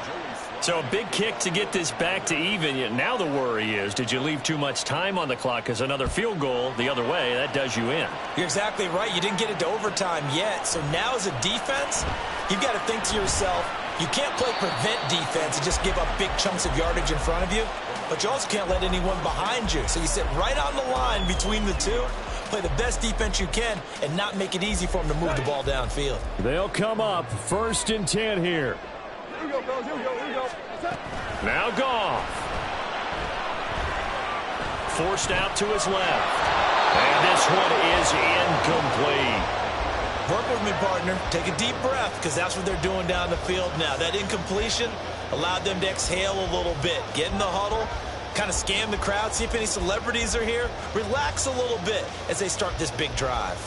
So a big kick to get this back to even. Yet now the worry is, did you leave too much time on the clock? Because another field goal the other way, that does you in. You're exactly right. You didn't get it to overtime yet. So now as a defense, you've got to think to yourself, you can't play prevent defense and just give up big chunks of yardage in front of you. But you also can't let anyone behind you. So you sit right on the line between the two, play the best defense you can, and not make it easy for them to move the ball downfield. They'll come up 1st and 10 here. Here we go, fellas. Here we go. Here we go. Now Goff. Forced out to his left. And this one is incomplete. Work with me, partner. Take a deep breath because that's what they're doing down the field now. That incompletion allowed them to exhale a little bit. Get in the huddle, kind of scan the crowd, see if any celebrities are here. Relax a little bit as they start this big drive.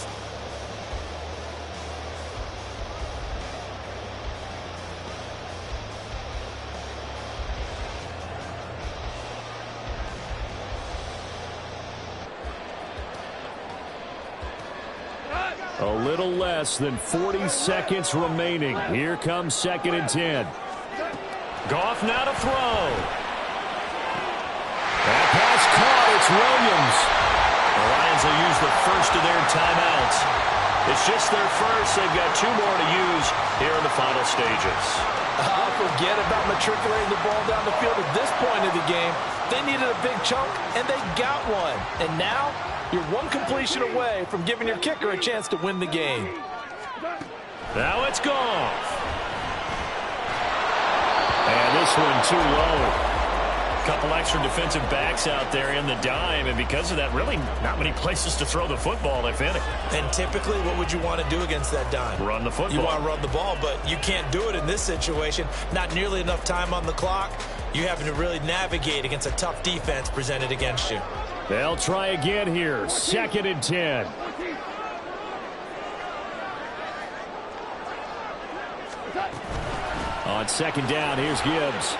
A little less than 40 seconds remaining. Here comes 2nd and 10. Goff now to throw. That pass caught. It's Williams. The Lions will use the first of their timeouts. It's just their first. They've got 2 more to use here in the final stages. Forget about matriculating the ball down the field at this point of the game. They needed a big chunk, and they got one. And now, you're one completion away from giving your kicker a chance to win the game. Now it's Goff. And this one too low. Couple extra defensive backs out there in the dime, and because of that, really not many places to throw the football, if any. And typically, what would you want to do against that dime? Run the football. You want to run the ball, but you can't do it in this situation. Not nearly enough time on the clock. You having to really navigate against a tough defense presented against you. They'll try again here. 2nd and 10. On 2nd down, here's Gibbs.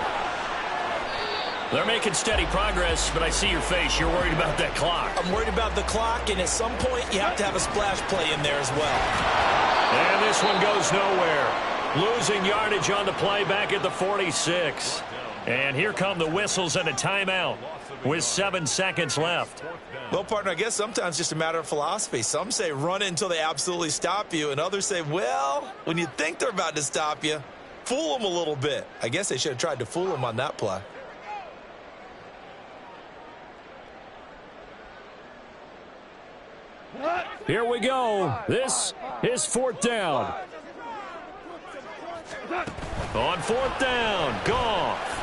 They're making steady progress, but I see your face. You're worried about that clock. I'm worried about the clock, and at some point, you have to have a splash play in there as well. And this one goes nowhere. Losing yardage on the play back at the 46. And here come the whistles and a timeout with 7 seconds left. Well, partner, I guess sometimes it's just a matter of philosophy. Some say run it until they absolutely stop you, and others say, well, when you think they're about to stop you, fool them a little bit. I guess they should have tried to fool them on that play. Here we go. This is 4th down. On 4th down, Goff.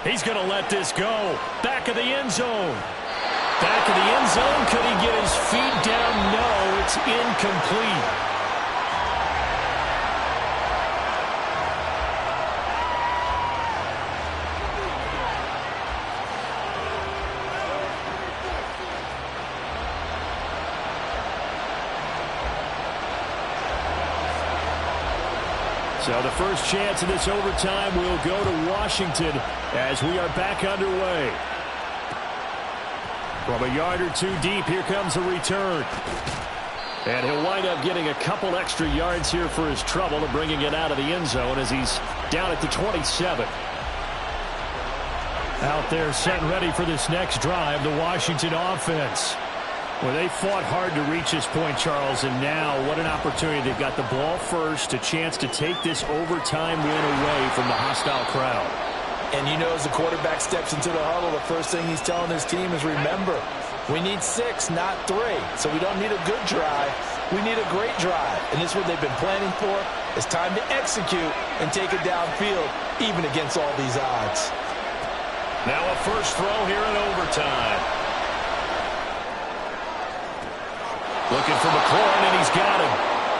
He's going to let this go. Back of the end zone. Back of the end zone. Could he get his feet down? No, it's incomplete. So the first chance of this overtime will go to Washington as we are back underway. From a yard or two deep, here comes a return. And he'll wind up getting a couple extra yards here for his trouble and bringing it out of the end zone as he's down at the 27. Out there set and ready for this next drive, the Washington offense. Well, they fought hard to reach this point, Charles, and now what an opportunity. They've got the ball first, a chance to take this overtime win away from the hostile crowd. And you know, as the quarterback steps into the huddle, the first thing he's telling his team is, remember, we need 6, not 3. So we don't need a good drive. We need a great drive. And this is what they've been planning for. It's time to execute and take it downfield, even against all these odds. Now a first throw here in overtime. Looking for McLaurin, and he's got him.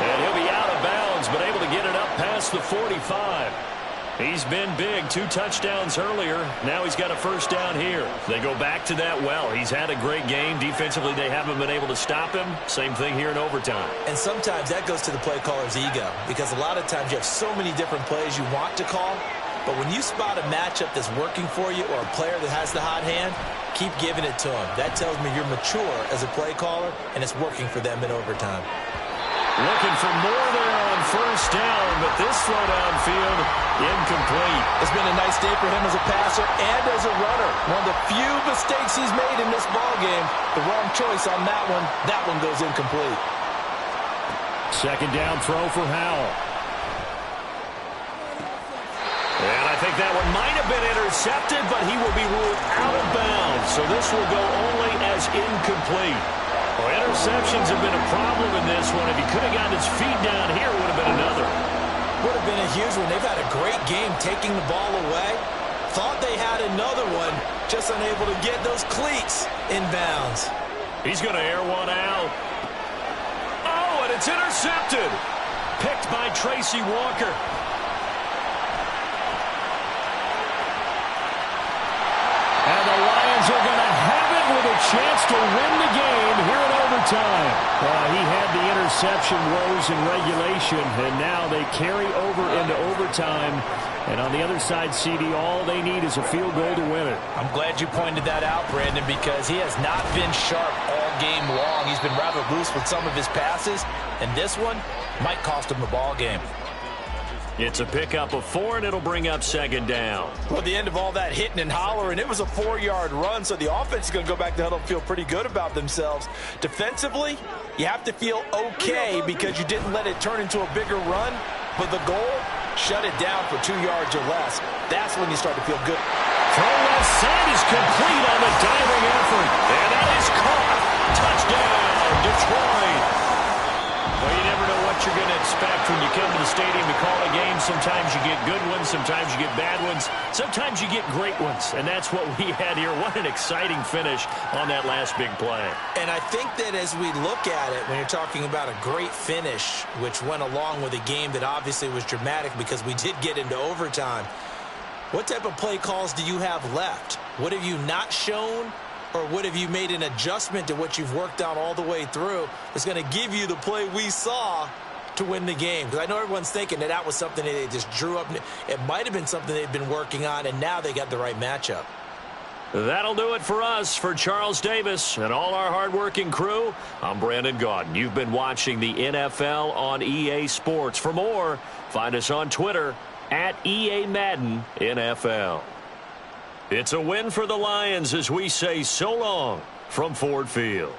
And he'll be out of bounds, but able to get it up past the 45. He's been big. 2 touchdowns earlier. Now he's got a first down here. They go back to that well. He's had a great game. Defensively, they haven't been able to stop him. Same thing here in overtime. And sometimes that goes to the play caller's ego, because a lot of times you have so many different plays you want to call. But when you spot a matchup that's working for you or a player that has the hot hand, keep giving it to him. That tells me you're mature as a play caller, and it's working for them in overtime. Looking for more there on first down, but this throw downfield, incomplete. It's been a nice day for him as a passer and as a runner. One of the few mistakes he's made in this ballgame. The wrong choice on that one. That one goes incomplete. Second down throw for Howell. And I think that one might have been intercepted, but he will be ruled out of bounds. So this will go only as incomplete. Well, interceptions have been a problem in this one. If he could have gotten his feet down here, it would have been another. Would have been a huge one. They've had a great game taking the ball away. Thought they had another one, just unable to get those cleats in bounds. He's going to air one out. Oh, and it's intercepted. Picked by Tracy Walker. And the Lions are going to have it with a chance to win the game here in overtime. He had the interception woes in regulation, and now they carry over into overtime. And on the other side, CD, all they need is a field goal to win it. I'm glad you pointed that out, Brandon, because he has not been sharp all game long. He's been rather loose with some of his passes, and this one might cost him the ball game. It's a pickup of 4, and it'll bring up second down. Well, at the end of all that hitting and hollering, it was a 4-yard run, so the offense is going to go back to the huddle and feel pretty good about themselves. Defensively, you have to feel okay because you didn't let it turn into a bigger run, but the goal, shut it down for 2 yards or less. That's when you start to feel good. Throw left side is complete on the diving effort, and that is caught. Touchdown, Detroit. Well, you never know what you're going to expect when you come to the stadium to call a game. Sometimes you get good ones, sometimes you get bad ones, sometimes you get great ones, and that's what we had here. What an exciting finish on that last big play. And I think that as we look at it, when you're talking about a great finish, which went along with a game that obviously was dramatic because we did get into overtime, what type of play calls do you have left? What have you not shown? Or what have you made an adjustment to what you've worked on all the way through that's going to give you the play we saw to win the game. Because I know everyone's thinking that was something that they just drew up. It might have been something they've been working on, and now they got the right matchup. That'll do it for us. For Charles Davis and all our hardworking crew, I'm Brandon Gaudin. You've been watching the NFL on EA Sports. For more, find us on Twitter at EA Madden NFL. It's a win for the Lions as we say so long from Ford Field.